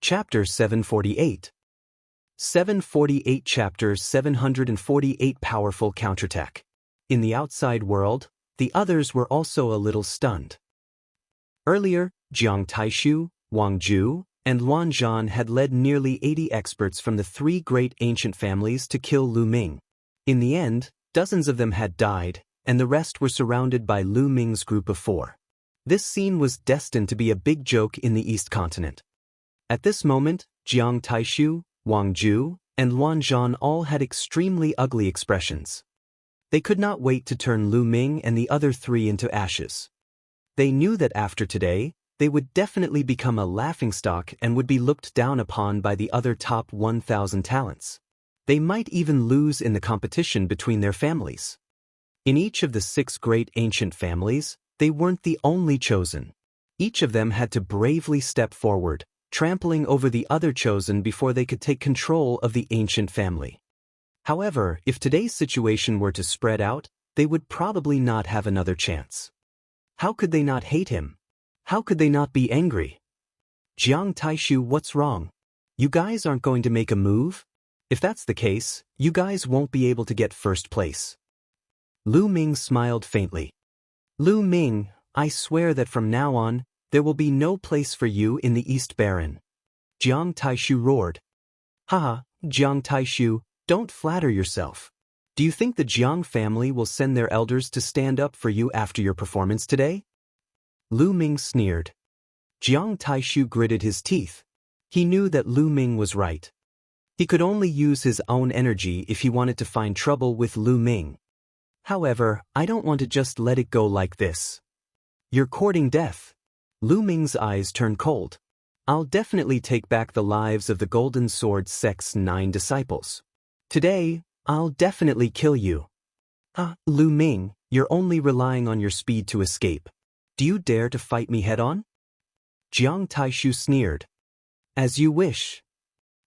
Chapter 748. 748 Chapter 748 Powerful Counterattack. In the outside world, the others were also a little stunned. Earlier, Jiang Taishu, Wang Ju, and Luan Zhan had led nearly 80 experts from the three great ancient families to kill Lu Ming. In the end, dozens of them had died, and the rest were surrounded by Lu Ming's group of 4. This scene was destined to be a big joke in the East Continent. At this moment, Jiang Taishu, Wang Ju, and Luan Zhan all had extremely ugly expressions. They could not wait to turn Lu Ming and the other 3 into ashes. They knew that after today, they would definitely become a laughingstock and would be looked down upon by the other top 1,000 talents. They might even lose in the competition between their families. In each of the 6 great ancient families, they weren't the only chosen. Each of them had to bravely step forward, trampling over the other chosen before they could take control of the ancient family. However, if today's situation were to spread out, they would probably not have another chance. How could they not hate him? How could they not be angry? Jiang Taishu, what's wrong? You guys aren't going to make a move? If that's the case, you guys won't be able to get first place. Lu Ming smiled faintly. Lu Ming, I swear that from now on, there will be no place for you in the East Baron. Jiang Taishu roared. Haha, Jiang Taishu, don't flatter yourself. Do you think the Jiang family will send their elders to stand up for you after your performance today? Lu Ming sneered. Jiang Taishu gritted his teeth. He knew that Lu Ming was right. He could only use his own energy if he wanted to find trouble with Lu Ming. However, I don't want to just let it go like this. You're courting death. Lu Ming's eyes turned cold. I'll definitely take back the lives of the Golden Sword Sect's 9 disciples. Today, I'll definitely kill you. Lu Ming, you're only relying on your speed to escape. Do you dare to fight me head-on? Jiang Taishu sneered. As you wish.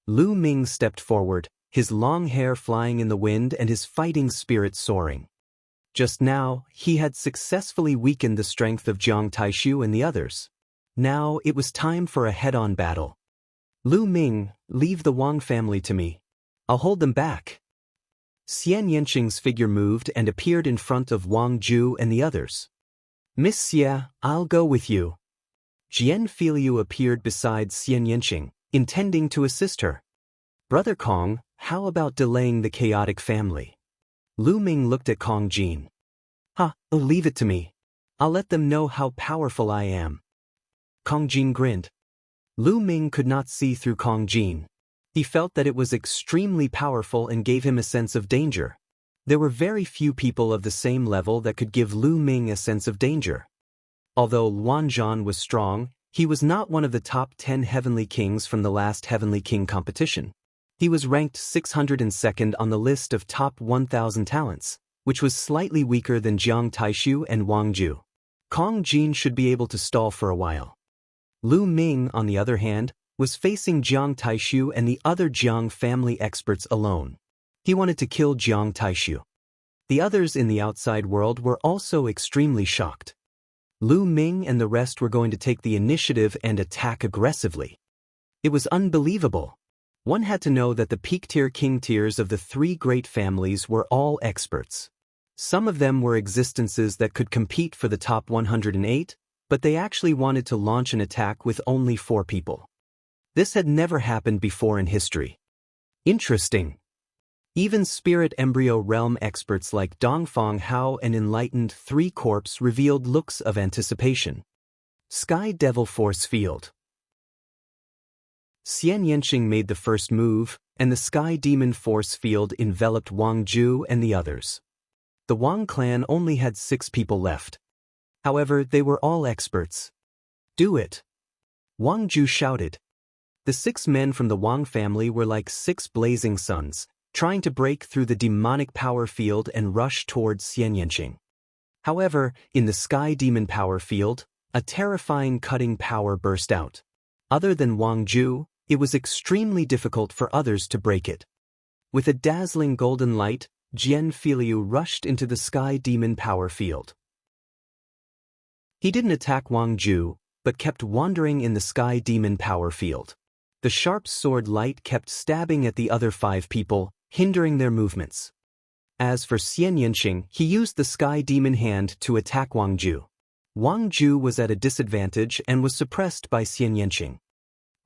Lu Ming stepped forward, his long hair flying in the wind and his fighting spirit soaring. Just now, he had successfully weakened the strength of Jiang Taishu and the others. Now it was time for a head-on battle. Lu Ming, leave the Wang family to me. I'll hold them back. Xianxia's figure moved and appeared in front of Wang Ju and the others. Miss Xia, I'll go with you. Jian Filiu appeared beside Xianxia, intending to assist her. Brother Kong, how about delaying the chaotic family? Lu Ming looked at Kong Jin. Leave it to me. I'll let them know how powerful I am. Kong Jin grinned. Lu Ming could not see through Kong Jin. He felt that it was extremely powerful and gave him a sense of danger. There were very few people of the same level that could give Lu Ming a sense of danger. Although Luan Zhan was strong, he was not one of the top 10 Heavenly Kings from the last Heavenly King competition. He was ranked 602nd on the list of top 1,000 talents, which was slightly weaker than Jiang Taishu and Wang Ju. Kong Jin should be able to stall for a while. Lu Ming, on the other hand, was facing Jiang Taishu and the other Jiang family experts alone. He wanted to kill Jiang Taishu. The others in the outside world were also extremely shocked. Lu Ming and the rest were going to take the initiative and attack aggressively. It was unbelievable. One had to know that the peak-tier king tiers of the 3 great families were all experts. Some of them were existences that could compete for the top 108, but they actually wanted to launch an attack with only 4 people. This had never happened before in history. Interesting. Even Spirit Embryo Realm experts like Dongfang Hao and Enlightened 3 Corpse revealed looks of anticipation. Sky Devil Force Field. Xianxia made the first move, and the Sky Demon Force Field enveloped Wang Ju and the others. The Wang clan only had 6 people left. However, they were all experts. Do it. Wang Ju shouted. The 6 men from the Wang family were like 6 blazing suns, trying to break through the demonic power field and rush towards Xianxia. However, in the Sky Demon power field, a terrifying cutting power burst out. Other than Wang Ju, it was extremely difficult for others to break it. With a dazzling golden light, Jian Filiu rushed into the Sky Demon power field. He didn't attack Wang Ju, but kept wandering in the Sky Demon power field. The sharp sword light kept stabbing at the other 5 people, hindering their movements. As for Xianxia, he used the Sky Demon Hand to attack Wang Ju. Wang Ju was at a disadvantage and was suppressed by Xianxia.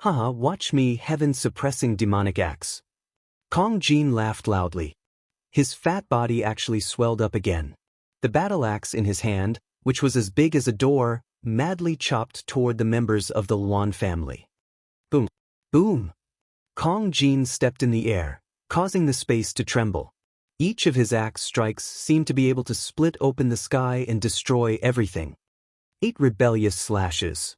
Haha, watch me, heaven-suppressing demonic axe. Kong Jin laughed loudly. His fat body actually swelled up again. The battle axe in his hand, which was as big as a door, madly chopped toward the members of the Luan family. Boom! Boom! Kong Jin stepped in the air, causing the space to tremble. Each of his axe strikes seemed to be able to split open the sky and destroy everything. 8 rebellious slashes.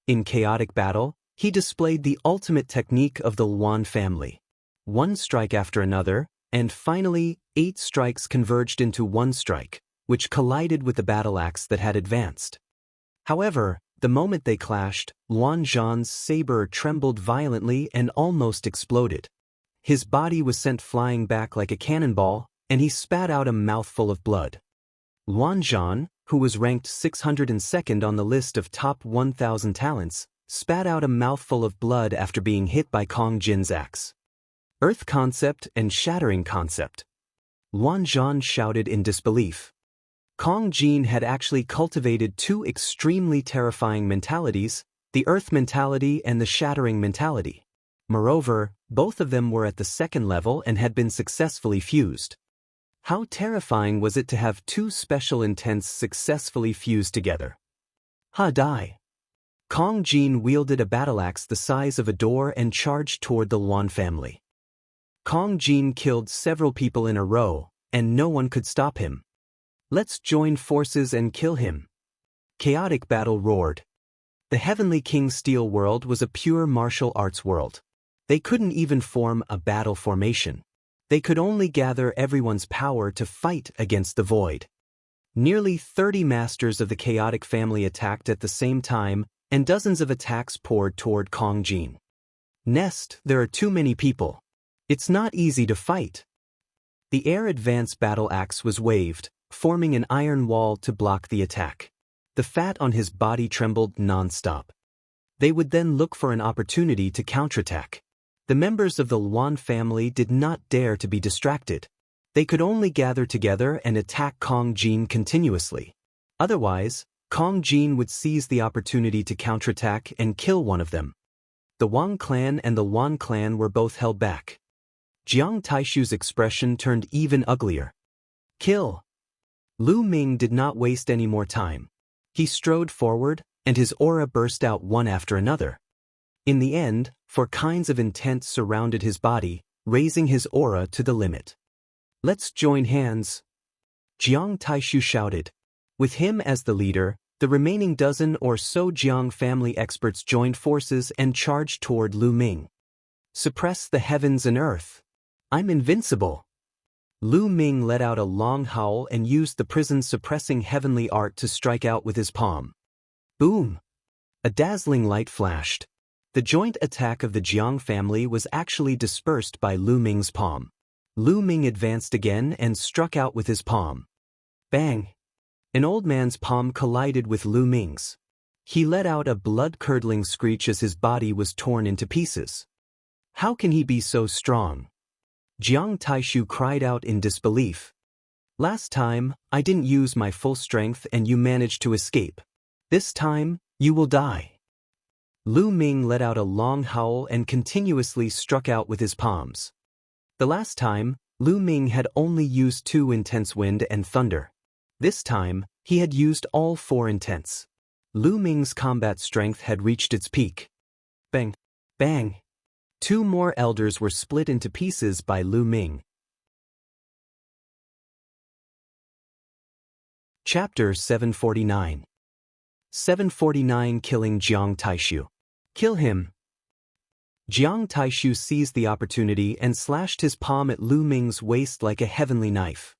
In chaotic battle, he displayed the ultimate technique of the Luan family. 1 strike after another, and finally, 8 strikes converged into 1 strike, which collided with the battle axe that had advanced. However, the moment they clashed, Luan Zhan's saber trembled violently and almost exploded. His body was sent flying back like a cannonball, and he spat out a mouthful of blood. Luan Zhan, who was ranked 602nd on the list of top 1,000 talents, spat out a mouthful of blood after being hit by Kong Jin's axe. Earth concept and shattering concept. Luan Zhan shouted in disbelief. Kong Jin had actually cultivated 2 extremely terrifying mentalities, the Earth mentality and the shattering mentality. Moreover, both of them were at the 2nd level and had been successfully fused. How terrifying was it to have 2 special intents successfully fused together? Die! Kong Jin wielded a battle axe the size of a door and charged toward the Luan family. Kong Jin killed several people in a row, and no one could stop him. Let's join forces and kill him. Chaotic battle roared. The Heavenly King Steel world was a pure martial arts world. They couldn't even form a battle formation. They could only gather everyone's power to fight against the void. Nearly 30 masters of the chaotic family attacked at the same time, and dozens of attacks poured toward Kong Jin. Nest, there are too many people. It's not easy to fight. The air advance battle axe was waved, forming an iron wall to block the attack. The fat on his body trembled non-stop. They would then look for an opportunity to counterattack. The members of the Luan family did not dare to be distracted. They could only gather together and attack Kong Jin continuously. Otherwise, Kong Jin would seize the opportunity to counterattack and kill one of them. The Wang clan and the Luan clan were both held back. Jiang Taishu's expression turned even uglier. Kill! Lu Ming did not waste any more time. He strode forward, and his aura burst out one after another. In the end, 4 kinds of intent surrounded his body, raising his aura to the limit. Let's join hands! Jiang Taishu shouted. With him as the leader, the remaining dozen or so Jiang family experts joined forces and charged toward Lu Ming. Suppress the heavens and earth. I'm invincible. Lu Ming let out a long howl and used the prison-suppressing heavenly art to strike out with his palm. Boom! A dazzling light flashed. The joint attack of the Jiang family was actually dispersed by Lu Ming's palm. Lu Ming advanced again and struck out with his palm. Bang! An old man's palm collided with Lu Ming's. He let out a blood-curdling screech as his body was torn into pieces. How can he be so strong? Jiang Taishu cried out in disbelief. Last time, I didn't use my full strength and you managed to escape. This time, you will die. Lu Ming let out a long howl and continuously struck out with his palms. The last time, Lu Ming had only used 2 intense wind and thunder. This time, he had used all 4 intents. Lu Ming's combat strength had reached its peak. Bang! Bang! 2 more elders were split into pieces by Lu Ming. Chapter 749. 749 Killing Jiang Taishu. Kill him! Jiang Taishu seized the opportunity and slashed his palm at Lu Ming's waist like a heavenly knife.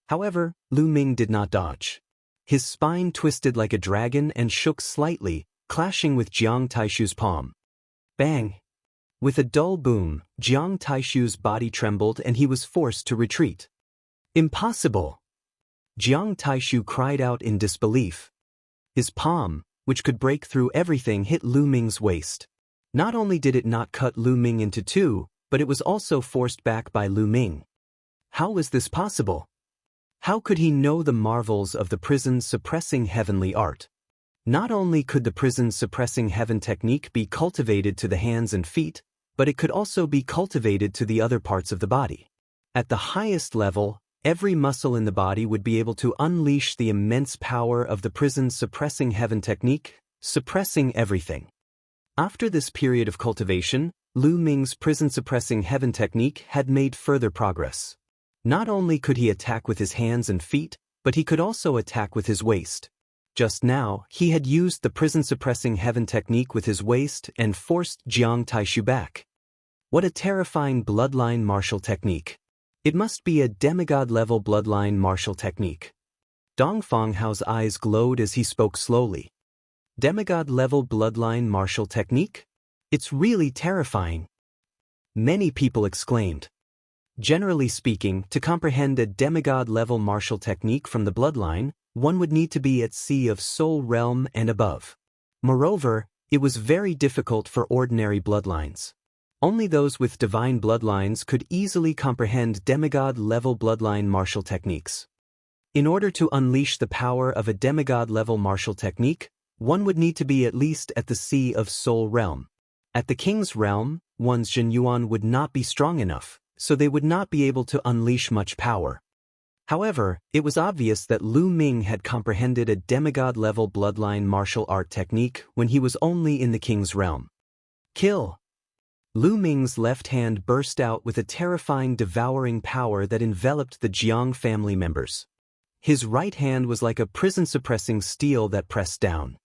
However, Lu Ming did not dodge. His spine twisted like a dragon and shook slightly, clashing with Jiang Taishu's palm. Bang! With a dull boom, Jiang Taishu's body trembled and he was forced to retreat. Impossible! Jiang Taishu cried out in disbelief. His palm, which could break through everything, hit Lu Ming's waist. Not only did it not cut Lu Ming into two, but it was also forced back by Lu Ming. How was this possible? How could he know the marvels of the prison's suppressing heavenly art? Not only could the prison's suppressing heaven technique be cultivated to the hands and feet, but it could also be cultivated to the other parts of the body. At the highest level, every muscle in the body would be able to unleash the immense power of the prison's suppressing heaven technique, suppressing everything. After this period of cultivation, Lu Ming's prison suppressing heaven technique had made further progress. Not only could he attack with his hands and feet, but he could also attack with his waist. Just now, he had used the prison suppressing heaven technique with his waist and forced Jiang Taishu back. What a terrifying bloodline martial technique. It must be a demigod-level bloodline martial technique. Dong Fenghao's eyes glowed as he spoke slowly. Demigod-level bloodline martial technique? It's really terrifying. Many people exclaimed. Generally speaking, to comprehend a demigod-level martial technique from the bloodline, one would need to be at sea of soul realm and above. Moreover, it was very difficult for ordinary bloodlines. Only those with divine bloodlines could easily comprehend demigod-level bloodline martial techniques. In order to unleash the power of a demigod-level martial technique, one would need to be at least at the sea of soul realm. At the king's realm, one's Zhenyuan would not be strong enough, so they would not be able to unleash much power. However, it was obvious that Lu Ming had comprehended a demigod-level bloodline martial art technique when he was only in the king's realm. Kill! Lu Ming's left hand burst out with a terrifying devouring power that enveloped the Jiang family members. His right hand was like a prison-suppressing steel that pressed down.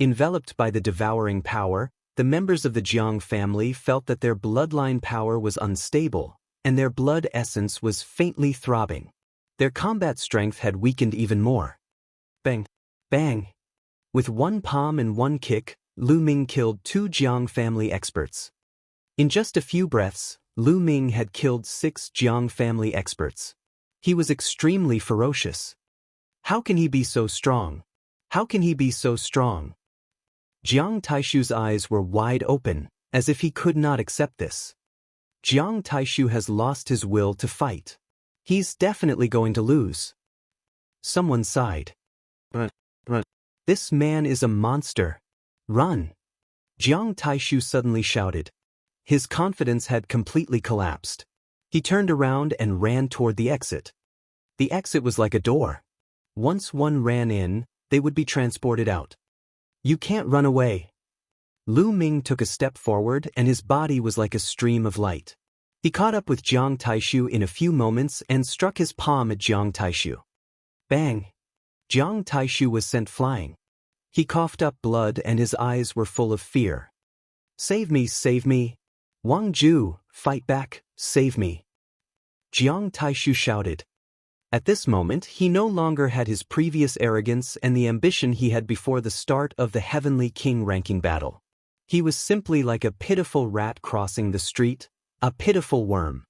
Enveloped by the devouring power, the members of the Jiang family felt that their bloodline power was unstable, and their blood essence was faintly throbbing. Their combat strength had weakened even more. Bang! Bang! With one palm and one kick, Lu Ming killed two Jiang family experts. In just a few breaths, Lu Ming had killed 6 Jiang family experts. He was extremely ferocious. How can he be so strong? How can he be so strong? Jiang Taishu's eyes were wide open, as if he could not accept this. Jiang Taishu has lost his will to fight. He's definitely going to lose. Someone sighed. But, this man is a monster. Run! Jiang Taishu suddenly shouted. His confidence had completely collapsed. He turned around and ran toward the exit. The exit was like a door. Once one ran in, they would be transported out. You can't run away. Lu Ming took a step forward and his body was like a stream of light. He caught up with Jiang Taishu in a few moments and struck his palm at Jiang Taishu. Bang! Jiang Taishu was sent flying. He coughed up blood and his eyes were full of fear. Save me, save me! Wang Ju, fight back, save me! Jiang Taishu shouted. At this moment, he no longer had his previous arrogance and the ambition he had before the start of the Heavenly King ranking battle. He was simply like a pitiful rat crossing the street, a pitiful worm.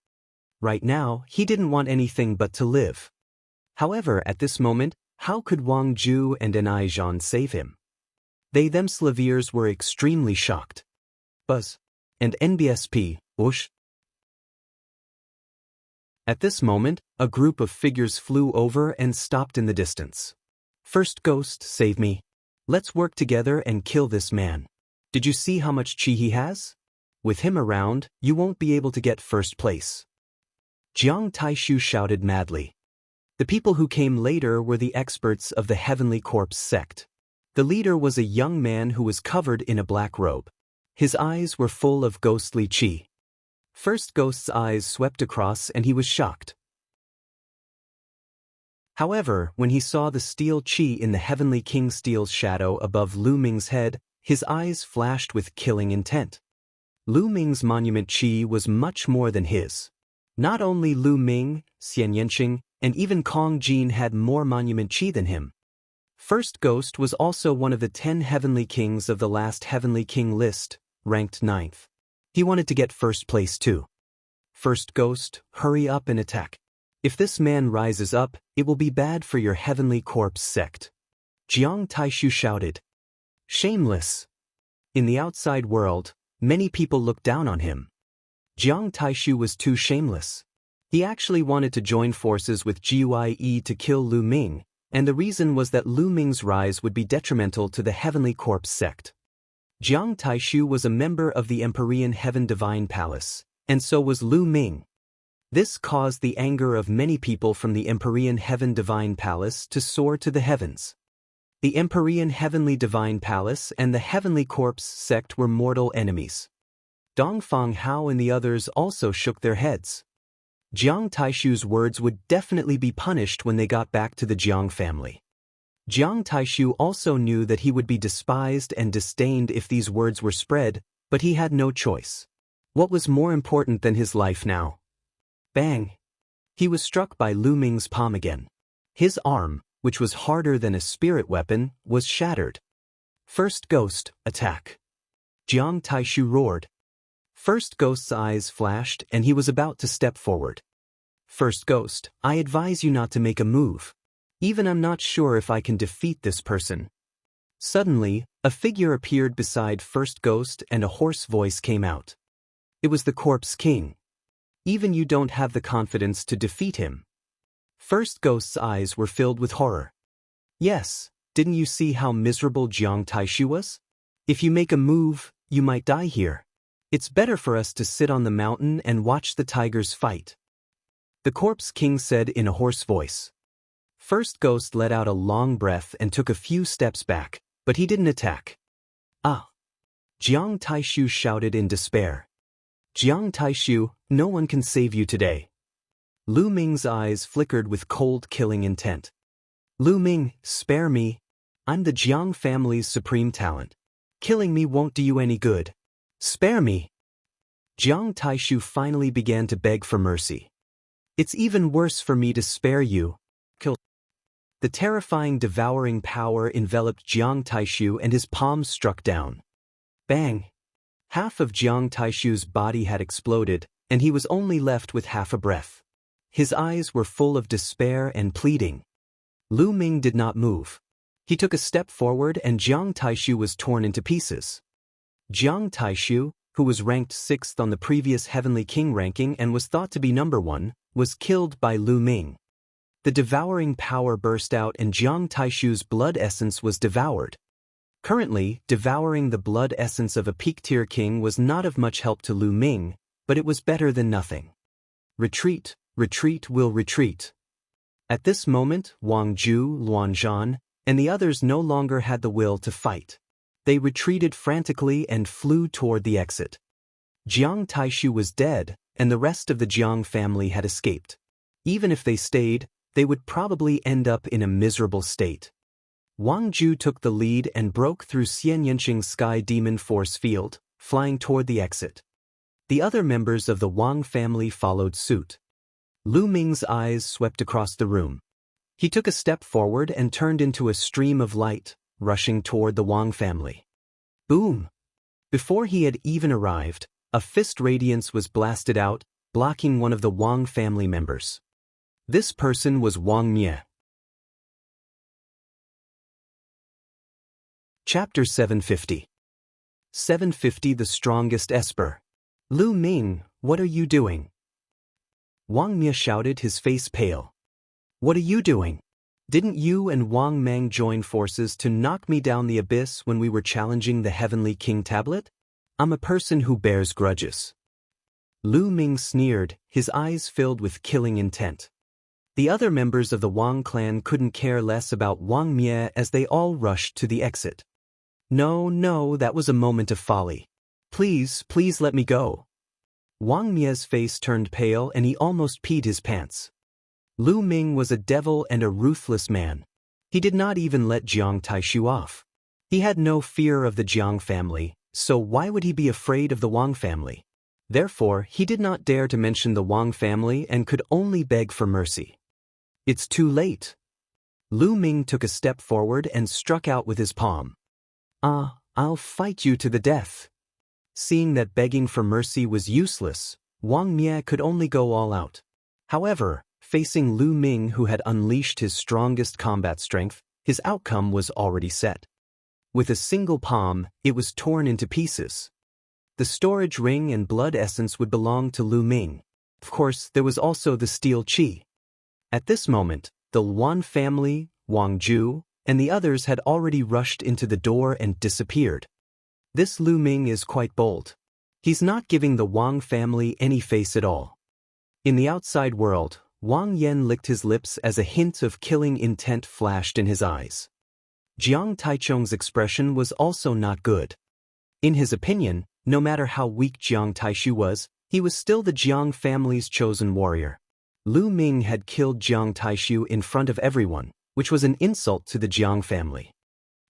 Right now, he didn't want anything but to live. However, at this moment, how could Wang Ju and Enaijan save him? They themselves were extremely shocked. Buzz. And NBSP, whoosh. At this moment, a group of figures flew over and stopped in the distance. First Ghost, save me. Let's work together and kill this man. Did you see how much chi he has? With him around, you won't be able to get first place. Jiang Taishu shouted madly. The people who came later were the experts of the Heavenly Corpse sect. The leader was a young man who was covered in a black robe. His eyes were full of ghostly chi. First Ghost's eyes swept across and he was shocked. However, when he saw the steel chi in the Heavenly King Steel's shadow above Lu Ming's head, his eyes flashed with killing intent. Lu Ming's monument chi was much more than his. Not only Lu Ming, Xianxia, and even Kong Jin had more monument chi than him. First Ghost was also one of the 10 Heavenly Kings of the last Heavenly King list, ranked 9th. He wanted to get first place too. First Ghost, hurry up and attack. If this man rises up, it will be bad for your Heavenly Corpse sect. Jiang Taishu shouted. Shameless! In the outside world, Many people looked down on him. Jiang Taishu was too shameless. He actually wanted to join forces with Guiyi to kill Lu Ming, and the reason was that Lu Ming's rise would be detrimental to the Heavenly Corpse sect. Jiang Taishu was a member of the Empyrean Heaven Divine Palace, and so was Lu Ming. This caused the anger of many people from the Empyrean Heaven Divine Palace to soar to the heavens. The Empyrean Heavenly Divine Palace and the Heavenly Corpse sect were mortal enemies. Dongfang Hao and the others also shook their heads. Jiang Taishu's words would definitely be punished when they got back to the Jiang family. Jiang Taishu also knew that he would be despised and disdained if these words were spread, but he had no choice. What was more important than his life now? Bang! He was struck by Lu Ming's palm again. His arm, which was harder than a spirit weapon, was shattered. First Ghost, attack! Jiang Taishu roared. First Ghost's eyes flashed and he was about to step forward. First Ghost, I advise you not to make a move. Even I'm not sure if I can defeat this person. Suddenly, a figure appeared beside First Ghost and a hoarse voice came out. It was the Corpse King. Even you don't have the confidence to defeat him. First Ghost's eyes were filled with horror. Yes, didn't you see how miserable Jiang Taishu was? If you make a move, you might die here. It's better for us to sit on the mountain and watch the tigers fight. The Corpse King said in a hoarse voice. First Ghost let out a long breath and took a few steps back, but he didn't attack. Ah! Jiang Taishu shouted in despair. Jiang Taishu, no one can save you today. Lu Ming's eyes flickered with cold killing intent. Lu Ming, spare me. I'm the Jiang family's supreme talent. Killing me won't do you any good. Spare me. Jiang Taishu finally began to beg for mercy. It's even worse for me to spare you. Kill. The terrifying devouring power enveloped Jiang Taishu and his palms struck down. Bang! Half of Jiang Taishu's body had exploded, and he was only left with half a breath. His eyes were full of despair and pleading. Lu Ming did not move. He took a step forward and Jiang Taishu was torn into pieces. Jiang Taishu, who was ranked 6th on the previous Heavenly King ranking and was thought to be number 1, was killed by Lu Ming. The devouring power burst out and Jiang Taishu's blood essence was devoured. Currently, devouring the blood essence of a peak-tier king was not of much help to Lu Ming, but it was better than nothing. Retreat, retreat will retreat. At this moment, Wang Ju, Luanzhan, and the others no longer had the will to fight. They retreated frantically and flew toward the exit. Jiang Taishu was dead, and the rest of the Jiang family had escaped. Even if they stayed, they would probably end up in a miserable state. Wang Ju took the lead and broke through Xianxia's sky demon force field, flying toward the exit. The other members of the Wang family followed suit. Lu Ming's eyes swept across the room. He took a step forward and turned into a stream of light, rushing toward the Wang family. Boom! Before he had even arrived, a fist radiance was blasted out, blocking one of the Wang family members. This person was Wang Mie. Chapter 750. 750 The Strongest Esper. Lu Ming, what are you doing? Wang Mie shouted, his face pale. What are you doing? Didn't you and Wang Mang join forces to knock me down the abyss when we were challenging the Heavenly King tablet? I'm a person who bears grudges. Lu Ming sneered, his eyes filled with killing intent. The other members of the Wang clan couldn't care less about Wang Mie as they all rushed to the exit. No, that was a moment of folly. Please let me go. Wang Mie's face turned pale and he almost peed his pants. Lu Ming was a devil and a ruthless man. He did not even let Jiang Taishu off. He had no fear of the Jiang family, so why would he be afraid of the Wang family? Therefore, he did not dare to mention the Wang family and could only beg for mercy. It's too late. Lu Ming took a step forward and struck out with his palm. I'll fight you to the death. Seeing that begging for mercy was useless, Wang Mie could only go all out. However, facing Lu Ming, who had unleashed his strongest combat strength, his outcome was already set. With a single palm, it was torn into pieces. The storage ring and blood essence would belong to Lu Ming. Of course, there was also the steel qi. At this moment, the Wan family, Wang Ju, and the others had already rushed into the door and disappeared. This Lu Ming is quite bold. He's not giving the Wang family any face at all. In the outside world, Wang Yan licked his lips as a hint of killing intent flashed in his eyes. Jiang Taichung's expression was also not good. In his opinion, no matter how weak Jiang Taishu was, he was still the Jiang family's chosen warrior. Lu Ming had killed Jiang Taishu in front of everyone, which was an insult to the Jiang family.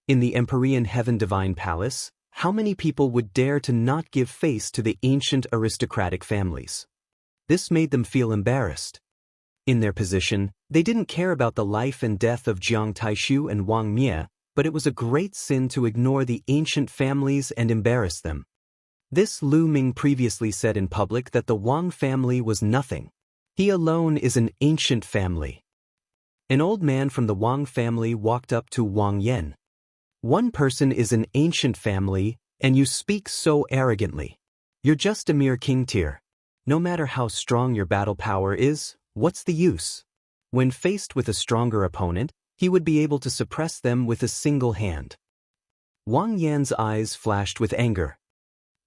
In the Empyrean Heaven Divine Palace, how many people would dare to not give face to the ancient aristocratic families? This made them feel embarrassed. In their position, they didn't care about the life and death of Jiang Taishu and Wang Mie, but it was a great sin to ignore the ancient families and embarrass them. This Lu Ming previously said in public that the Wang family was nothing. He alone is an ancient family. An old man from the Wang family walked up to Wang Yan. One person is an ancient family, and you speak so arrogantly. You're just a mere king tier. No matter how strong your battle power is, what's the use? When faced with a stronger opponent, he would be able to suppress them with a single hand. Wang Yan's eyes flashed with anger.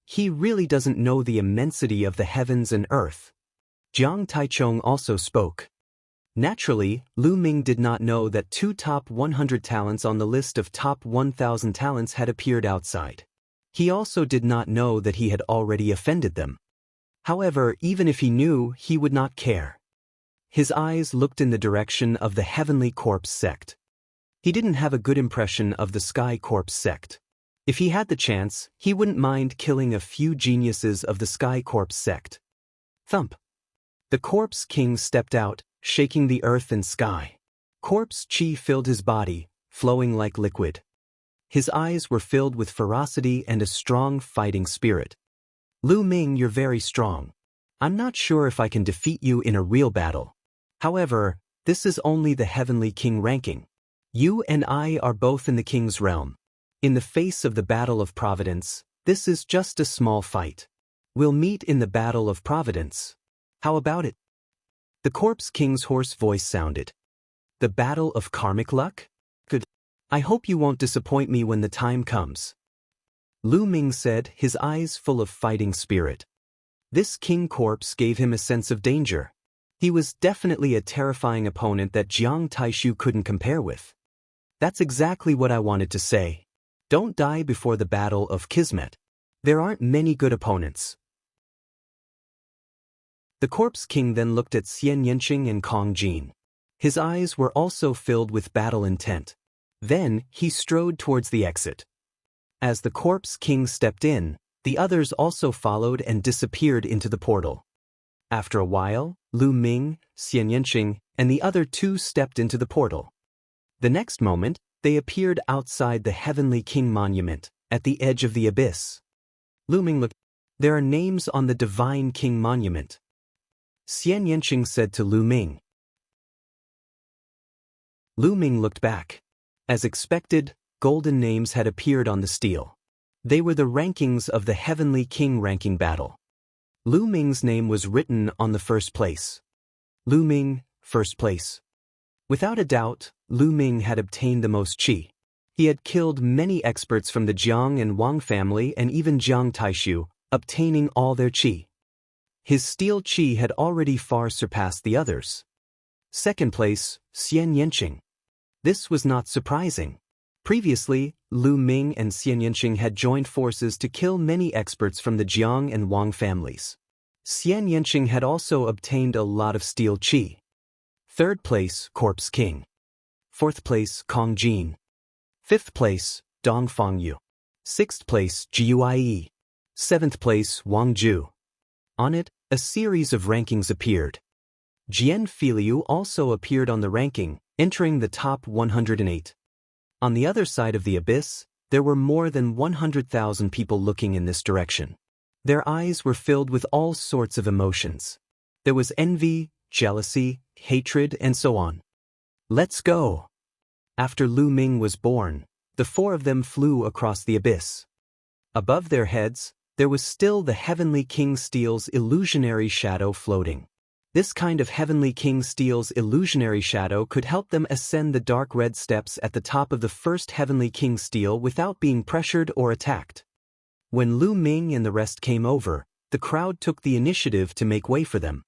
He really doesn't know the immensity of the heavens and earth. Jiang Taichung also spoke. Naturally, Lu Ming did not know that 2 top 100 talents on the list of top 1,000 talents had appeared outside. He also did not know that he had already offended them. However, even if he knew, he would not care. His eyes looked in the direction of the Heavenly Corpse sect. He didn't have a good impression of the Sky Corpse sect. If he had the chance, he wouldn't mind killing a few geniuses of the Sky Corpse sect. Thump. The Corpse King stepped out, shaking the earth and sky. Corpse chi filled his body, flowing like liquid. His eyes were filled with ferocity and a strong fighting spirit. Lu Ming, you're very strong. I'm not sure if I can defeat you in a real battle. However, this is only the Heavenly King ranking. You and I are both in the King's realm. In the face of the Battle of Providence, this is just a small fight. We'll meet in the Battle of Providence. How about it? The Corpse King's hoarse voice sounded. The Battle of Karmic Luck? Good. I hope you won't disappoint me when the time comes. Lu Ming said, his eyes full of fighting spirit. This King Corpse gave him a sense of danger. He was definitely a terrifying opponent that Jiang Taishu couldn't compare with. That's exactly what I wanted to say. Don't die before the Battle of Kismet. There aren't many good opponents. The Corpse King then looked at Xianxia and Kong Jin. His eyes were also filled with battle intent. Then, he strode towards the exit. As the Corpse King stepped in, the others also followed and disappeared into the portal. After a while, Lu Ming, Xianxia, and the other 2 stepped into the portal. The next moment, they appeared outside the Heavenly King Monument, at the edge of the abyss. Lu Ming looked. There are names on the Divine King Monument. Xianxia said to Lu Ming. Lu Ming looked back. As expected, golden names had appeared on the steel. They were the rankings of the Heavenly King ranking battle. Lu Ming's name was written on the first place. Lu Ming, first place. Without a doubt, Lu Ming had obtained the most qi. He had killed many experts from the Jiang and Wang family and even Jiang Taishu, obtaining all their qi. His steel qi had already far surpassed the others. Second place, Xianxia. This was not surprising. Previously, Lu Ming and Xianxia had joined forces to kill many experts from the Jiang and Wang families. Xianxia had also obtained a lot of steel qi. Third place, Corpse King. Fourth place, Kong Jin. Fifth place, Dong Fangyu. Sixth place, Jiuye. Seventh place, Wang Ju. On it, a series of rankings appeared. Jian Filiu also appeared on the ranking, entering the top 108. On the other side of the abyss, there were more than 100,000 people looking in this direction. Their eyes were filled with all sorts of emotions. There was envy, jealousy, hatred, and so on. Let's go! After Lu Ming was born, the 4 of them flew across the abyss. Above their heads, there was still the Heavenly King Steel's illusionary shadow floating. This kind of Heavenly King Steel's illusionary shadow could help them ascend the dark red steps at the top of the first Heavenly King Steel without being pressured or attacked. When Lu Ming and the rest came over, the crowd took the initiative to make way for them.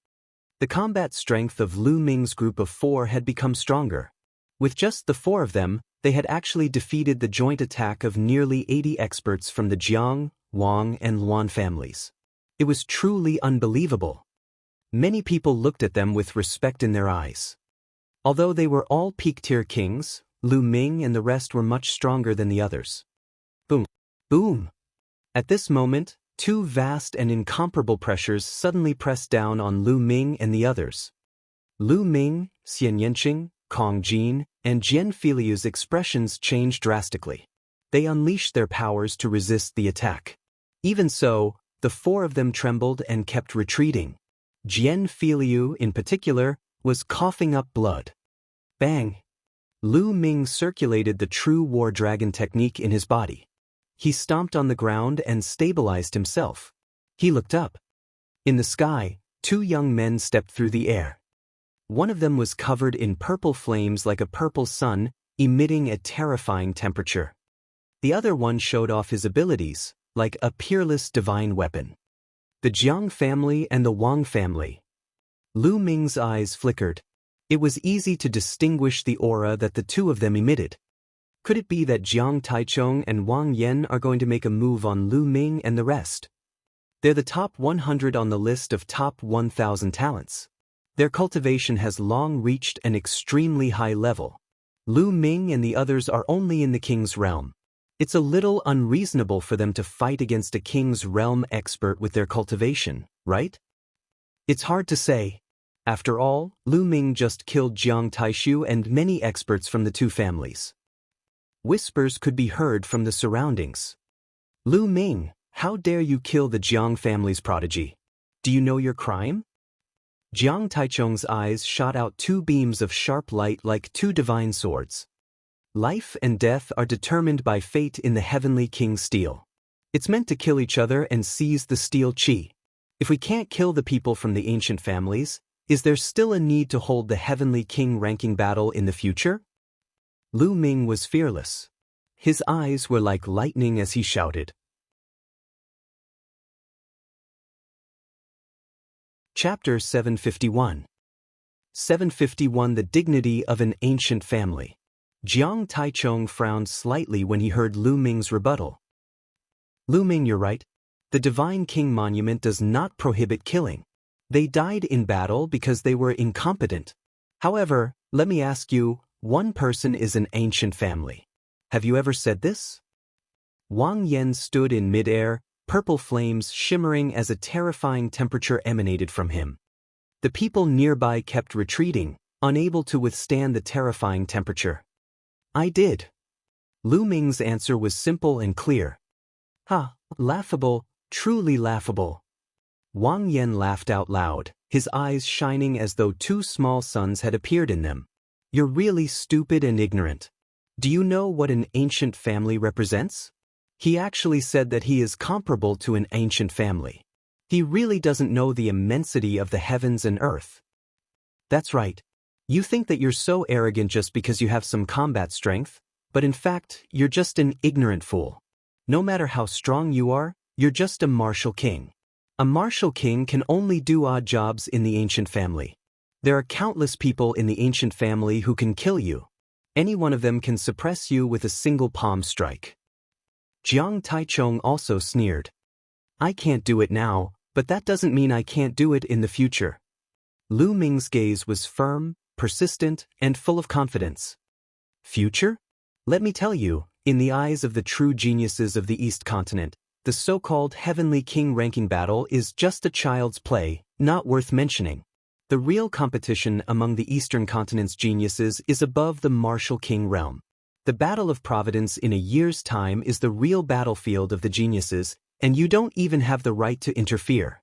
The combat strength of Lu Ming's group of 4 had become stronger. With just the 4 of them, they had actually defeated the joint attack of nearly 80 experts from the Jiang, Wang, and Luan families. It was truly unbelievable. Many people looked at them with respect in their eyes. Although they were all peak-tier kings, Lu Ming and the rest were much stronger than the others. Boom! Boom! At this moment, 2 vast and incomparable pressures suddenly pressed down on Lu Ming and the others. Lu Ming, Xianxia, Kong Jin, and Jian Filiu's expressions changed drastically. They unleashed their powers to resist the attack. Even so, the 4 of them trembled and kept retreating. Jian Filiu, in particular, was coughing up blood. Bang! Lu Ming circulated the true war dragon technique in his body. He stomped on the ground and stabilized himself. He looked up. In the sky, 2 young men stepped through the air. One of them was covered in purple flames like a purple sun, emitting a terrifying temperature. The other one showed off his abilities, like a peerless divine weapon. The Jiang family and the Wang family. Lu Ming's eyes flickered. It was easy to distinguish the aura that the 2 of them emitted. Could it be that Jiang Taichung and Wang Yan are going to make a move on Lu Ming and the rest? They're the top 100 on the list of top 1,000 talents. Their cultivation has long reached an extremely high level. Lu Ming and the others are only in the king's realm. It's a little unreasonable for them to fight against a king's realm expert with their cultivation, right? It's hard to say. After all, Lu Ming just killed Jiang Taishu and many experts from the 2 families. Whispers could be heard from the surroundings. Lu Ming, how dare you kill the Jiang family's prodigy? Do you know your crime? Jiang Taichung's eyes shot out 2 beams of sharp light like 2 divine swords. Life and death are determined by fate in the Heavenly King Steel. It's meant to kill each other and seize the steel chi. If we can't kill the people from the ancient families, is there still a need to hold the Heavenly King ranking battle in the future? Lu Ming was fearless. His eyes were like lightning as he shouted. Chapter 751. 751 The Dignity of an Ancient Family. Jiang Taichung frowned slightly when he heard Lu Ming's rebuttal. Lu Ming, you're right. The Divine King Monument does not prohibit killing. They died in battle because they were incompetent. However, let me ask you, one person is an ancient family. Have you ever said this? Wang Yan stood in midair, purple flames shimmering as a terrifying temperature emanated from him. The people nearby kept retreating, unable to withstand the terrifying temperature. I did. Lu Ming's answer was simple and clear. Ha, laughable, truly laughable. Wang Yan laughed out loud, his eyes shining as though 2 small suns had appeared in them. You're really stupid and ignorant. Do you know what an ancient family represents? He actually said that he is comparable to an ancient family. He really doesn't know the immensity of the heavens and earth. That's right. You think that you're so arrogant just because you have some combat strength, but in fact, you're just an ignorant fool. No matter how strong you are, you're just a martial king. A martial king can only do odd jobs in the ancient family. There are countless people in the ancient family who can kill you. Any one of them can suppress you with a single palm strike. Jiang Taichung also sneered. I can't do it now, but that doesn't mean I can't do it in the future. Lu Ming's gaze was firm, persistent, and full of confidence. Future? Let me tell you, in the eyes of the true geniuses of the East Continent, the so-called Heavenly King ranking battle is just a child's play, not worth mentioning. The real competition among the Eastern Continent's geniuses is above the martial king realm. The Battle of Providence in a year's time is the real battlefield of the geniuses, and you don't even have the right to interfere.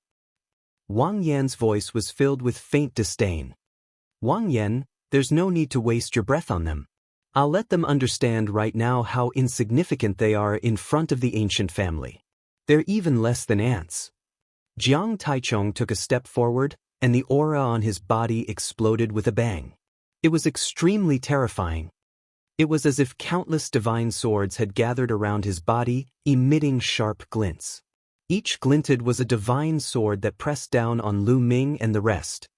Wang Yan's voice was filled with faint disdain. Wang Yan, there's no need to waste your breath on them. I'll let them understand right now how insignificant they are in front of the ancient family. They're even less than ants. Jiang Taichung took a step forward, and the aura on his body exploded with a bang. It was extremely terrifying. It was as if countless divine swords had gathered around his body, emitting sharp glints. Each glinted was a divine sword that pressed down on Lu Ming and the rest.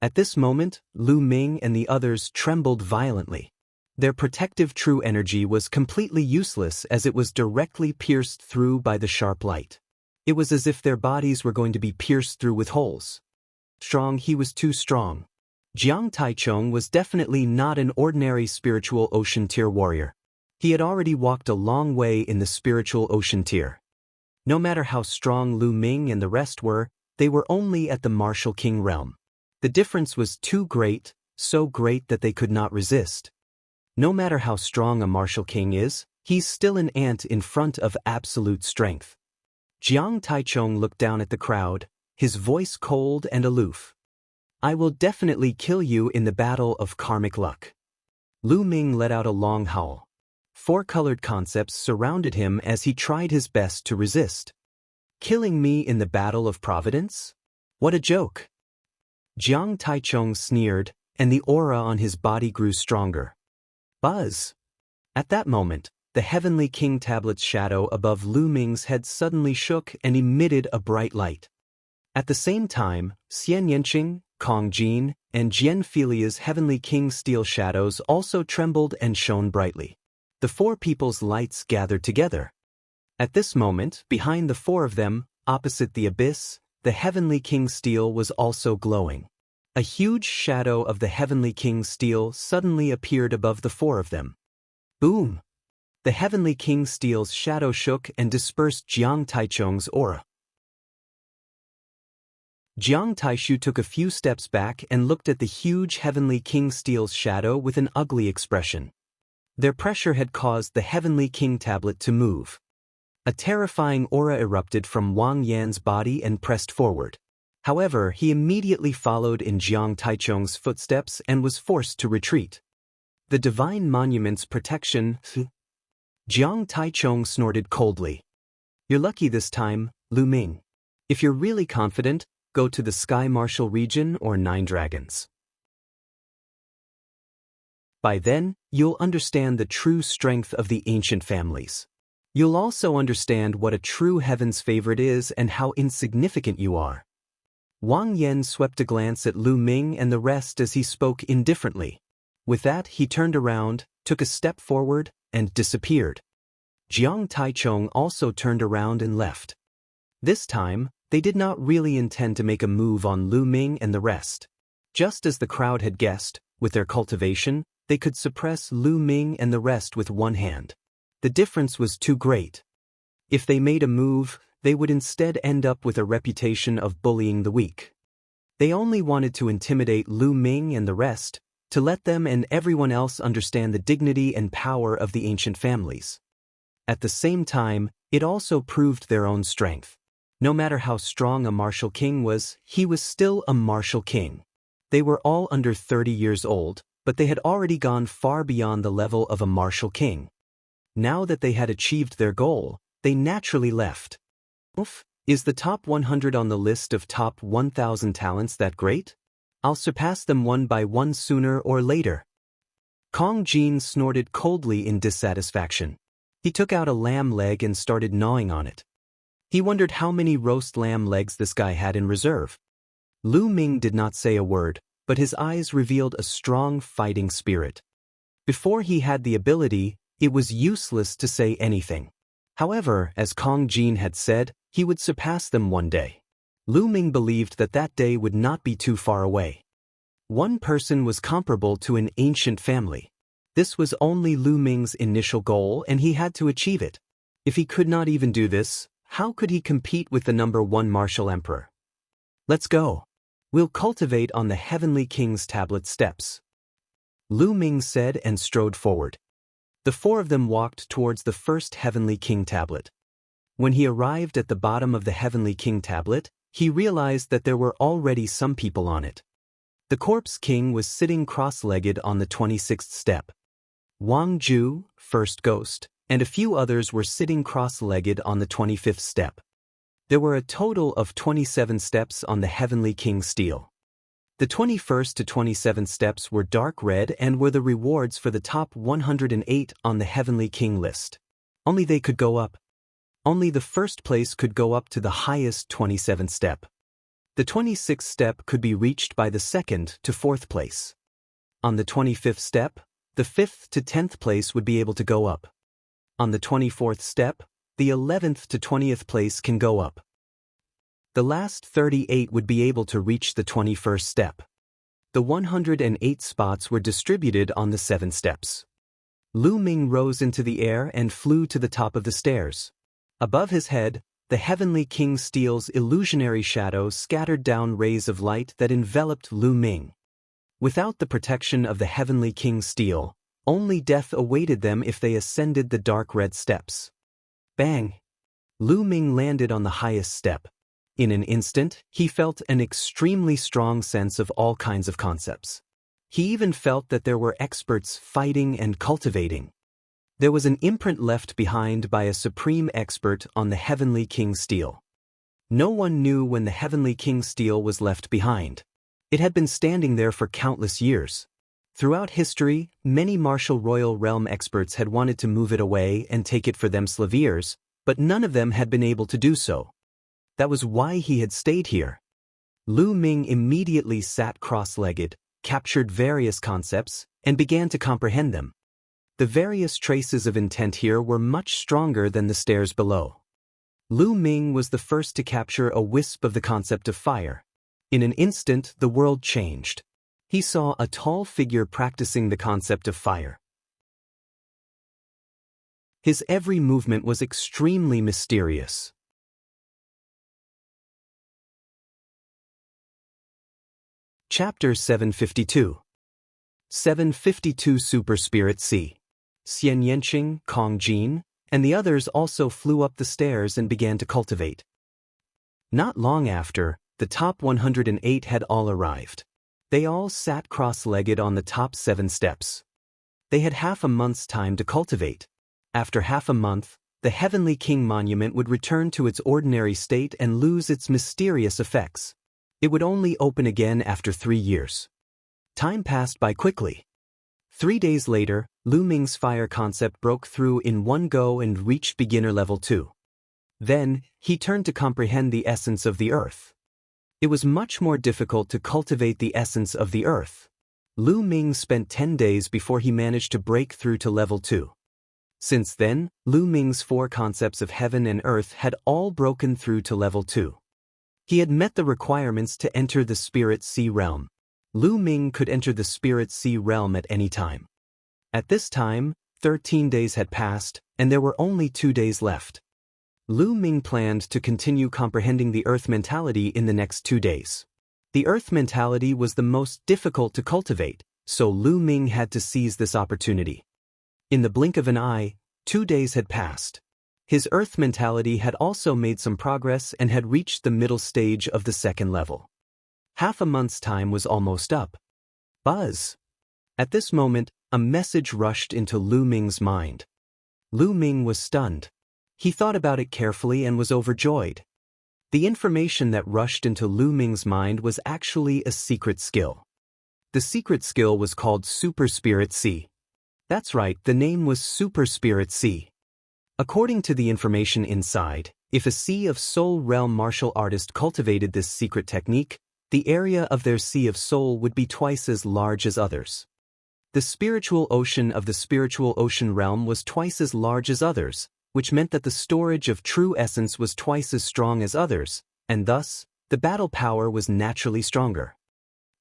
At this moment, Lu Ming and the others trembled violently. Their protective true energy was completely useless as it was directly pierced through by the sharp light. It was as if their bodies were going to be pierced through with holes. He was too strong. Jiang Taichung was definitely not an ordinary spiritual ocean tier warrior. He had already walked a long way in the spiritual ocean tier. No matter how strong Lu Ming and the rest were, they were only at the martial king realm. The difference was too great, so great that they could not resist. No matter how strong a martial king is, he's still an ant in front of absolute strength. Jiang Taichung looked down at the crowd, his voice cold and aloof. I will definitely kill you in the battle of karmic luck. Lu Ming let out a long howl. Four colored concepts surrounded him as he tried his best to resist. Killing me in the battle of providence? What a joke! Jiang Taichung sneered, and the aura on his body grew stronger. Buzz! At that moment, the Heavenly King Tablet's shadow above Lu Ming's head suddenly shook and emitted a bright light. At the same time, Xianxia, Kong Jin, and Jian Filia's Heavenly King Steel shadows also trembled and shone brightly. The four people's lights gathered together. At this moment, behind the four of them, opposite the abyss, the Heavenly King Steel was also glowing. A huge shadow of the Heavenly King Steel suddenly appeared above the four of them. Boom! The Heavenly King Steel's shadow shook and dispersed Jiang Taichung's aura. Jiang Taishu took a few steps back and looked at the huge Heavenly King Steel's shadow with an ugly expression. Their pressure had caused the Heavenly King Tablet to move. A terrifying aura erupted from Wang Yan's body and pressed forward. However, he immediately followed in Jiang Taichung's footsteps and was forced to retreat. The Divine Monument's protection. Jiang Taichung snorted coldly. You're lucky this time, Lu Ming. If you're really confident, go to the Sky Martial region or Nine Dragons. By then, you'll understand the true strength of the ancient families. You'll also understand what a true heaven's favorite is and how insignificant you are. Wang Yan swept a glance at Lu Ming and the rest as he spoke indifferently. With that, he turned around, took a step forward, and disappeared. Jiang Taichung also turned around and left. This time, they did not really intend to make a move on Lu Ming and the rest. Just as the crowd had guessed, with their cultivation, they could suppress Lu Ming and the rest with one hand. The difference was too great. If they made a move, they would instead end up with a reputation of bullying the weak. They only wanted to intimidate Lu Ming and the rest, to let them and everyone else understand the dignity and power of the ancient families. At the same time, it also proved their own strength. No matter how strong a martial king was, he was still a martial king. They were all under 30 years old, but they had already gone far beyond the level of a martial king. Now that they had achieved their goal, they naturally left. Oof, is the top 100 on the list of top 1,000 talents that great? I'll surpass them one by one sooner or later. Kong Jin snorted coldly in dissatisfaction. He took out a lamb leg and started gnawing on it. He wondered how many roast lamb legs this guy had in reserve. Lu Ming did not say a word, but his eyes revealed a strong fighting spirit. Before he had the ability, it was useless to say anything. However, as Kong Jin had said, he would surpass them one day. Lu Ming believed that that day would not be too far away. One person was comparable to an ancient family. This was only Lu Ming's initial goal and he had to achieve it. If he could not even do this, how could he compete with the #1 martial emperor? Let's go. We'll cultivate on the Heavenly King's tablet steps. Lu Ming said and strode forward. The four of them walked towards the first Heavenly King tablet. When he arrived at the bottom of the Heavenly King tablet, he realized that there were already some people on it. The Corpse King was sitting cross-legged on the 26th step. Wang Ju, first ghost, and a few others were sitting cross-legged on the 25th step. There were a total of 27 steps on the Heavenly King stele. The 21st to 27th steps were dark red and were the rewards for the top 108 on the Heavenly King list. Only they could go up. Only the first place could go up to the highest 27th step. The 26th step could be reached by the 2nd to 4th place. On the 25th step, the 5th to 10th place would be able to go up. On the 24th step, the 11th to 20th place can go up. The last 38 would be able to reach the 21st step. The 108 spots were distributed on the 7 steps. Lu Ming rose into the air and flew to the top of the stairs. Above his head, the Heavenly King stele's illusionary shadow scattered down rays of light that enveloped Lu Ming. Without the protection of the Heavenly King stele, only death awaited them if they ascended the dark red steps. Bang! Lu Ming landed on the highest step. In an instant, he felt an extremely strong sense of all kinds of concepts. He even felt that there were experts fighting and cultivating. There was an imprint left behind by a supreme expert on the Heavenly King stele. No one knew when the Heavenly King stele was left behind. It had been standing there for countless years. Throughout history, many martial royal realm experts had wanted to move it away and take it for themselves years, but none of them had been able to do so. That was why he had stayed here. Lu Ming immediately sat cross-legged, captured various concepts, and began to comprehend them. The various traces of intent here were much stronger than the stairs below. Lu Ming was the first to capture a wisp of the concept of fire. In an instant, the world changed. He saw a tall figure practicing the concept of fire. His every movement was extremely mysterious. Chapter 752. 752 Super Spirit C. Xianxia, Kong Jin, and the others also flew up the stairs and began to cultivate. Not long after, the top 108 had all arrived. They all sat cross-legged on the top 7 steps. They had half a month's time to cultivate. After half a month, the Heavenly King monument would return to its ordinary state and lose its mysterious effects. It would only open again after 3 years. Time passed by quickly. 3 days later, Lu Ming's fire concept broke through in one go and reached beginner level 2. Then, he turned to comprehend the essence of the earth. It was much more difficult to cultivate the essence of the earth. Lu Ming spent 10 days before he managed to break through to level 2. Since then, Lu Ming's 4 concepts of heaven and earth had all broken through to level 2. He had met the requirements to enter the Spirit Sea realm. Lu Ming could enter the Spirit Sea realm at any time. At this time, 13 days had passed, and there were only 2 days left. Lu Ming planned to continue comprehending the Earth mentality in the next 2 days. The Earth mentality was the most difficult to cultivate, so Lu Ming had to seize this opportunity. In the blink of an eye, 2 days had passed. His Earth mentality had also made some progress and had reached the middle stage of the 2nd level. Half a month's time was almost up. Buzz! At this moment, a message rushed into Lu Ming's mind. Lu Ming was stunned. He thought about it carefully and was overjoyed. The information that rushed into Lu Ming's mind was actually a secret skill. The secret skill was called Super Spirit C. That's right, the name was Super Spirit C. According to the information inside, if a Sea of Soul realm martial artist cultivated this secret technique, the area of their Sea of Soul would be twice as large as others. The spiritual ocean of the spiritual ocean realm was twice as large as others, which meant that the storage of true essence was twice as strong as others, and thus, the battle power was naturally stronger.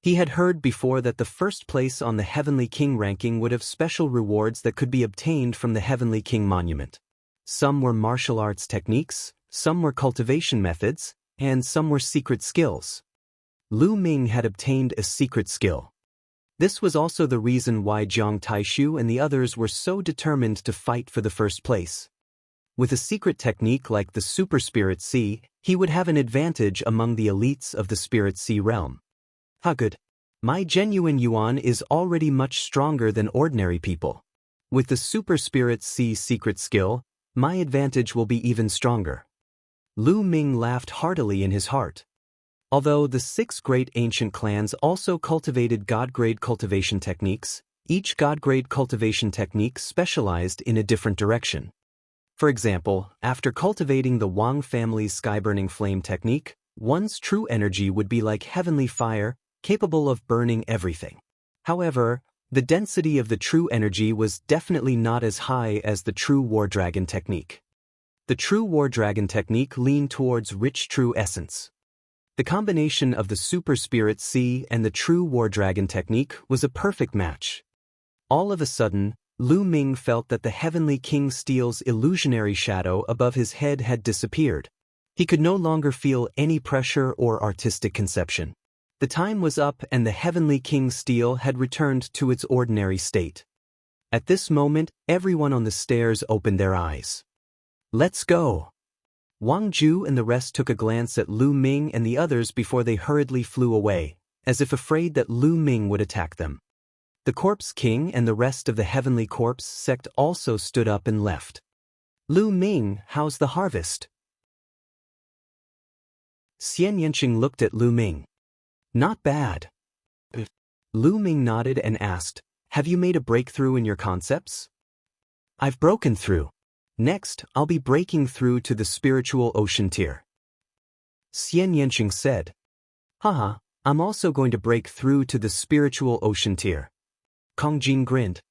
He had heard before that the first place on the Heavenly King ranking would have special rewards that could be obtained from the Heavenly King monument. Some were martial arts techniques, some were cultivation methods, and some were secret skills. Lu Ming had obtained a secret skill. This was also the reason why Jiang Taishu and the others were so determined to fight for the first place. With a secret technique like the Super Spirit Sea, he would have an advantage among the elites of the Spirit Sea realm. How good. My genuine yuan is already much stronger than ordinary people. With the Super Spirit C secret skill, my advantage will be even stronger. Lu Ming laughed heartily in his heart. Although the 6 great ancient clans also cultivated God-grade cultivation techniques, each God-grade cultivation technique specialized in a different direction. For example, after cultivating the Wang family's sky-burning flame technique, one's true energy would be like heavenly fire, capable of burning everything. However, the density of the true energy was definitely not as high as the true War Dragon technique. The true War Dragon technique leaned towards rich true essence. The combination of the Super Spirit C and the true War Dragon technique was a perfect match. All of a sudden, Lu Ming felt that the Heavenly King Steel's illusionary shadow above his head had disappeared. He could no longer feel any pressure or artistic conception. The time was up and the Heavenly King Steel had returned to its ordinary state. At this moment, everyone on the stairs opened their eyes. "Let's go!" Wang Ju and the rest took a glance at Lu Ming and the others before they hurriedly flew away, as if afraid that Lu Ming would attack them. The Corpse King and the rest of the Heavenly Corpse sect also stood up and left. "Lu Ming, how's the harvest?" Xianxia looked at Lu Ming. "Not bad." Lu Ming nodded and asked, "Have you made a breakthrough in your concepts?" "I've broken through. Next, I'll be breaking through to the spiritual ocean tier." Xianxia said. "Haha, I'm also going to break through to the spiritual ocean tier." Kong Jin grinned.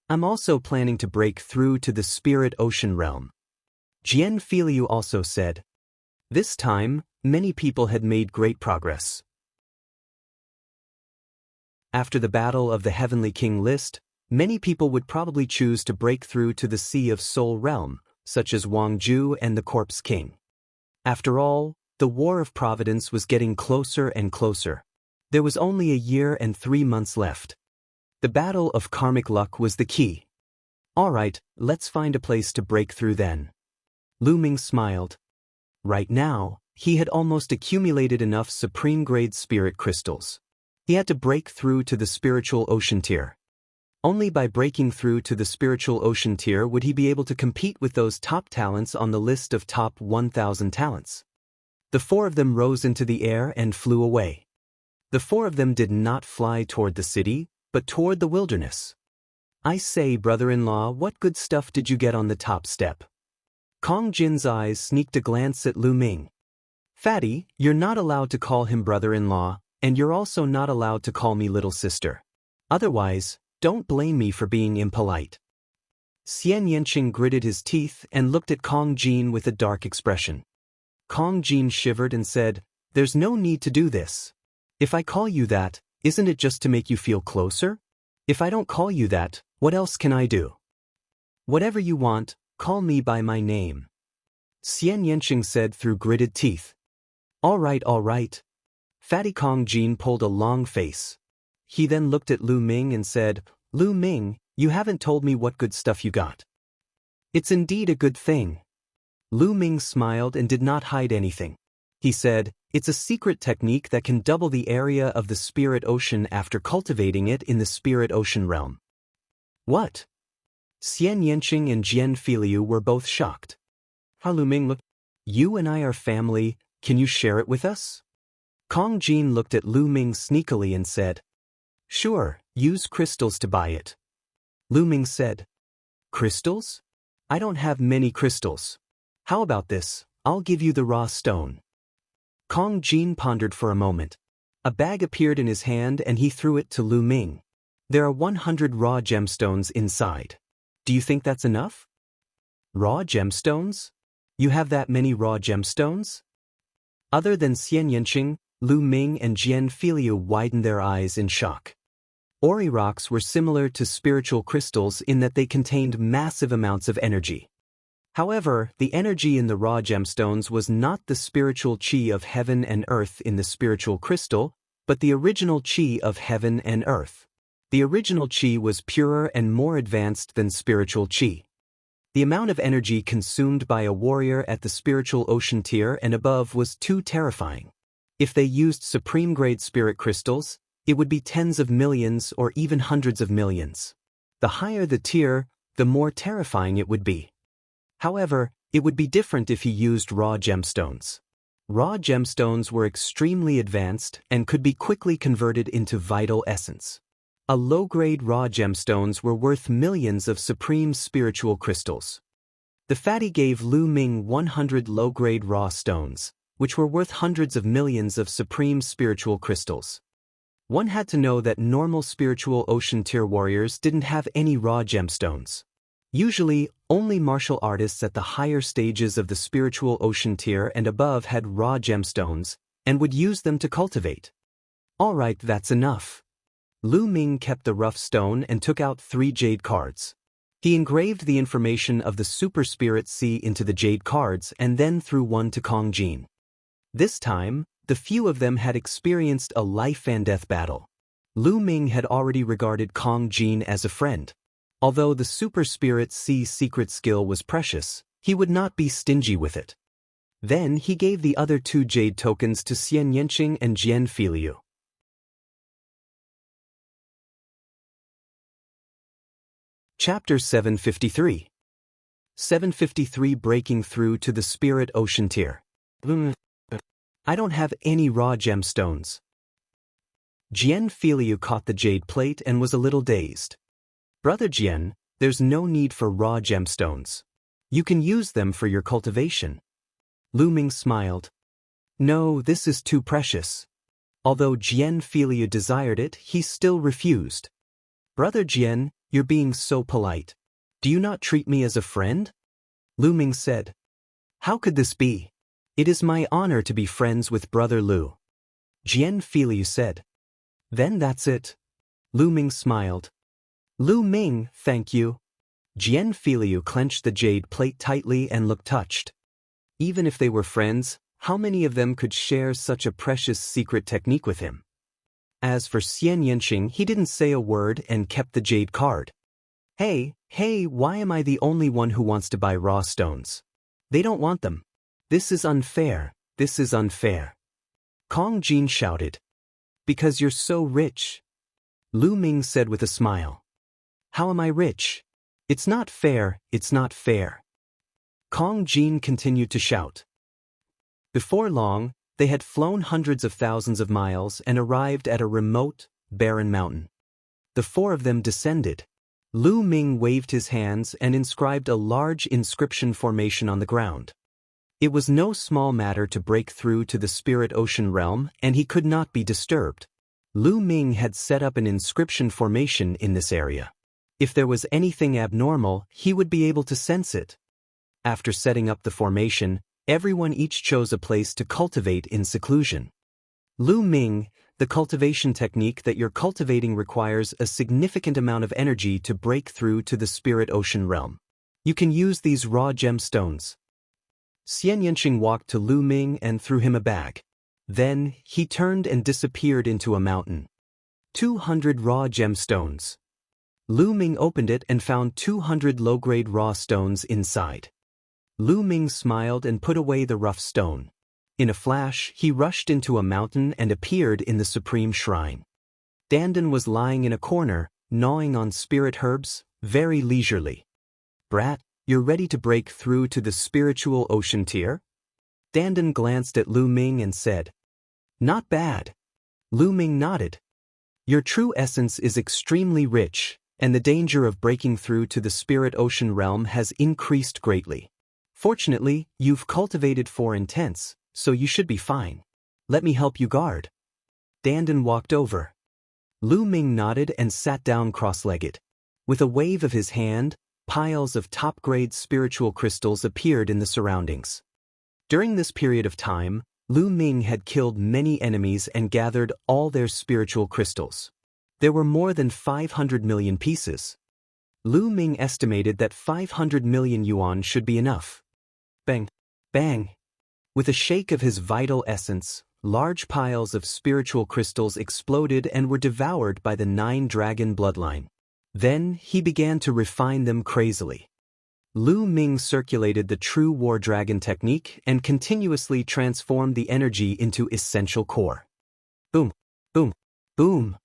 "I'm also planning to break through to the spirit ocean realm." Jian Filiu also said. This time, many people had made great progress. After the Battle of the Heavenly King list, many people would probably choose to break through to the Sea of Soul realm, such as Wang Ju and the Corpse King. After all, the War of Providence was getting closer and closer. There was only a year and 3 months left. The Battle of Karmic Luck was the key. "Alright, let's find a place to break through then." Lu Ming smiled. Right now, he had almost accumulated enough supreme-grade spirit crystals. He had to break through to the spiritual ocean tier. Only by breaking through to the spiritual ocean tier would he be able to compete with those top talents on the list of top 1,000 talents. The 4 of them rose into the air and flew away. The 4 of them did not fly toward the city, but toward the wilderness. "I say, brother-in-law, what good stuff did you get on the top step?" Kong Jin's eyes sneaked a glance at Lu Ming. "Fatty, you're not allowed to call him brother-in-law, and you're also not allowed to call me little sister. Otherwise, don't blame me for being impolite." Xianxia gritted his teeth and looked at Kong Jin with a dark expression. Kong Jin shivered and said, "There's no need to do this. If I call you that, isn't it just to make you feel closer? If I don't call you that, what else can I do?" "Whatever you want, call me by my name," Xianxia said through gritted teeth. All right. Fatty Kong Jin pulled a long face. He then looked at Lu Ming and said, "Lu Ming, you haven't told me what good stuff you got." "It's indeed a good thing." Lu Ming smiled and did not hide anything. He said, "It's a secret technique that can double the area of the spirit ocean after cultivating it in the spirit ocean realm." "What?" Xianxia and Jian Filiu were both shocked. Lu Ming looked. "You and I are family, can you share it with us?" Kong Jin looked at Lu Ming sneakily and said, "Sure, use crystals to buy it." Lu Ming said, "Crystals? I don't have many crystals. How about this, I'll give you the raw stone." Kong Jin pondered for a moment. A bag appeared in his hand and he threw it to Lu Ming. "There are 100 raw gemstones inside. Do you think that's enough?" "Raw gemstones? You have that many raw gemstones?" Other than Xianxia, Lu Ming and Jian Filiu widened their eyes in shock. Ori rocks were similar to spiritual crystals in that they contained massive amounts of energy. However, the energy in the raw gemstones was not the spiritual chi of heaven and earth in the spiritual crystal, but the original chi of heaven and earth. The original chi was purer and more advanced than spiritual chi. The amount of energy consumed by a warrior at the spiritual ocean tier and above was too terrifying. If they used supreme-grade spirit crystals, it would be tens of millions or even hundreds of millions. The higher the tier, the more terrifying it would be. However, it would be different if he used raw gemstones. Raw gemstones were extremely advanced and could be quickly converted into vital essence. A low-grade raw gemstones were worth millions of supreme spiritual crystals. The fatty gave Lu Ming 100 low-grade raw stones, which were worth hundreds of millions of supreme spiritual crystals. One had to know that normal spiritual ocean tier warriors didn't have any raw gemstones. Usually, only martial artists at the higher stages of the spiritual ocean tier and above had raw gemstones, and would use them to cultivate. Alright, that's enough. Lu Ming kept the rough stone and took out 3 jade cards. He engraved the information of the Super Spirit Sea into the jade cards and then threw one to Kong Jin. This time, the few of them had experienced a life-and-death battle. Lu Ming had already regarded Kong Jin as a friend. Although the Super Spirit Sea secret skill was precious, he would not be stingy with it. Then he gave the other 2 jade tokens to Xianxia and Jian Filiu. Chapter 753. 753 Breaking Through to the Spirit Ocean Tier. I don't have any raw gemstones. Jian Filiu caught the jade plate and was a little dazed. Brother Jian, there's no need for raw gemstones. You can use them for your cultivation. Lu Ming smiled. No, this is too precious. Although Jian Filiu desired it, he still refused. Brother Jian, you're being so polite. Do you not treat me as a friend? Lu Ming said. How could this be? It is my honor to be friends with Brother Lu. Jian Filiu said. Then that's it. Lu Ming smiled. Lu Ming, thank you. Jian Filiu clenched the jade plate tightly and looked touched. Even if they were friends, how many of them could share such a precious secret technique with him? As for Xianxia, he didn't say a word and kept the jade card. Hey, why am I the only one who wants to buy raw stones? They don't want them. This is unfair, this is unfair. Kong Jin shouted. Because you're so rich. Lu Ming said with a smile. How am I rich? It's not fair, it's not fair. Kong Jin continued to shout. Before long, they had flown hundreds of thousands of miles and arrived at a remote, barren mountain. The 4 of them descended. Lu Ming waved his hands and inscribed a large inscription formation on the ground. It was no small matter to break through to the spirit ocean realm, and he could not be disturbed. Lu Ming had set up an inscription formation in this area. If there was anything abnormal, he would be able to sense it. After setting up the formation, everyone each chose a place to cultivate in seclusion. Lu Ming, the cultivation technique that you're cultivating requires a significant amount of energy to break through to the spirit ocean realm. You can use these raw gemstones. Xianxia walked to Lu Ming and threw him a bag. Then, he turned and disappeared into a mountain. 200 raw gemstones. Lu Ming opened it and found 200 low-grade raw stones inside. Lu Ming smiled and put away the rough stone. In a flash, he rushed into a mountain and appeared in the Supreme Shrine. Dandan was lying in a corner, gnawing on spirit herbs, very leisurely. Brat, you're ready to break through to the spiritual ocean tier? Dandan glanced at Lu Ming and said. Not bad. Lu Ming nodded. Your true essence is extremely rich, and the danger of breaking through to the spirit ocean realm has increased greatly. Fortunately, you've cultivated 4 intents, so you should be fine. Let me help you guard. Dandan walked over. Lu Ming nodded and sat down cross-legged. With a wave of his hand, piles of top-grade spiritual crystals appeared in the surroundings. During this period of time, Lu Ming had killed many enemies and gathered all their spiritual crystals. There were more than 500 million pieces. Lu Ming estimated that 500 million yuan should be enough. Bang! Bang! With a shake of his vital essence, large piles of spiritual crystals exploded and were devoured by the 9-dragon bloodline. Then, he began to refine them crazily. Lu Ming circulated the true war dragon technique and continuously transformed the energy into essential core. Boom! Boom! Boom!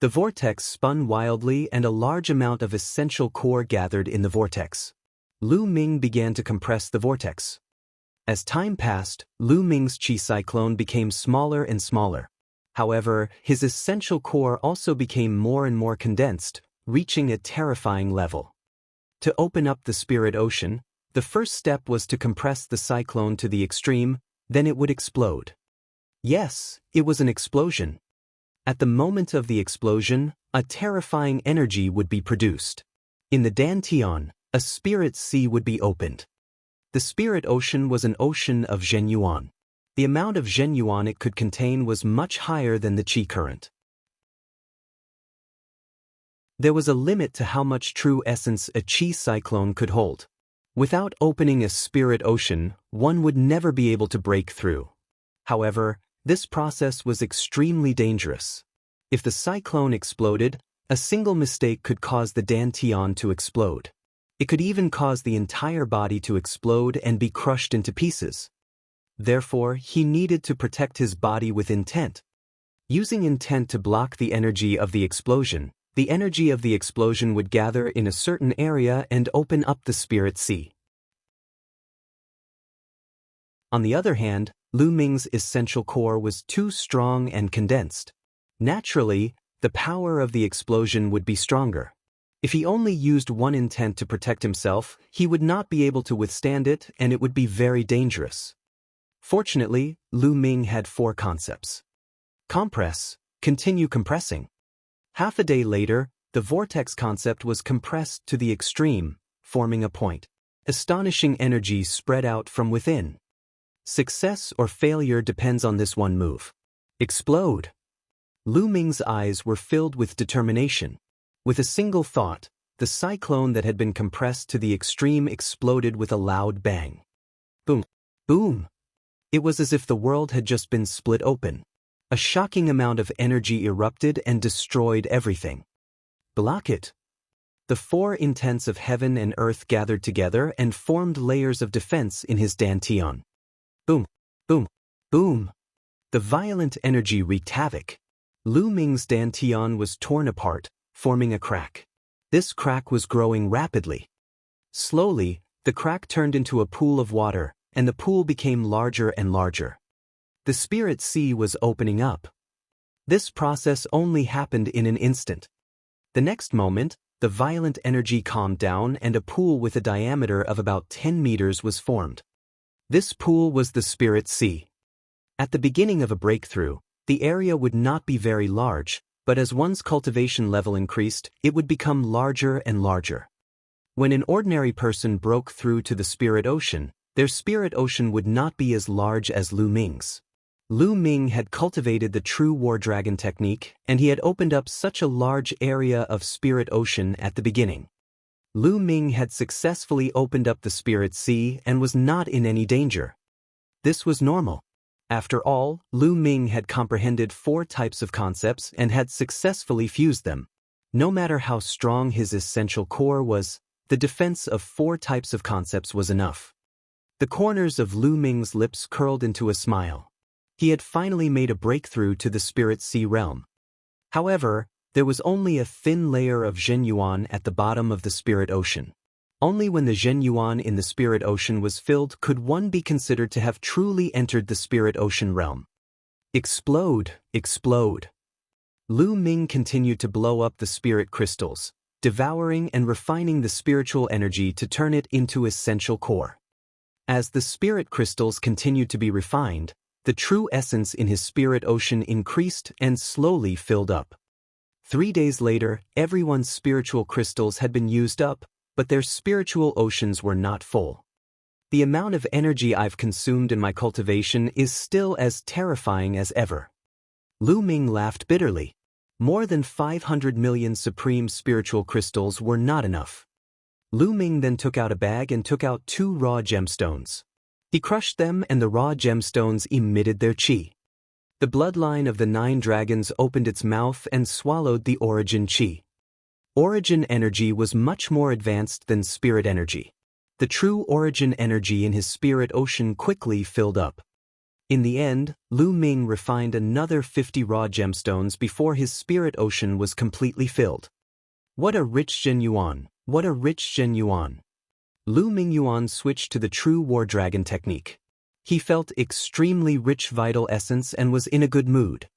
The vortex spun wildly and a large amount of essential core gathered in the vortex. Lu Ming began to compress the vortex. As time passed, Lu Ming's qi cyclone became smaller and smaller. However, his essential core also became more and more condensed, reaching a terrifying level. To open up the spirit ocean, the first step was to compress the cyclone to the extreme, then it would explode. Yes, it was an explosion. At the moment of the explosion, a terrifying energy would be produced. In the Dantian, a spirit sea would be opened. The spirit ocean was an ocean of zhenyuan. The amount of zhenyuan it could contain was much higher than the qi current. There was a limit to how much true essence a qi cyclone could hold. Without opening a spirit ocean, one would never be able to break through. However, this process was extremely dangerous. If the cyclone exploded, a single mistake could cause the Dantian to explode. It could even cause the entire body to explode and be crushed into pieces. Therefore, he needed to protect his body with intent. Using intent to block the energy of the explosion would gather in a certain area and open up the spirit sea. On the other hand, Lu Ming's essential core was too strong and condensed. Naturally, the power of the explosion would be stronger. If he only used one intent to protect himself, he would not be able to withstand it and it would be very dangerous. Fortunately, Lu Ming had 4 concepts. Compress, continue compressing. Half a day later, the vortex concept was compressed to the extreme, forming a point. Astonishing energy spread out from within. Success or failure depends on this one move. Explode. Lu Ming's eyes were filled with determination. With a single thought, the cyclone that had been compressed to the extreme exploded with a loud bang. Boom. Boom. It was as if the world had just been split open. A shocking amount of energy erupted and destroyed everything. Block it. The 4 intents of heaven and earth gathered together and formed layers of defense in his Dantian. Boom. Boom. Boom. The violent energy wreaked havoc. Lu Ming's Dantian was torn apart, forming a crack. This crack was growing rapidly. Slowly, the crack turned into a pool of water, and the pool became larger and larger. The spirit sea was opening up. This process only happened in an instant. The next moment, the violent energy calmed down and a pool with a diameter of about 10 meters was formed. This pool was the spirit sea. At the beginning of a breakthrough, the area would not be very large, but as one's cultivation level increased, it would become larger and larger. When an ordinary person broke through to the spirit ocean, their spirit ocean would not be as large as Lu Ming's. Lu Ming had cultivated the true war dragon technique, and he had opened up such a large area of spirit ocean at the beginning. Lu Ming had successfully opened up the spirit sea and was not in any danger. This was normal. After all, Lu Ming had comprehended 4 types of concepts and had successfully fused them. No matter how strong his essential core was, the defense of 4 types of concepts was enough. The corners of Lu Ming's lips curled into a smile. He had finally made a breakthrough to the spirit sea realm. However, there was only a thin layer of zhenyuan at the bottom of the spirit ocean. Only when the zhenyuan in the spirit ocean was filled could one be considered to have truly entered the spirit ocean realm. Explode, explode. Lu Ming continued to blow up the spirit crystals, devouring and refining the spiritual energy to turn it into essential core. As the spirit crystals continued to be refined, the true essence in his spirit ocean increased and slowly filled up. 3 days later, everyone's spiritual crystals had been used up, but their spiritual oceans were not full. The amount of energy I've consumed in my cultivation is still as terrifying as ever. Lu Ming laughed bitterly. More than 500 million supreme spiritual crystals were not enough. Lu Ming then took out a bag and took out 2 raw gemstones. He crushed them and the raw gemstones emitted their qi. The bloodline of the 9 dragons opened its mouth and swallowed the origin qi. Origin energy was much more advanced than spirit energy. The true origin energy in his spirit ocean quickly filled up. In the end, Lu Ming refined another 50 raw gemstones before his spirit ocean was completely filled. What a rich Zhenyuan! What a rich Zhenyuan! Lu Mingyuan switched to the true war dragon technique. He felt extremely rich vital essence and was in a good mood.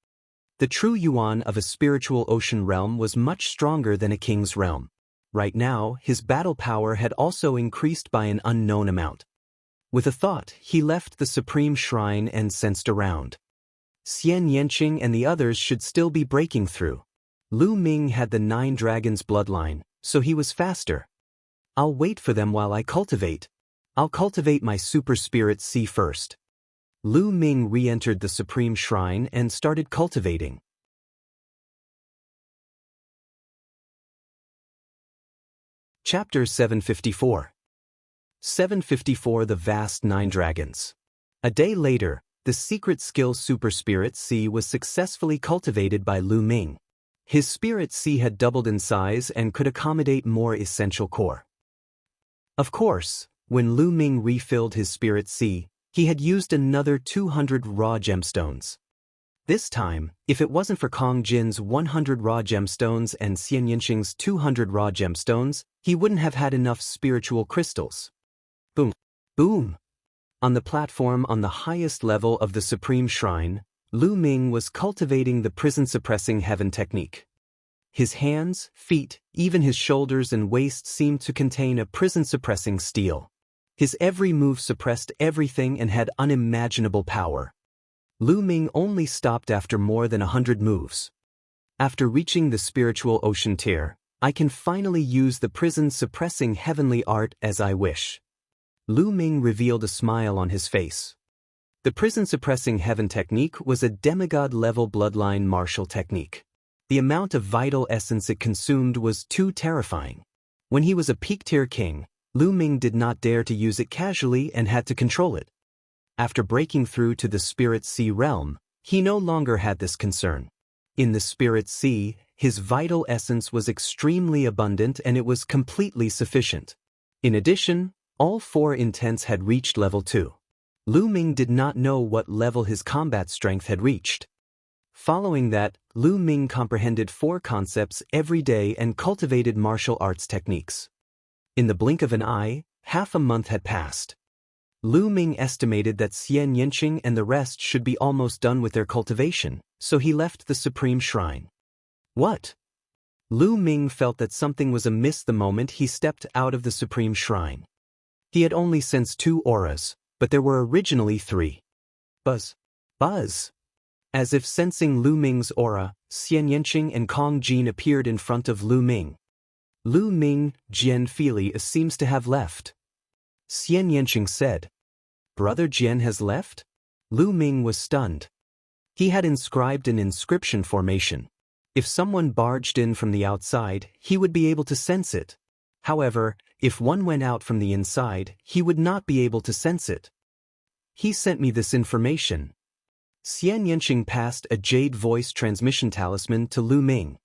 The true yuan of a spiritual ocean realm was much stronger than a king's realm. Right now, his battle power had also increased by an unknown amount. With a thought, he left the supreme shrine and sensed around. Xianxia and the others should still be breaking through. Lu Ming had the 9 dragons bloodline, so he was faster. I'll wait for them while I cultivate. I'll cultivate my super spirit C first. Lu Ming re-entered the supreme shrine and started cultivating. Chapter 754. 754 The Vast 9 Dragons. A day later, the secret skill Super Spirit C was successfully cultivated by Lu Ming. His Spirit C had doubled in size and could accommodate more essential core. Of course, when Lu Ming refilled his Spirit C, he had used another 200 raw gemstones. This time, if it wasn't for Kong Jin's 100 raw gemstones and Xianxing's 200 raw gemstones, he wouldn't have had enough spiritual crystals. Boom! Boom! On the platform on the highest level of the Supreme Shrine, Lu Ming was cultivating the prison-suppressing heaven technique. His hands, feet, even his shoulders and waist seemed to contain a prison-suppressing steel. His every move suppressed everything and had unimaginable power. Lu Ming only stopped after more than 100 moves. After reaching the spiritual ocean tier, I can finally use the prison-suppressing heavenly art as I wish. Lu Ming revealed a smile on his face. The prison-suppressing heaven technique was a demigod-level bloodline martial technique. The amount of vital essence it consumed was too terrifying. When he was a peak-tier king, Lu Ming did not dare to use it casually and had to control it. After breaking through to the Spirit Sea realm, he no longer had this concern. In the Spirit Sea, his vital essence was extremely abundant and it was completely sufficient. In addition, all 4 intents had reached level 2. Lu Ming did not know what level his combat strength had reached. Following that, Lu Ming comprehended 4 concepts every day and cultivated martial arts techniques. In the blink of an eye, half a month had passed. Lu Ming estimated that Xianxia and the rest should be almost done with their cultivation, so he left the Supreme Shrine. What? Lu Ming felt that something was amiss the moment he stepped out of the Supreme Shrine. He had only sensed 2 auras, but there were originally 3. Buzz. Buzz. As if sensing Lu Ming's aura, Xianxia and Kong Jin appeared in front of Lu Ming. Lu Ming, Jian Fili seems to have left. Xianxia said. Brother Jian has left? Lu Ming was stunned. He had inscribed an inscription formation. If someone barged in from the outside, he would be able to sense it. However, if one went out from the inside, he would not be able to sense it. He sent me this information. Xianxia passed a jade voice transmission talisman to Lu Ming.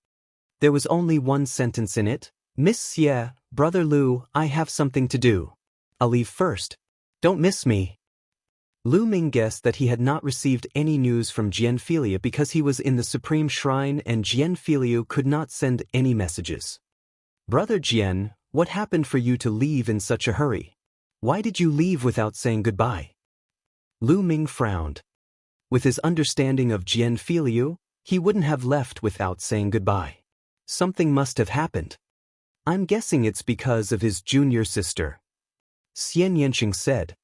There was only one sentence in it. Miss Xie, Brother Lu, I have something to do. I'll leave first. Don't miss me. Lu Ming guessed that he had not received any news from Jian Filiu because he was in the Supreme Shrine and Jian Filiu could not send any messages. Brother Jian, what happened for you to leave in such a hurry? Why did you leave without saying goodbye? Lu Ming frowned. With his understanding of Jian Filiu, he wouldn't have left without saying goodbye. Something must have happened. I'm guessing it's because of his junior sister. Xianxia said.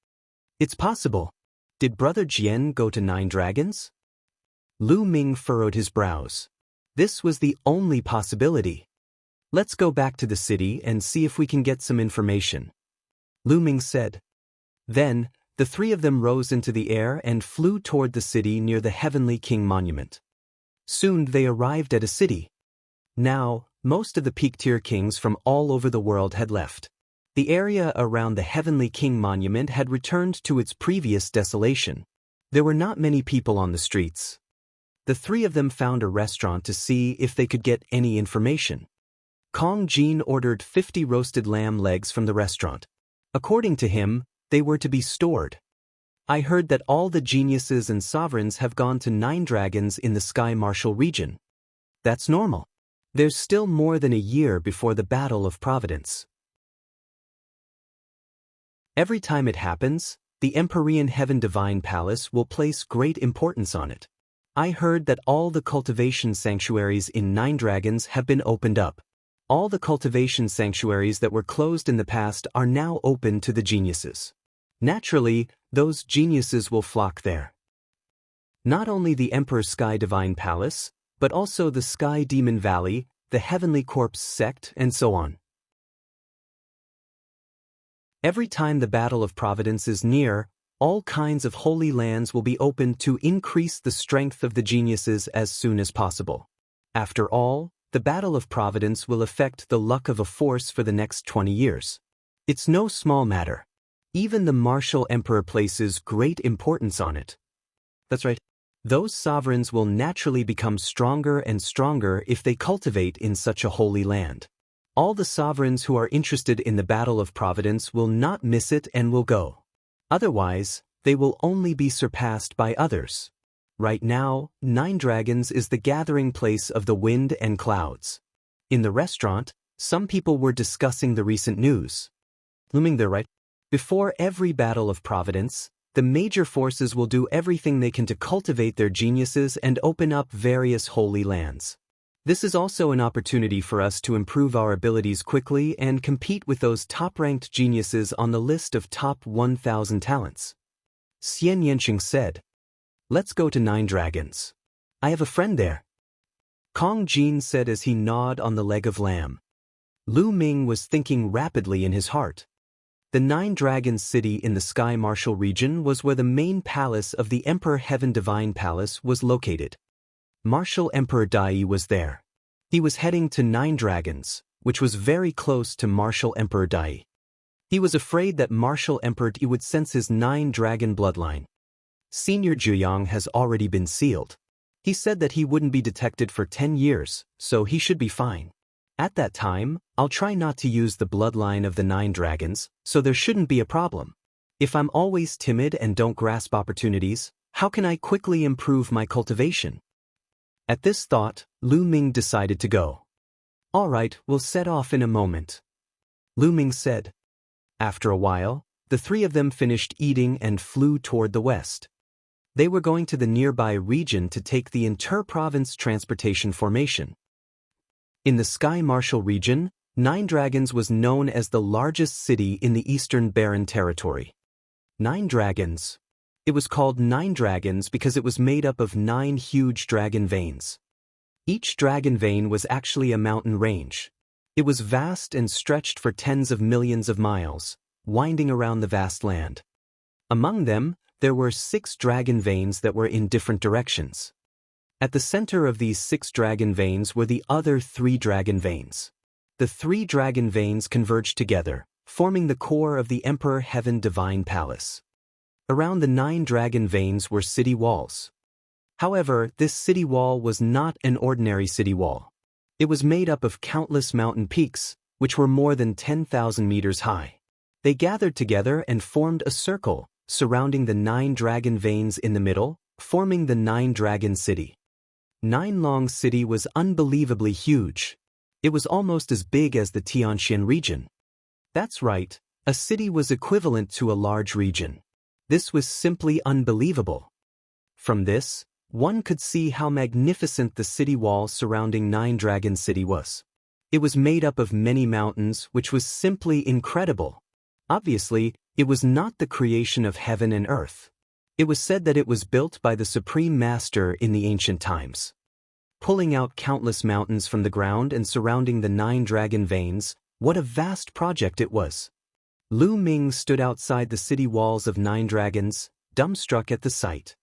It's possible. Did Brother Jian go to 9 dragons? Lu Ming furrowed his brows. This was the only possibility. Let's go back to the city and see if we can get some information. Lu Ming said. Then, the 3 of them rose into the air and flew toward the city near the Heavenly King Monument. Soon they arrived at a city. Now, most of the peak-tier kings from all over the world had left. The area around the Heavenly King Monument had returned to its previous desolation. There were not many people on the streets. The 3 of them found a restaurant to see if they could get any information. Kong Jin ordered 50 roasted lamb legs from the restaurant. According to him, they were to be stored. I heard that all the geniuses and sovereigns have gone to 9 dragons in the Sky Martial region. That's normal. There's still more than a year before the Battle of Providence. Every time it happens, the Empyrean Heaven Divine Palace will place great importance on it. I heard that all the cultivation sanctuaries in 9 dragons have been opened up. All the cultivation sanctuaries that were closed in the past are now open to the geniuses. Naturally, those geniuses will flock there. Not only the Emperor's Sky Divine Palace, but also the Sky Demon Valley, the Heavenly Corpse sect, and so on. Every time the Battle of Providence is near, all kinds of holy lands will be opened to increase the strength of the geniuses as soon as possible. After all, the Battle of Providence will affect the luck of a force for the next 20 years. It's no small matter. Even the Martial Emperor places great importance on it. That's right. Those sovereigns will naturally become stronger and stronger if they cultivate in such a holy land. All the sovereigns who are interested in the Battle of Providence will not miss it and will go. Otherwise, they will only be surpassed by others. Right now, 9 Dragons is the gathering place of the wind and clouds. In the restaurant, some people were discussing the recent news. Looming there, right? Before every Battle of Providence, the major forces will do everything they can to cultivate their geniuses and open up various holy lands. This is also an opportunity for us to improve our abilities quickly and compete with those top-ranked geniuses on the list of top 1,000 talents. Xianxia said, "Let's go to 9 Dragons. I have a friend there." Kong Jin said as he gnawed on the leg of lamb. Lu Ming was thinking rapidly in his heart. The 9 Dragons city in the Sky Martial region was where the main palace of the Emperor Heaven Divine Palace was located. Martial Emperor Dai was there. He was heading to 9 Dragons, which was very close to Martial Emperor Dai. He was afraid that Martial Emperor Dai would sense his 9 dragon bloodline. Senior Zhuyang has already been sealed. He said that he wouldn't be detected for 10 years, so he should be fine. At that time, I'll try not to use the bloodline of the 9 dragons, so there shouldn't be a problem. If I'm always timid and don't grasp opportunities, how can I quickly improve my cultivation? At this thought, Lu Ming decided to go. All right, we'll set off in a moment, Lu Ming said. After a while, the 3 of them finished eating and flew toward the west. They were going to the nearby region to take the inter-province transportation formation. In the Sky Martial region, 9 Dragons was known as the largest city in the Eastern Barren Territory. 9 Dragons. It was called 9 Dragons because it was made up of 9 huge dragon veins. Each dragon vein was actually a mountain range. It was vast and stretched for tens of millions of miles, winding around the vast land. Among them, there were 6 dragon veins that were in different directions. At the center of these 6 dragon veins were the other 3 dragon veins. The 3 dragon veins converged together, forming the core of the Emperor Heaven Divine Palace. Around the 9 dragon veins were city walls. However, this city wall was not an ordinary city wall. It was made up of countless mountain peaks, which were more than 10,000 meters high. They gathered together and formed a circle, surrounding the 9 dragon veins in the middle, forming the 9 Dragon City. 9 Long City was unbelievably huge. It was almost as big as the Tianxian region. That's right, a city was equivalent to a large region. This was simply unbelievable. From this, one could see how magnificent the city wall surrounding 9 Dragon City was. It was made up of many mountains, which was simply incredible. Obviously, it was not the creation of heaven and earth. It was said that it was built by the Supreme Master in the ancient times. Pulling out countless mountains from the ground and surrounding the 9 dragon veins, what a vast project it was. Lu Ming stood outside the city walls of 9 dragons, dumbstruck at the sight.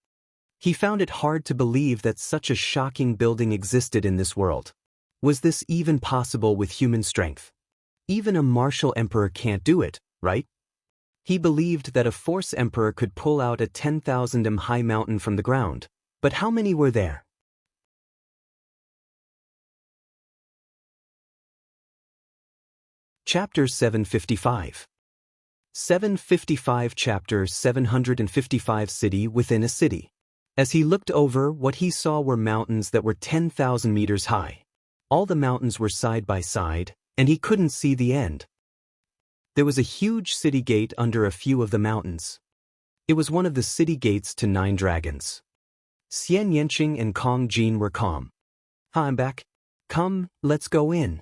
He found it hard to believe that such a shocking building existed in this world. Was this even possible with human strength? Even a martial emperor can't do it, right? He believed that a force emperor could pull out a 10,000 high mountain from the ground, but how many were there? Chapter 755. 755 Chapter 755 City Within a City. As he looked over, what he saw were mountains that were 10,000 meters high. All the mountains were side by side, and he couldn't see the end. There was a huge city gate under a few of the mountains. It was one of the city gates to 9 dragons. Xianxia and Kong Jin were calm. I'm back. Come, let's go in.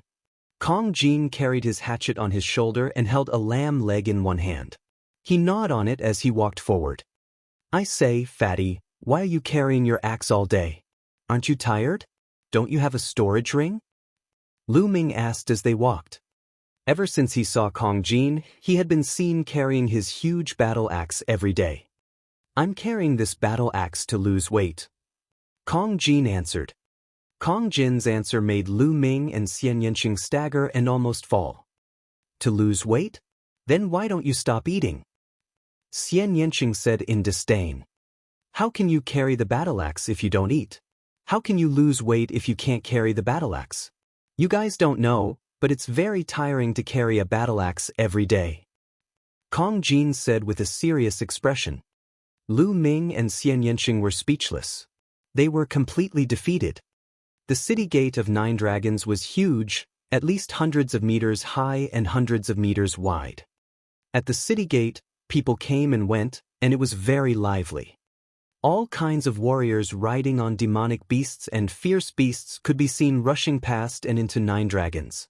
Kong Jin carried his hatchet on his shoulder and held a lamb leg in one hand. He gnawed on it as he walked forward. I say, fatty, why are you carrying your axe all day? Aren't you tired? Don't you have a storage ring? Lu Ming asked as they walked. Ever since he saw Kong Jin, he had been seen carrying his huge battle axe every day. I'm carrying this battle axe to lose weight. Kong Jin answered. Kong Jin's answer made Lu Ming and Xianxia stagger and almost fall. To lose weight? Then why don't you stop eating? Xianxia said in disdain. How can you carry the battle axe if you don't eat? How can you lose weight if you can't carry the battle axe? You guys don't know, but it's very tiring to carry a battle axe every day. Kong Jin said with a serious expression. Lu Ming and Xianxia were speechless. They were completely defeated. The city gate of 9 dragons was huge, at least hundreds of meters high and hundreds of meters wide. At the city gate, people came and went, and it was very lively. All kinds of warriors riding on demonic beasts and fierce beasts could be seen rushing past and into 9 dragons.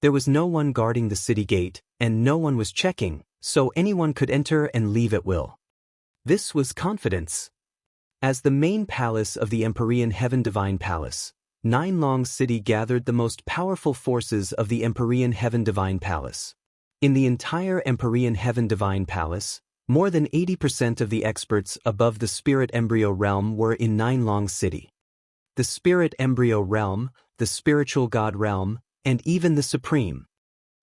There was no one guarding the city gate, and no one was checking, so anyone could enter and leave at will. This was confidence. As the main palace of the Empyrean Heaven Divine Palace, 9 Long City gathered the most powerful forces of the Empyrean Heaven Divine Palace. In the entire Empyrean Heaven Divine Palace, more than 80% of the experts above the Spirit Embryo Realm were in 9 Long City. The Spirit Embryo Realm, the Spiritual God Realm, and even the Supreme.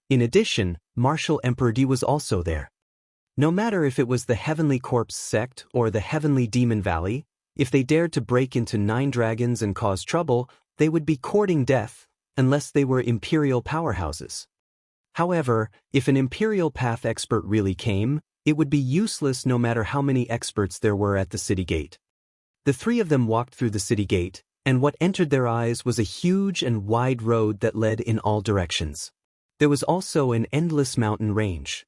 In addition, Martial Emperor D was also there. No matter if it was the Heavenly Corpse sect or the Heavenly Demon Valley, if they dared to break into 9 dragons and cause trouble, they would be courting death, unless they were imperial powerhouses. However, if an imperial path expert really came, it would be useless no matter how many experts there were at the city gate. The 3 of them walked through the city gate, and what entered their eyes was a huge and wide road that led in all directions. There was also an endless mountain range.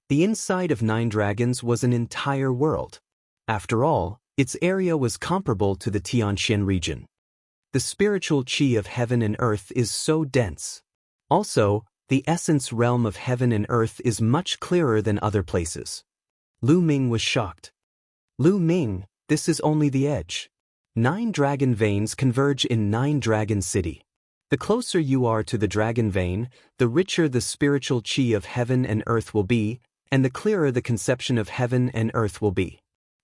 The inside of 9 dragons was an entire world. After all, its area was comparable to the Tianxian region. The spiritual qi of heaven and earth is so dense. Also, the essence realm of heaven and earth is much clearer than other places. Lu Ming was shocked. Lu Ming, this is only the edge. 9 dragon veins converge in 9 Dragon City. The closer you are to the dragon vein, the richer the spiritual qi of heaven and earth will be, and the clearer the conception of heaven and earth will be.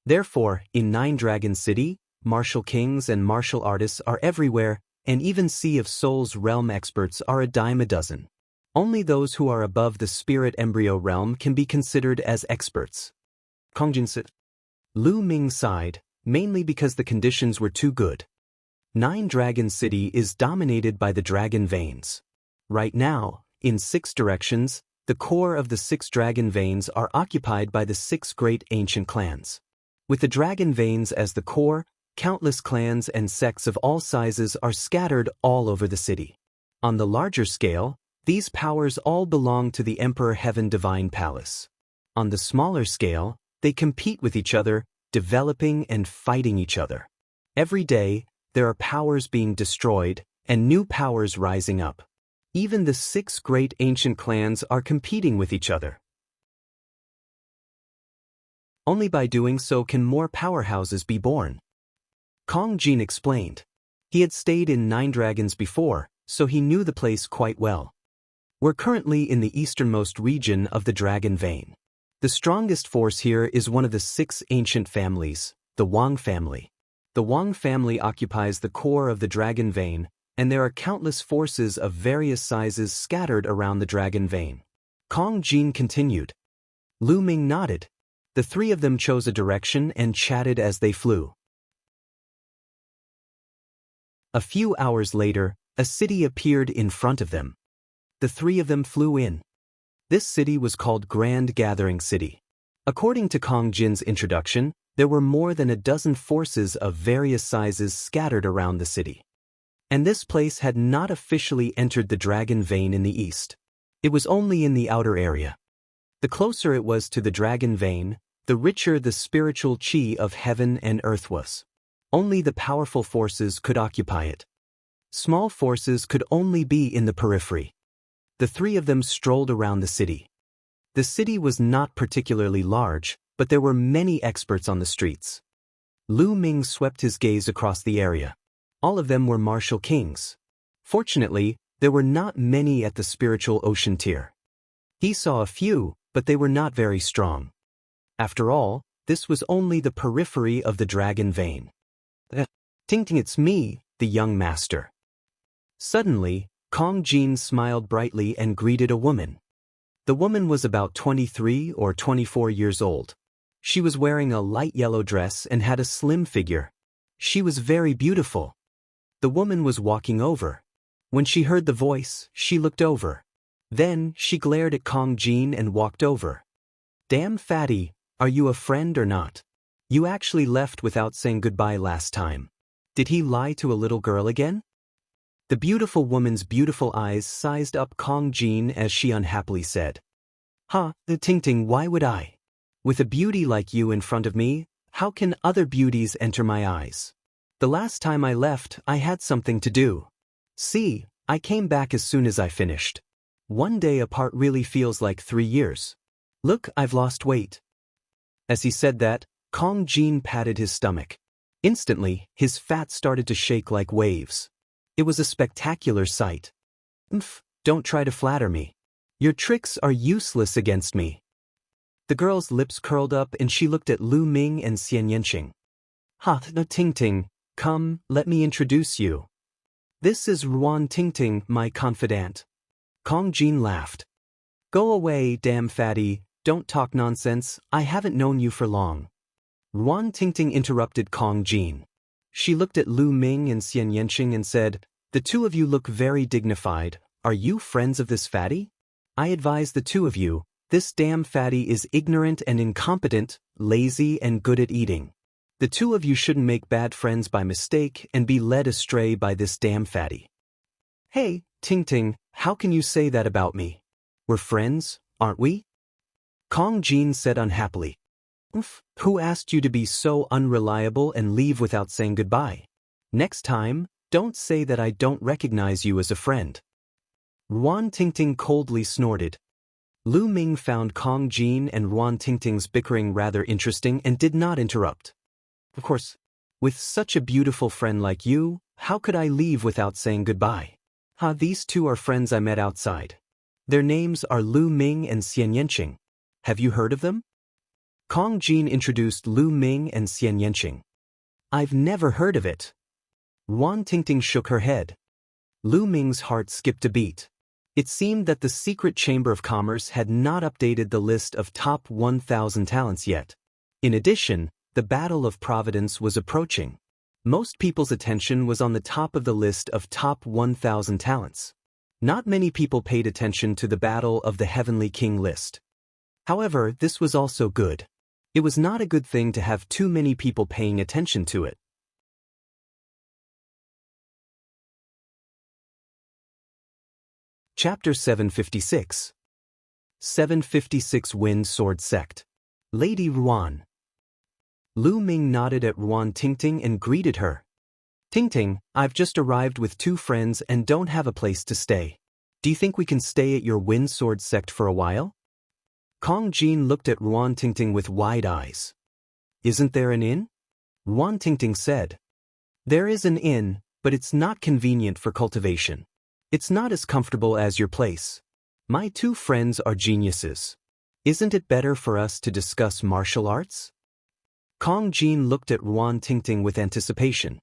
Therefore, in 9 Dragon City, martial kings and martial artists are everywhere, and even Sea of Souls realm experts are a dime a dozen. Only those who are above the Spirit Embryo realm can be considered as experts. Kong Jin said. Lu Ming sighed, mainly because the conditions were too good. 9 Dragon City is dominated by the dragon veins. Right now, in 6 directions, the core of the 6 dragon veins are occupied by the 6 great ancient clans. With the dragon veins as the core, countless clans and sects of all sizes are scattered all over the city. On the larger scale, these powers all belong to the Emperor Heaven Divine Palace. On the smaller scale, they compete with each other, developing and fighting each other. Every day, there are powers being destroyed, and new powers rising up. Even the 6 great ancient clans are competing with each other. Only by doing so can more powerhouses be born. Kong Jin explained. He had stayed in 9 dragons before, so he knew the place quite well. We're currently in the easternmost region of the dragon vein. The strongest force here is one of the 6 ancient families, the Wang family. The Wang family occupies the core of the dragon vein, and there are countless forces of various sizes scattered around the dragon vein. Kong Jin continued. Lu Ming nodded. The 3 of them chose a direction and chatted as they flew. A few hours later, a city appeared in front of them. The 3 of them flew in. This city was called Grand Gathering City. According to Kong Jin's introduction, there were more than a dozen forces of various sizes scattered around the city. And this place had not officially entered the Dragon Vein in the east. It was only in the outer area. The closer it was to the Dragon Vein, the richer the spiritual chi of heaven and earth was. Only the powerful forces could occupy it. Small forces could only be in the periphery. The three of them strolled around the city. The city was not particularly large, but there were many experts on the streets. Lu Ming swept his gaze across the area. All of them were martial kings. Fortunately, there were not many at the spiritual ocean tier. He saw a few, but they were not very strong. After all, this was only the periphery of the Dragon Vein. Ting, it's me, the young master. Suddenly, Kong Jin smiled brightly and greeted a woman. The woman was about 23 or 24 years old. She was wearing a light yellow dress and had a slim figure. She was very beautiful. The woman was walking over. When she heard the voice, she looked over. Then, she glared at Kong Jin and walked over. Damn fatty, are you a friend or not? You actually left without saying goodbye last time. Did he lie to a little girl again? The beautiful woman's beautiful eyes sized up Kong Jin as she unhappily said. Ting, why would I? With a beauty like you in front of me, how can other beauties enter my eyes? The last time I left, I had something to do. See, I came back as soon as I finished. One day apart really feels like 3 years. Look, I've lost weight. As he said that, Kong Jin patted his stomach. Instantly, his fat started to shake like waves. It was a spectacular sight. Don't try to flatter me. Your tricks are useless against me. The girl's lips curled up and she looked at Lu Ming and Xianxia. Ting, come, let me introduce you. This is Ruan Ting, my confidant. Kong Jin laughed. Go away, damn fatty, don't talk nonsense, I haven't known you for long. Ruan Ting interrupted Kong Jin. She looked at Lu Ming and Xianxia and said, the two of you look very dignified, are you friends of this fatty? I advise the two of you, this damn fatty is ignorant and incompetent, lazy and good at eating. The two of you shouldn't make bad friends by mistake and be led astray by this damn fatty. Hey, Ting, how can you say that about me? We're friends, aren't we? Kong Jin said unhappily. Who asked you to be so unreliable and leave without saying goodbye? Next time, don't say that I don't recognize you as a friend. Ruan Ting coldly snorted. Lu Ming found Kong Jin and Ruan Ting's bickering rather interesting and did not interrupt. Of course, with such a beautiful friend like you, how could I leave without saying goodbye? These two are friends I met outside. Their names are Lu Ming and Xianxia. Have you heard of them? Kong Jin introduced Lu Ming and Xianxia. I've never heard of it. Ruan Ting shook her head. Lu Ming's heart skipped a beat. It seemed that the secret Chamber of Commerce had not updated the list of top 1,000 talents yet. In addition, the Battle of Providence was approaching. Most people's attention was on the top of the list of top 1,000 talents. Not many people paid attention to the Battle of the Heavenly King list. However, this was also good. It was not a good thing to have too many people paying attention to it. Chapter 756. 756 Wind Sword Sect. Lady Ruan. Lu Ming nodded at Ruan Ting and greeted her. Ting, I've just arrived with 2 friends and don't have a place to stay. Do you think we can stay at your Wind Sword Sect for a while? Kong Jin looked at Ruan Ting with wide eyes. Isn't there an inn? Ruan Ting said. There is an inn, but it's not convenient for cultivation. It's not as comfortable as your place. My 2 friends are geniuses. Isn't it better for us to discuss martial arts? Kong Jin looked at Ruan Ting with anticipation.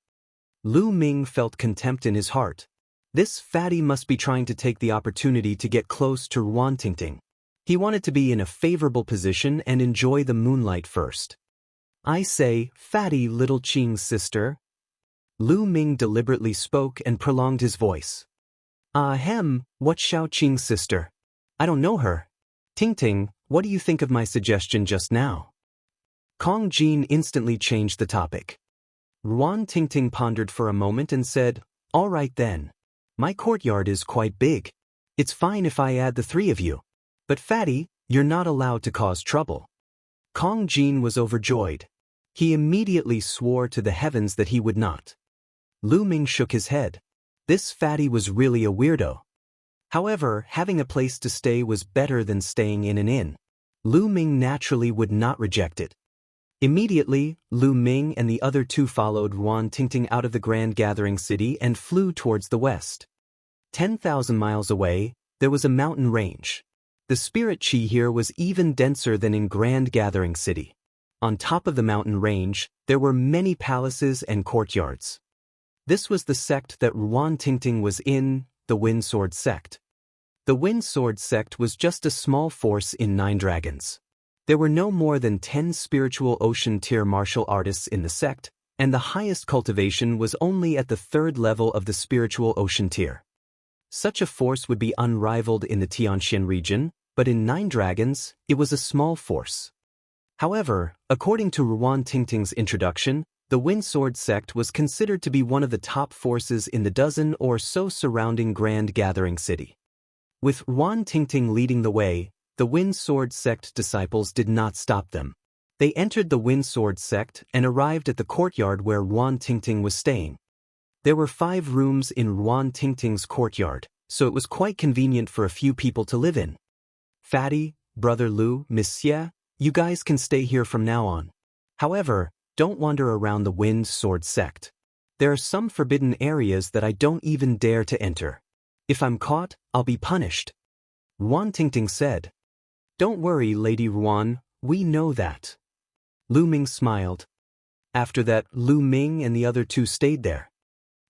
Lu Ming felt contempt in his heart. This fatty must be trying to take the opportunity to get close to Ruan Ting. He wanted to be in a favorable position and enjoy the moonlight first. I say, fatty little Qing's sister. Lu Ming deliberately spoke and prolonged his voice. What's Xiao Qing's sister? I don't know her. Ting Ting, what do you think of my suggestion just now? Kong Jin instantly changed the topic. Ruan Ting Ting pondered for a moment and said, "All right then. My courtyard is quite big. It's fine if I add the three of you. But Fatty, you're not allowed to cause trouble." Kong Jin was overjoyed. He immediately swore to the heavens that he would not. Lu Ming shook his head. This Fatty was really a weirdo. However, having a place to stay was better than staying in an inn. Lu Ming naturally would not reject it. Immediately, Lu Ming and the other two followed Ruan Tingting out of the Grand Gathering City and flew towards the west. 10,000 miles away, there was a mountain range. The spirit chi here was even denser than in Grand Gathering City. On top of the mountain range, there were many palaces and courtyards. This was the sect that Ruan Tingting was in, the Wind Sword sect. The Wind Sword sect was just a small force in 9 dragons. There were no more than 10 spiritual ocean tier martial artists in the sect, and the highest cultivation was only at the 3rd level of the spiritual ocean tier. Such a force would be unrivaled in the Tianxian region, but in 9 dragons, it was a small force. However, according to Ruan Tingting's introduction, the Wind Sword sect was considered to be one of the top forces in the dozen or so surrounding Grand Gathering City. With Ruan Tingting leading the way, the Wind Sword sect disciples did not stop them. They entered the Wind Sword sect and arrived at the courtyard where Ruan Tingting was staying. There were 5 rooms in Ruan Tingting's courtyard, so it was quite convenient for a few people to live in. Fatty, Brother Lu, Miss Xie, you guys can stay here from now on. However, don't wander around the Wind Sword sect. There are some forbidden areas that I don't even dare to enter. If I'm caught, I'll be punished. Ruan Tingting said. Don't worry, Lady Ruan, we know that. Lu Ming smiled. After that, Lu Ming and the other two stayed there.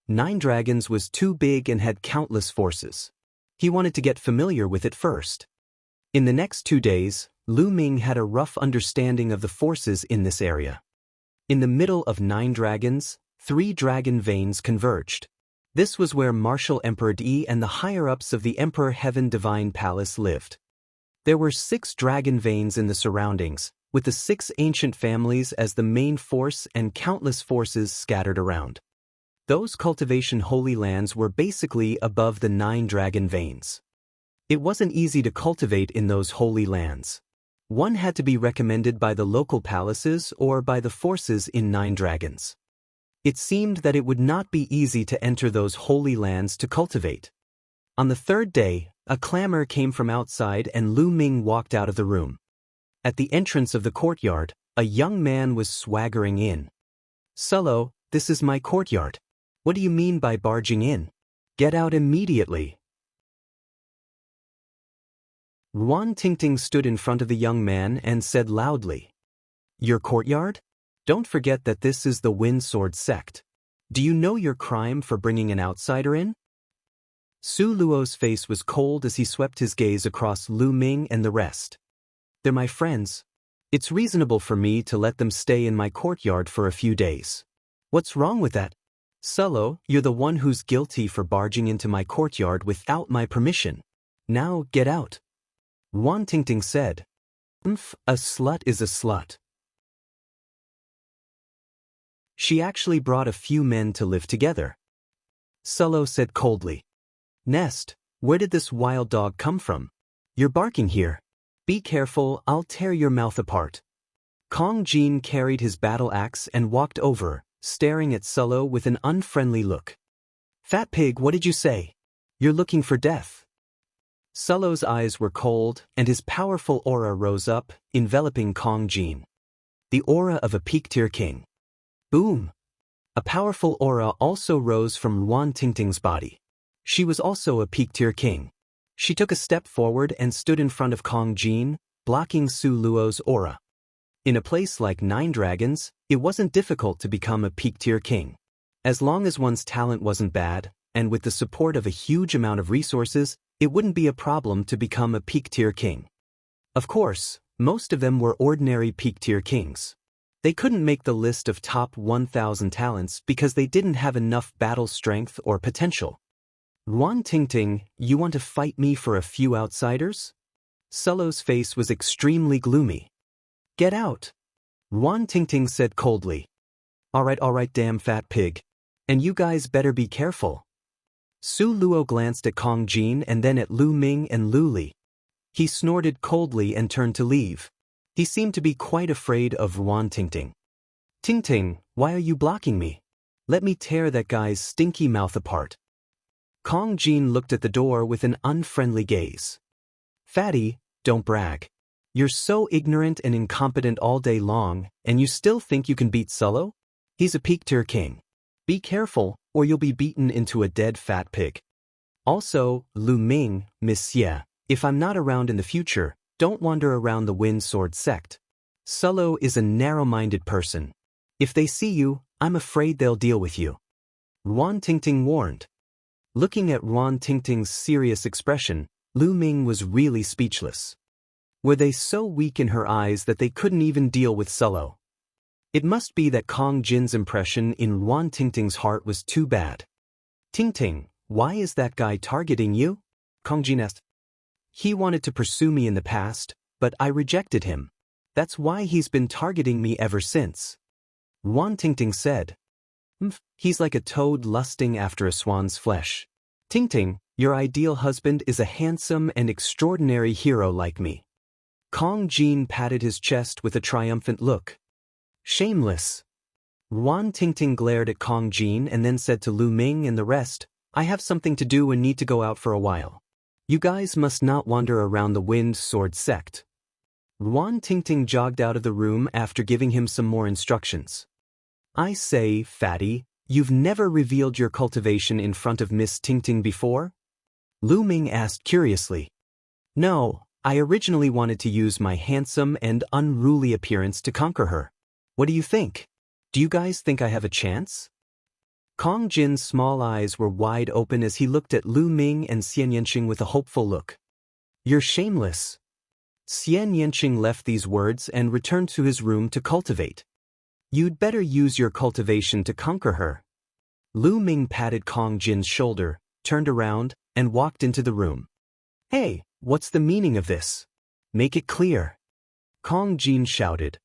9 dragons was too big and had countless forces. He wanted to get familiar with it first. In the next 2 days, Lu Ming had a rough understanding of the forces in this area. In the middle of 9 dragons, 3 dragon veins converged. This was where Martial Emperor Di and the higher-ups of the Emperor Heaven Divine Palace lived. There were 6 dragon veins in the surroundings, with the 6 ancient families as the main force and countless forces scattered around. Those cultivation holy lands were basically above the 9 dragon veins. It wasn't easy to cultivate in those holy lands. One had to be recommended by the local palaces or by the forces in 9 dragons. It seemed that it would not be easy to enter those holy lands to cultivate. On the 3rd day, a clamor came from outside and Lu Ming walked out of the room. At the entrance of the courtyard, a young man was swaggering in. "Sullo, this is my courtyard. What do you mean by barging in? Get out immediately." Ruan Tingting stood in front of the young man and said loudly, "Your courtyard? Don't forget that this is the Wind Sword sect. Do you know your crime for bringing an outsider in?" Su Luo's face was cold as he swept his gaze across Lu Ming and the rest. "They're my friends. It's reasonable for me to let them stay in my courtyard for a few days. What's wrong with that? Sullo, you're the one who's guilty for barging into my courtyard without my permission. Now get out." Ruan Tingting said. A slut is a slut." She actually brought a few men to live together. Sullo said coldly. "Nest, where did this wild dog come from? You're barking here. Be careful, I'll tear your mouth apart." Kong Jin carried his battle axe and walked over, staring at Sullo with an unfriendly look. "Fat pig, what did you say? You're looking for death." Sullo's eyes were cold, and his powerful aura rose up, enveloping Kong Jin. The aura of a peak-tier king. Boom! A powerful aura also rose from Ruan Tingting's body. She was also a peak-tier king. She took a step forward and stood in front of Kong Jin, blocking Su Luo's aura. In a place like 9 dragons, it wasn't difficult to become a peak-tier king. As long as one's talent wasn't bad, and with the support of a huge amount of resources, it wouldn't be a problem to become a peak-tier king. Of course, most of them were ordinary peak-tier kings. They couldn't make the list of top 1,000 talents because they didn't have enough battle strength or potential. "Ruan Tingting, you want to fight me for a few outsiders?" Sullo's face was extremely gloomy. Get out! Wan Tingting said coldly. All right, damn fat pig. And you guys better be careful. Su Luo glanced at Kong Jin and then at Lu Ming and Lu Li. He snorted coldly and turned to leave. He seemed to be quite afraid of Wan Tingting. Tingting, why are you blocking me? Let me tear that guy's stinky mouth apart. Kong Jin looked at the door with an unfriendly gaze. Fatty, don't brag. You're so ignorant and incompetent all day long, and you still think you can beat Sullo? He's a peak-tier king. Be careful, or you'll be beaten into a dead fat pig. Also, Lu Ming, Miss Xie, if I'm not around in the future, don't wander around the Wind Sword sect. Sullo is a narrow-minded person. If they see you, I'm afraid they'll deal with you. Wan Tingting warned. Looking at Wan Tingting's serious expression, Lu Ming was really speechless. Were they so weak in her eyes that they couldn't even deal with Sullo? It must be that Kong Jin's impression in Wan Tingting's heart was too bad. Tingting, why is that guy targeting you? Kong Jin asked. He wanted to pursue me in the past, but I rejected him. That's why he's been targeting me ever since. Wan Tingting said. He's like a toad lusting after a swan's flesh. Tingting, your ideal husband is a handsome and extraordinary hero like me. Kong Jin patted his chest with a triumphant look. Shameless. Wan Tingting glared at Kong Jin and then said to Lu Ming and the rest, I have something to do and need to go out for a while. You guys must not wander around the Wind Sword sect. Wan Tingting jogged out of the room after giving him some more instructions. I say, Fatty, you've never revealed your cultivation in front of Miss Tingting before? Lu Ming asked curiously. No, I originally wanted to use my handsome and unruly appearance to conquer her. What do you think? Do you guys think I have a chance? Kong Jin's small eyes were wide open as he looked at Lu Ming and Xianxia with a hopeful look. You're shameless. Xianxia left these words and returned to his room to cultivate. You'd better use your cultivation to conquer her. Lu Ming patted Kong Jin's shoulder, turned around, and walked into the room. Hey, what's the meaning of this? Make it clear. Kong Jin shouted.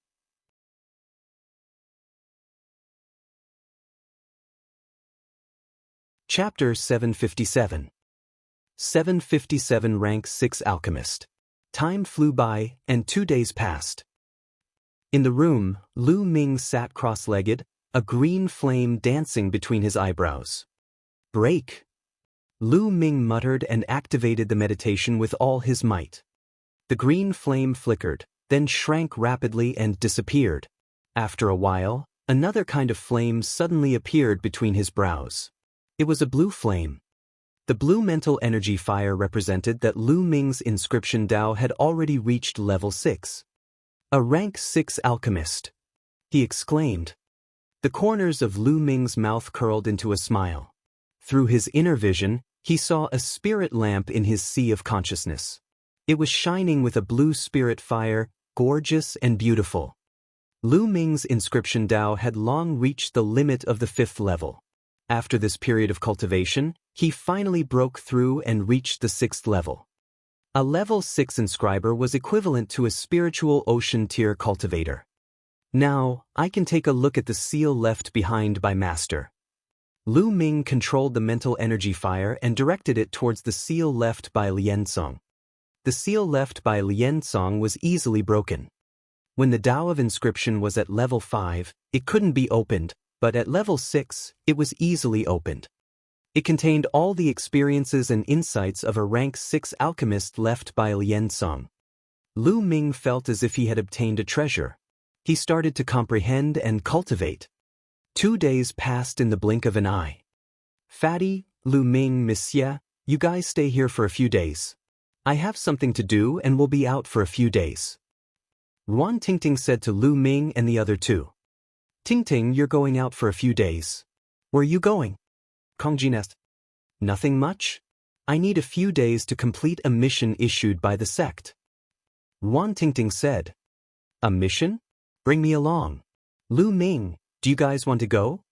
Chapter 757. 757 Rank 6 Alchemist. Time flew by, and 2 days passed. In the room, Lu Ming sat cross-legged, a green flame dancing between his eyebrows. Break! Lu Ming muttered and activated the meditation with all his might. The green flame flickered, then shrank rapidly and disappeared. After a while, another kind of flame suddenly appeared between his brows. It was a blue flame. The blue mental energy fire represented that Lu Ming's inscription Dao had already reached level 6. A rank 6 alchemist, he exclaimed. The corners of Lu Ming's mouth curled into a smile. Through his inner vision, he saw a spirit lamp in his sea of consciousness. It was shining with a blue spirit fire, gorgeous and beautiful. Lu Ming's inscription Dao had long reached the limit of the 5th level. After this period of cultivation, he finally broke through and reached the 6th level. A level 6 inscriber was equivalent to a spiritual ocean tier cultivator. Now, I can take a look at the seal left behind by Master. Lu Ming controlled the mental energy fire and directed it towards the seal left by Liansong. The seal left by Liansong was easily broken. When the Dao of inscription was at level 5, it couldn't be opened, but at level 6, it was easily opened. It contained all the experiences and insights of a rank 6 alchemist left by Liansong. Lu Ming felt as if he had obtained a treasure. He started to comprehend and cultivate. 2 days passed in the blink of an eye. Fatty, Lu Ming, Miss Xie, you guys stay here for a few days. I have something to do and will be out for a few days. Wan Tingting said to Lu Ming and the other two. Tingting, you're going out for a few days. Where are you going? Kong Jin asked. Nothing much. I need a few days to complete a mission issued by the sect. Wan Tingting said. A mission? Bring me along. Lu Ming, do you guys want to go?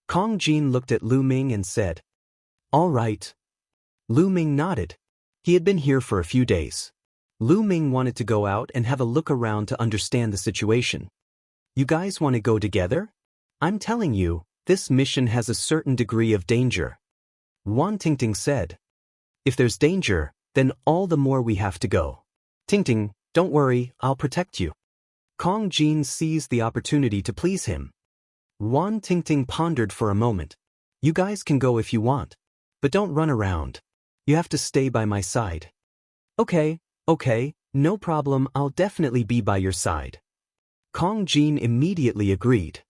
Kong Jin looked at Lu Ming and said. All right. Lu Ming nodded. He had been here for a few days. Lu Ming wanted to go out and have a look around to understand the situation. You guys want to go together? I'm telling you, this mission has a certain degree of danger. Wan Tingting said. If there's danger, then all the more we have to go. Tingting, don't worry, I'll protect you. Kong Jin seized the opportunity to please him. Wan Tingting pondered for a moment. You guys can go if you want. But don't run around. You have to stay by my side. Okay, no problem, I'll definitely be by your side. Kong Jin immediately agreed.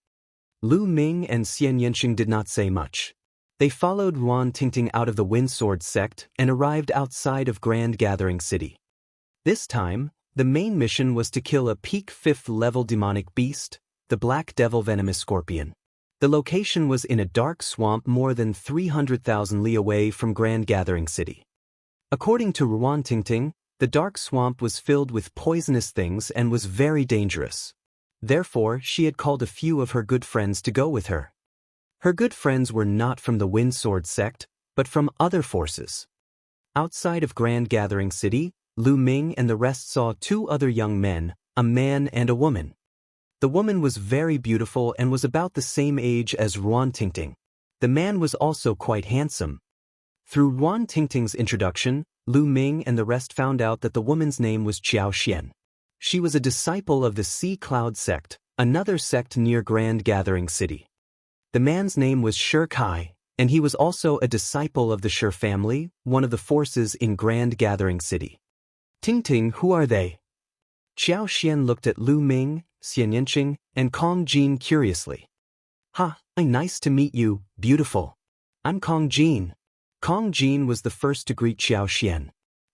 Lu Ming and Xianxia did not say much. They followed Wan Tingting out of the Windsword sect and arrived outside of Grand Gathering City. This time, the main mission was to kill a peak 5th level demonic beast, the Black Devil Venomous Scorpion. The location was in a dark swamp more than 300,000 li away from Grand Gathering City. According to Wan Tingting, the dark swamp was filled with poisonous things and was very dangerous. Therefore, she had called a few of her good friends to go with her. Her good friends were not from the Windsword sect, but from other forces. Outside of Grand Gathering City, Lu Ming and the rest saw two other young men, a man and a woman. The woman was very beautiful and was about the same age as Wan Tingting. The man was also quite handsome. Through Wan Tingting's introduction, Lu Ming and the rest found out that the woman's name was Xiao Xian. She was a disciple of the Sea Cloud sect, another sect near Grand Gathering City. The man's name was Shi Kai, and he was also a disciple of the Shi family, one of the forces in Grand Gathering City. Tingting, who are they? Xiao Xian looked at Lu Ming, Xianxia, and Kong Jin curiously. Nice to meet you, beautiful. I'm Kong Jin. Kong Jin was the first to greet Xiao Xian.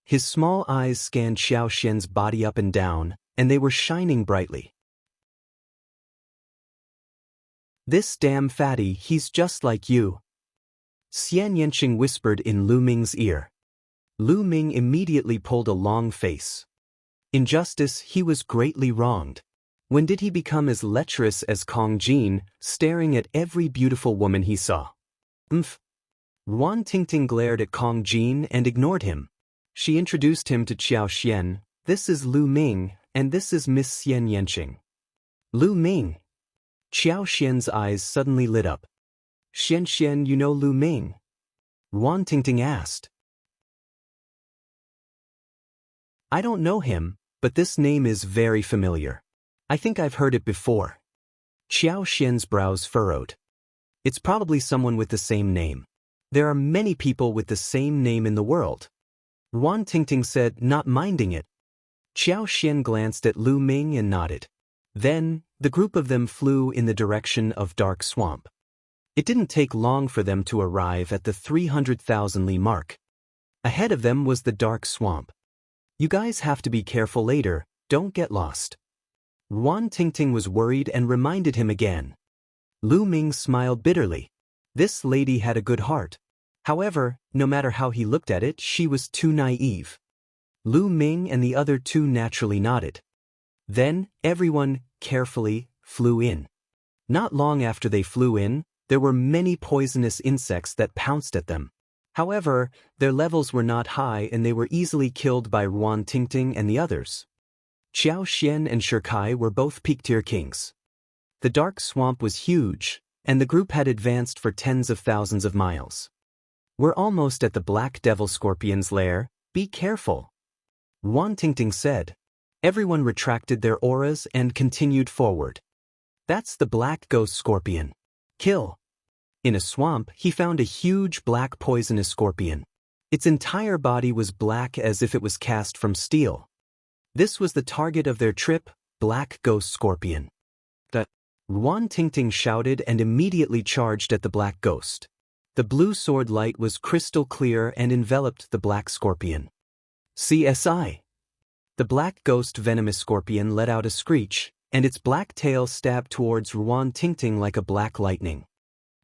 His small eyes scanned Xiao Xian's body up and down, and they were shining brightly. This damn fatty, he's just like you. Xianxia whispered in Lu Ming's ear. Lu Ming immediately pulled a long face. In justice, he was greatly wronged. When did he become as lecherous as Kong Jin, staring at every beautiful woman he saw? Wan Tingting glared at Kong Jin and ignored him. She introduced him to Xiao Xian. This is Lu Ming, and this is Miss Xianxia. Lu Ming. Xiao Xian's eyes suddenly lit up. Xianxia, you know Lu Ming? Wan Tingting asked. I don't know him, but this name is very familiar. I think I've heard it before. Xiao Xian's brows furrowed. It's probably someone with the same name. There are many people with the same name in the world. Wan Tingting said, not minding it. Xiao Xian glanced at Lu Ming and nodded. Then, the group of them flew in the direction of Dark Swamp. It didn't take long for them to arrive at the 300,000 li mark. Ahead of them was the Dark Swamp. You guys have to be careful later, don't get lost. Wan Tingting was worried and reminded him again. Lu Ming smiled bitterly. This lady had a good heart. However, no matter how he looked at it, she was too naive. Lu Ming and the other two naturally nodded. Then, everyone, carefully, flew in. Not long after they flew in, there were many poisonous insects that pounced at them. However, their levels were not high and they were easily killed by Wan Tingting and the others. Xiao Xian and Shi Kai were both peak-tier kings. The dark swamp was huge, and the group had advanced for tens of thousands of miles. We're almost at the Black Devil Scorpion's lair, be careful. Wan Tingting said. Everyone retracted their auras and continued forward. That's the Black Ghost Scorpion. Kill. In a swamp, he found a huge black poisonous scorpion. Its entire body was black as if it was cast from steel. This was the target of their trip, Black Ghost Scorpion. Wan Tingting shouted and immediately charged at the Black Ghost. The blue sword light was crystal clear and enveloped the Black Scorpion. CSI. The Black Ghost venomous scorpion let out a screech, and its black tail stabbed towards Wan Tingting like a black lightning.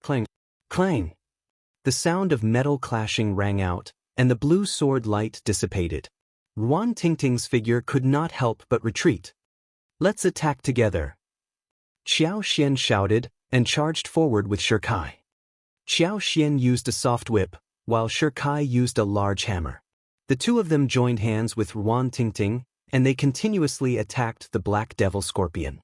Clang! Clang! The sound of metal clashing rang out, and the blue sword light dissipated. Wan Tingting's figure could not help but retreat. Let's attack together. Xiao Xian shouted, and charged forward with Shi Kai. Xiao Xian used a soft whip, while Shi Kai used a large hammer. The two of them joined hands with Ruan Tingting, and they continuously attacked the black devil scorpion.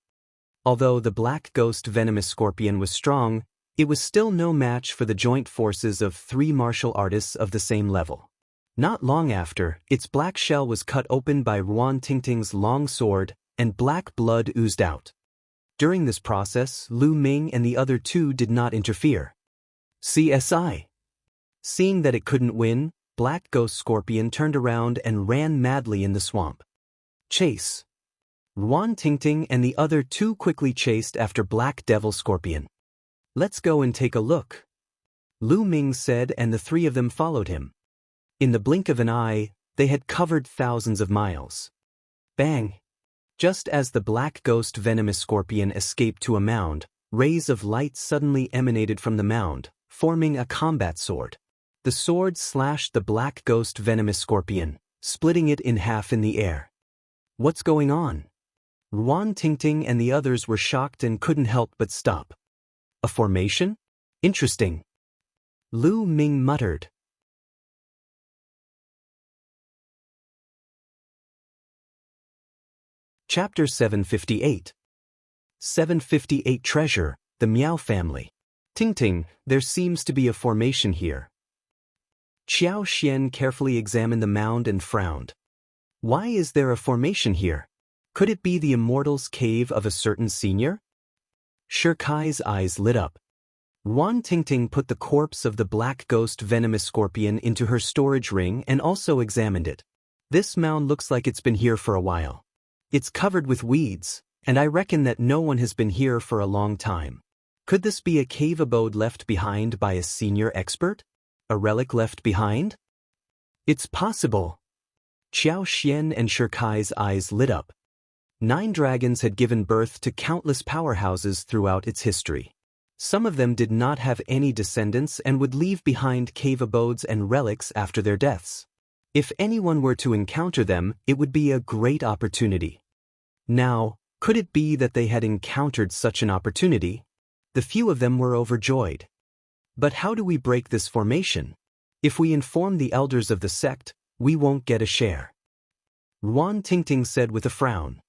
Although the black ghost venomous scorpion was strong, it was still no match for the joint forces of 3 martial artists of the same level. Not long after, its black shell was cut open by Ruan Tingting's long sword, and black blood oozed out. During this process, Lu Ming and the other two did not interfere. CSI. Seeing that it couldn't win, Black Ghost Scorpion turned around and ran madly in the swamp. Chase. Ruan Tingting and the other two quickly chased after Black Devil Scorpion. Let's go and take a look, Lu Ming said, and the three of them followed him. In the blink of an eye, they had covered thousands of miles. Bang! Just as the Black Ghost Venomous Scorpion escaped to a mound, rays of light suddenly emanated from the mound, forming a combat sword. The sword slashed the Black Ghost Venomous Scorpion, splitting it in half in the air. What's going on? Ruan Tingting and the others were shocked and couldn't help but stop. A formation? Interesting, Lu Ming muttered. Chapter 758. 758 Treasure, the Miao Family. Tingting, there seems to be a formation here. Qiao Xian carefully examined the mound and frowned. Why is there a formation here? Could it be the Immortal's cave of a certain senior? Shirkai's eyes lit up. Ruan Tingting put the corpse of the Black Ghost Venomous Scorpion into her storage ring and also examined it. This mound looks like it's been here for a while. It's covered with weeds, and I reckon that no one has been here for a long time. Could this be a cave abode left behind by a senior expert? A relic left behind? It's possible. Qiao Xian and Shirkai's eyes lit up. 9 dragons had given birth to countless powerhouses throughout its history. Some of them did not have any descendants and would leave behind cave abodes and relics after their deaths. If anyone were to encounter them, it would be a great opportunity. Now, could it be that they had encountered such an opportunity? The few of them were overjoyed. But how do we break this formation? If we inform the elders of the sect, we won't get a share. Ruan Tingting said with a frown.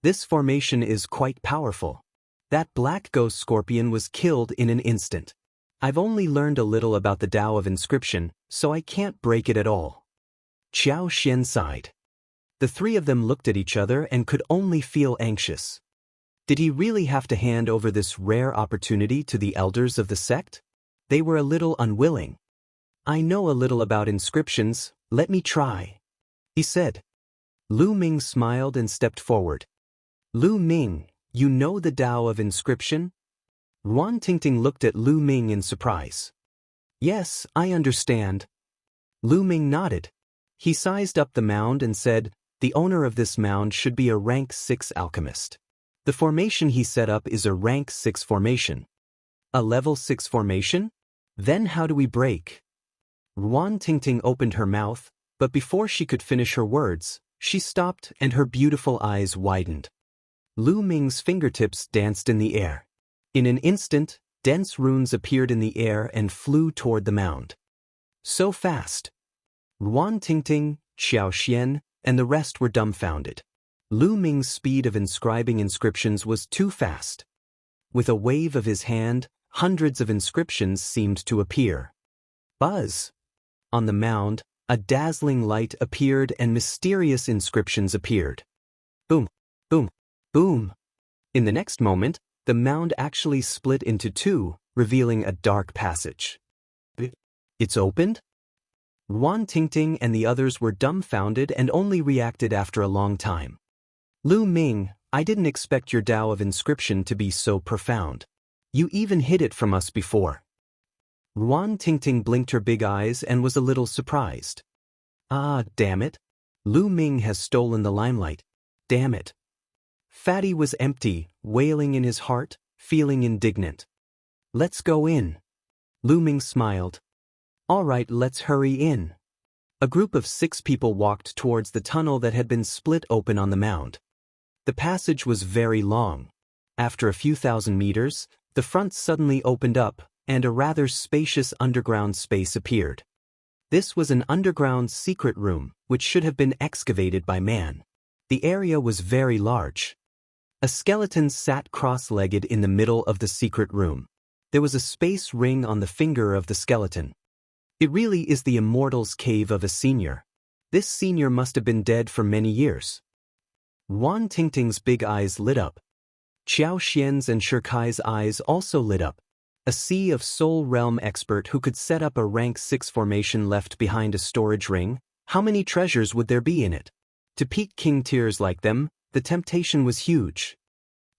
This formation is quite powerful. That Black Ghost Scorpion was killed in an instant. I've only learned a little about the Tao of Inscription, so I can't break it at all. Qiao Xian sighed. The three of them looked at each other and could only feel anxious. Did he really have to hand over this rare opportunity to the elders of the sect? They were a little unwilling. I know a little about inscriptions, let me try, he said. Lu Ming smiled and stepped forward. Lu Ming, you know the Tao of Inscription? Ruan Tingting looked at Lu Ming in surprise. Yes, I understand. Lu Ming nodded. He sized up the mound and said, the owner of this mound should be a rank 6 alchemist. The formation he set up is a rank 6 formation. A level 6 formation? Then how do we break? Ruan Tingting opened her mouth, but before she could finish her words, she stopped and her beautiful eyes widened. Lu Ming's fingertips danced in the air. In an instant, dense runes appeared in the air and flew toward the mound. So fast. Ruan Tingting, Qiao Xian, and the rest were dumbfounded. Lu Ming's speed of inscribing inscriptions was too fast. With a wave of his hand, hundreds of inscriptions seemed to appear. Buzz! On the mound, a dazzling light appeared and mysterious inscriptions appeared. Boom! Boom! Boom! In the next moment, the mound actually split into 2, revealing a dark passage. It's opened? Ruan Tingting and the others were dumbfounded and only reacted after a long time. Lu Ming, I didn't expect your Tao of Inscription to be so profound. You even hid it from us before. Ruan Tingting blinked her big eyes and was a little surprised. Ah, damn it. Lu Ming has stolen the limelight. Damn it. Fatty was empty, wailing in his heart, feeling indignant. Let's go in. Lu Ming smiled. All right, let's hurry in. A group of 6 people walked towards the tunnel that had been split open on the mound. The passage was very long. After a few thousand meters, the front suddenly opened up, and a rather spacious underground space appeared. This was an underground secret room, which should have been excavated by man. The area was very large. A skeleton sat cross-legged in the middle of the secret room. There was a space ring on the finger of the skeleton. It really is the Immortal's cave of a senior. This senior must have been dead for many years. Wan Tingting's big eyes lit up. Xiao Xian's and Shirkai's eyes also lit up. A sea of soul realm expert who could set up a rank 6 formation left behind a storage ring. How many treasures would there be in it? To peak king tiers like them, the temptation was huge.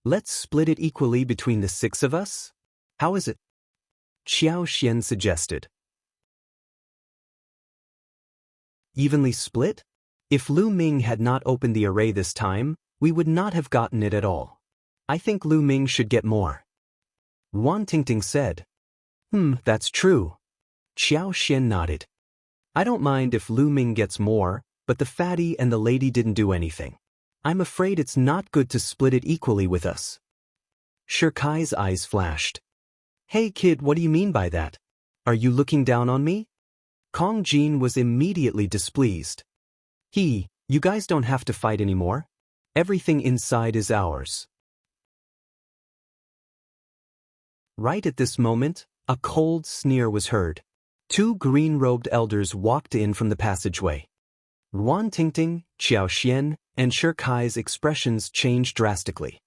Let's split it equally between the 6 of us? How is it? Xiao Xian suggested. Evenly split? If Lu Ming had not opened the array this time, we would not have gotten it at all. I think Lu Ming should get more. Wan Tingting said. That's true. Xiao Xian nodded. I don't mind if Lu Ming gets more, but the fatty and the lady didn't do anything. I'm afraid it's not good to split it equally with us. Shirkai's eyes flashed. Hey kid, what do you mean by that? Are you looking down on me? Kong Jin was immediately displeased. You guys don't have to fight anymore. Everything inside is ours. Right at this moment, a cold sneer was heard. 2 green-robed elders walked in from the passageway. Wan Tingting, Xiao Xian, and Shirkai's expressions changed drastically.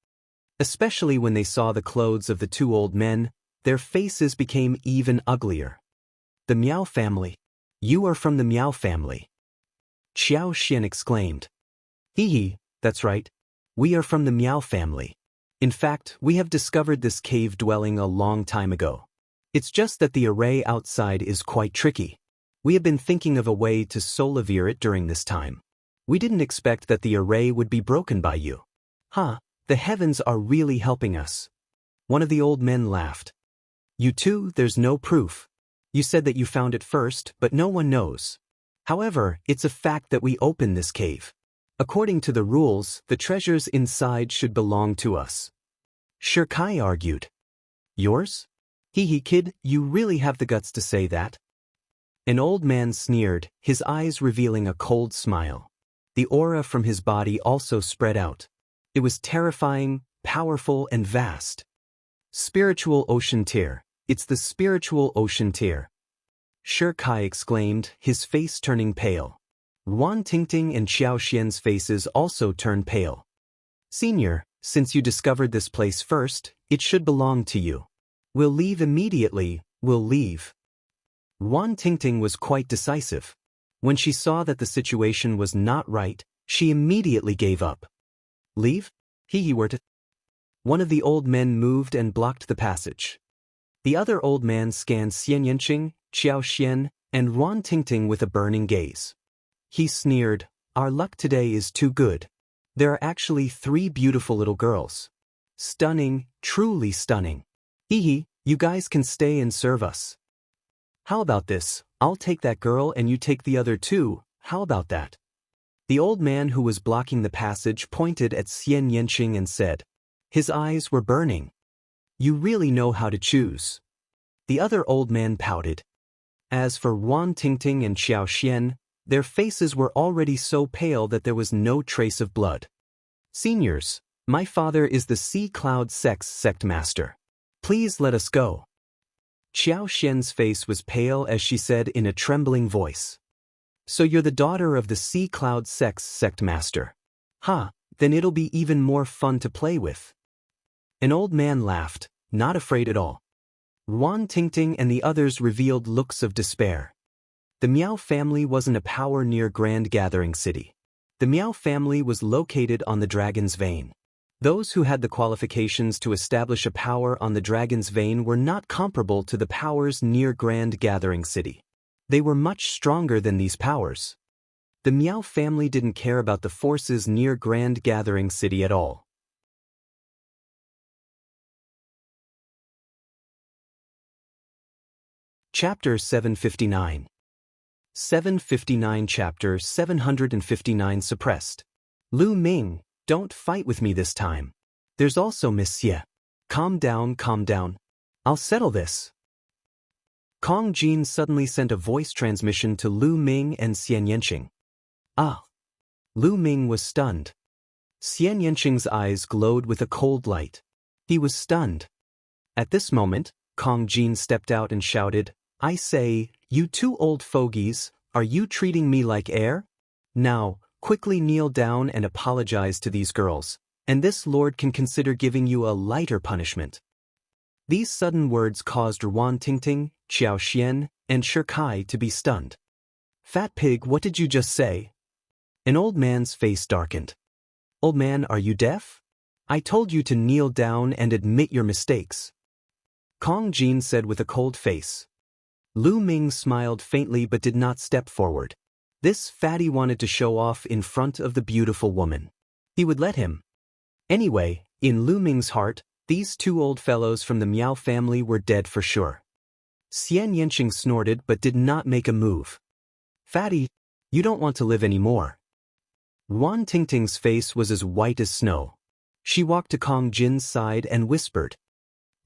Especially when they saw the clothes of the 2 old men, their faces became even uglier. The Miao family. You are from the Miao family. Xiao Xian exclaimed. That's right. We are from the Miao family. In fact, we have discovered this cave dwelling a long time ago. It's just that the array outside is quite tricky. We have been thinking of a way to solivere it during this time. We didn't expect that the array would be broken by you. The heavens are really helping us. One of the old men laughed. You two, there's no proof. You said that you found it first, but no one knows. However, it's a fact that we opened this cave. According to the rules, the treasures inside should belong to us. Shirkai argued. Yours? Kid, you really have the guts to say that? An old man sneered, his eyes revealing a cold smile. The aura from his body also spread out. It was terrifying, powerful, and vast. Spiritual ocean tier. It's the spiritual ocean tier. Shirkai exclaimed, his face turning pale. Wan Tingting and Xiao Xian's faces also turned pale. Senior, since you discovered this place first, it should belong to you. We'll leave immediately, we'll leave. Wan Tingting was quite decisive. When she saw that the situation was not right, she immediately gave up. Leave? Were to. One of the old men moved and blocked the passage. The other old man scanned Xianxia, Xiao Xian, and Wan Tingting with a burning gaze. He sneered, our luck today is too good. There are actually 3 beautiful little girls. Stunning, truly stunning. You guys can stay and serve us. How about this? I'll take that girl and you take the other 2, how about that? The old man who was blocking the passage pointed at Xianxia and said. His eyes were burning. You really know how to choose. The other old man pouted. As for Wan Tingting and Xiao Xian, their faces were already so pale that there was no trace of blood. Seniors, my father is the Sea Cloud sect master. Please let us go. Xiao Xian's face was pale as she said in a trembling voice. So you're the daughter of the Sea Cloud sect master. Then it'll be even more fun to play with. An old man laughed, not afraid at all. Wan Tingting and the others revealed looks of despair. The Miao family wasn't a power near Grand Gathering City. The Miao family was located on the Dragon's Vein. Those who had the qualifications to establish a power on the Dragon's Vein were not comparable to the powers near Grand Gathering City. They were much stronger than these powers. The Miao family didn't care about the forces near Grand Gathering City at all. Chapter 759. 759 Chapter 759 Suppressed. Lu Ming, don't fight with me this time. There's also Miss Xie. Calm down, calm down. I'll settle this. Kong Jin suddenly sent a voice transmission to Lu Ming and Xianxia. Ah! Lu Ming was stunned. Xianxia's eyes glowed with a cold light. He was stunned. At this moment, Kong Jin stepped out and shouted, "I say, you two old fogies, are you treating me like air? Now, quickly kneel down and apologize to these girls, and this lord can consider giving you a lighter punishment." These sudden words caused Ruan Tingting, Xiao Xian, and Shi Kai to be stunned. "Fat pig, what did you just say?" An old man's face darkened. "Old man, are you deaf? I told you to kneel down and admit your mistakes." Kong Jin said with a cold face. Lu Ming smiled faintly but did not step forward. This fatty wanted to show off in front of the beautiful woman. He would let him. Anyway, in Lu Ming's heart, these two old fellows from the Miao family were dead for sure. Xianxia snorted but did not make a move. "Fatty, you don't want to live anymore." Ruan Tingting's face was as white as snow. She walked to Kong Jin's side and whispered,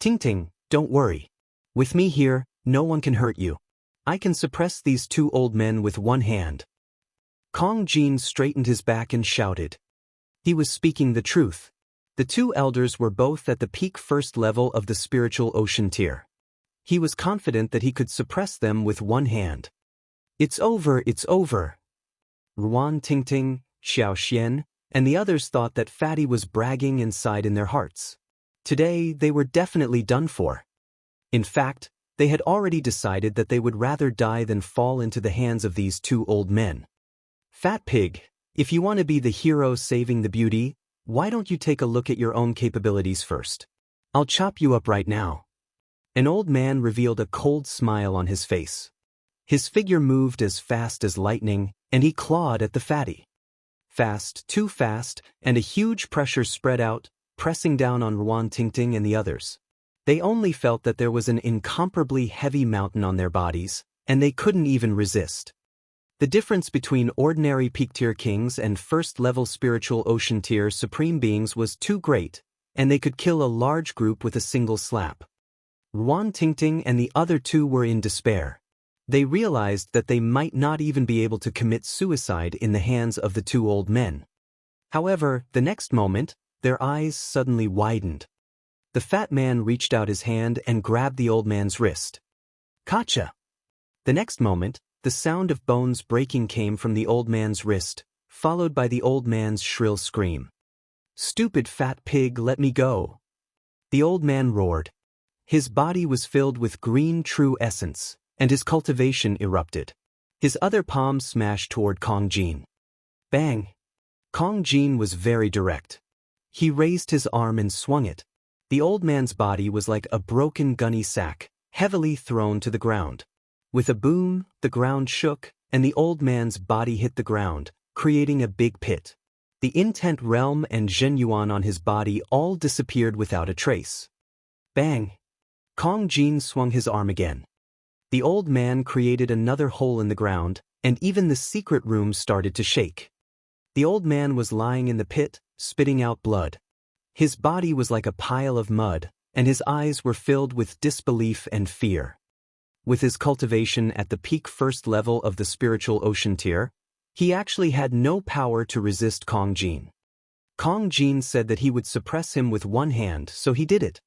"Tingting, don't worry. With me here, no one can hurt you. I can suppress these two old men with one hand." Kong Jin straightened his back and shouted. He was speaking the truth. The two elders were both at the peak first level of the spiritual ocean tier. He was confident that he could suppress them with one hand. "It's over, it's over." Ruan Tingting, Xiao Xian, and the others thought that Fatty was bragging inside in their hearts. Today, they were definitely done for. In fact, they had already decided that they would rather die than fall into the hands of these two old men. "Fat pig, if you want to be the hero saving the beauty, why don't you take a look at your own capabilities first? I'll chop you up right now." An old man revealed a cold smile on his face. His figure moved as fast as lightning, and he clawed at the fatty. Fast, too fast, and a huge pressure spread out, pressing down on Ruan Tingting and the others. They only felt that there was an incomparably heavy mountain on their bodies, and they couldn't even resist. The difference between ordinary peak-tier kings and first-level spiritual ocean-tier supreme beings was too great, and they could kill a large group with a single slap. Ruan Tingting and the other two were in despair. They realized that they might not even be able to commit suicide in the hands of the two old men. However, the next moment, their eyes suddenly widened. The fat man reached out his hand and grabbed the old man's wrist. "Gotcha!" The next moment, the sound of bones breaking came from the old man's wrist, followed by the old man's shrill scream. "Stupid fat pig, let me go!" The old man roared. His body was filled with green true essence, and his cultivation erupted. His other palm smashed toward Kong Jin. Bang! Kong Jin was very direct. He raised his arm and swung it. The old man's body was like a broken gunny sack, heavily thrown to the ground. With a boom, the ground shook, and the old man's body hit the ground, creating a big pit. The intent realm and Zhen Yuan on his body all disappeared without a trace. Bang! Kong Jin swung his arm again. The old man created another hole in the ground, and even the secret room started to shake. The old man was lying in the pit, spitting out blood. His body was like a pile of mud, and his eyes were filled with disbelief and fear. With his cultivation at the peak first level of the spiritual ocean tier, he actually had no power to resist Kong Jin. Kong Jin said that he would suppress him with one hand, so he did it.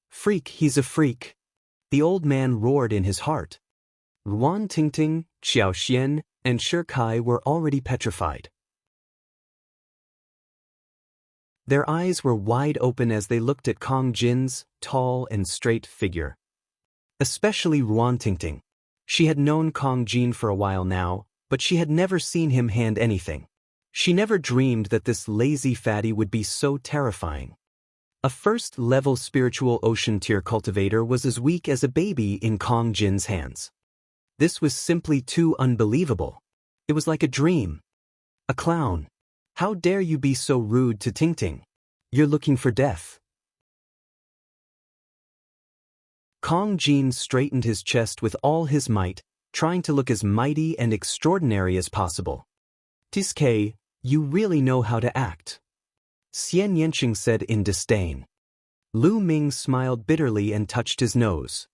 "Freak, he's a freak!" The old man roared in his heart. Ruan Tingting, Xiao Xian, and Shi Kai were already petrified. Their eyes were wide open as they looked at Kong Jin's tall and straight figure. Especially Ruan Tingting. She had known Kong Jin for a while now, but she had never seen him hand anything. She never dreamed that this lazy fatty would be so terrifying. A first-level spiritual ocean tier cultivator was as weak as a baby in Kong Jin's hands. This was simply too unbelievable. It was like a dream. A clown. How dare you be so rude to Tingting? You're looking for death. Kong Jin straightened his chest with all his might, trying to look as mighty and extraordinary as possible. "Tiske, you really know how to act," Xianxia said in disdain. Lu Ming smiled bitterly and touched his nose.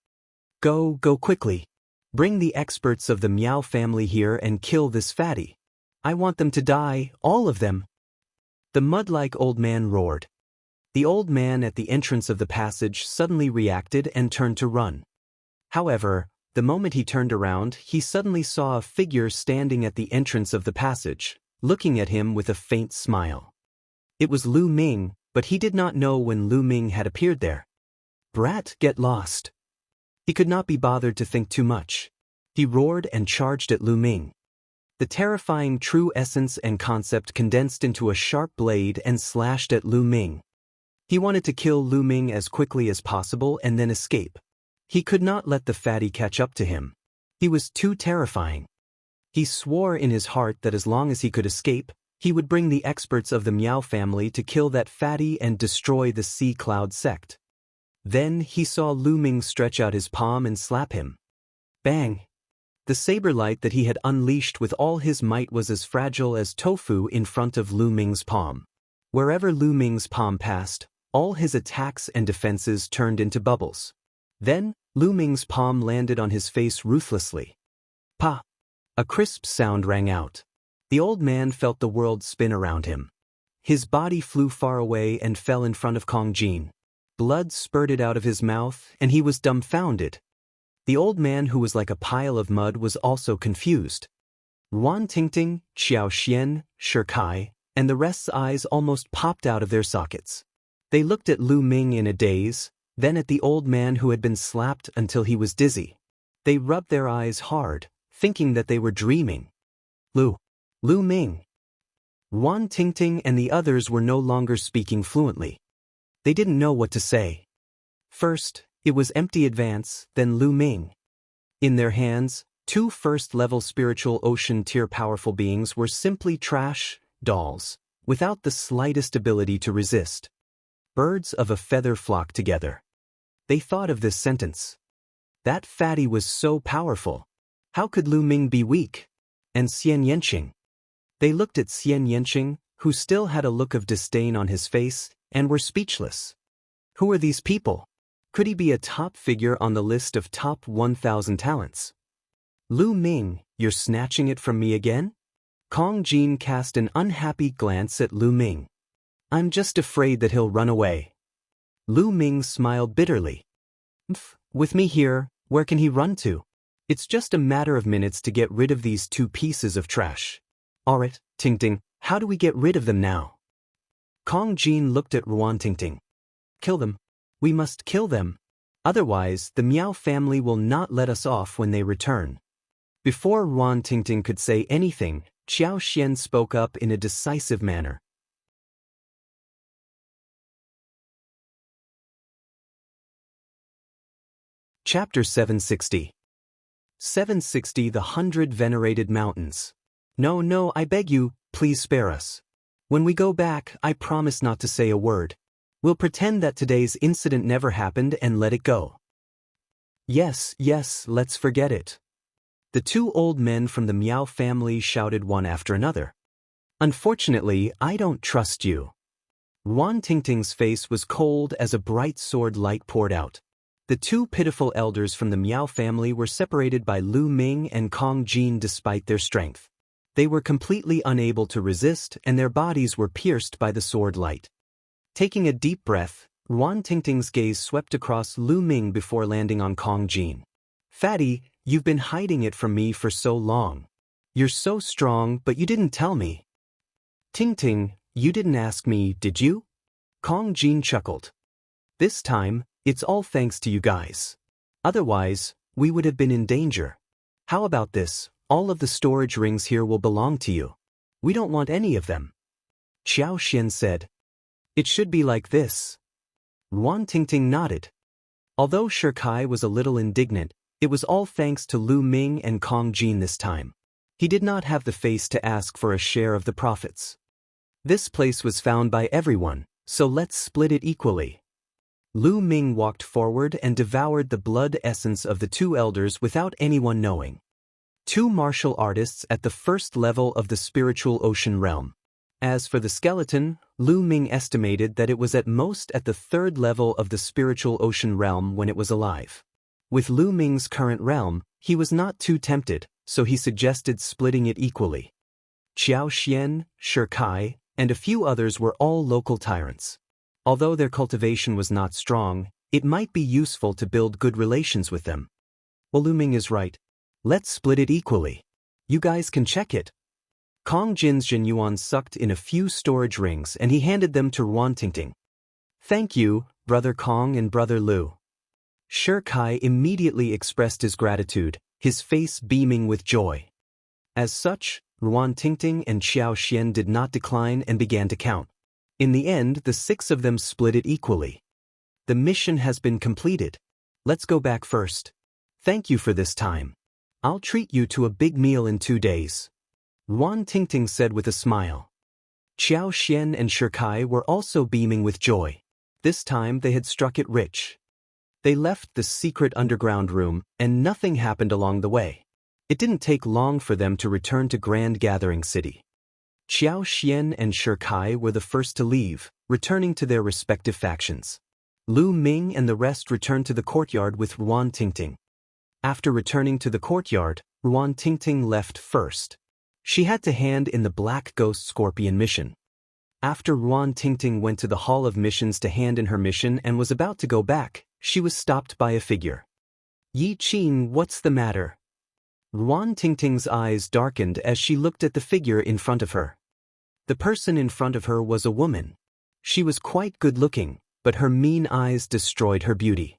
Go quickly. Bring the experts of the Miao family here and kill this fatty. I want them to die, all of them. The mud-like old man roared. The old man at the entrance of the passage suddenly reacted and turned to run. However, the moment he turned around, he suddenly saw a figure standing at the entrance of the passage, looking at him with a faint smile. It was Lu Ming, but he did not know when Lu Ming had appeared there. Brat, get lost. He could not be bothered to think too much. He roared and charged at Lu Ming. The terrifying true essence and concept condensed into a sharp blade and slashed at Lu Ming. He wanted to kill Lu Ming as quickly as possible and then escape. He could not let the fatty catch up to him. He was too terrifying. He swore in his heart that as long as he could escape, he would bring the experts of the Miao family to kill that fatty and destroy the Sea Cloud sect. Then he saw Lu Ming stretch out his palm and slap him. Bang! The saber light that he had unleashed with all his might was as fragile as tofu in front of Lu Ming's palm. Wherever Lu Ming's palm passed, all his attacks and defenses turned into bubbles. Then, Lu Ming's palm landed on his face ruthlessly. Pa! A crisp sound rang out. The old man felt the world spin around him. His body flew far away and fell in front of Kong Jin. Blood spurted out of his mouth, and he was dumbfounded. The old man, who was like a pile of mud, was also confused. Ruan Tingting, Xiao Xian, Shikai, and the rest's eyes almost popped out of their sockets. They looked at Lu Ming in a daze, then at the old man who had been slapped until he was dizzy. They rubbed their eyes hard, thinking that they were dreaming. Lu Ming. Ruan Tingting and the others were no longer speaking fluently. They didn't know what to say. First, it was Empty Advance, then Lu Ming. In their hands, two first-level spiritual ocean tier powerful beings were simply trash, dolls, without the slightest ability to resist. Birds of a feather flock together. They thought of this sentence. That fatty was so powerful. How could Lu Ming be weak? And Xianxia? They looked at Xianxia, who still had a look of disdain on his face, and were speechless. Who are these people? Could he be a top figure on the list of top 1,000 talents? Lu Ming, you're snatching it from me again? Kong Jin cast an unhappy glance at Lu Ming. I'm just afraid that he'll run away. Lu Ming smiled bitterly. With me here, where can he run to? It's just a matter of minutes to get rid of these two pieces of trash. Alright, Tingting, how do we get rid of them now? Kong Jin looked at Ruan Tingting. Kill them. We must kill them. Otherwise, the Miao family will not let us off when they return. Before Ruan Tingting could say anything, Xiao Xian spoke up in a decisive manner. Chapter 760. 760 The 100 Venerated Mountains. No, I beg you, please spare us. When we go back, I promise not to say a word. We'll pretend that today's incident never happened and let it go. Yes, let's forget it. The two old men from the Miao family shouted one after another. Unfortunately, I don't trust you. Ruan Tingting's face was cold as a bright sword light poured out. The two pitiful elders from the Miao family were separated by Lu Ming and Kong Jin despite their strength. They were completely unable to resist, and their bodies were pierced by the sword light. Taking a deep breath, Ruan Tingting's gaze swept across Lu Ming before landing on Kong Jin. Fatty, you've been hiding it from me for so long. You're so strong, but you didn't tell me. Tingting, you didn't ask me, did you? Kong Jin chuckled. This time, it's all thanks to you guys. Otherwise, we would have been in danger. How about this? All of the storage rings here will belong to you. We don't want any of them. Xiao Xian said. It should be like this. Ruan Tingting nodded. Although Shikai was a little indignant, it was all thanks to Lu Ming and Kong Jin this time. He did not have the face to ask for a share of the profits. This place was found by everyone, so let's split it equally. Lu Ming walked forward and devoured the blood essence of the two elders without anyone knowing. Two martial artists at the first level of the spiritual ocean realm. As for the skeleton, Lu Ming estimated that it was at most at the third level of the spiritual ocean realm when it was alive. With Lu Ming's current realm, he was not too tempted, so he suggested splitting it equally. Qiao Xian, Shi Kai, and a few others were all local tyrants. Although their cultivation was not strong, it might be useful to build good relations with them. Well, Lu Ming is right. Let's split it equally. You guys can check it. Kong Jin's Jinyuan sucked in a few storage rings and he handed them to Ruan Tingting. Thank you, Brother Kong and Brother Lu. Shi Kai immediately expressed his gratitude, his face beaming with joy. As such, Ruan Tingting and Qiao Xian did not decline and began to count. In the end, the 6 of them split it equally. The mission has been completed. Let's go back first. Thank you for this time. I'll treat you to a big meal in 2 days. Ruan Tingting said with a smile. Qiao Xian and Shi Kai were also beaming with joy. This time they had struck it rich. They left the secret underground room, and nothing happened along the way. It didn't take long for them to return to Grand Gathering City. Qiao Xian and Shi Kai were the first to leave, returning to their respective factions. Lu Ming and the rest returned to the courtyard with Ruan Tingting. After returning to the courtyard, Ruan Tingting left first. She had to hand in the Black Ghost Scorpion mission. After Ruan Tingting went to the Hall of Missions to hand in her mission and was about to go back, she was stopped by a figure. Yi Qing, what's the matter? Ruan Tingting's eyes darkened as she looked at the figure in front of her. The person in front of her was a woman. She was quite good-looking, but her mean eyes destroyed her beauty.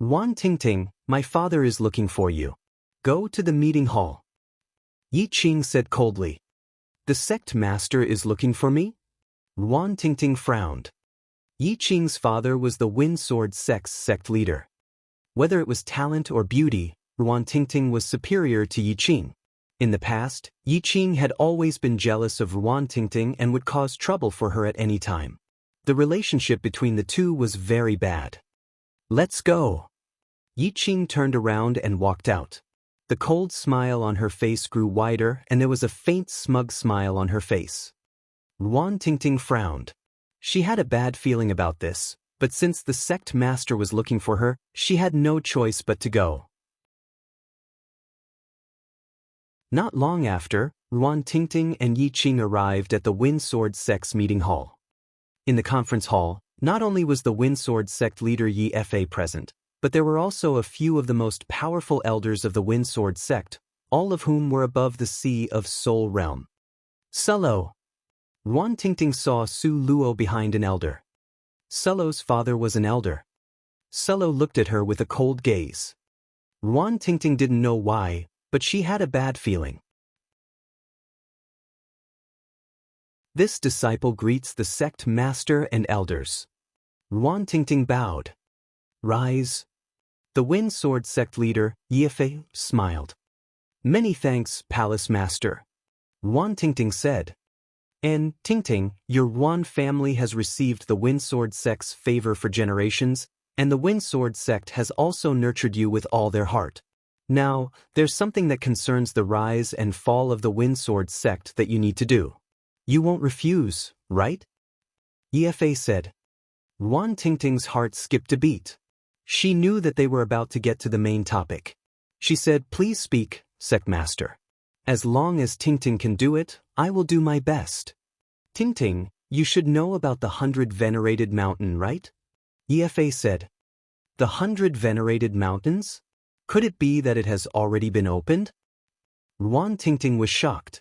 Ruan Tingting, my father is looking for you. Go to the meeting hall. Yi Qing said coldly. The sect master is looking for me? Ruan Tingting frowned. Yi Qing's father was the Wind Sword sect's sect leader. Whether it was talent or beauty, Ruan Tingting was superior to Yi Qing. In the past, Yi Qing had always been jealous of Ruan Tingting and would cause trouble for her at any time. The relationship between the two was very bad. Let's go. Yi Qing turned around and walked out. The cold smile on her face grew wider and there was a faint smug smile on her face. Ruan Tingting frowned. She had a bad feeling about this, but since the sect master was looking for her, she had no choice but to go. Not long after, Ruan Tingting and Yi Qing arrived at the Wind Sword sect's meeting hall. In the conference hall, not only was the Wind Sword sect leader Yi Fa present, but there were also a few of the most powerful elders of the Wind Sword sect, all of whom were above the Sea of Soul realm. Sulo. Ruan Tingting saw Su Luo behind an elder. Sulo's father was an elder. Sulo looked at her with a cold gaze. Ruan Tingting didn't know why, but she had a bad feeling. This disciple greets the sect master and elders. Ruan Tingting bowed. Rise. The Wind Sword sect leader, Yi Fa, smiled. Many thanks, Palace Master. Ruan Tingting said. And, Tingting, your Ruan family has received the Wind Sword sect's favor for generations, and the Wind Sword sect has also nurtured you with all their heart. Now, there's something that concerns the rise and fall of the Wind Sword sect that you need to do. You won't refuse, right? Yi Fa said. Ruan Tingting's heart skipped a beat. She knew that they were about to get to the main topic. She said, please speak, sect master. As long as Tingting can do it, I will do my best. Tingting, you should know about the 100 Venerated Mountain, right? Yi Fa said. The 100 Venerated Mountains? Could it be that it has already been opened? Ruan Tingting was shocked.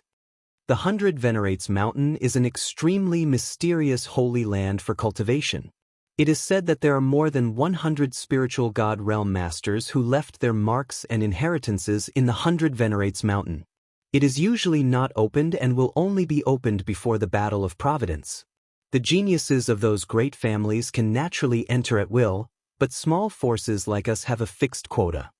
The 100 Venerates Mountain is an extremely mysterious holy land for cultivation. It is said that there are more than 100 spiritual god realm masters who left their marks and inheritances in the 100 Venerates Mountain. It is usually not opened and will only be opened before the Battle of Providence. The geniuses of those great families can naturally enter at will, but small forces like us have a fixed quota.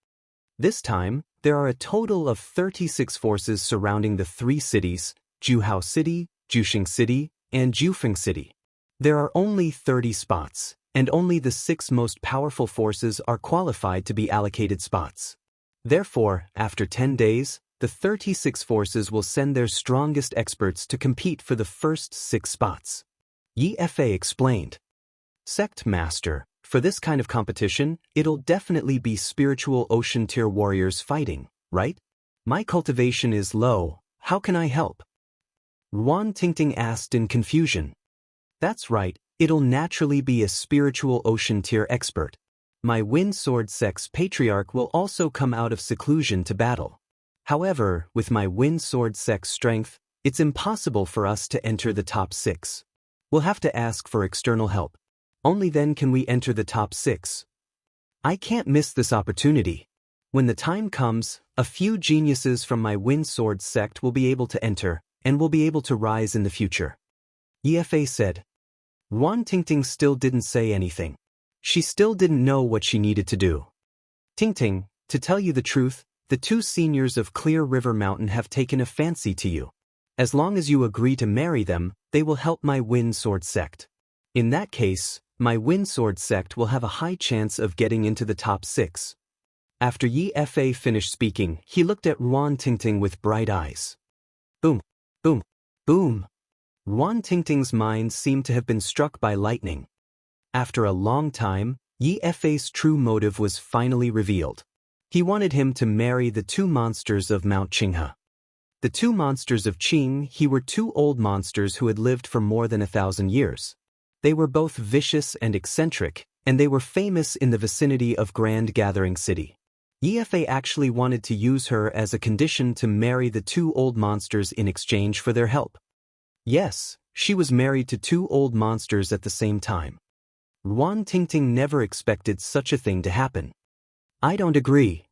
This time, there are a total of 36 forces surrounding the 3 cities, Juhao City, Juxing City, and Jufeng City. There are only 30 spots, and only the 6 most powerful forces are qualified to be allocated spots. Therefore, after 10 days, the 36 forces will send their strongest experts to compete for the first 6 spots. Yi Fa explained. Sect Master, For this kind of competition, it'll definitely be spiritual ocean tier warriors fighting, right? My cultivation is low, how can I help? Ruan Tingting asked in confusion. That's right, it'll naturally be a spiritual ocean tier expert. My wind sword sex patriarch will also come out of seclusion to battle. However, with my wind sword sex strength, it's impossible for us to enter the top 6. We'll have to ask for external help. Only then can we enter the top 6. I can't miss this opportunity. When the time comes, a few geniuses from my wind sword sect will be able to enter, and will be able to rise in the future. EFA said. Ruan Tingting still didn't say anything. She still didn't know what she needed to do. Tingting, to tell you the truth, the 2 seniors of Clear River Mountain have taken a fancy to you. As long as you agree to marry them, they will help my wind sword sect. In that case, my wind sword sect will have a high chance of getting into the top 6. After Yi Fa finished speaking, he looked at Ruan Tingting with bright eyes. Boom, boom, boom. Ruan Tingting's mind seemed to have been struck by lightning. After a long time, Yi Fa's true motive was finally revealed. He wanted him to marry the 2 monsters of Mount Qinghe. The 2 monsters of Qinghe were 2 old monsters who had lived for more than 1,000 years. They were both vicious and eccentric, and they were famous in the vicinity of Grand Gathering City. Yi Fa actually wanted to use her as a condition to marry the 2 old monsters in exchange for their help. Yes, she was married to 2 old monsters at the same time. Ruan Tingting never expected such a thing to happen. I don't agree.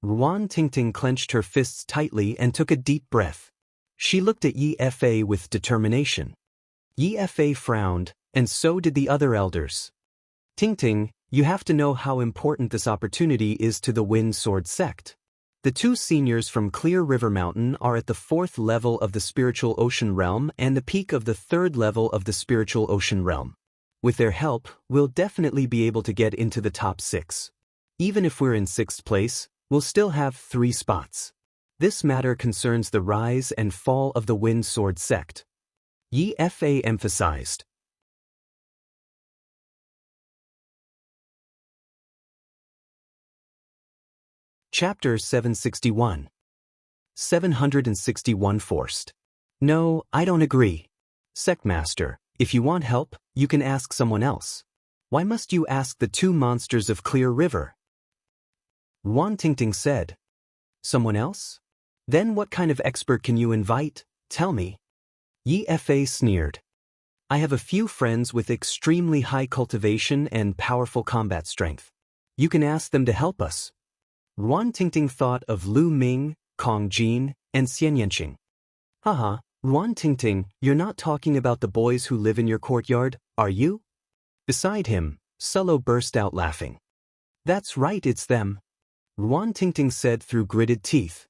Ruan Tingting clenched her fists tightly and took a deep breath. She looked at Yi Fa with determination. Yi Fa frowned, and so did the other elders. Tingting, you have to know how important this opportunity is to the Wind Sword sect. The 2 seniors from Clear River Mountain are at the 4th level of the Spiritual Ocean Realm and the peak of the 3rd level of the Spiritual Ocean Realm. With their help, we'll definitely be able to get into the top 6. Even if we're in 6th place, we'll still have 3 spots. This matter concerns the rise and fall of the Wind Sword sect. Yi Fa emphasized. Chapter 761. 761 Forced. No, I don't agree. Sectmaster, if you want help, you can ask someone else. Why must you ask the 2 monsters of Clear River? Ruan Tingting said. Someone else? Then what kind of expert can you invite? Tell me. Yi Fa sneered. I have a few friends with extremely high cultivation and powerful combat strength. You can ask them to help us. Ruan Tingting thought of Lu Ming, Kong Jin, and Xianxia. Haha, Ruan Tingting, you're not talking about the boys who live in your courtyard, are you? Beside him, Sullo burst out laughing. That's right, it's them. Ruan Tingting said through gritted teeth.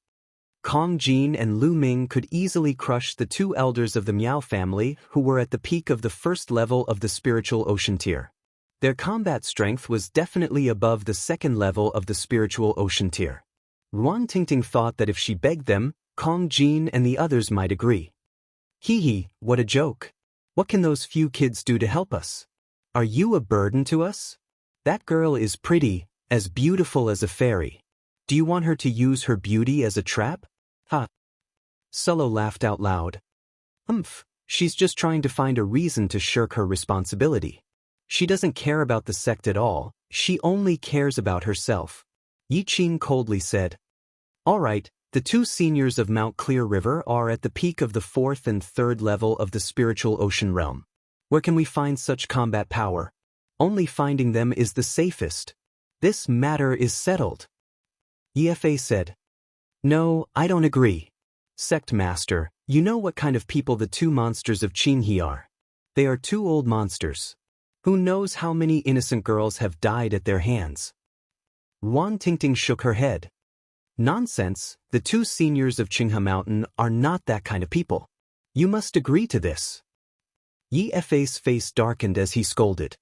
Kong Jin and Lu Ming could easily crush the 2 elders of the Miao family who were at the peak of the 1st level of the Spiritual Ocean Tier. Their combat strength was definitely above the 2nd level of the Spiritual Ocean Tier. Ruan Tingting thought that if she begged them, Kong Jin and the others might agree. Hee hee, what a joke. What can those few kids do to help us? Are you a burden to us? That girl is pretty, as beautiful as a fairy. Do you want her to use her beauty as a trap? Ha! Sullo laughed out loud. She's just trying to find a reason to shirk her responsibility. She doesn't care about the sect at all, she only cares about herself. Yi Qin coldly said. All right, the 2 seniors of Mount Clear River are at the peak of the 4th and 3rd level of the Spiritual Ocean Realm. Where can we find such combat power? Only finding them is the safest. This matter is settled. Yi Fa said. No, I don't agree. Sect Master, you know what kind of people the 2 monsters of Qinghe are. They are 2 old monsters. Who knows how many innocent girls have died at their hands? Ruan Tingting shook her head. Nonsense, the 2 seniors of Qinghe Mountain are not that kind of people. You must agree to this. Yi Fa's face darkened as he scolded.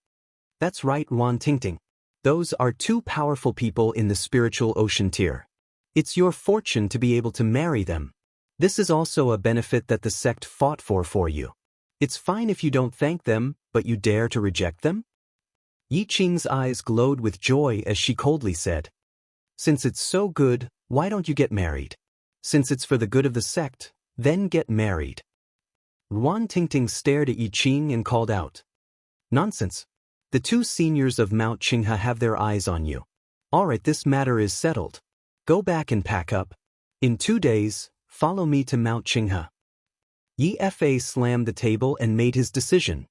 That's right, Ruan Tingting. Those are 2 powerful people in the Spiritual Ocean Tier. It's your fortune to be able to marry them. This is also a benefit that the sect fought for you. It's fine if you don't thank them, but you dare to reject them? Yi Qing's eyes glowed with joy as she coldly said, "Since it's so good, why don't you get married? Since it's for the good of the sect, then get married." Ruan Tingting stared at Yi Qing and called out, "Nonsense. The two seniors of Mount Qinghe have their eyes on you. All right, this matter is settled. Go back and pack up. In 2 days, follow me to Mount Qinghe." Yi Fa slammed the table and made his decision.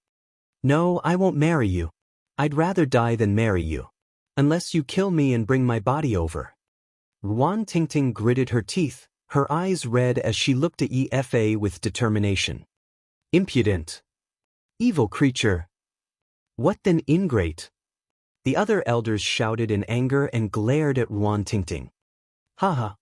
"No, I won't marry you. I'd rather die than marry you. Unless you kill me and bring my body over." Ruan Tingting gritted her teeth, her eyes red as she looked at Yi Fa with determination. "Impudent. Evil creature. What then, ingrate?" The other elders shouted in anger and glared at Ruan Tingting. "Haha."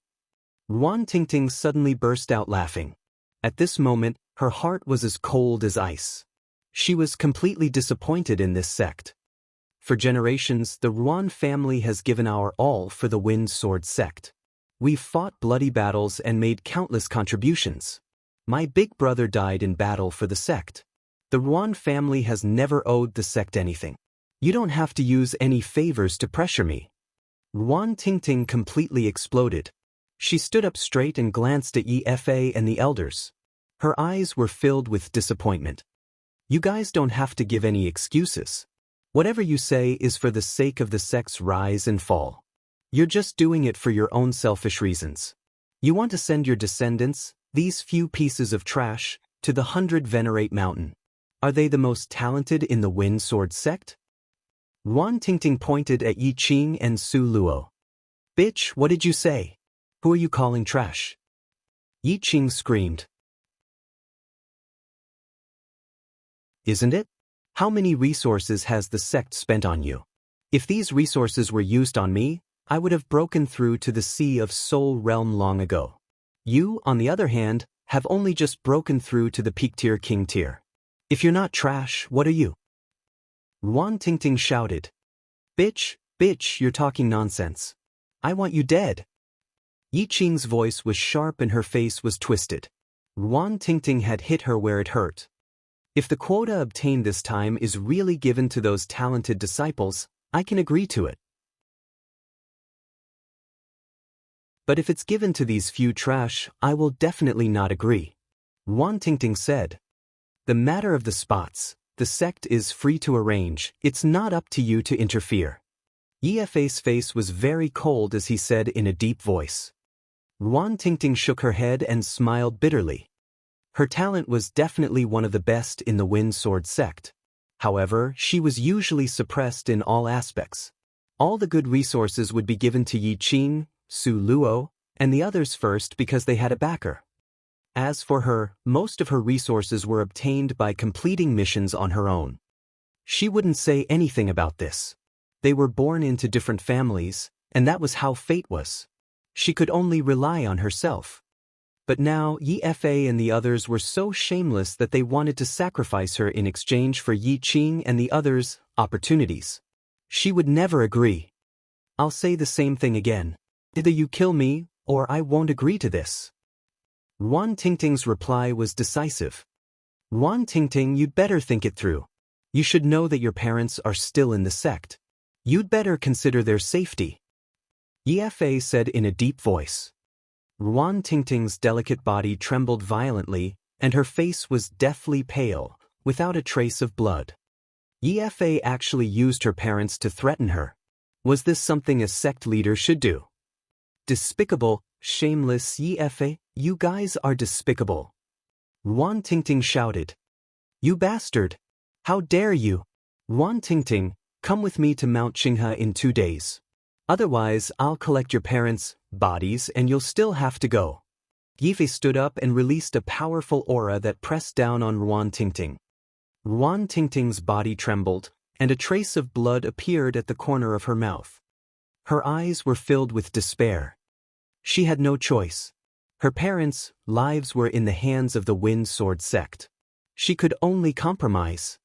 Ruan Tingting suddenly burst out laughing. At this moment, her heart was as cold as ice. She was completely disappointed in this sect. For generations, the Ruan family has given our all for the Wind Sword sect. We've fought bloody battles and made countless contributions. My big brother died in battle for the sect. The Ruan family has never owed the sect anything. You don't have to use any favors to pressure me." Ruan Tingting completely exploded. She stood up straight and glanced at Yi Fa and the elders. Her eyes were filled with disappointment. "You guys don't have to give any excuses. Whatever you say is for the sake of the sect's rise and fall. You're just doing it for your own selfish reasons. You want to send your descendants, these few pieces of trash, to the 100 Venerate Mountain. Are they the most talented in the Wind Sword sect?" Ruan Tingting pointed at Yi Qing and Su Luo. "Bitch, what did you say? Who are you calling trash?" Yi Qing screamed. "Isn't it? How many resources has the sect spent on you? If these resources were used on me, I would have broken through to the Sea of Soul Realm long ago. You, on the other hand, have only just broken through to the Peak Tier King Tier. If you're not trash, what are you?" Ruan Tingting shouted. Bitch, you're talking nonsense. I want you dead." Yi Qing's voice was sharp and her face was twisted. Ruan Tingting had hit her where it hurt. If the quota obtained this time is really given to those talented disciples, I can agree to it. But if it's given to these few trash, I will definitely not agree. Ruan Tingting said. "The matter of the spots, the sect is free to arrange, it's not up to you to interfere." Yi Fa's face was very cold as he said in a deep voice. Ruan Tingting shook her head and smiled bitterly. Her talent was definitely one of the best in the Wind Sword sect. However, she was usually suppressed in all aspects. All the good resources would be given to Yi Qing, Su Luo, and the others first because they had a backer. As for her, most of her resources were obtained by completing missions on her own. She wouldn't say anything about this. They were born into different families, and that was how fate was. She could only rely on herself. But now Yi Fa and the others were so shameless that they wanted to sacrifice her in exchange for Yi Qing and the others' opportunities. She would never agree. "I'll say the same thing again. Either you kill me, or I won't agree to this." Ruan Tingting's reply was decisive. "Ruan Tingting, you'd better think it through. You should know that your parents are still in the sect. You'd better consider their safety." Yi Fa said in a deep voice. Ruan Tingting's delicate body trembled violently, and her face was deathly pale, without a trace of blood. Yi Fa actually used her parents to threaten her. Was this something a sect leader should do? Despicable, shameless Yi Fa, you guys are despicable. Ruan Tingting shouted. "You bastard! How dare you! Ruan Tingting, come with me to Mount Qinghe in 2 days. Otherwise, I'll collect your parents' bodies and you'll still have to go." Yi Fa stood up and released a powerful aura that pressed down on Ruan Tingting. Ruan Tingting's body trembled, and a trace of blood appeared at the corner of her mouth. Her eyes were filled with despair. She had no choice. Her parents' lives were in the hands of the Wind Sword sect. She could only compromise.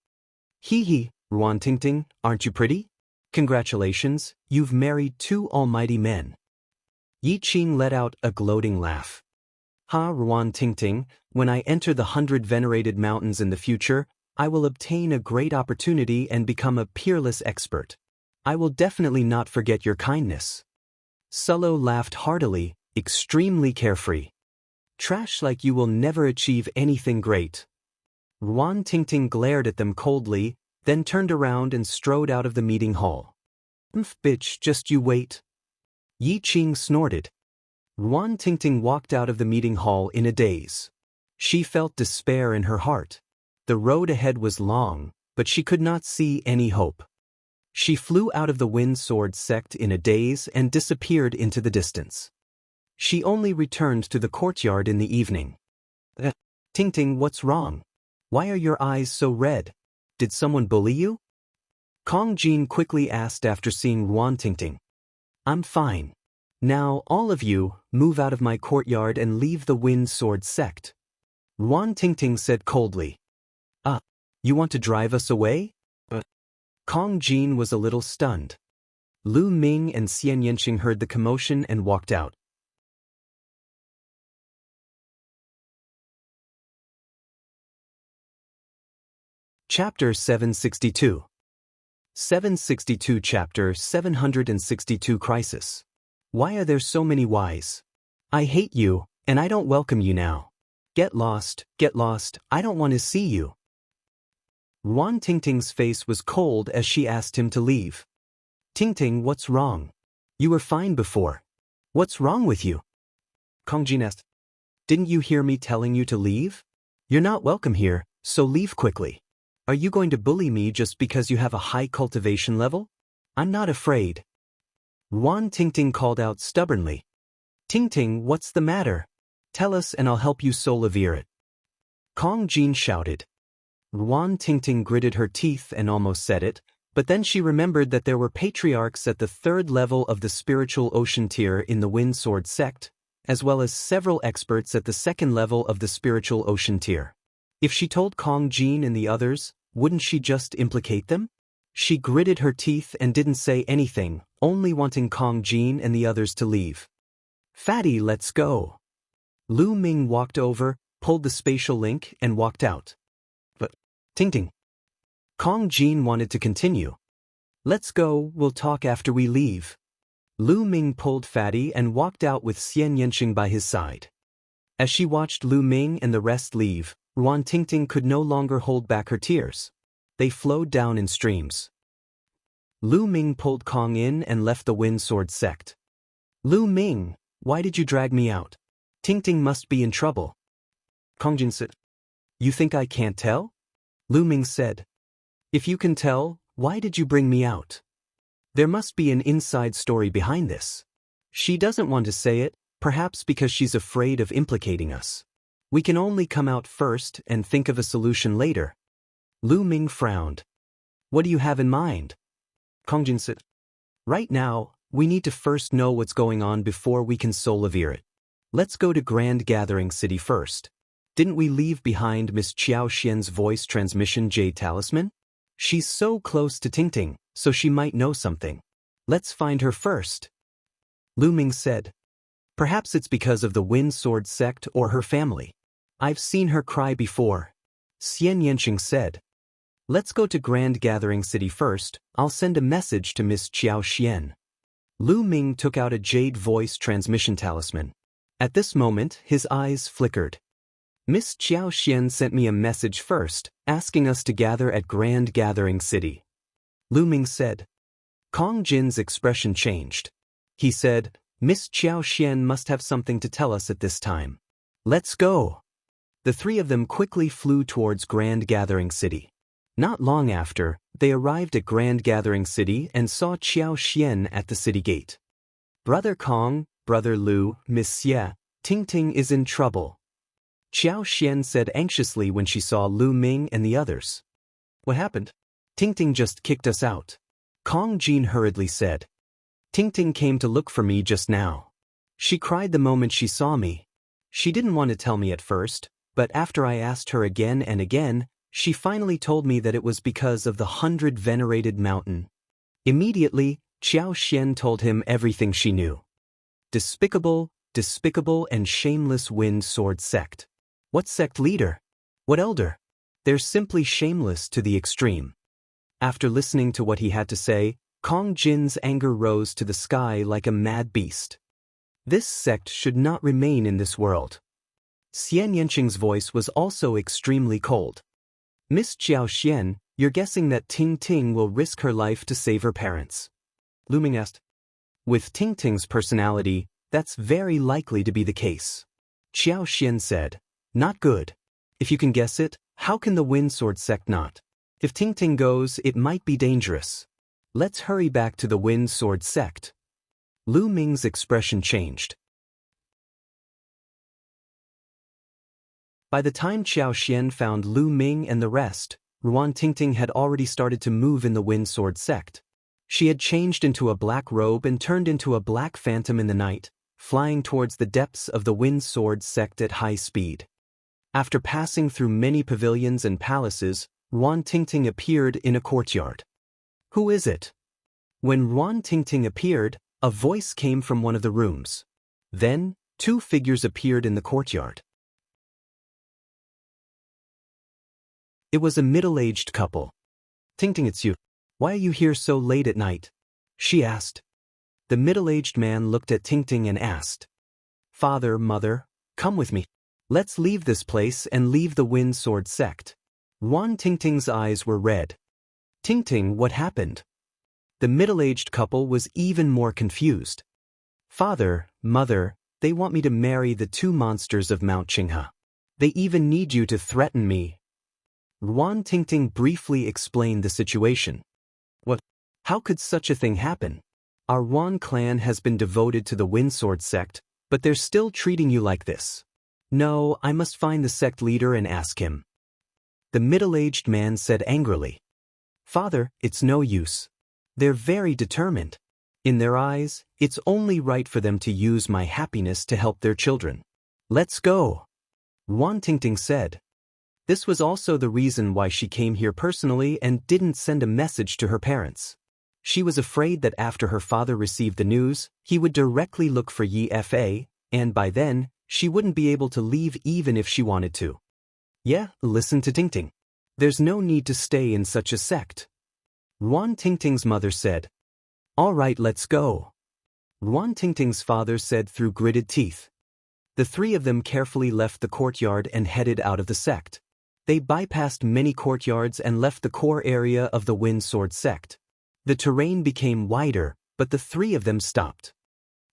Hee, Ruan Tingting, aren't you pretty? Congratulations, you've married 2 almighty men." Yi Qing let out a gloating laugh. "Ha, Ruan Tingting, when I enter the 100 venerated mountains in the future, I will obtain a great opportunity and become a peerless expert. I will definitely not forget your kindness. Sullo laughed heartily, extremely carefree. Trash like you will never achieve anything great. Ruan Tingting glared at them coldly, then turned around and strode out of the meeting hall. Bitch, just you wait. Yi Qing snorted. Ruan Tingting walked out of the meeting hall in a daze. She felt despair in her heart. The road ahead was long, but she could not see any hope. She flew out of the Wind Sword sect in a daze and disappeared into the distance. She only returned to the courtyard in the evening. Tingting, what's wrong? Why are your eyes so red? Did someone bully you? Kong Jin quickly asked after seeing Ruan Tingting. I'm fine. Now, all of you, move out of my courtyard and leave the Wind Sword sect. Ruan Tingting said coldly. You want to drive us away? Kong Jin was a little stunned. Lu Ming and Xianxia heard the commotion and walked out. Chapter 762. 762 Chapter 762 Crisis. Why are there so many whys? I hate you, and I don't welcome you now. Get lost, I don't want to see you. Ruan Tingting's face was cold as she asked him to leave. Tingting, what's wrong? You were fine before. What's wrong with you? Kong Jin asked. Didn't you hear me telling you to leave? You're not welcome here, so leave quickly. Are you going to bully me just because you have a high cultivation level? I'm not afraid. Ruan Tingting called out stubbornly. Tingting, what's the matter? Tell us and I'll help you soul-avere it. Kong Jin shouted. Ruan Tingting gritted her teeth and almost said it, but then she remembered that there were patriarchs at the 3rd level of the spiritual ocean tier in the Wind Sword sect, as well as several experts at the 2nd level of the spiritual ocean tier. If she told Kong Jin and the others, wouldn't she just implicate them? She gritted her teeth and didn't say anything, only wanting Kong Jin and the others to leave. Fatty, let's go. Lu Ming walked over, pulled the spatial link, and walked out. But, Tingting. Kong Jin wanted to continue. Let's go, we'll talk after we leave. Lu Ming pulled Fatty and walked out with Xianxia by his side. As she watched Lu Ming and the rest leave, Ruan Tingting could no longer hold back her tears. They flowed down in streams. Lu Ming pulled Kong in and left the Wind Sword sect. Lu Ming, why did you drag me out? Tingting must be in trouble. Kong Jin said. You think I can't tell? Lu Ming said. If you can tell, why did you bring me out? There must be an inside story behind this. She doesn't want to say it, perhaps because she's afraid of implicating us. We can only come out first and think of a solution later. Lu Ming frowned. What do you have in mind? Kong Jin said. Right now, we need to first know what's going on before we can soul-avere it. Let's go to Grand Gathering City first. Didn't we leave behind Miss Qiao Xian's voice transmission Jade Talisman? She's so close to Tingting, so she might know something. Let's find her first. Lu Ming said. Perhaps it's because of the Wind Sword sect or her family. I've seen her cry before. Xianxia said. Let's go to Grand Gathering City first. I'll send a message to Miss Qiao Xian. Lu Ming took out a jade voice transmission talisman. At this moment, his eyes flickered. Miss Qiao Xian sent me a message first, asking us to gather at Grand Gathering City. Lu Ming said. Kong Jin's expression changed. He said, Miss Qiao Xian must have something to tell us at this time. Let's go. The three of them quickly flew towards Grand Gathering City. Not long after, they arrived at Grand Gathering City and saw Qiao Xian at the city gate. Brother Kong, Brother Lu, Miss Xie, Tingting is in trouble. Qiao Xian said anxiously when she saw Lu Ming and the others. What happened? Tingting just kicked us out. Kong Jin hurriedly said. Tingting came to look for me just now. She cried the moment she saw me. She didn't want to tell me at first, but after I asked her again and again, she finally told me that it was because of the 100 venerated mountain. Immediately, Qiao Xian told him everything she knew. Despicable, and shameless Wind Sword sect. What sect leader? What elder? They're simply shameless to the extreme. After listening to what he had to say, Kong Jin's anger rose to the sky like a mad beast. This sect should not remain in this world. Xianxia's voice was also extremely cold. Miss Xiaoxian, you're guessing that Ting Ting will risk her life to save her parents? Lu Ming asked. With Ting Ting's personality, that's very likely to be the case. Xiaoxian said. Not good. If you can guess it, how can the Wind Sword sect not? If Ting Ting goes, it might be dangerous. Let's hurry back to the Wind Sword sect. Lu Ming's expression changed. By the time Xiaoxian found Lu Ming and the rest, Ruan Tingting had already started to move in the Wind Sword sect. She had changed into a black robe and turned into a black phantom in the night, flying towards the depths of the Wind Sword sect at high speed. After passing through many pavilions and palaces, Ruan Tingting appeared in a courtyard. Who is it? When Ruan Tingting appeared, a voice came from one of the rooms. Then, two figures appeared in the courtyard. It was a middle-aged couple. Tingting, it's you. Why are you here so late at night? She asked. The middle-aged man looked at Tingting and asked. Father, mother, come with me. Let's leave this place and leave the Wind Sword sect. Ruan Tingting's eyes were red. Tingting, what happened? The middle-aged couple was even more confused. Father, mother, they want me to marry the two monsters of Mount Qinghe. They even need you to threaten me. Ruan Tingting briefly explained the situation. What? How could such a thing happen? Our Ruan clan has been devoted to the Wind Sword sect, but they're still treating you like this. No, I must find the sect leader and ask him. The middle-aged man said angrily. Father, it's no use. They're very determined. In their eyes, it's only right for them to use my happiness to help their children. Let's go. Ruan Tingting said. This was also the reason why she came here personally and didn't send a message to her parents. She was afraid that after her father received the news, he would directly look for Yi Fa, and by then, she wouldn't be able to leave even if she wanted to. Yeah, listen to Tingting. There's no need to stay in such a sect. Ruan Tingting's mother said. All right, let's go. Ruan Tingting's father said through gritted teeth. The three of them carefully left the courtyard and headed out of the sect. They bypassed many courtyards and left the core area of the Wind Sword sect. The terrain became wider, but the three of them stopped.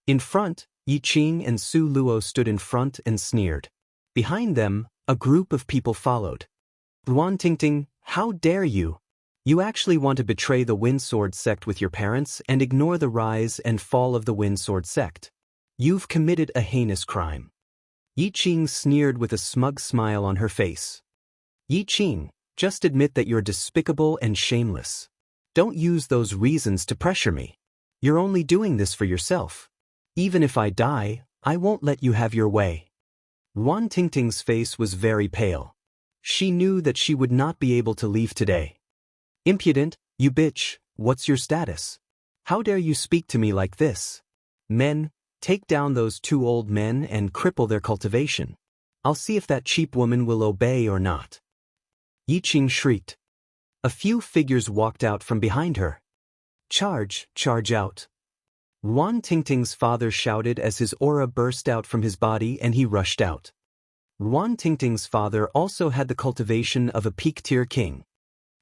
In front, Yi Qing and Su Luo stood in front and sneered. Behind them, a group of people followed. Ruan Tingting, how dare you? You actually want to betray the Wind Sword sect with your parents and ignore the rise and fall of the Wind Sword sect. You've committed a heinous crime. Yi Qing sneered with a smug smile on her face. Yi Qing, just admit that you're despicable and shameless. Don't use those reasons to pressure me. You're only doing this for yourself. Even if I die, I won't let you have your way. Ruan Tingting's face was very pale. She knew that she would not be able to leave today. Impudent, you bitch, what's your status? How dare you speak to me like this? Men, take down those two old men and cripple their cultivation. I'll see if that cheap woman will obey or not. Yi Qing shrieked. A few figures walked out from behind her. Charge, charge out. Ruan Tingting's father shouted as his aura burst out from his body and he rushed out. Ruan Tingting's father also had the cultivation of a peak-tier king.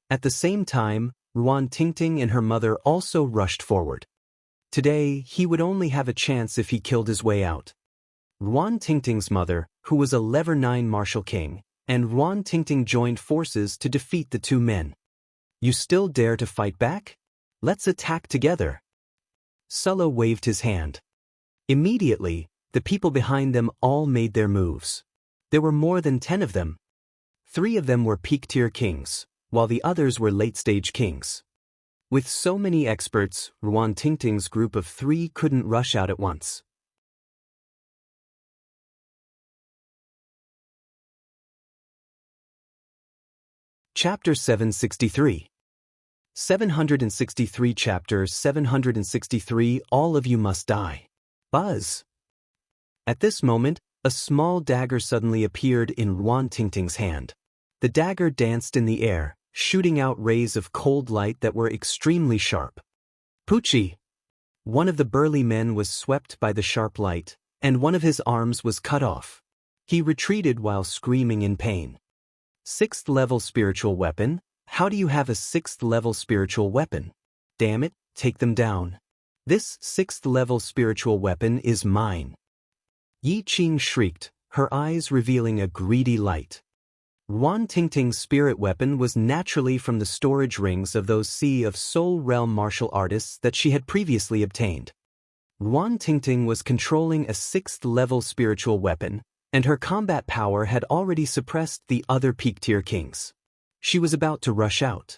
At the same time, Ruan Tingting and her mother also rushed forward. Today, he would only have a chance if he killed his way out. Ruan Tingting's mother, who was a level 9 martial king, and Ruan Tingting joined forces to defeat the two men. You still dare to fight back? Let's attack together. Sulla waved his hand. Immediately, the people behind them all made their moves. There were more than 10 of them. 3 of them were peak-tier kings, while the others were late-stage kings. With so many experts, Ruan Tingting's group of 3 couldn't rush out at once. Chapter 763. 763 Chapter 763 All of you must die. Buzz. At this moment, a small dagger suddenly appeared in Ruan Tingting's hand. The dagger danced in the air, shooting out rays of cold light that were extremely sharp. Pucci! One of the burly men was swept by the sharp light, and one of his arms was cut off. He retreated while screaming in pain. 6th level spiritual weapon? How do you have a 6th level spiritual weapon? Damn it, take them down. This 6th level spiritual weapon is mine. Yi Qing shrieked, her eyes revealing a greedy light. Yuan Tingting's spirit weapon was naturally from the storage rings of those Sea of Soul realm martial artists that she had previously obtained. Yuan Tingting was controlling a 6th level spiritual weapon, and her combat power had already suppressed the other peak-tier kings. She was about to rush out.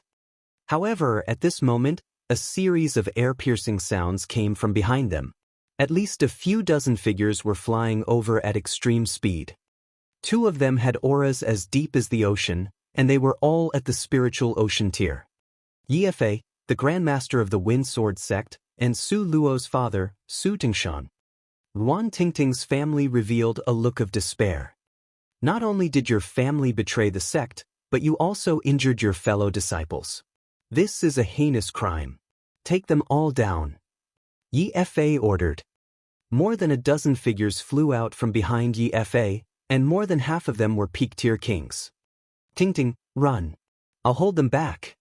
However, at this moment, a series of air-piercing sounds came from behind them. At least a few dozen figures were flying over at extreme speed. 2 of them had auras as deep as the ocean, and they were all at the spiritual ocean tier. Yi Fei, the Grandmaster of the Wind Sword sect, and Su Luo's father, Su Tingshan. Yuan Tingting's family revealed a look of despair. Not only did your family betray the sect, but you also injured your fellow disciples. This is a heinous crime. Take them all down. Yi Fei ordered. More than a dozen figures flew out from behind Yi Fei, and more than half of them were peak-tier kings. Tingting, run. I'll hold them back.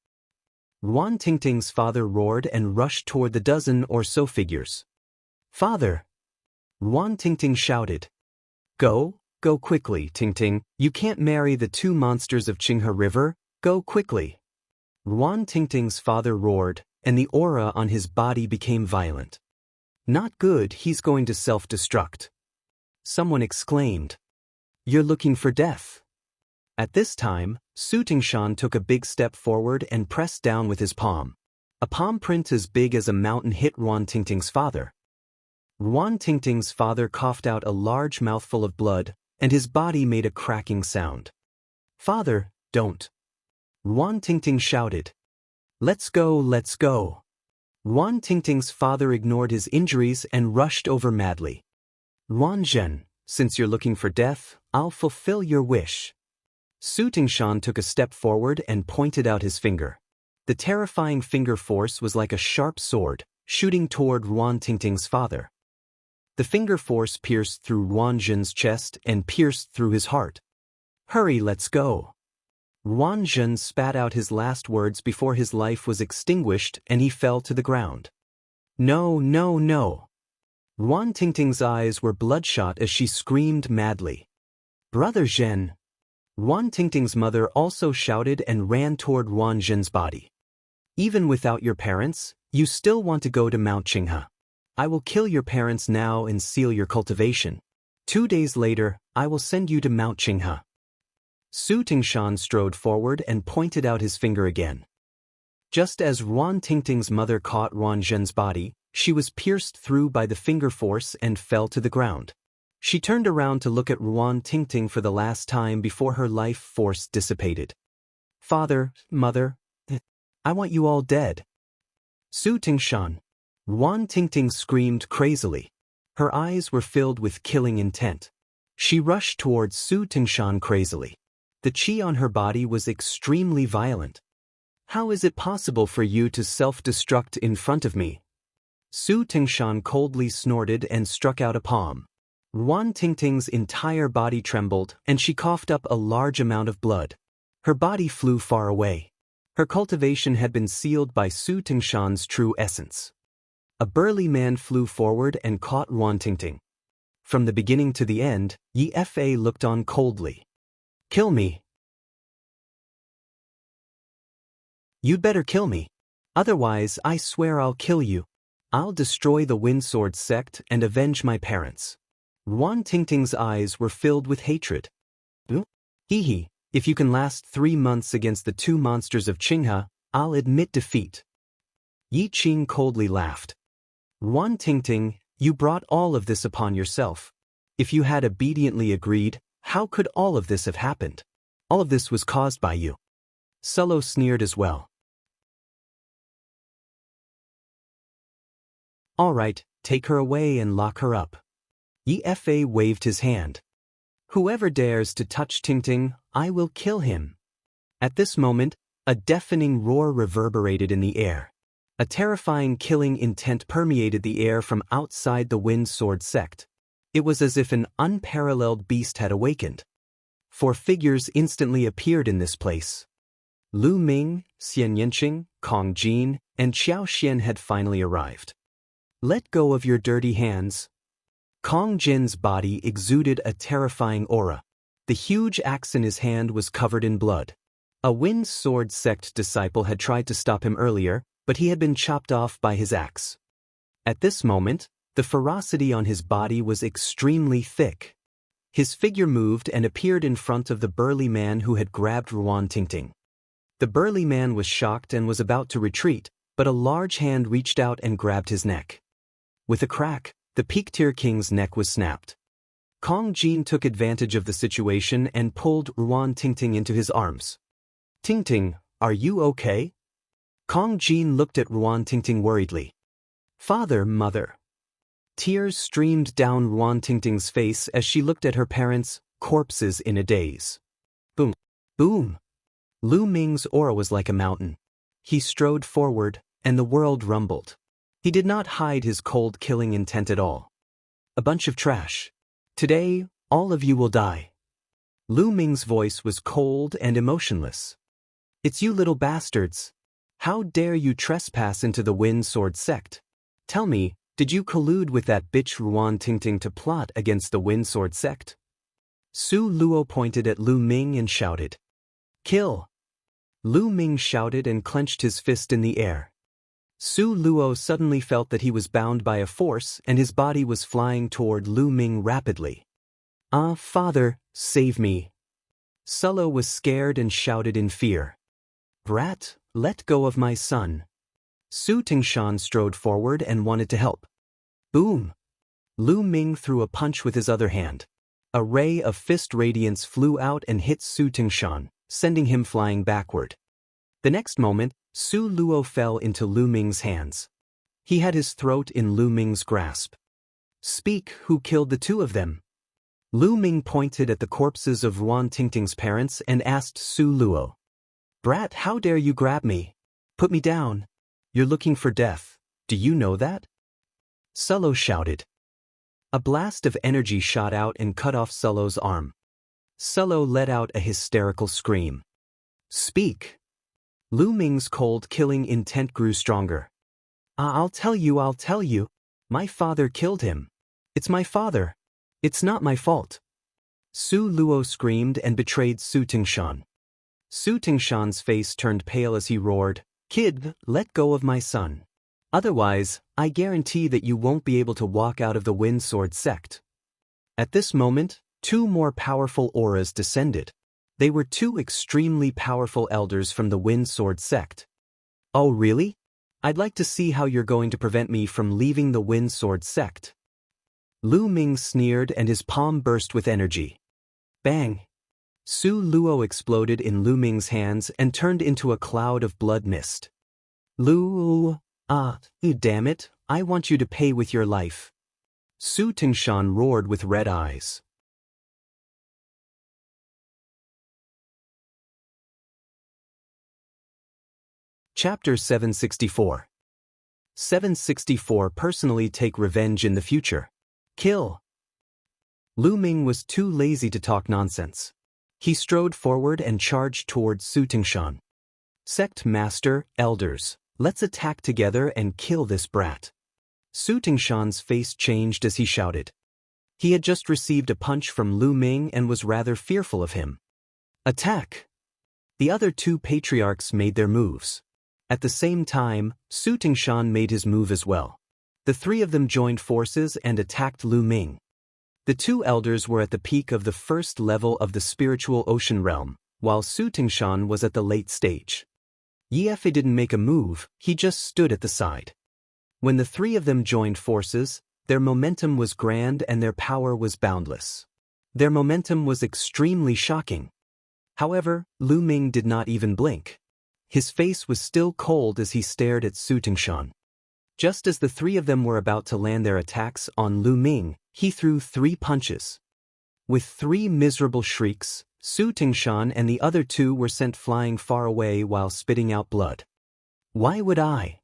Yuan Tingting's father roared and rushed toward the dozen or so figures. Father! Yuan Tingting shouted. Go quickly, Tingting. You can't marry the 2 monsters of Qinghe River. Go quickly. Yuan Tingting's father roared, and the aura on his body became violent. Not good, he's going to self-destruct. Someone exclaimed. You're looking for death. At this time, Su Tingshan took a big step forward and pressed down with his palm. A palm print as big as a mountain hit Yuan Tingting's father. Yuan Tingting's father coughed out a large mouthful of blood, and his body made a cracking sound. Father, don't. Yuan Tingting shouted. Let's go, let's go. Yuan Tingting's father ignored his injuries and rushed over madly. Yuan Zhen, since you're looking for death, I'll fulfill your wish. Su Tingshan took a step forward and pointed out his finger. The terrifying finger force was like a sharp sword, shooting toward Yuan Tingting's father. The finger force pierced through Yuan Zhen's chest and pierced through his heart. Hurry, let's go. Yuan Zhen spat out his last words before his life was extinguished and he fell to the ground. No, no, no. Yuan Tingting's eyes were bloodshot as she screamed madly. Brother Zhen. Yuan Tingting's mother also shouted and ran toward Yuan Zhen's body. Even without your parents, you still want to go to Mount Qinghe. I will kill your parents now and seal your cultivation. 2 days later, I will send you to Mount Qinghe. Su Tingshan strode forward and pointed out his finger again. Just as Yuan Tingting's mother caught Yuan Zhen's body, she was pierced through by the finger force and fell to the ground. She turned around to look at Yuan Tingting for the last time before her life force dissipated. Father, mother, I want you all dead. Su Tingshan. Yuan Tingting screamed crazily. Her eyes were filled with killing intent. She rushed towards Su Tingshan crazily. The qi on her body was extremely violent. How is it possible for you to self-destruct in front of me? Su Tingshan coldly snorted and struck out a palm. Yuan Tingting's entire body trembled and she coughed up a large amount of blood. Her body flew far away. Her cultivation had been sealed by Su Tingshan's true essence. A burly man flew forward and caught Yuan Tingting. From the beginning to the end, Yi Fei looked on coldly. Kill me. You'd better kill me. Otherwise, I swear I'll kill you. I'll destroy the Windsword sect and avenge my parents. Yuan Tingting's eyes were filled with hatred. Hee, if you can last 3 months against the 2 monsters of Qinghe, I'll admit defeat. Yi Qing coldly laughed. Yuan Tingting, you brought all of this upon yourself. If you had obediently agreed, how could all of this have happened? All of this was caused by you. Sullo sneered as well. All right, take her away and lock her up. Yi Fei waved his hand. Whoever dares to touch Tingting, I will kill him. At this moment, a deafening roar reverberated in the air. A terrifying killing intent permeated the air from outside the Wind Sword sect. It was as if an unparalleled beast had awakened. 4 figures instantly appeared in this place. Lu Ming, Xianxia, Kong Jin, and Xiao Xian had finally arrived. "Let go of your dirty hands." Kong Jin's body exuded a terrifying aura. The huge axe in his hand was covered in blood. A Wind Sword sect disciple had tried to stop him earlier, but he had been chopped off by his axe. At this moment, the ferocity on his body was extremely thick. His figure moved and appeared in front of the burly man who had grabbed Ruan Tingting. The burly man was shocked and was about to retreat, but a large hand reached out and grabbed his neck. With a crack, the Peak-tier King's neck was snapped. Kong Jin took advantage of the situation and pulled Ruan Tingting into his arms. "Tingting, are you okay?" Kong Jin looked at Ruan Tingting worriedly. "Father, mother." Tears streamed down Ruan Tingting's face as she looked at her parents, corpses in a daze. Boom. Boom. Lu Ming's aura was like a mountain. He strode forward, and the world rumbled. He did not hide his cold killing intent at all. "A bunch of trash. Today, all of you will die." Lu Ming's voice was cold and emotionless. "It's you little bastards. How dare you trespass into the Wind Sword sect? Tell me, did you collude with that bitch Ruan Tingting to plot against the Wind Sword sect?" Su Luo pointed at Lu Ming and shouted, "Kill!" Lu Ming shouted and clenched his fist in the air. Su Luo suddenly felt that he was bound by a force and his body was flying toward Lu Ming rapidly. "Ah, father, save me." Sulo was scared and shouted in fear. "Brat, let go of my son." Su Tingshan strode forward and wanted to help. Boom! Lu Ming threw a punch with his other hand. A ray of fist radiance flew out and hit Su Tingshan, sending him flying backward. The next moment, Su Luo fell into Lu Ming's hands. He had his throat in Lu Ming's grasp. "Speak, who killed the 2 of them?" Lu Ming pointed at the corpses of Ruan Tingting's parents and asked Su Luo. "Brat, how dare you grab me? Put me down. You're looking for death. Do you know that?" Sulo shouted. A blast of energy shot out and cut off Sulo's arm. Sulo let out a hysterical scream. "Speak." Lu Ming's cold killing intent grew stronger. I'll tell you. My father killed him. It's my father. It's not my fault." Su Luo screamed and betrayed Su Tingshan. Su Tingshan's face turned pale as he roared, "Kid, let go of my son. Otherwise, I guarantee that you won't be able to walk out of the Wind Sword sect." At this moment, 2 more powerful auras descended. They were 2 extremely powerful elders from the Wind Sword sect. "Oh really? I'd like to see how you're going to prevent me from leaving the Wind Sword sect." Lu Ming sneered and his palm burst with energy. Bang! Su Luo exploded in Lu Ming's hands and turned into a cloud of blood mist. Damn it, I want you to pay with your life." Su Tingshan roared with red eyes. Chapter 764. 764 Personally take revenge in the future. Kill. Lu Ming was too lazy to talk nonsense. He strode forward and charged towards Su Tingshan. "Sect Master, Elders, let's attack together and kill this brat." Su Tingshan's face changed as he shouted. He had just received a punch from Lu Ming and was rather fearful of him. "Attack!" The other 2 patriarchs made their moves. At the same time, Su Tingshan made his move as well. The 3 of them joined forces and attacked Lu Ming. The 2 elders were at the peak of the first level of the spiritual ocean realm, while Su Tingshan was at the late stage. Yefe didn't make a move, he just stood at the side. When the 3 of them joined forces, their momentum was grand and their power was boundless. Their momentum was extremely shocking. However, Lu Ming did not even blink. His face was still cold as he stared at Su Tingshan. Just as the 3 of them were about to land their attacks on Lu Ming, he threw 3 punches. With 3 miserable shrieks, Su Tingshan and the other two were sent flying far away while spitting out blood. Why would I?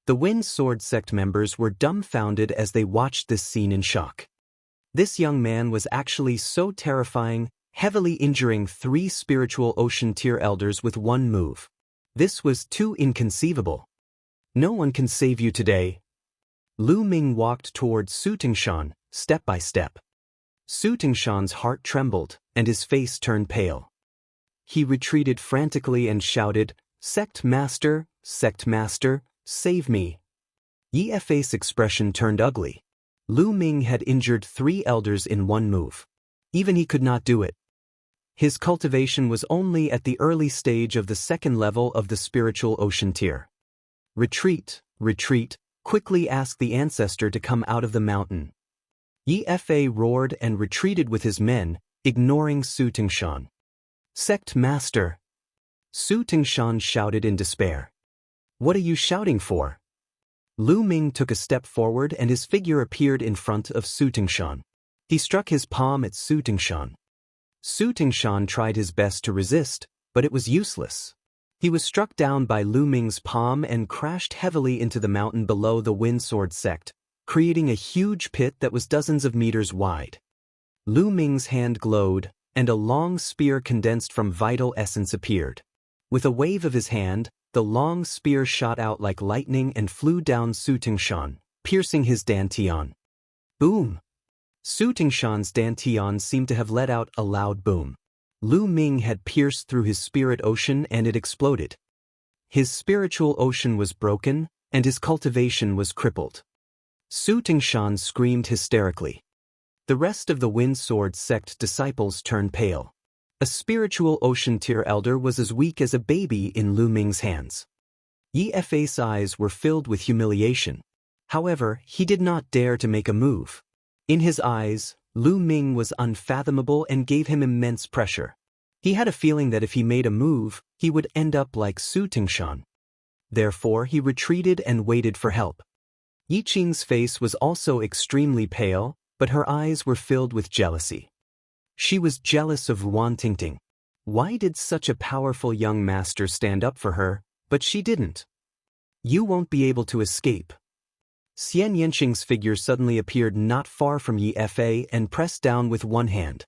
The Wind Sword sect members were dumbfounded as they watched this scene in shock. This young man was actually so terrifying, heavily injuring 3 spiritual ocean tier elders with one move. This was too inconceivable. No one can save you today. Lu Ming walked toward Su Tingshan, step by step. Su Tingshan's heart trembled, and his face turned pale. He retreated frantically and shouted, Sect Master, save me. Yi Fei's expression turned ugly. Lu Ming had injured 3 elders in one move. Even he could not do it. His cultivation was only at the early stage of the 2nd level of the spiritual ocean tier. Retreat, quickly ask the ancestor to come out of the mountain. Yi Fei roared and retreated with his men, ignoring Su Tingshan. Sect Master. Su Tingshan shouted in despair. What are you shouting for? Lu Ming took a step forward and his figure appeared in front of Su Tingshan. He struck his palm at Su Tingshan. Su Tingshan tried his best to resist, but it was useless. He was struck down by Lu Ming's palm and crashed heavily into the mountain below the Wind Sword sect, creating a huge pit that was dozens of meters wide. Lu Ming's hand glowed, and a long spear condensed from vital essence appeared. With a wave of his hand, the long spear shot out like lightning and flew down Su Tingshan, piercing his dantian. Boom! Su Tingshan's dantian seemed to have let out a loud boom. Lu Ming had pierced through his spirit ocean and it exploded. His spiritual ocean was broken, and his cultivation was crippled. Su Tingshan screamed hysterically. The rest of the Wind Sword sect disciples turned pale. A spiritual ocean tier elder was as weak as a baby in Lu Ming's hands. Yi Fei's eyes were filled with humiliation. However, he did not dare to make a move. In his eyes, Lu Ming was unfathomable and gave him immense pressure. He had a feeling that if he made a move, he would end up like Su Tingshan. Therefore, he retreated and waited for help. Yi Qing's face was also extremely pale, but her eyes were filled with jealousy. She was jealous of Ruan Tingting. Why did such a powerful young master stand up for her, but she didn't? You won't be able to escape. Xianxia's figure suddenly appeared not far from Yi Fei and pressed down with one hand.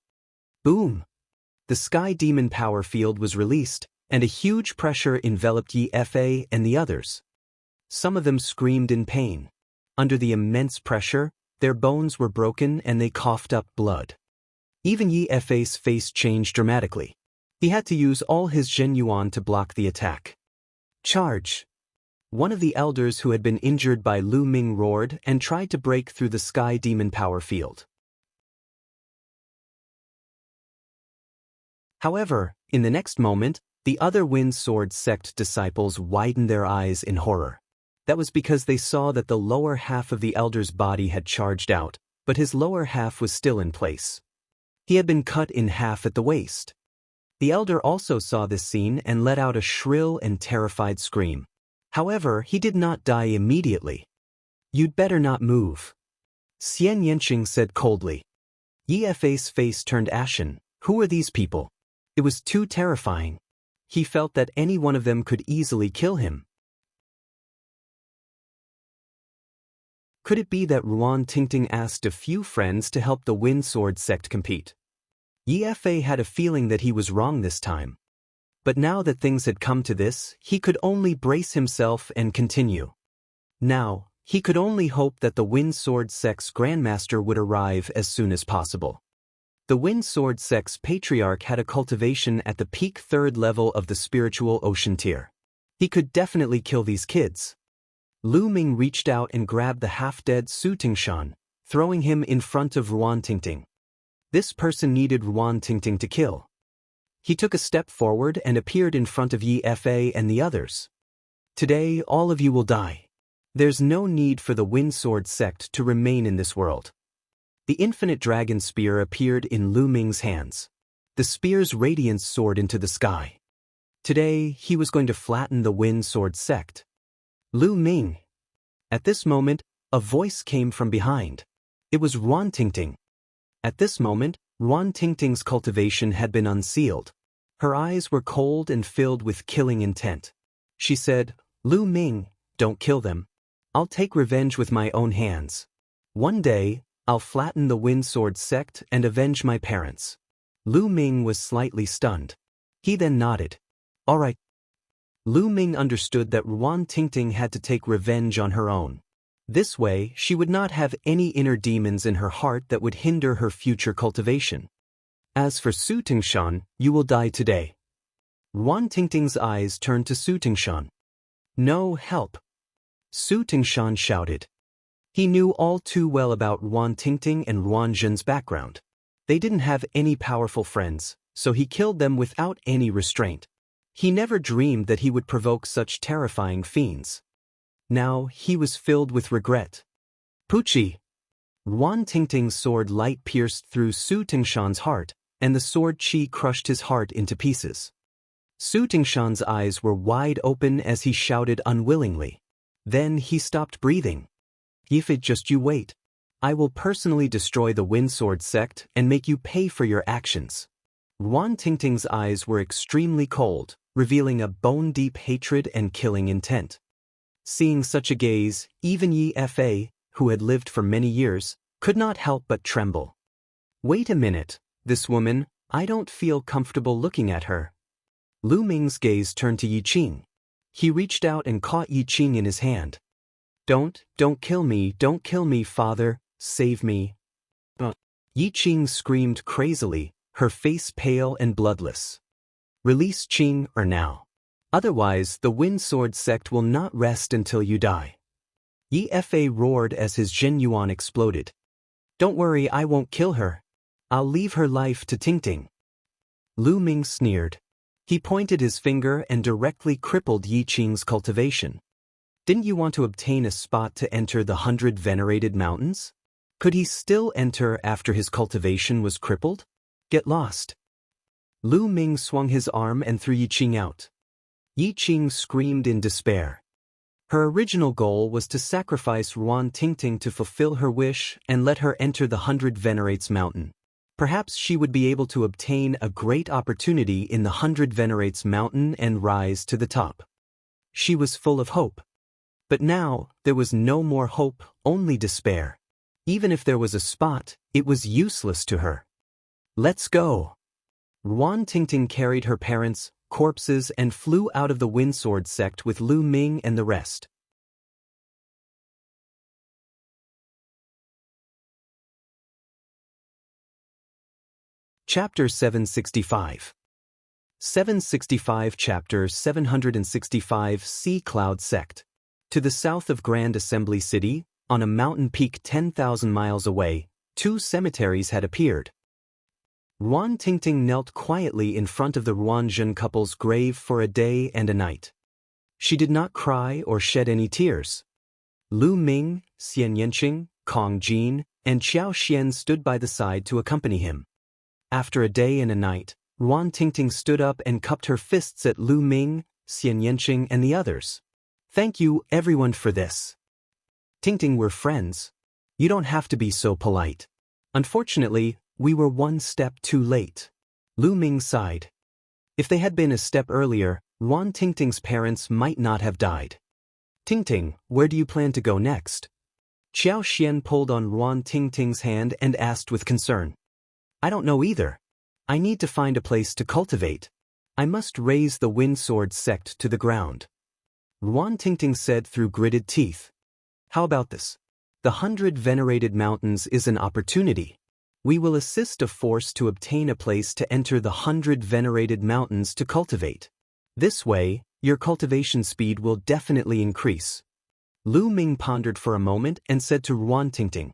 Boom! The sky demon power field was released, and a huge pressure enveloped Yi Fei and the others. Some of them screamed in pain. Under the immense pressure, their bones were broken and they coughed up blood. Even Yi Fei's face changed dramatically. He had to use all his Zhenyuan to block the attack. Charge! One of the elders who had been injured by Lu Ming roared and tried to break through the sky demon power field. However, in the next moment, the other Wind Sword sect disciples widened their eyes in horror. That was because they saw that the lower half of the elder's body had charged out, but his lower half was still in place. He had been cut in half at the waist. The elder also saw this scene and let out a shrill and terrified scream. However, he did not die immediately. You'd better not move. Xianxia said coldly. Yi Fei's face turned ashen. Who are these people? It was too terrifying. He felt that any one of them could easily kill him. Could it be that Ruan Tingting asked a few friends to help the Wind Sword sect compete? Yi Fei had a feeling that he was wrong this time. But now that things had come to this, he could only brace himself and continue. Now, he could only hope that the Wind Sword sect's grandmaster would arrive as soon as possible. The Wind Sword sect's patriarch had a cultivation at the peak 3rd level of the spiritual ocean tier. He could definitely kill these kids. Lu Ming reached out and grabbed the half-dead Su Tingshan, throwing him in front of Ruan Tingting. This person needed Ruan Tingting to kill. He took a step forward and appeared in front of Yi Fei and the others. Today, all of you will die. There's no need for the Wind Sword sect to remain in this world. The infinite dragon spear appeared in Lu Ming's hands. The spear's radiance soared into the sky. Today, he was going to flatten the Wind Sword sect. Lu Ming. At this moment, a voice came from behind. It was Ruan Tingting. At this moment, Ruan Tingting's cultivation had been unsealed. Her eyes were cold and filled with killing intent. She said, "Lu Ming, don't kill them. I'll take revenge with my own hands. One day, I'll flatten the Wind Sword sect and avenge my parents." Lu Ming was slightly stunned. He then nodded. "All right." Lu Ming understood that Ruan Tingting had to take revenge on her own. This way, she would not have any inner demons in her heart that would hinder her future cultivation. "As for Su Tingshan, you will die today." Ruan Tingting's eyes turned to Su Tingshan. "No help!" Su Tingshan shouted. He knew all too well about Ruan Tingting and Ruan Zhen's background. They didn't have any powerful friends, so he killed them without any restraint. He never dreamed that he would provoke such terrifying fiends. Now he was filled with regret. "Pucci!" Ruan Tingting's sword light pierced through Su Tingshan's heart, and the sword chi crushed his heart into pieces. Su Tingshan's eyes were wide open as he shouted unwillingly. Then he stopped breathing. "If it just you wait. I will personally destroy the Wind Sword sect and make you pay for your actions." Ruan Tingting's eyes were extremely cold, revealing a bone-deep hatred and killing intent. Seeing such a gaze, even Yi Fa, who had lived for many years, could not help but tremble. "Wait a minute, this woman, I don't feel comfortable looking at her." Lu Ming's gaze turned to Yi Qing. He reached out and caught Yi Qing in his hand. Don't kill me, father, save me." Yi Qing screamed crazily, her face pale and bloodless. "Release Qing or now. Otherwise, the Wind Sword sect will not rest until you die." Yi Fa roared as his Zhen Yuan exploded. "Don't worry, I won't kill her. I'll leave her life to Tingting." Lu Ming sneered. He pointed his finger and directly crippled Yi Qing's cultivation. "Didn't you want to obtain a spot to enter the 100 Venerated Mountains? Could he still enter after his cultivation was crippled? Get lost." Lu Ming swung his arm and threw Yi Qing out. Yi Qing screamed in despair. Her original goal was to sacrifice Ruan Tingting to fulfill her wish and let her enter the 100 Venerates Mountain. Perhaps she would be able to obtain a great opportunity in the 100 Venerates Mountain and rise to the top. She was full of hope. But now, there was no more hope, only despair. Even if there was a spot, it was useless to her. "Let's go." Ruan Tingting carried her parents, corpses, and flew out of the Wind Sword sect with Lu Ming and the rest. Chapter 765. 765 Chapter 765 Sea Cloud Sect. To the south of Grand Assembly City, on a mountain peak 10,000 miles away, two cemeteries had appeared. Ruan Tingting knelt quietly in front of the Ruan Zhen couple's grave for a day and a night. She did not cry or shed any tears. Lu Ming, Xianxia, Kong Jin, and Xiao Xian stood by the side to accompany him. After a day and a night, Ruan Tingting stood up and cupped her fists at Lu Ming, Xianxia, and the others. "Thank you, everyone, for this. Tingting, we're friends. You don't have to be so polite. Unfortunately, we were one step too late." Lu Ming sighed. If they had been a step earlier, Ruan Tingting's parents might not have died. "Tingting, where do you plan to go next?" Xiao Xian pulled on Ruan Tingting's hand and asked with concern. "I don't know either. I need to find a place to cultivate. I must raise the Wind Sword sect to the ground." Ruan Tingting said through gritted teeth. "How about this? The 100 Venerated Mountains is an opportunity. We will assist a force to obtain a place to enter the 100 Venerated Mountains to cultivate. This way, your cultivation speed will definitely increase." Lu Ming pondered for a moment and said to Ruan Tingting,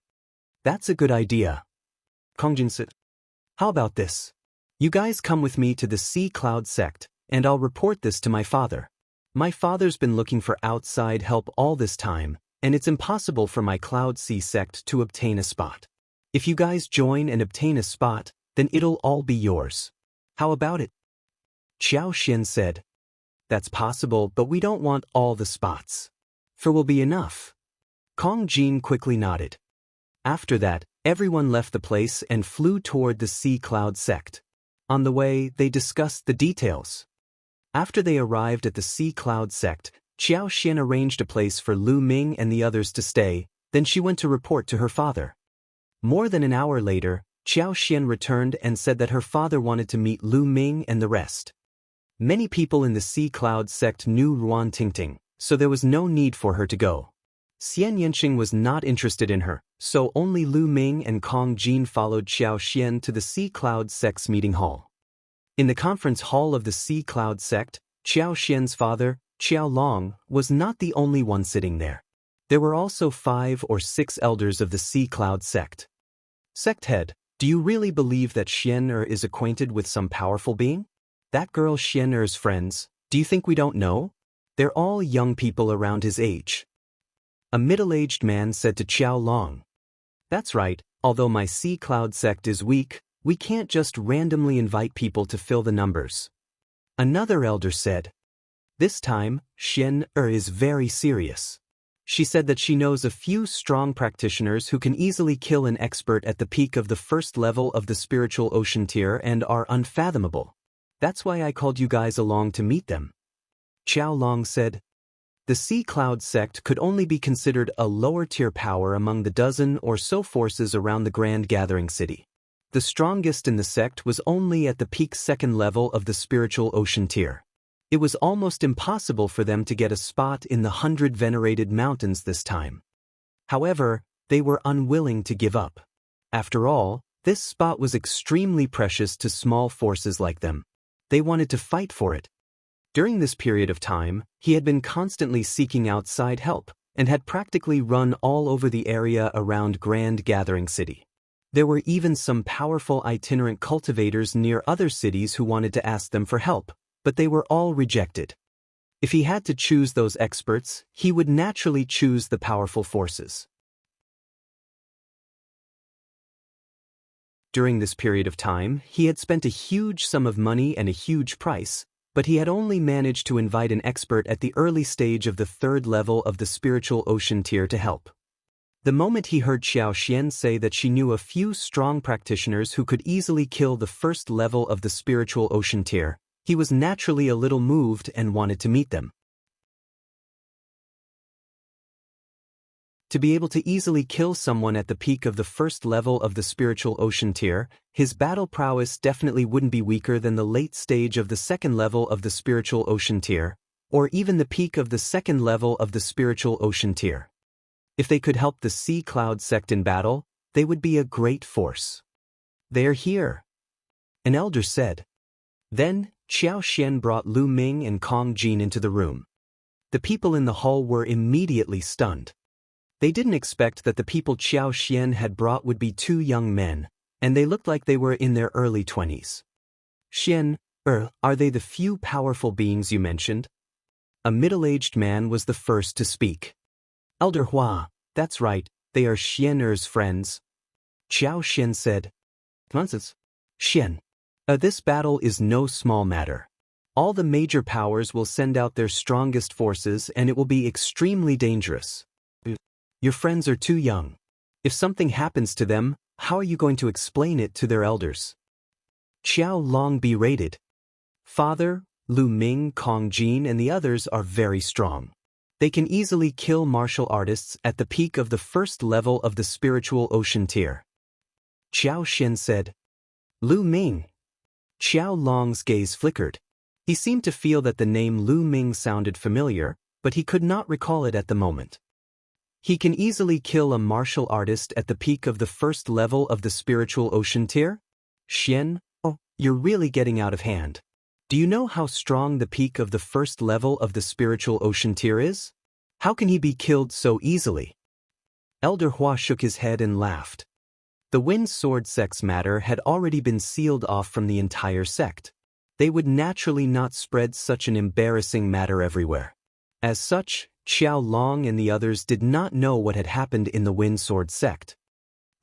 "That's a good idea." Kongjin said, "How about this? You guys come with me to the Sea Cloud sect, and I'll report this to my father. My father's been looking for outside help all this time, and it's impossible for my Cloud Sea sect to obtain a spot. If you guys join and obtain a spot, then it'll all be yours. How about it?" Xiao Xian said, "That's possible, but we don't want all the spots. 4 will be enough." Kong Jin quickly nodded. After that, Everyone left the place and flew toward the Sea Cloud sect. On the way, they discussed the details. After they arrived at the Sea Cloud sect, Xiao Xian arranged a place for Lu Ming and the others to stay, then she went to report to her father. More than an hour later, Xiao Xian returned and said that her father wanted to meet Lu Ming and the rest. Many people in the Sea Cloud sect knew Ruan Tingting, so there was no need for her to go. Xian Yanqing was not interested in her, so only Lu Ming and Kong Jin followed Xiao Xian to the Sea Cloud sect's meeting hall. In the conference hall of the Sea Cloud sect, Xiao Xian's father, Xiao Long, was not the only one sitting there. There were also 5 or 6 elders of the Sea Cloud sect. Sect head, do you really believe that Xian is acquainted with some powerful being? That girl Xian's friends, do you think we don't know? They're all young people around his age. A middle-aged man said to Xiao Long. That's right, although my Sea Cloud sect is weak, we can't just randomly invite people to fill the numbers. Another elder said. This time, Xian is very serious. She said that she knows a few strong practitioners who can easily kill an expert at the peak of the first level of the spiritual ocean tier and are unfathomable. That's why I called you guys along to meet them. Xiao Long said. The Sea Cloud sect could only be considered a lower-tier power among the dozen or so forces around the Grand Gathering City. The strongest in the sect was only at the peak second level of the spiritual ocean tier. It was almost impossible for them to get a spot in the 100 venerated mountains this time. However, they were unwilling to give up. After all, this spot was extremely precious to small forces like them. They wanted to fight for it. During this period of time, he had been constantly seeking outside help, and had practically run all over the area around Grand Gathering City. There were even some powerful itinerant cultivators near other cities who wanted to ask them for help, but they were all rejected. If he had to choose those experts, he would naturally choose the powerful forces. During this period of time, he had spent a huge sum of money and a huge price, but he had only managed to invite an expert at the early stage of the 3rd level of the spiritual ocean tier to help. The moment he heard Xiao Xian say that she knew a few strong practitioners who could easily kill the 1st level of the spiritual ocean tier, he was naturally a little moved and wanted to meet them. To be able to easily kill someone at the peak of the 1st level of the spiritual ocean tier, his battle prowess definitely wouldn't be weaker than the late stage of the 2nd level of the spiritual ocean tier, or even the peak of the 2nd level of the spiritual ocean tier. If they could help the Sea Cloud sect in battle, they would be a great force. They are here, an elder said. Then, Xiao Xian brought Lu Ming and Kong Jin into the room. The people in the hall were immediately stunned. They didn't expect that the people Xiao Xian had brought would be 2 young men, and they looked like they were in their early 20s. Xian, are they the few powerful beings you mentioned? A middle-aged man was the first to speak. Elder Hua, that's right, they are Xian's friends. Xiao Xian said. Nonsense. Xian. This battle is no small matter. All the major powers will send out their strongest forces and it will be extremely dangerous. Your friends are too young. If something happens to them, how are you going to explain it to their elders? Xiao Long berated. Father, Lu Ming, Kong Jin and the others are very strong. They can easily kill martial artists at the peak of the 1st level of the spiritual ocean tier. Xiao Xian said. Lu Ming. Xiao Long's gaze flickered. He seemed to feel that the name Lu Ming sounded familiar, but he could not recall it at the moment. He can easily kill a martial artist at the peak of the 1st level of the spiritual ocean tier? Xian, you're really getting out of hand. Do you know how strong the peak of the 1st level of the spiritual ocean tier is? How can he be killed so easily? Elder Hua shook his head and laughed. The Wind Sword sect's matter had already been sealed off from the entire sect. They would naturally not spread such an embarrassing matter everywhere. As such, Xiao Long and the others did not know what had happened in the Wind Sword sect.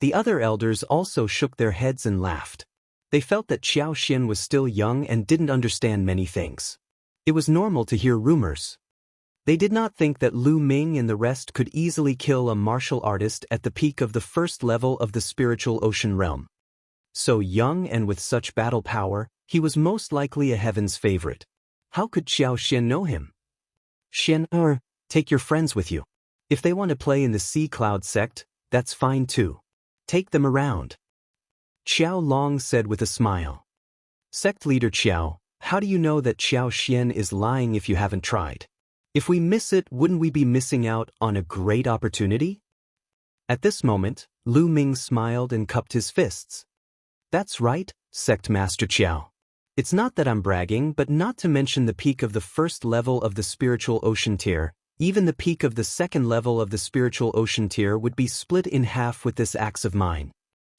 The other elders also shook their heads and laughed. They felt that Xiao Xian was still young and didn't understand many things. It was normal to hear rumors. They did not think that Lu Ming and the rest could easily kill a martial artist at the peak of the first level of the spiritual ocean realm. So young and with such battle power, he was most likely a heaven's favorite. How could Xiao Xian know him? Xian, take your friends with you. If they want to play in the Sea Cloud sect, that's fine too. Take them around. Xiao Long said with a smile. Sect leader Xiao, how do you know that Xiao Xian is lying if you haven't tried? If we miss it, wouldn't we be missing out on a great opportunity? At this moment, Lu Ming smiled and cupped his fists. That's right, Sect Master Xiao. It's not that I'm bragging, but not to mention the peak of the first level of the spiritual ocean tier, even the peak of the second level of the spiritual ocean tier would be split in half with this axe of mine.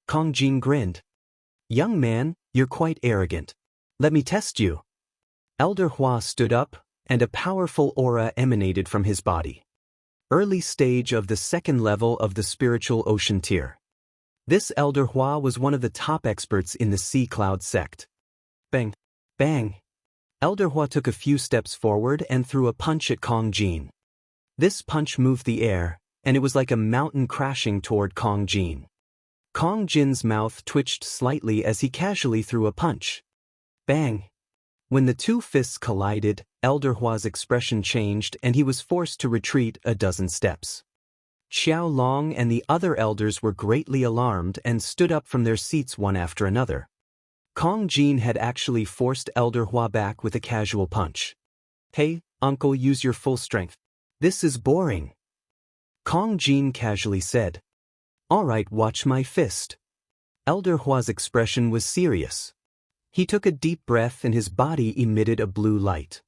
Kong Jin grinned. Young man, you're quite arrogant. Let me test you. Elder Hua stood up, and a powerful aura emanated from his body. Early stage of the second level of the spiritual ocean tier. This Elder Hua was one of the top experts in the Sea Cloud sect. Bang! Bang! Elder Hua took a few steps forward and threw a punch at Kong Jin. This punch moved the air, and it was like a mountain crashing toward Kong Jin. Kong Jin's mouth twitched slightly as he casually threw a punch. Bang! When the two fists collided, Elder Hua's expression changed and he was forced to retreat a dozen steps. Xiao Long and the other elders were greatly alarmed and stood up from their seats one after another. Kong Jin had actually forced Elder Hua back with a casual punch. Hey, uncle, use your full strength. This is boring. Kong Jin casually said. All right, watch my fist. Elder Hua's expression was serious. He took a deep breath and his body emitted a blue light.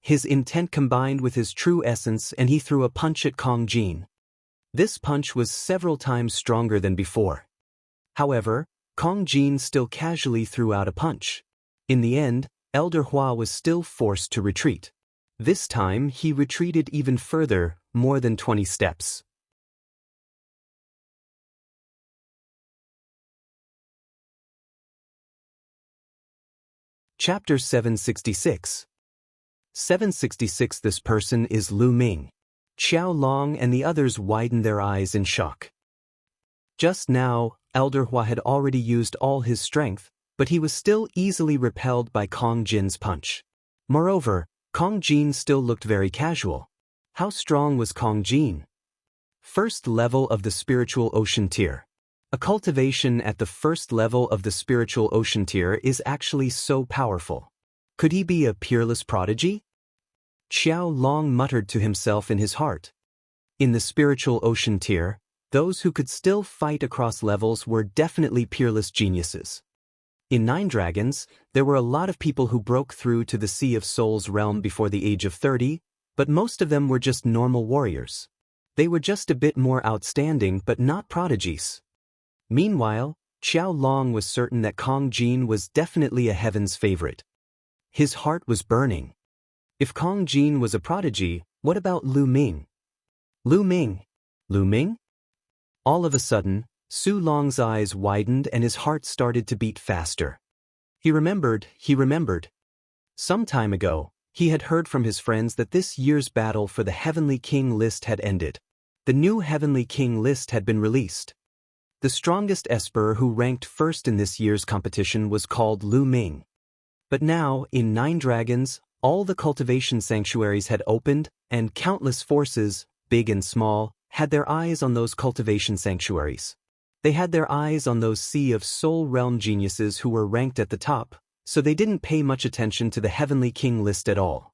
His intent combined with his true essence and he threw a punch at Kong Jin. This punch was several times stronger than before. However, Kong Jin still casually threw out a punch. In the end, Elder Hua was still forced to retreat. This time he retreated even further, more than 20 steps. Chapter 766. 766. This person is Lu Ming. Xiao Long and the others widened their eyes in shock. Just now, Elder Hua had already used all his strength, but he was still easily repelled by Kong Jin's punch. Moreover, Kong Jin still looked very casual. How strong was Kong Jin? First level of the spiritual ocean tier. A cultivation at the first level of the spiritual ocean tier is actually so powerful. Could he be a peerless prodigy? Xiao Long muttered to himself in his heart. In the spiritual ocean tier, those who could still fight across levels were definitely peerless geniuses. In Nine Dragons, there were a lot of people who broke through to the Sea of Souls realm before the age of 30, but most of them were just normal warriors. They were just a bit more outstanding but not prodigies. Meanwhile, Xiao Long was certain that Kong Jin was definitely a heaven's favorite. His heart was burning. If Kong Jin was a prodigy, what about Lu Ming? Lu Ming? Lu Ming? All of a sudden, Su Long's eyes widened and his heart started to beat faster. He remembered. Some time ago, he had heard from his friends that this year's battle for the Heavenly King list had ended. The new Heavenly King list had been released. The strongest Esper who ranked first in this year's competition was called Lu Ming. But now, in Nine Dragons, all the cultivation sanctuaries had opened, and countless forces, big and small, had their eyes on those cultivation sanctuaries. They had their eyes on those Sea of Soul realm geniuses who were ranked at the top, so they didn't pay much attention to the Heavenly King list at all.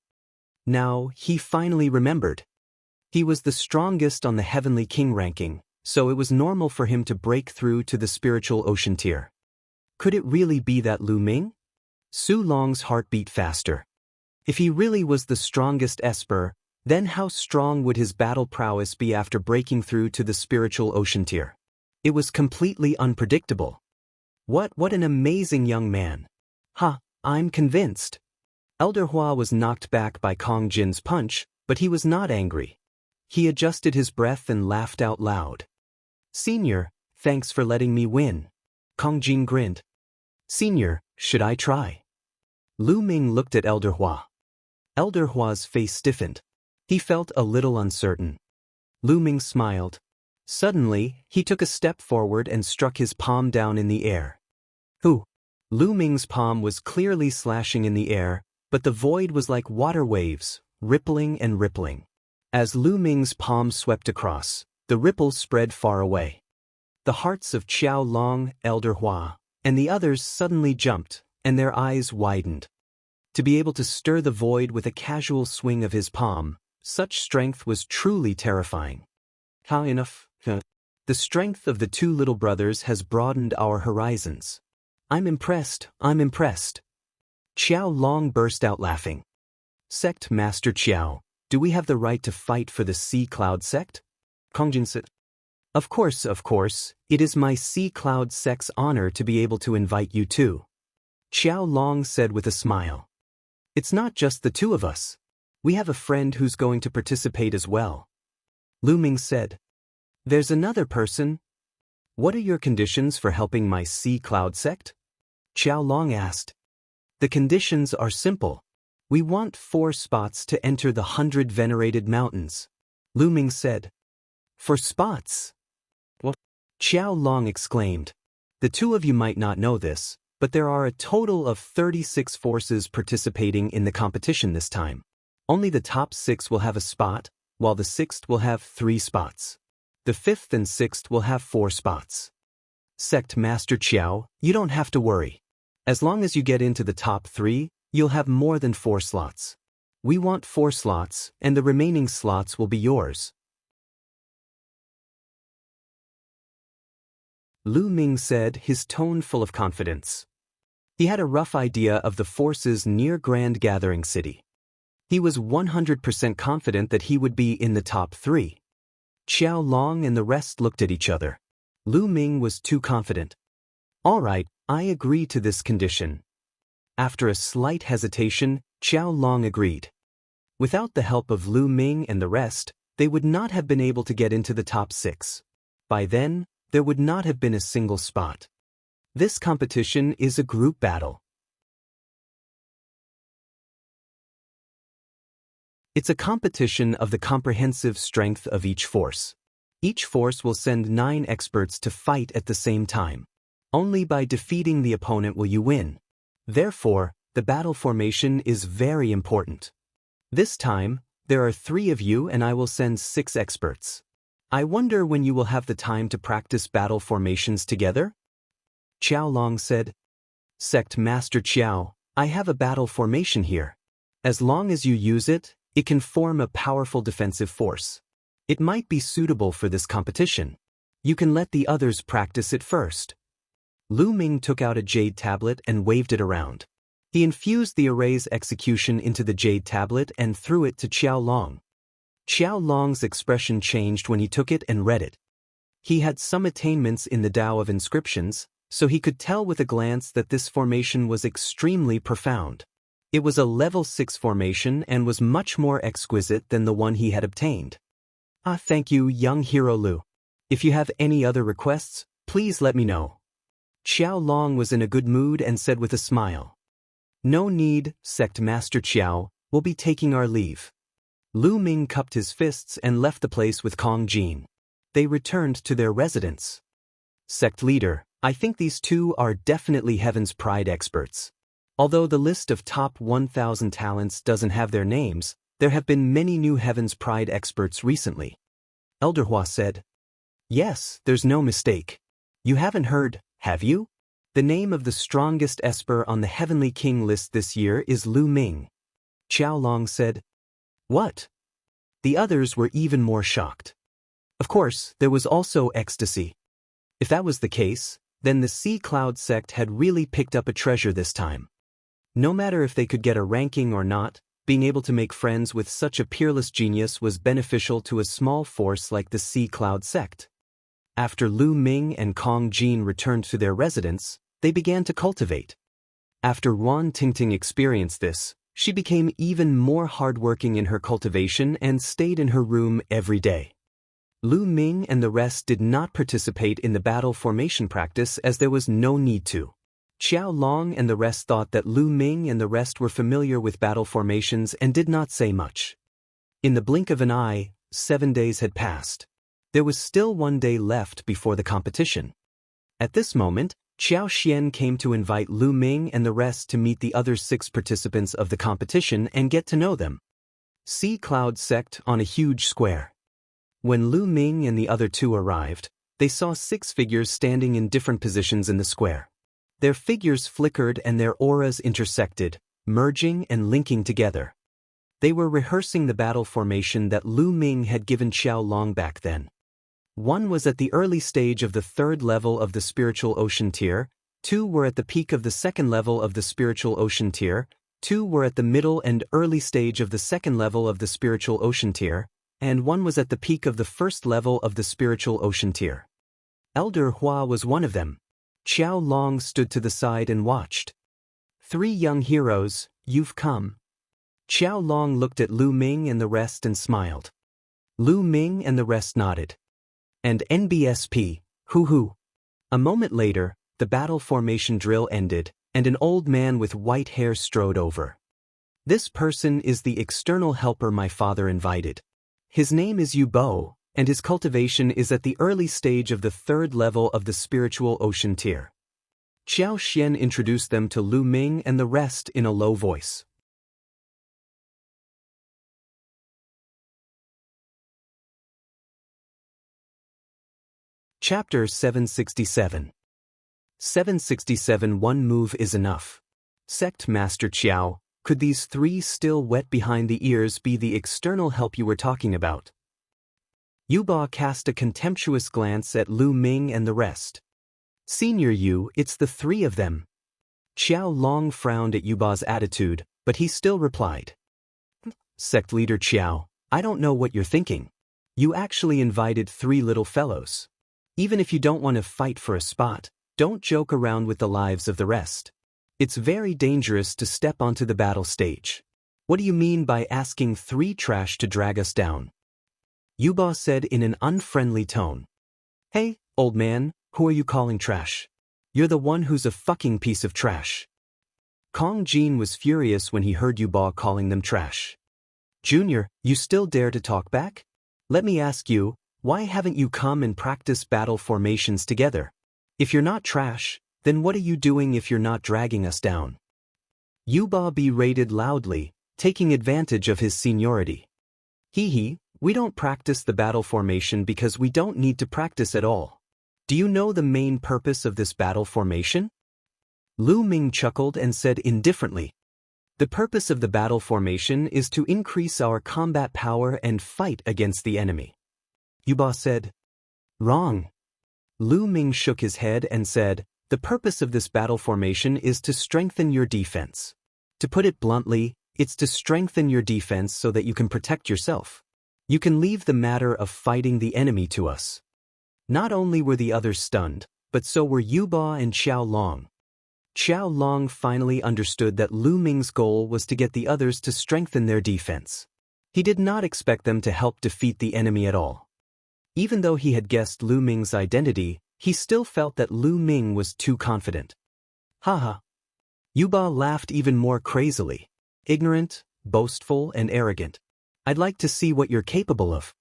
Now, he finally remembered. He was the strongest on the Heavenly King ranking, so it was normal for him to break through to the spiritual ocean tier. Could it really be that Lu Ming? Su Long's heart beat faster. If he really was the strongest Esper, then how strong would his battle prowess be after breaking through to the spiritual ocean tier? It was completely unpredictable. What an amazing young man. I'm convinced. Elder Hua was knocked back by Kong Jin's punch, but he was not angry. He adjusted his breath and laughed out loud. Senior, thanks for letting me win. Kong Jin grinned. Senior, should I try? Lu Ming looked at Elder Hua. Elder Hua's face stiffened. He felt a little uncertain. Lu Ming smiled. Suddenly, he took a step forward and struck his palm down in the air. Who? Lu Ming's palm was clearly slashing in the air, but the void was like water waves, rippling and rippling. As Lu Ming's palm swept across, the ripples spread far away. The hearts of Qiao Long, Elder Hua, and the others suddenly jumped, and their eyes widened. To be able to stir the void with a casual swing of his palm, such strength was truly terrifying. How enough? The strength of the two little brothers has broadened our horizons. I'm impressed, I'm impressed. Qiao Long burst out laughing. Sect Master Qiao, do we have the right to fight for the Sea Cloud Sect? Kongjin said. Of course, it is my Sea Cloud Sect's honor to be able to invite you too. Qiao Long said with a smile. It's not just the two of us. We have a friend who's going to participate as well. Lu Ming said. There's another person. What are your conditions for helping my Sea Cloud Sect? Qiao Long asked. The conditions are simple. We want 4 spots to enter the 100 venerated mountains. Lu Ming said. 4 spots? What? Qiao Long exclaimed. The two of you might not know this, but there are a total of 36 forces participating in the competition this time. Only the top 6 will have a spot, while the 6th will have 3 spots. The 5th and 6th will have 4 spots. Sect Master Qiao, you don't have to worry. As long as you get into the top 3, you'll have more than 4 slots. We want 4 slots, and the remaining slots will be yours. Lu Ming said, his tone full of confidence. He had a rough idea of the forces near Grand Gathering City. He was 100% confident that he would be in the top 3. Qiao Long and the rest looked at each other. Lu Ming was too confident. All right, I agree to this condition. After a slight hesitation, Qiao Long agreed. Without the help of Lu Ming and the rest, they would not have been able to get into the top 6. By then, there would not have been a single spot. This competition is a group battle. It's a competition of the comprehensive strength of each force. Each force will send 9 experts to fight at the same time. Only by defeating the opponent will you win. Therefore, the battle formation is very important. This time, there are 3 of you and I will send 6 experts. I wonder when you will have the time to practice battle formations together? Qiao Long said. Sect Master Qiao, I have a battle formation here. As long as you use it, it can form a powerful defensive force. It might be suitable for this competition. You can let the others practice it first. Lu Ming took out a jade tablet and waved it around. He infused the array's execution into the jade tablet and threw it to Qiao Long. Qiao Long's expression changed when he took it and read it. He had some attainments in the Tao of inscriptions, so he could tell with a glance that this formation was extremely profound. It was a level 6 formation and was much more exquisite than the one he had obtained. Thank you, young hero Lu. If you have any other requests, please let me know. Qiao Long was in a good mood and said with a smile. No need, Sect Master Qiao, we'll be taking our leave. Lu Ming cupped his fists and left the place with Kong Jin. They returned to their residence. Sect Leader, I think these two are definitely Heaven's Pride experts. Although the list of top 1,000 talents doesn't have their names, there have been many new Heaven's Pride experts recently. Elder Hua said. Yes, there's no mistake. You haven't heard, have you? The name of the strongest Esper on the Heavenly King list this year is Lu Ming. Qiao Long said. What? The others were even more shocked. Of course, there was also ecstasy. If that was the case, then the Sea Cloud sect had really picked up a treasure this time. No matter if they could get a ranking or not, being able to make friends with such a peerless genius was beneficial to a small force like the Sea Cloud sect. After Lu Ming and Kong Jin returned to their residence, they began to cultivate. After Wan Tingting experienced this, she became even more hardworking in her cultivation and stayed in her room every day. Lu Ming and the rest did not participate in the battle formation practice as there was no need to. Xiao Long and the rest thought that Lu Ming and the rest were familiar with battle formations and did not say much. In the blink of an eye, 7 days had passed. There was still 1 day left before the competition. At this moment, Xiao Xian came to invite Lu Ming and the rest to meet the other 6 participants of the competition and get to know them. See Cloud Sect on a huge square. When Lu Ming and the other 2 arrived, they saw 6 figures standing in different positions in the square. Their figures flickered and their auras intersected, merging and linking together. They were rehearsing the battle formation that Lu Ming had given Xiao Long back then. 1 was at the early stage of the 3rd level of the spiritual ocean tier, 2 were at the peak of the 2nd level of the spiritual ocean tier, 2 were at the middle and early stage of the 2nd level of the spiritual ocean tier, and 1 was at the peak of the 1st level of the spiritual ocean tier. Elder Hua was one of them. Xiao Long stood to the side and watched. 3 young heroes, you've come. Xiao Long looked at Lu Ming and the rest and smiled. Lu Ming and the rest nodded. And NBSP, hoo-hoo. A moment later, the battle formation drill ended, and an old man with white hair strode over. This person is the external helper my father invited. His name is Yu Bo, and his cultivation is at the early stage of the 3rd level of the spiritual ocean tier. Xiao Xian introduced them to Lu Ming and the rest in a low voice. Chapter 767. 767 One move is enough. Sect Master Qiao, could these 3 still wet behind the ears be the external help you were talking about? Yuba cast a contemptuous glance at Lu Ming and the rest. Senior Yu, it's the 3 of them. Xiao Long frowned at Yuba's attitude, but he still replied. Sect Leader Qiao, I don't know what you're thinking. You actually invited 3 little fellows. Even if you don't want to fight for a spot, don't joke around with the lives of the rest. It's very dangerous to step onto the battle stage. What do you mean by asking 3 trash to drag us down? Yuba said in an unfriendly tone. Hey, old man, who are you calling trash? You're the one who's a fucking piece of trash. Kong Jin was furious when he heard Yuba calling them trash. Junior, you still dare to talk back? Let me ask you, why haven't you come and practiced battle formations together? If you're not trash, then what are you doing if you're not dragging us down? Yuba berated loudly, taking advantage of his seniority. Hee, we don't practice the battle formation because we don't need to practice at all. Do you know the main purpose of this battle formation? Lu Ming chuckled and said indifferently. The purpose of the battle formation is to increase our combat power and fight against the enemy. Yuba said. Wrong. Lu Ming shook his head and said, the purpose of this battle formation is to strengthen your defense. To put it bluntly, it's to strengthen your defense so that you can protect yourself. You can leave the matter of fighting the enemy to us. Not only were the others stunned, but so were Yuba and Xiao Long. Xiao Long finally understood that Lu Ming's goal was to get the others to strengthen their defense. He did not expect them to help defeat the enemy at all. Even though he had guessed Lu Ming's identity, he still felt that Lu Ming was too confident. Haha. Yuba laughed even more crazily. Ignorant, boastful, and arrogant. I'd like to see what you're capable of.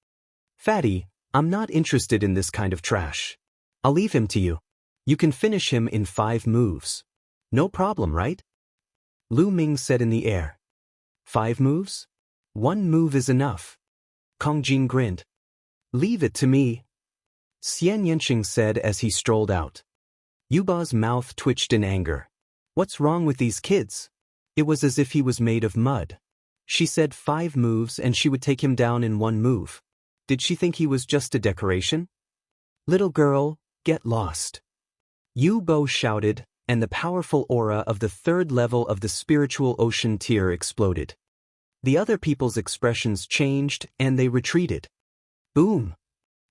Fatty, I'm not interested in this kind of trash. I'll leave him to you. You can finish him in 5 moves. No problem, right? Lu Ming said in the air. 5 moves? 1 move is enough. Kong Jin grinned. Leave it to me. Xianxia said as he strolled out. Yuba's mouth twitched in anger. What's wrong with these kids? It was as if he was made of mud. She said 5 moves and she would take him down in 1 move. Did she think he was just a decoration? Little girl, get lost. Yu Bo shouted, and the powerful aura of the 3rd level of the spiritual ocean tier exploded. The other people's expressions changed and they retreated. Boom!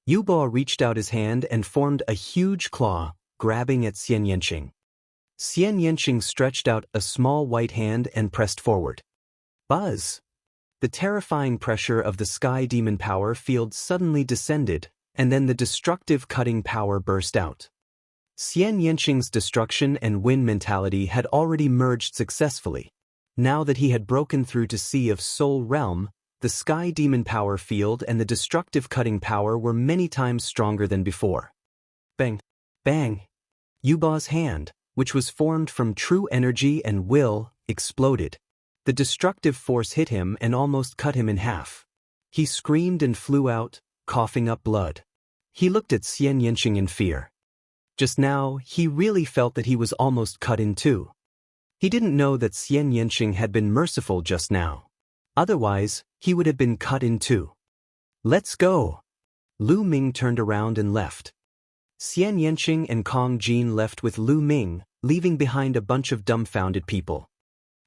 Yu Bo reached out his hand and formed a huge claw, grabbing at Xianxia. Xianxia stretched out a small white hand and pressed forward. Buzz! The terrifying pressure of the sky demon power field suddenly descended, and then the destructive cutting power burst out. Xianxia's destruction and win mentality had already merged successfully. Now that he had broken through to Sea of Soul Realm, the Sky Demon power field and the destructive cutting power were many times stronger than before. Bang! Bang! Yuba's hand, which was formed from true energy and will, exploded. The destructive force hit him and almost cut him in half. He screamed and flew out, coughing up blood. He looked at Xianxia in fear. Just now, he really felt that he was almost cut in two. He didn't know that Xianxia had been merciful just now. Otherwise, he would have been cut in two. Let's go! Lu Ming turned around and left. Xianxia and Kong Jin left with Lu Ming, leaving behind a bunch of dumbfounded people.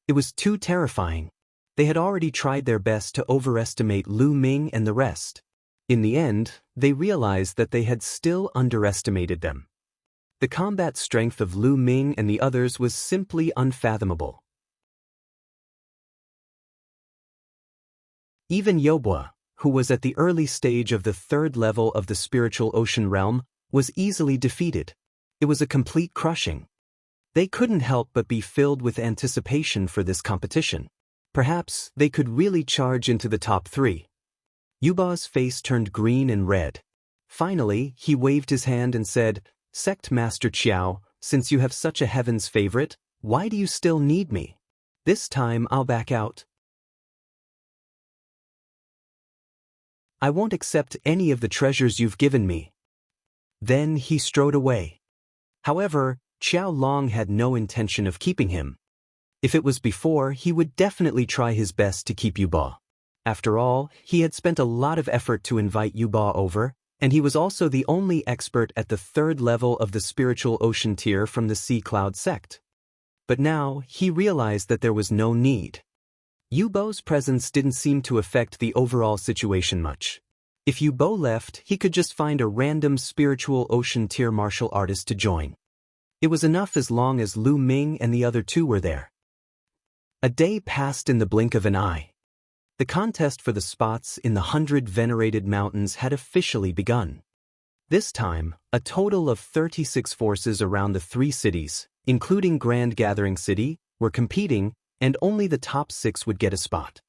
It was too terrifying. They had already tried their best to overestimate Lu Ming and the rest. In the end, they realized that they had still underestimated them. The combat strength of Lu Ming and the others was simply unfathomable. Even Yobua, who was at the early stage of the third level of the spiritual ocean realm, was easily defeated. It was a complete crushing. They couldn't help but be filled with anticipation for this competition. Perhaps they could really charge into the top three. Yuba's face turned green and red. Finally, he waved his hand and said, "Sect Master Qiao, since you have such a heaven's favorite, why do you still need me? This time I'll back out. I won't accept any of the treasures you've given me." Then he strode away. However, Qiao Long had no intention of keeping him. If it was before, he would definitely try his best to keep Yuba. After all, he had spent a lot of effort to invite Yuba over, and he was also the only expert at the third level of the spiritual ocean tier from the Sea Cloud sect. But now, he realized that there was no need. Yubo's presence didn't seem to affect the overall situation much. If Yubo left, he could just find a random spiritual ocean tier martial artist to join. It was enough as long as Lu Ming and the other two were there. A day passed in the blink of an eye. The contest for the spots in the 100 venerated mountains had officially begun. This time, a total of 36 forces around the three cities, including Grand Gathering City, were competing, and only the top 6 would get a spot.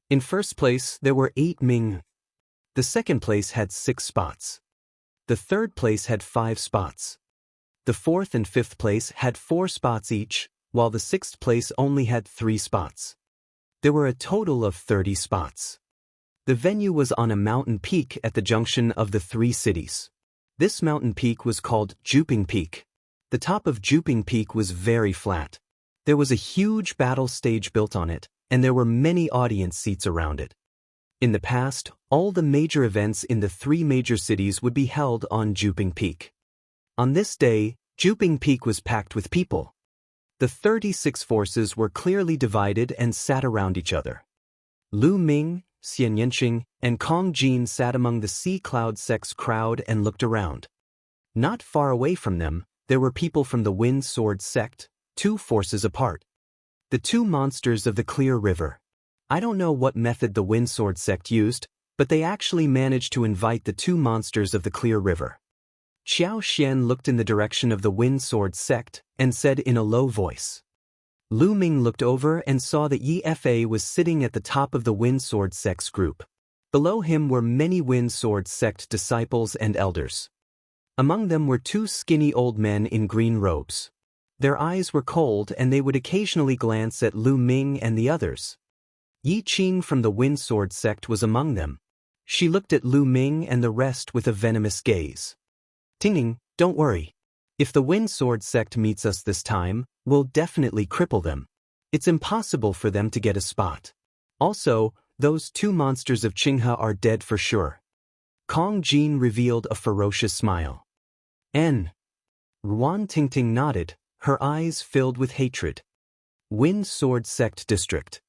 In first place, there were 8 Ming. The second place had 6 spots. The third place had 5 spots. The fourth and fifth place had 4 spots each, while the 6th place only had 3 spots. There were a total of 30 spots. The venue was on a mountain peak at the junction of the 3 cities. This mountain peak was called Juping Peak. The top of Juping Peak was very flat. There was a huge battle stage built on it, and there were many audience seats around it. In the past, all the major events in the 3 major cities would be held on Juping Peak. On this day, Juping Peak was packed with people. The 36 forces were clearly divided and sat around each other. Lu Ming, Xianxia, and Kong Jin sat among the Sea Cloud sect's crowd and looked around. Not far away from them, there were people from the Wind Sword sect, 2 forces apart. The 2 monsters of the Clear River. I don't know what method the Wind Sword sect used, but they actually managed to invite the 2 monsters of the Clear River. Xiao Xian looked in the direction of the Wind Sword sect and said in a low voice. Lu Ming looked over and saw that Yi Fa was sitting at the top of the Wind Sword sect's group. Below him were many Wind Sword sect disciples and elders. Among them were 2 skinny old men in green robes. Their eyes were cold and they would occasionally glance at Lu Ming and the others. Yi Qing from the Wind Sword sect was among them. She looked at Lu Ming and the rest with a venomous gaze. "Tingning, don't worry. If the Wind Sword sect meets us this time, we'll definitely cripple them. It's impossible for them to get a spot. Also, those 2 monsters of Qinghe are dead for sure." Kong Jin revealed a ferocious smile. "N." Ruan Tingting nodded, her eyes filled with hatred. Wind Sword Sect District.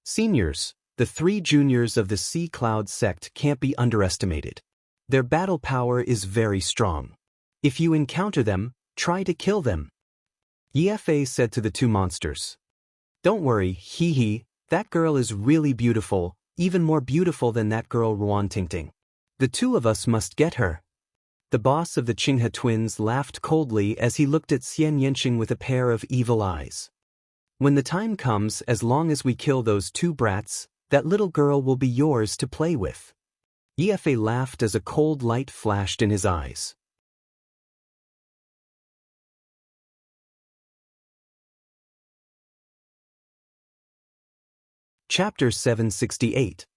Seniors, the 3 juniors of the Sea Cloud sect can't be underestimated. Their battle power is very strong. If you encounter them, try to kill them." Yi Fa said to the 2 monsters. "Don't worry, hee, that girl is really beautiful, even more beautiful than that girl Ruan Tingting. The 2 of us must get her." The boss of the Qinghe twins laughed coldly as he looked at Xianxia with a pair of evil eyes. When the time comes, as long as we kill those two brats, that little girl will be yours to play with. Yife laughed as a cold light flashed in his eyes. Chapter 768.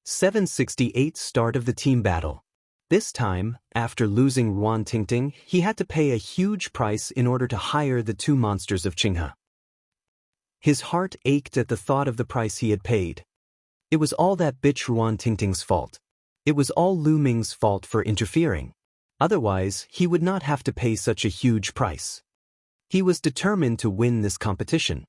768 Start of the Team Battle. This time, after losing Ruan Tingting, he had to pay a huge price in order to hire the two monsters of Qinghe. His heart ached at the thought of the price he had paid. It was all that bitch Ruan Tingting's fault. It was all Lu Ming's fault for interfering. Otherwise, he would not have to pay such a huge price. He was determined to win this competition.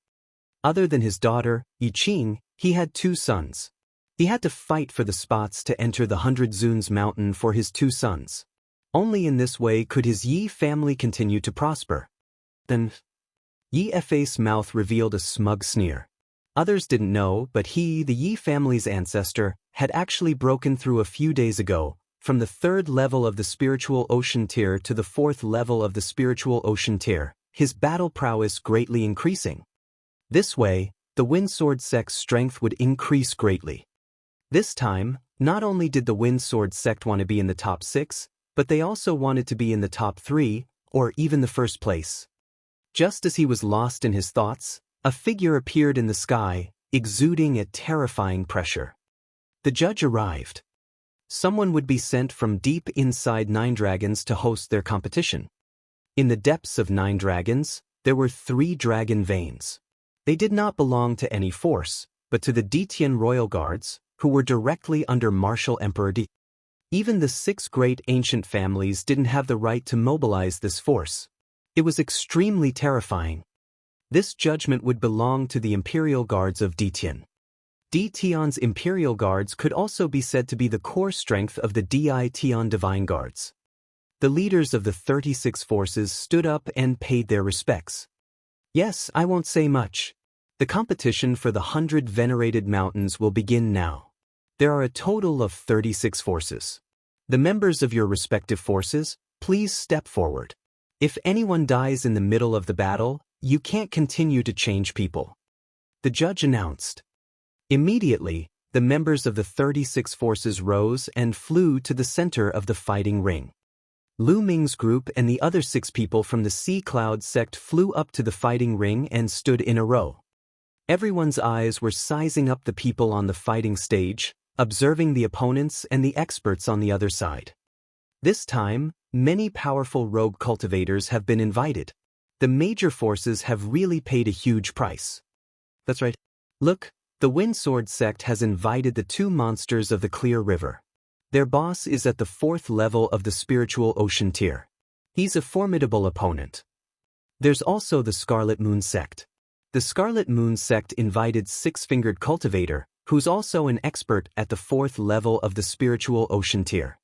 Other than his daughter, Yiqing, he had two sons. He had to fight for the spots to enter the 100 Zuns mountain for his two sons. Only in this way could his Yi family continue to prosper. Then, Yi Fe's mouth revealed a smug sneer. Others didn't know, but he, the Yi family's ancestor, had actually broken through a few days ago, from the 3rd level of the spiritual ocean tier to the 4th level of the spiritual ocean tier, his battle prowess greatly increasing. This way, the Wind Sword sect's strength would increase greatly. This time, not only did the Wind Sword sect want to be in the top 6, but they also wanted to be in the top 3, or even the first place. Just as he was lost in his thoughts, a figure appeared in the sky, exuding a terrifying pressure. The judge arrived. Someone would be sent from deep inside 9 dragons to host their competition. In the depths of 9 dragons, there were 3 dragon veins. They did not belong to any force, but to the Detian royal guards, who were directly under Martial Emperor Di. Even the 6 great ancient families didn't have the right to mobilize this force. It was extremely terrifying. This judgment would belong to the Imperial Guards of Detian. Detian's Imperial Guards could also be said to be the core strength of the Ditian Divine Guards. The leaders of the 36 forces stood up and paid their respects. Yes, I won't say much. The competition for the 100 venerated mountains will begin now. There are a total of 36 forces. The members of your respective forces, please step forward. If anyone dies in the middle of the battle, you can't continue to change people. The judge announced. Immediately, the members of the 36 forces rose and flew to the center of the fighting ring. Lu Ming's group and the other 6 people from the Sea Cloud sect flew up to the fighting ring and stood in a row. Everyone's eyes were sizing up the people on the fighting stage, observing the opponents and the experts on the other side. This time, many powerful rogue cultivators have been invited. The major forces have really paid a huge price. That's right. Look, the Wind Sword sect has invited the 2 monsters of the Clear River. Their boss is at the 4th level of the spiritual ocean tier. He's a formidable opponent. There's also the Scarlet Moon sect. The Scarlet Moon sect invited 6-fingered cultivator, who's also an expert at the 4th level of the spiritual ocean tier.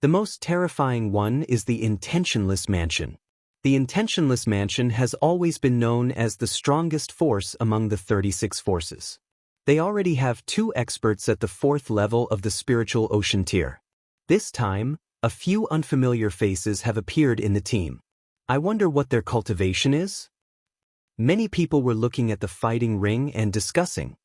The most terrifying one is the Intentionless Mansion. The Intentionless Mansion has always been known as the strongest force among the 36 forces. They already have 2 experts at the 4th level of the spiritual ocean tier. This time, a few unfamiliar faces have appeared in the team. I wonder what their cultivation is? Many people were looking at the fighting ring and discussing.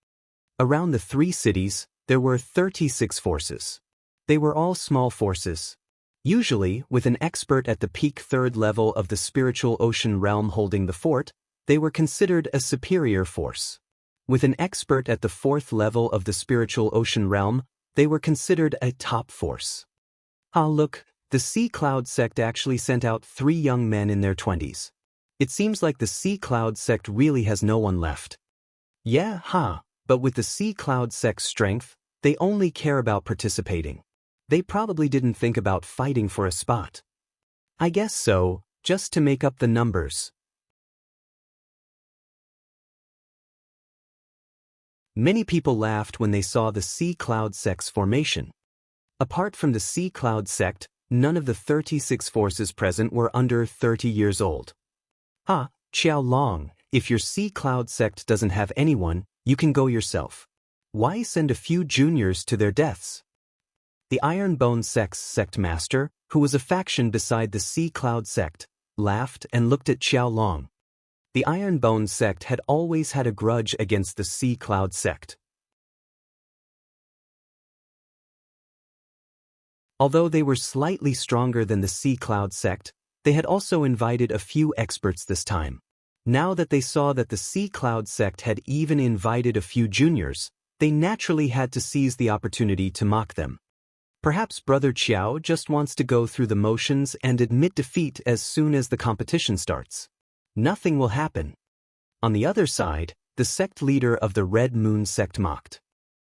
Around the 3 cities, there were 36 forces. They were all small forces. Usually, with an expert at the peak 3rd level of the spiritual ocean realm holding the fort, they were considered a superior force. With an expert at the 4th level of the spiritual ocean realm, they were considered a top force. Ah, look, the Sea Cloud sect actually sent out 3 young men in their 20s. It seems like the Sea Cloud sect really has no one left. Yeah, but with the Sea Cloud sect's strength, they only care about participating. They probably didn't think about fighting for a spot. I guess so, just to make up the numbers. Many people laughed when they saw the Sea Cloud sect's formation. Apart from the Sea Cloud sect, none of the 36 forces present were under 30 years old. Xiao Long, if your Sea Cloud sect doesn't have anyone, you can go yourself. Why send a few juniors to their deaths? The Iron Bone sect's sect master, who was a faction beside the Sea Cloud sect, laughed and looked at Xiao Long. The Iron Bone sect had always had a grudge against the Sea Cloud sect. Although they were slightly stronger than the Sea Cloud sect, they had also invited a few experts this time. Now that they saw that the Sea Cloud sect had even invited a few juniors, they naturally had to seize the opportunity to mock them. Perhaps Brother Qiao just wants to go through the motions and admit defeat as soon as the competition starts. Nothing will happen. On the other side, the sect leader of the Red Moon sect mocked.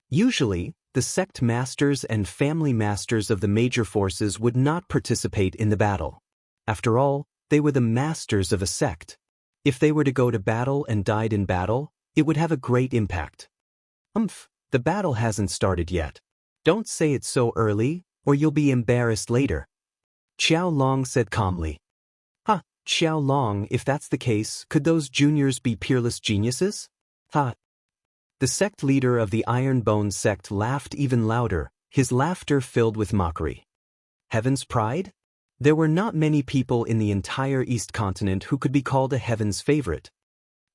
Usually, the sect masters and family masters of the major forces would not participate in the battle. After all, they were the masters of a sect. If they were to go to battle and died in battle, it would have a great impact. The battle hasn't started yet. Don't say it so early, or you'll be embarrassed later. Xiao Long said calmly. Xiao Long, if that's the case, could those juniors be peerless geniuses? The sect leader of the Iron Bone sect laughed even louder, his laughter filled with mockery. Heaven's pride? There were not many people in the entire East Continent who could be called a Heaven's favorite.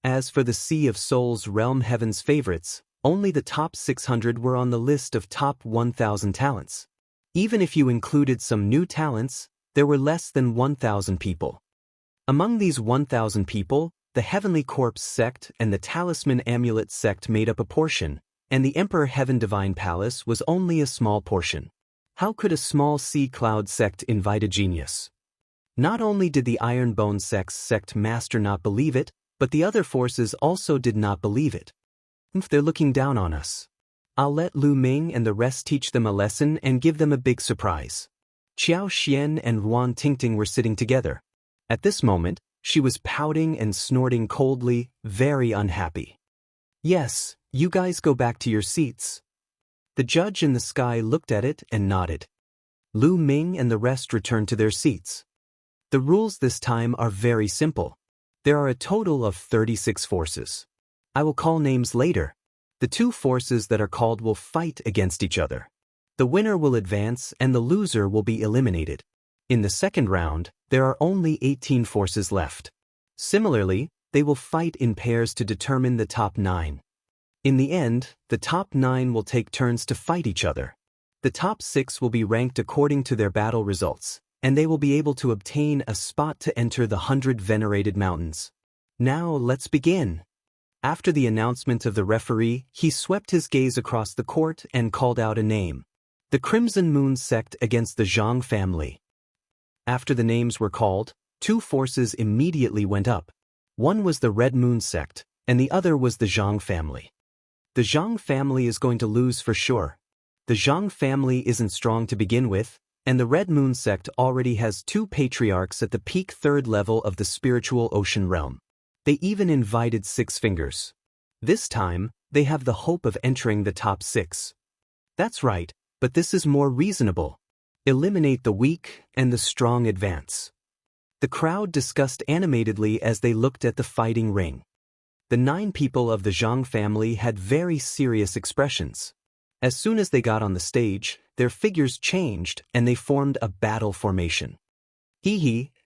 As for the Sea of Souls realm Heaven's favorites, only the top 600 were on the list of top 1,000 talents. Even if you included some new talents, there were less than 1,000 people. Among these 1,000 people, the Heavenly Corpse sect and the Talisman Amulet sect made up a portion, and the Emperor Heaven Divine Palace was only a small portion. How could a small Sea Cloud sect invite a genius? Not only did the Iron Bone sect's sect master not believe it, but the other forces also did not believe it. They're looking down on us. I'll let Lu Ming and the rest teach them a lesson and give them a big surprise. Qiao Xian and Ruan Tingting were sitting together. At this moment, she was pouting and snorting coldly, very unhappy. Yes, you guys go back to your seats. The judge in the sky looked at it and nodded. Lu Ming and the rest returned to their seats. The rules this time are very simple. There are a total of 36 forces. I will call names later. The two forces that are called will fight against each other. The winner will advance and the loser will be eliminated. In the second round, there are only 18 forces left. Similarly, they will fight in pairs to determine the top 9. In the end, the top 9 will take turns to fight each other. The top 6 will be ranked according to their battle results, and they will be able to obtain a spot to enter the 100 venerated mountains. Now let's begin. After the announcement of the referee, he swept his gaze across the court and called out a name. The Crimson Moon sect against the Zhang family. After the names were called, two forces immediately went up. One was the Red Moon sect, and the other was the Zhang family. The Zhang family is going to lose for sure. The Zhang family isn't strong to begin with, and the Red Moon sect already has 2 patriarchs at the peak 3rd level of the spiritual ocean realm. They even invited 6 fingers. This time, they have the hope of entering the top 6. That's right, but this is more reasonable. Eliminate the weak, and the strong advance. The crowd discussed animatedly as they looked at the fighting ring. The 9 people of the Zhang family had very serious expressions. As soon as they got on the stage, their figures changed and they formed a battle formation.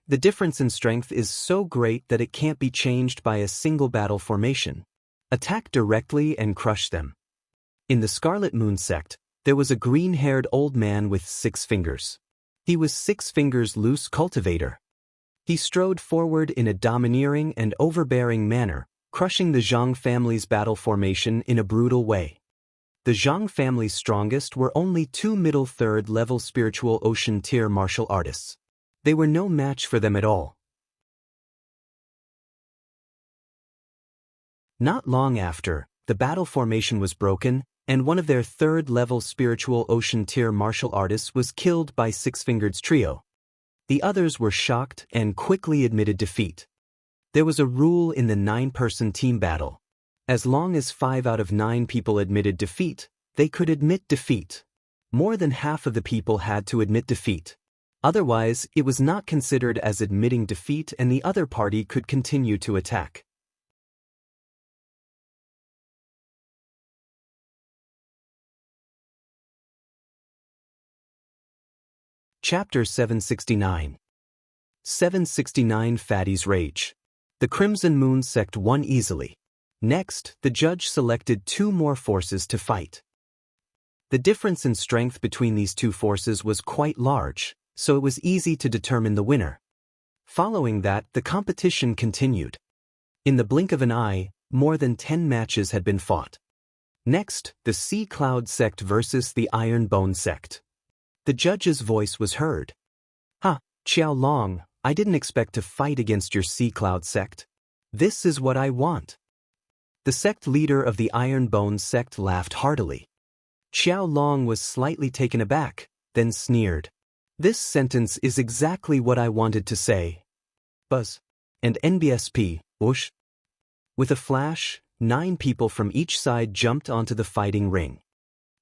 The difference in strength is so great that it can't be changed by a single battle formation. Attack directly and crush them. In the Scarlet Moon sect, there was a green-haired old man with 6 fingers. He was 6 fingers loose cultivator. He strode forward in a domineering and overbearing manner, crushing the Zhang family's battle formation in a brutal way. The Zhang family's strongest were only 2 middle 3rd level spiritual ocean tier martial artists. They were no match for them at all. Not long after, the battle formation was broken, and one of their 3rd level spiritual ocean tier martial artists was killed by 6-fingered's trio. The others were shocked and quickly admitted defeat. There was a rule in the 9-person team battle. As long as 5 out of 9 people admitted defeat, they could admit defeat. More than half of the people had to admit defeat. Otherwise, it was not considered as admitting defeat and the other party could continue to attack. Chapter 769. 769 Fatty's Rage. The Crimson Moon sect won easily. Next, the judge selected two more forces to fight. The difference in strength between these two forces was quite large, so it was easy to determine the winner. Following that, the competition continued. In the blink of an eye, more than 10 matches had been fought. Next, the Sea Cloud sect versus the Iron Bone sect. The judge's voice was heard. Xiao Long, I didn't expect to fight against your Sea Cloud sect. This is what I want. The sect leader of the Iron Bone sect laughed heartily. Xiao Long was slightly taken aback, then sneered. This sentence is exactly what I wanted to say. Buzz. And NBSP, whoosh. With a flash, 9 people from each side jumped onto the fighting ring.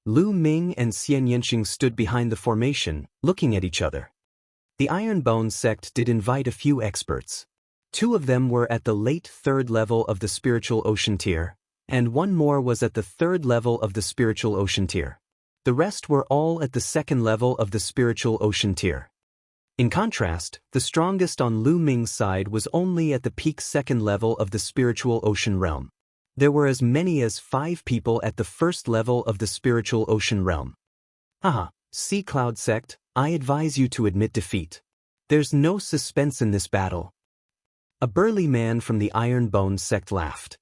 Lu Ming and Xianxia stood behind the formation, looking at each other. The Iron Bone sect did invite a few experts. 2 of them were at the late 3rd level of the Spiritual Ocean tier, and 1 more was at the 3rd level of the Spiritual Ocean tier. The rest were all at the 2nd level of the Spiritual Ocean tier. In contrast, the strongest on Lu Ming's side was only at the peak 2nd level of the Spiritual Ocean realm. There were as many as 5 people at the 1st level of the Spiritual Ocean realm. Sea Cloud sect, I advise you to admit defeat. There's no suspense in this battle. A burly man from the Iron Bone sect laughed.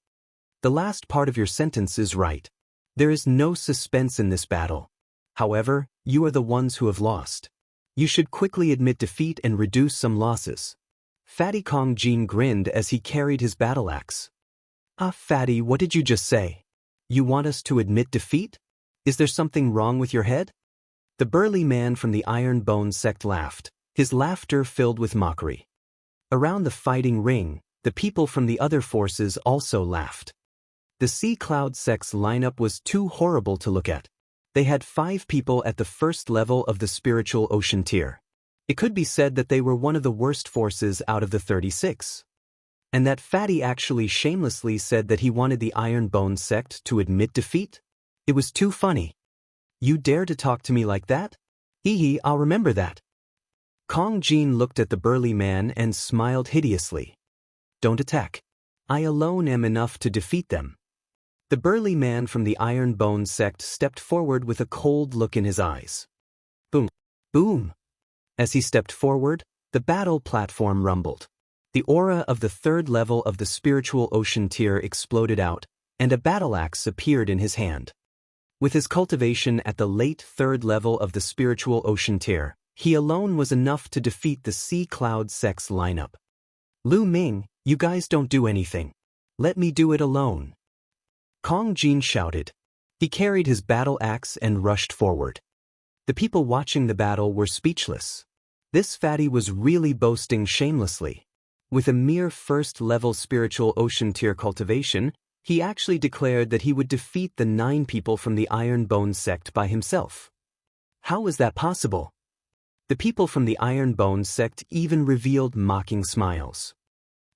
The last part of your sentence is right. There is no suspense in this battle. However, you are the ones who have lost. You should quickly admit defeat and reduce some losses. Fatty Kong Jin grinned as he carried his battle axe. Fatty, what did you just say? You want us to admit defeat? Is there something wrong with your head? The burly man from the Iron Bone sect laughed, his laughter filled with mockery. Around the fighting ring, the people from the other forces also laughed. The Sea Cloud sect's lineup was too horrible to look at. They had 5 people at the 1st level of the Spiritual Ocean tier. It could be said that they were one of the worst forces out of the 36. And that Fatty actually shamelessly said that he wanted the Iron Bone sect to admit defeat? It was too funny. You dare to talk to me like that? I'll remember that. Kong Jin looked at the burly man and smiled hideously. Don't attack. I alone am enough to defeat them. The burly man from the Iron Bone sect stepped forward with a cold look in his eyes. Boom. Boom. As he stepped forward, the battle platform rumbled. The aura of the 3rd level of the Spiritual Ocean tier exploded out, and a battle axe appeared in his hand. With his cultivation at the late 3rd level of the Spiritual Ocean tier, he alone was enough to defeat the Sea Cloud sect's lineup. Lu Ming, you guys don't do anything. Let me do it alone. Kong Jin shouted. He carried his battle axe and rushed forward. The people watching the battle were speechless. This fatty was really boasting shamelessly. With a mere 1st level Spiritual Ocean tier cultivation, he actually declared that he would defeat the 9 people from the Iron Bone sect by himself. How was that possible? The people from the Iron Bone sect even revealed mocking smiles.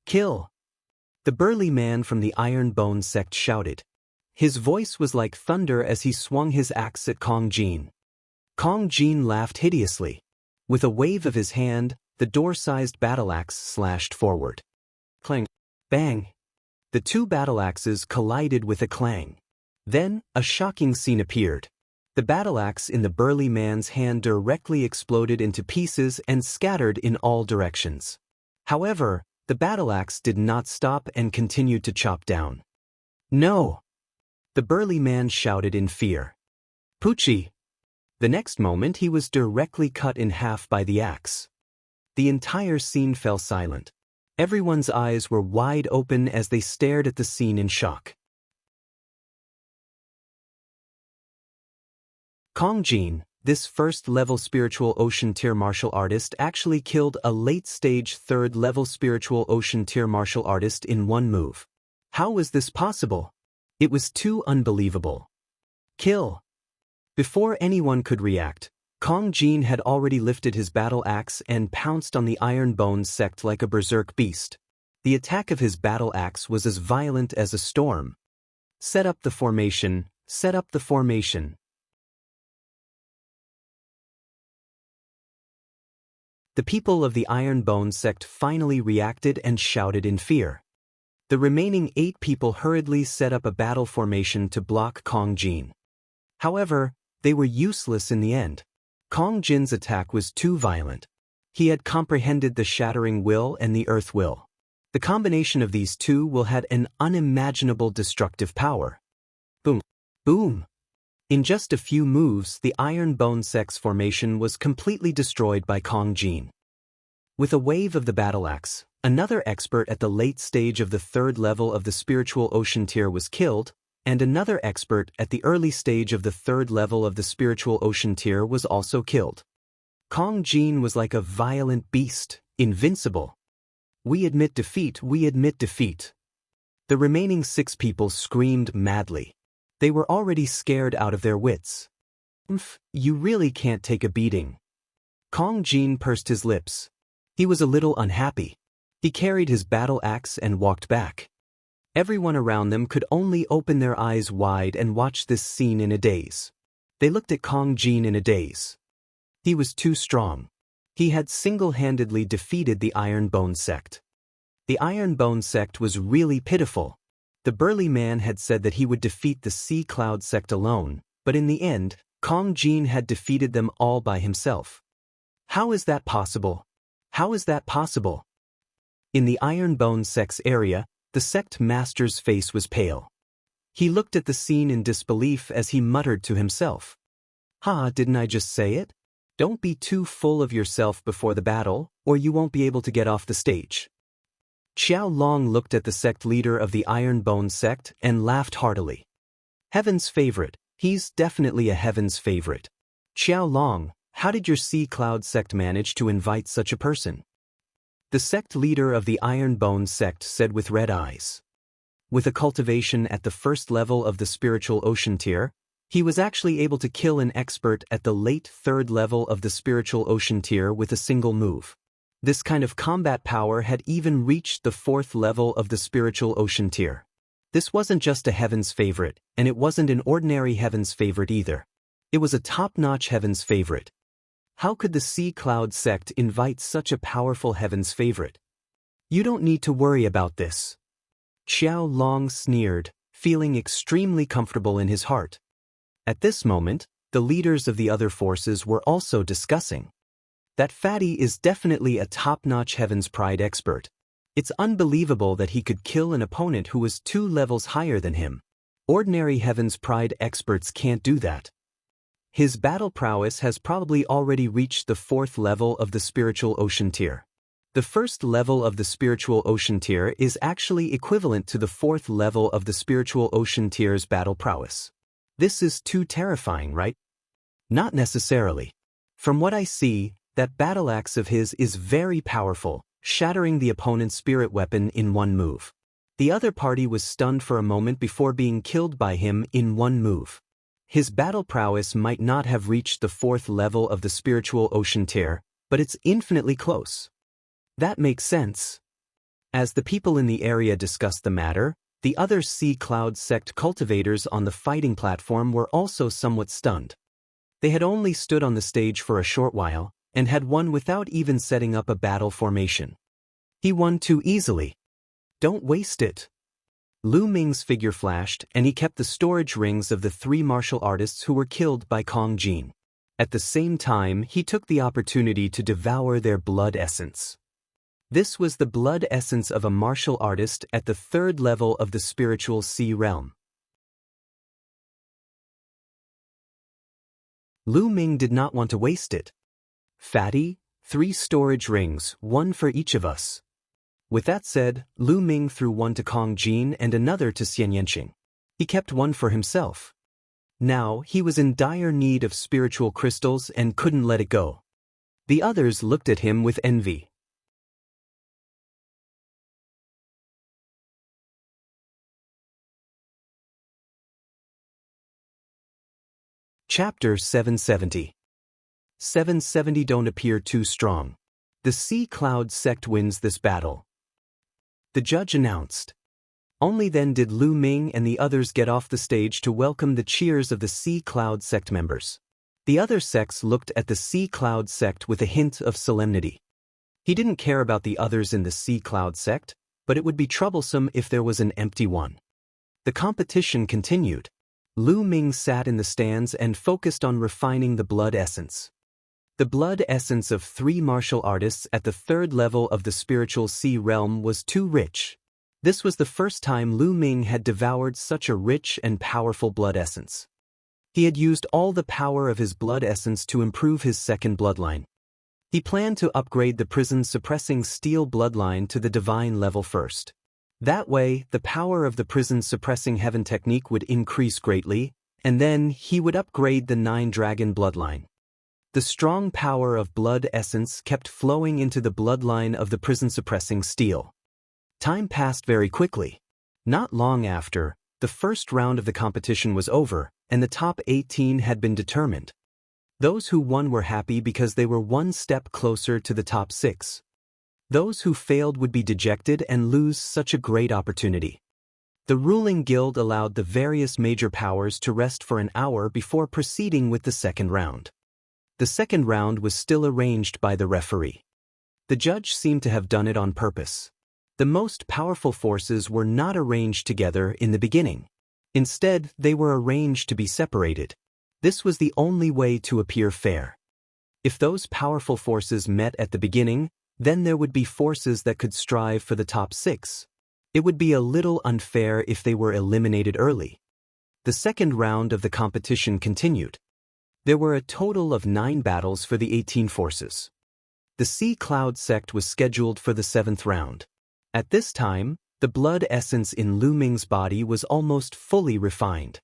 Kill! The burly man from the Iron Bone sect shouted. His voice was like thunder as he swung his axe at Kong Jin. Kong Jin laughed hideously. With a wave of his hand, the door-sized battle axe slashed forward. Clang! Bang! The 2 battle axes collided with a clang. Then, a shocking scene appeared. The battle axe in the burly man's hand directly exploded into pieces and scattered in all directions. However, the battle axe did not stop and continued to chop down. No! The burly man shouted in fear. Poochie! The next moment he was directly cut in half by the axe. The entire scene fell silent. Everyone's eyes were wide open as they stared at the scene in shock. Kong Jin, this 1st level Spiritual Ocean tier martial artist actually killed a late stage 3rd level Spiritual Ocean tier martial artist in 1 move. How was this possible? It was too unbelievable. Kill! Before anyone could react, Kong Jin had already lifted his battle axe and pounced on the Iron Bone sect like a berserk beast. The attack of his battle axe was as violent as a storm. Set up the formation, set up the formation. The people of the Iron Bone sect finally reacted and shouted in fear. The remaining 8 people hurriedly set up a battle formation to block Kong Jin. However, they were useless in the end. Kong Jin's attack was too violent. He had comprehended the Shattering Will and the Earth Will. The combination of these two will had an unimaginable destructive power. Boom. Boom. In just a few moves, the Iron Bone sect's formation was completely destroyed by Kong Jin. With a wave of the battle axe, another expert at the late stage of the 3rd level of the spiritual ocean tier was killed, and another expert at the early stage of the 3rd level of the spiritual ocean tier was also killed. Kong Jin was like a violent beast, invincible. We admit defeat, we admit defeat. The remaining 6 people screamed madly. They were already scared out of their wits. You really can't take a beating. Kong Jin pursed his lips. He was a little unhappy. He carried his battle axe and walked back. Everyone around them could only open their eyes wide and watch this scene in a daze. They looked at Kong Jin in a daze. He was too strong. He had single-handedly defeated the Iron Bone sect. The Iron Bone sect was really pitiful. The burly man had said that he would defeat the Sea Cloud sect alone, but in the end, Kong Jin had defeated them all by himself. How is that possible? How is that possible? In the Iron Bone sect's area, the sect master's face was pale. He looked at the scene in disbelief as he muttered to himself. Didn't I just say it? Don't be too full of yourself before the battle, or you won't be able to get off the stage. Xiao Long looked at the sect leader of the Iron Bone sect and laughed heartily. Heaven's favorite, he's definitely a heaven's favorite. Xiao Long, how did your Sea Cloud sect manage to invite such a person? The sect leader of the Iron Bone sect said with red eyes. With a cultivation at the 1st level of the spiritual ocean tier, he was actually able to kill an expert at the late 3rd level of the spiritual ocean tier with a single move. This kind of combat power had even reached the 4th level of the spiritual ocean tier. This wasn't just a heaven's favorite, and it wasn't an ordinary heaven's favorite either. It was a top-notch heaven's favorite. How could the Sea Cloud sect invite such a powerful heaven's favorite? You don't need to worry about this. Xiao Long sneered, feeling extremely comfortable in his heart. At this moment, the leaders of the other forces were also discussing. That fatty is definitely a top-notch Heaven's Pride expert. It's unbelievable that he could kill an opponent who was 2 levels higher than him. Ordinary Heaven's Pride experts can't do that. His battle prowess has probably already reached the 4th level of the spiritual ocean tier. The 1st level of the spiritual ocean tier is actually equivalent to the 4th level of the spiritual ocean tier's battle prowess. This is too terrifying, right? Not necessarily. From what I see, that battle axe of his is very powerful, shattering the opponent's spirit weapon in one move. The other party was stunned for a moment before being killed by him in one move. His battle prowess might not have reached the 4th level of the spiritual ocean tier, but it's infinitely close. That makes sense. As the people in the area discussed the matter, the other Sea Cloud sect cultivators on the fighting platform were also somewhat stunned. They had only stood on the stage for a short while, and had won without even setting up a battle formation. He won too easily. Don't waste it. Lu Ming's figure flashed, and he kept the storage rings of the 3 martial artists who were killed by Kong Jin. At the same time, he took the opportunity to devour their blood essence. This was the blood essence of a martial artist at the 3rd level of the spiritual sea realm. Lu Ming did not want to waste it. Fatty, 3 storage rings, 1 for each of us. With that said, Lu Ming threw 1 to Kong Jin and another to Xianxia. He kept 1 for himself. Now, he was in dire need of spiritual crystals and couldn't let it go. The others looked at him with envy. Chapter 770. 770 Don't appear too strong. The Sea Cloud sect wins this battle. The judge announced. Only then did Lu Ming and the others get off the stage to welcome the cheers of the Sea Cloud sect members. The other sects looked at the Sea Cloud sect with a hint of solemnity. He didn't care about the others in the Sea Cloud sect, but it would be troublesome if there was an empty one. The competition continued. Lu Ming sat in the stands and focused on refining the blood essence. The blood essence of 3 martial artists at the 3rd level of the spiritual sea realm was too rich. This was the first time Lu Ming had devoured such a rich and powerful blood essence. He had used all the power of his blood essence to improve his second bloodline. He planned to upgrade the prison-suppressing steel bloodline to the divine level first. That way, the power of the prison-suppressing heaven technique would increase greatly, and then he would upgrade the 9-dragon bloodline. The strong power of blood essence kept flowing into the bloodline of the prison-suppressing steel. Time passed very quickly. Not long after, the first round of the competition was over, and the top 18 had been determined. Those who won were happy because they were one step closer to the top 6. Those who failed would be dejected and lose such a great opportunity. The ruling guild allowed the various major powers to rest for an hour before proceeding with the second round. The second round was still arranged by the referee. The judge seemed to have done it on purpose. The most powerful forces were not arranged together in the beginning. Instead, they were arranged to be separated. This was the only way to appear fair. If those powerful forces met at the beginning, then there would be forces that could strive for the top 6. It would be a little unfair if they were eliminated early. The second round of the competition continued. There were a total of 9 battles for the 18 forces. The Sea Cloud sect was scheduled for the 7th round. At this time, the blood essence in Lu Ming's body was almost fully refined.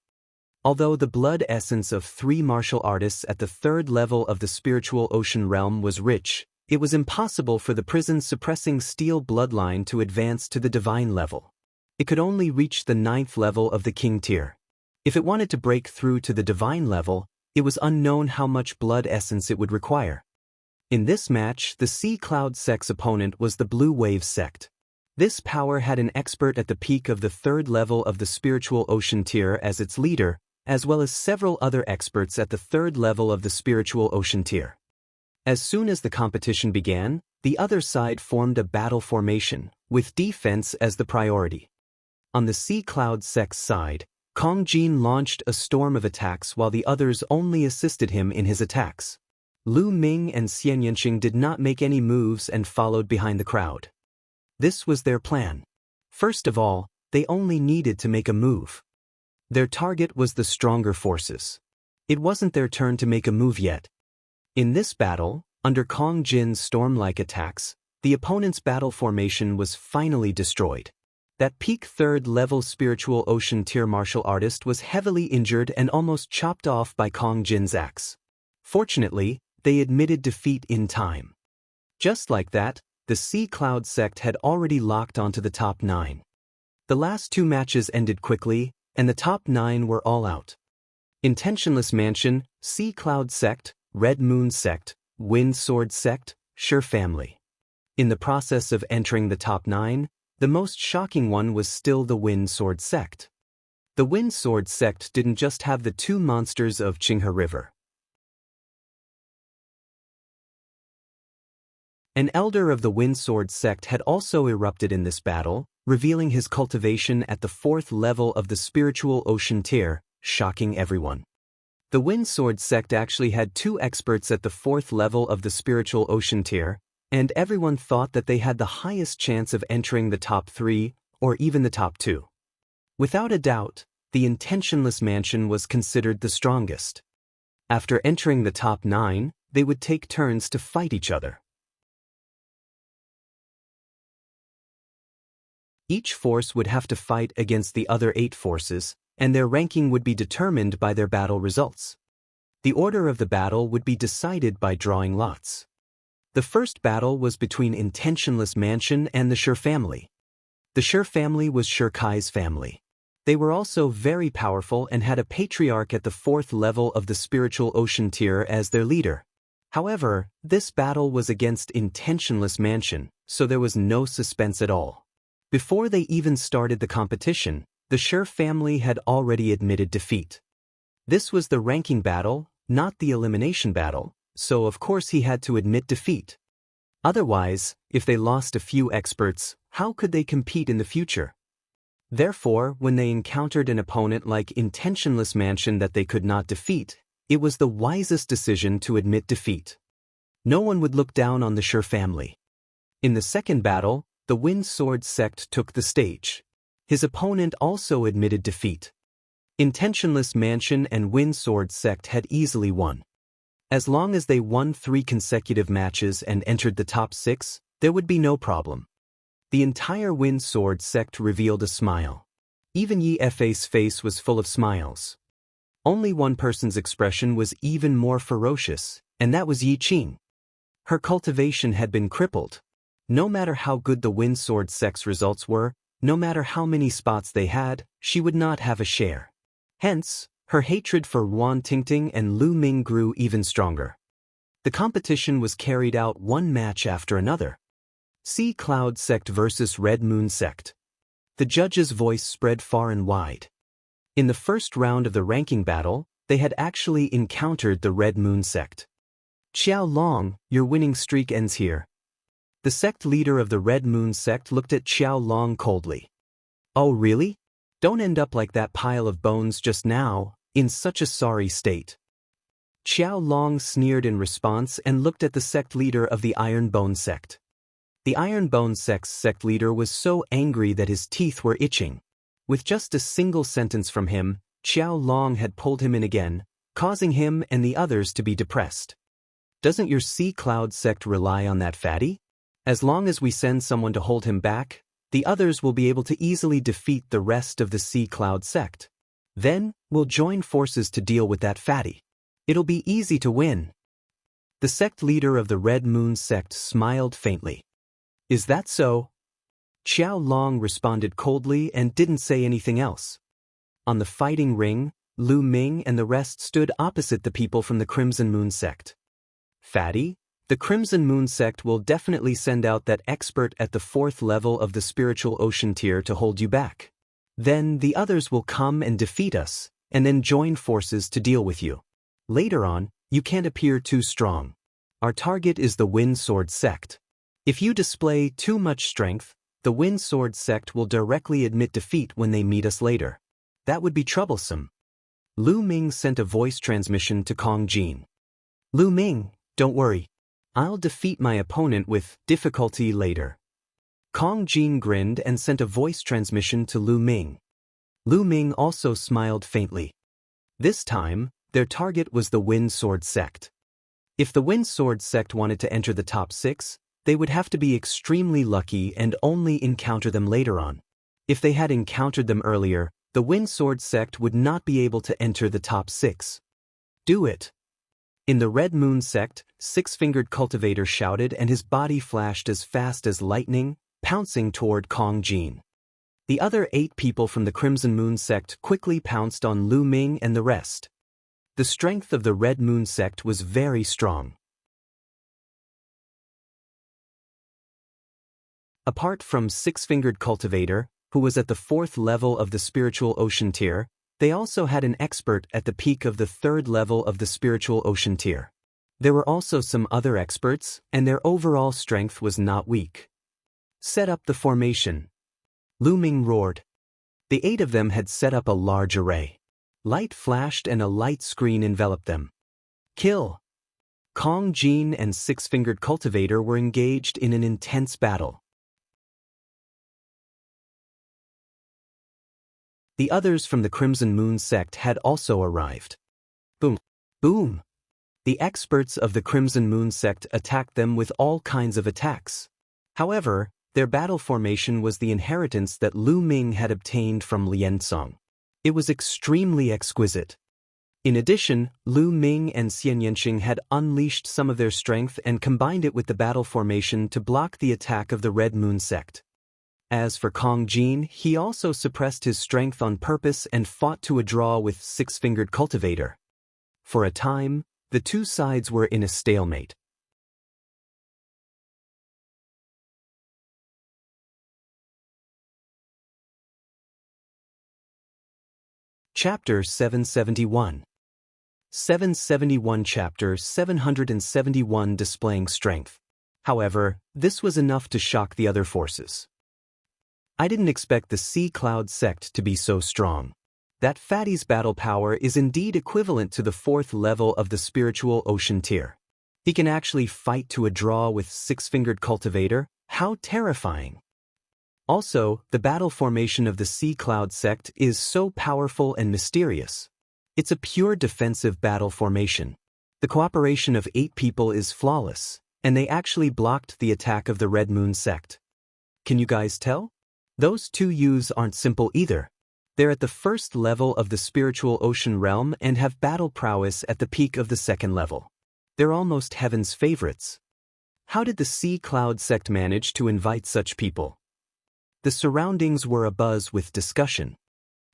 Although the blood essence of 3 martial artists at the 3rd level of the spiritual ocean realm was rich, it was impossible for the prison-suppressing steel bloodline to advance to the divine level. It could only reach the 9th level of the king tier. If it wanted to break through to the divine level, it was unknown how much blood essence it would require. In this match, the Sea Cloud sect's opponent was the Blue Wave sect. This power had an expert at the peak of the 3rd level of the spiritual ocean tier as its leader, as well as several other experts at the 3rd level of the spiritual ocean tier. As soon as the competition began, the other side formed a battle formation, with defense as the priority. On the Sea Cloud sect's side, Kong Jin launched a storm of attacks while the others only assisted him in his attacks. Lu Ming and Xianxia did not make any moves and followed behind the crowd. This was their plan. First of all, they only needed to make a move. Their target was the stronger forces. It wasn't their turn to make a move yet. In this battle, under Kong Jin's storm-like attacks, the opponent's battle formation was finally destroyed. That peak 3rd level spiritual ocean tier martial artist was heavily injured and almost chopped off by Kong Jin's axe. Fortunately, they admitted defeat in time. Just like that, the Sea Cloud sect had already locked onto the top 9. The last 2 matches ended quickly, and the top 9 were all out. Intentionless Mansion, Sea Cloud sect, Red Moon sect, Wind Sword sect, Sure family. In the process of entering the top 9, the most shocking one was still the Wind Sword sect. The Wind Sword sect didn't just have the 2 monsters of Qinghe River. An elder of the Wind Sword sect had also erupted in this battle, revealing his cultivation at the 4th level of the spiritual ocean tier, shocking everyone. The Wind Sword sect actually had 2 experts at the 4th level of the spiritual ocean tier, and everyone thought that they had the highest chance of entering the top 3, or even the top 2. Without a doubt, the Intentionless Mansion was considered the strongest. After entering the top 9, they would take turns to fight each other. Each force would have to fight against the other 8 forces, and their ranking would be determined by their battle results. The order of the battle would be decided by drawing lots. The first battle was between Intentionless Mansion and the Sure family. The Sure family was Sure Kai's family. They were also very powerful and had a patriarch at the 4th level of the spiritual ocean tier as their leader. However, this battle was against Intentionless Mansion, so there was no suspense at all. Before they even started the competition, the Sure family had already admitted defeat. This was the ranking battle, not the elimination battle, so of course he had to admit defeat. Otherwise, if they lost a few experts, how could they compete in the future? Therefore, when they encountered an opponent like Intentionless Mansion that they could not defeat, it was the wisest decision to admit defeat. No one would look down on the Sure family. In the second battle, the Wind Sword sect took the stage. His opponent also admitted defeat. Intentionless Mansion and Wind Sword sect had easily won. As long as they won 3 consecutive matches and entered the top 6, there would be no problem. The entire Wind Sword sect revealed a smile. Even Yi Fei's face was full of smiles. Only one person's expression was even more ferocious, and that was Yi Qing. Her cultivation had been crippled. No matter how good the Wind Sword sect's results were, no matter how many spots they had, she would not have a share. Hence, her hatred for Wan Tingting and Lu Ming grew even stronger. The competition was carried out one match after another. Sea Cloud sect versus Red Moon sect. The judge's voice spread far and wide. In the first round of the ranking battle, they had actually encountered the Red Moon sect. Xiao Long, your winning streak ends here. The sect leader of the Red Moon sect looked at Xiao Long coldly. Oh really? Don't end up like that pile of bones just now, in such a sorry state. Xiao Long sneered in response and looked at the sect leader of the Iron Bone sect. The Iron Bone sect's sect leader was so angry that his teeth were itching. With just a single sentence from him, Xiao Long had pulled him in again, causing him and the others to be depressed. Doesn't your Sea Cloud sect rely on that fatty? As long as we send someone to hold him back, the others will be able to easily defeat the rest of the Sea Cloud sect. Then, we'll join forces to deal with that fatty. It'll be easy to win. The sect leader of the Red Moon sect smiled faintly. Is that so? Xiao Long responded coldly and didn't say anything else. On the fighting ring, Lu Ming and the rest stood opposite the people from the Crimson Moon sect. Fatty, the Crimson Moon sect will definitely send out that expert at the 4th level of the spiritual ocean tier to hold you back. Then the others will come and defeat us, and then join forces to deal with you. Later on, you can't appear too strong. Our target is the Wind Sword sect. If you display too much strength, the Wind Sword sect will directly admit defeat when they meet us later. That would be troublesome. Lu Ming sent a voice transmission to Kong Jin. Lu Ming, don't worry. I'll defeat my opponent with difficulty later. Kong Jin grinned and sent a voice transmission to Lu Ming. Lu Ming also smiled faintly. This time, their target was the Wind Sword sect. If the Wind Sword sect wanted to enter the top 6, they would have to be extremely lucky and only encounter them later on. If they had encountered them earlier, the Wind Sword sect would not be able to enter the top 6. Do it. In the Red Moon sect, Six-Fingered Cultivator shouted and his body flashed as fast as lightning, pouncing toward Kong Jin. The other 8 people from the Crimson Moon sect quickly pounced on Lu Ming and the rest. The strength of the Red Moon sect was very strong. Apart from Six-Fingered Cultivator, who was at the 4th level of the spiritual ocean tier, they also had an expert at the peak of the 3rd level of the spiritual ocean tier. There were also some other experts, and their overall strength was not weak. Set up the formation. Lu Ming roared. The 8 of them had set up a large array. Light flashed and a light screen enveloped them. Kill! Kong Jin and Six-Fingered Cultivator were engaged in an intense battle. The others from the Crimson Moon sect had also arrived. Boom! Boom! The experts of the Crimson Moon sect attacked them with all kinds of attacks. However, their battle formation was the inheritance that Lu Ming had obtained from Liansong. It was extremely exquisite. In addition, Lu Ming and Xianxia had unleashed some of their strength and combined it with the battle formation to block the attack of the Red Moon sect. As for Kong Jin, he also suppressed his strength on purpose and fought to a draw with Six-Fingered Cultivator. For a time, the two sides were in a stalemate. Chapter 771. 771 Chapter 771 Displaying Strength. However, this was enough to shock the other forces. I didn't expect the Sea Cloud sect to be so strong. That fatty's battle power is indeed equivalent to the 4th level of the spiritual ocean tier. He can actually fight to a draw with six-fingered cultivator. How terrifying! Also, the battle formation of the Sea Cloud sect is so powerful and mysterious. It's a pure defensive battle formation. The cooperation of 8 people is flawless, and they actually blocked the attack of the Red Moon sect. Can you guys tell? Those 2 U's aren't simple either. They're at the 1st level of the spiritual ocean realm and have battle prowess at the peak of the 2nd level. They're almost heaven's favorites. How did the Sea Cloud sect manage to invite such people? The surroundings were abuzz with discussion.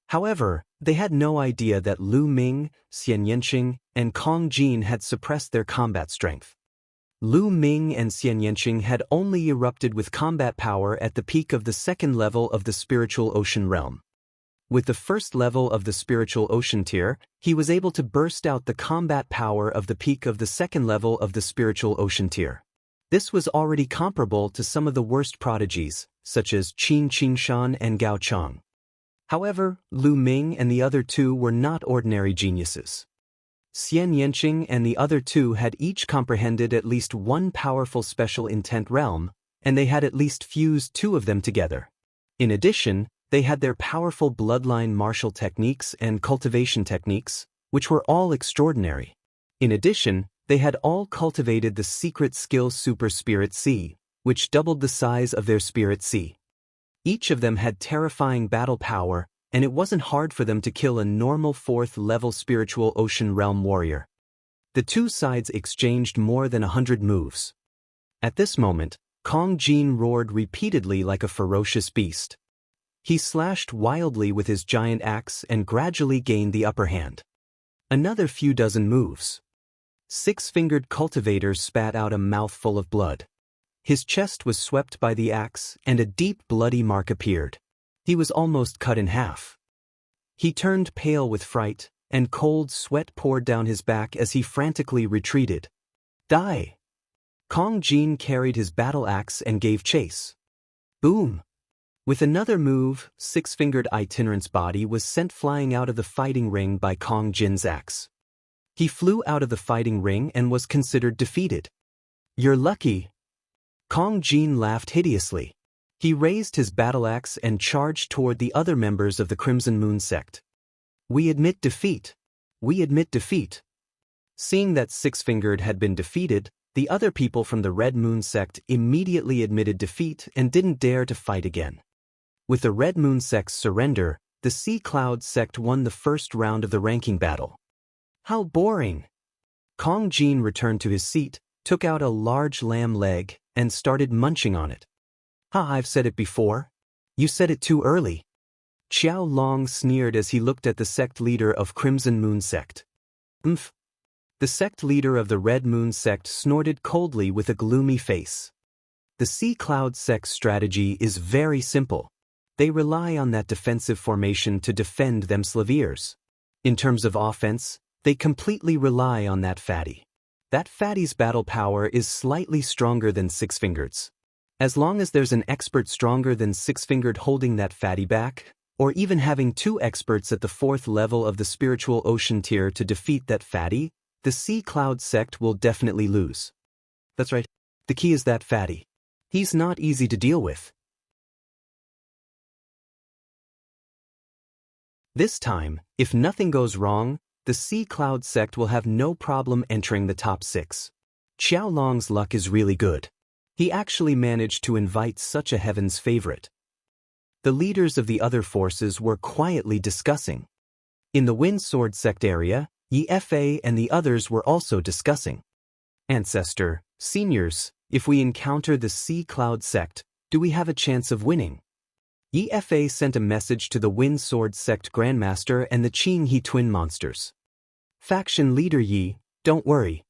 However, they had no idea that Lu Ming, Xianxia, and Kong Jin had suppressed their combat strength. Lu Ming and Xianxia had only erupted with combat power at the peak of the 2nd level of the spiritual ocean realm. With the 1st level of the spiritual ocean tier, he was able to burst out the combat power of the peak of the 2nd level of the spiritual ocean tier. This was already comparable to some of the worst prodigies, such as Qin Qingshan and Gao Chang. However, Lu Ming and the other 2 were not ordinary geniuses. Xianxia and the other 2 had each comprehended at least one powerful special intent realm, and they had at least fused 2 of them together. In addition, they had their powerful bloodline martial techniques and cultivation techniques, which were all extraordinary. In addition, they had all cultivated the secret skill Super Spirit C, which doubled the size of their Spirit C. Each of them had terrifying battle power, and it wasn't hard for them to kill a normal 4th level spiritual ocean realm warrior. The 2 sides exchanged more than 100 moves. At this moment, Kong Jin roared repeatedly like a ferocious beast. He slashed wildly with his giant axe and gradually gained the upper hand. Another few dozen moves. Six-fingered cultivator spat out a mouthful of blood. His chest was swept by the axe, and a deep bloody mark appeared. He was almost cut in half. He turned pale with fright, and cold sweat poured down his back as he frantically retreated. Die! Kong Jin carried his battle axe and gave chase. Boom! With another move, six-fingered itinerant's body was sent flying out of the fighting ring by Kong Jin's axe. He flew out of the fighting ring and was considered defeated. You're lucky. Kong Jin laughed hideously. He raised his battle axe and charged toward the other members of the Crimson Moon sect. We admit defeat. We admit defeat. Seeing that Six-Fingered had been defeated, the other people from the Red Moon sect immediately admitted defeat and didn't dare to fight again. With the Red Moon sect's surrender, the Sea Cloud sect won the first round of the ranking battle. How boring! Kong Jin returned to his seat, took out a large lamb leg, and started munching on it. I've said it before. You said it too early. Xiao Long sneered as he looked at the sect leader of Crimson Moon sect. Umph. The sect leader of the Red Moon sect snorted coldly with a gloomy face. The Sea Cloud sect's strategy is very simple. They rely on that defensive formation to defend them Slaviers. In terms of offense, they completely rely on that fatty. That fatty's battle power is slightly stronger than Six-Fingered's. As long as there's an expert stronger than Six-Fingered holding that fatty back, or even having two experts at the 4th level of the spiritual ocean tier to defeat that fatty, the Sea Cloud sect will definitely lose. That's right. The key is that fatty. He's not easy to deal with. This time, if nothing goes wrong, the Sea Cloud sect will have no problem entering the top 6. Xiao Long's luck is really good. He actually managed to invite such a heaven's favorite. The leaders of the other forces were quietly discussing. In the Wind Sword sect area, Yi Fa and the others were also discussing. Ancestor, seniors, if we encounter the Sea Cloud sect, do we have a chance of winning? Yi Fa sent a message to the Wind Sword sect Grandmaster and the Qing He twin monsters. Faction leader Yi, don't worry.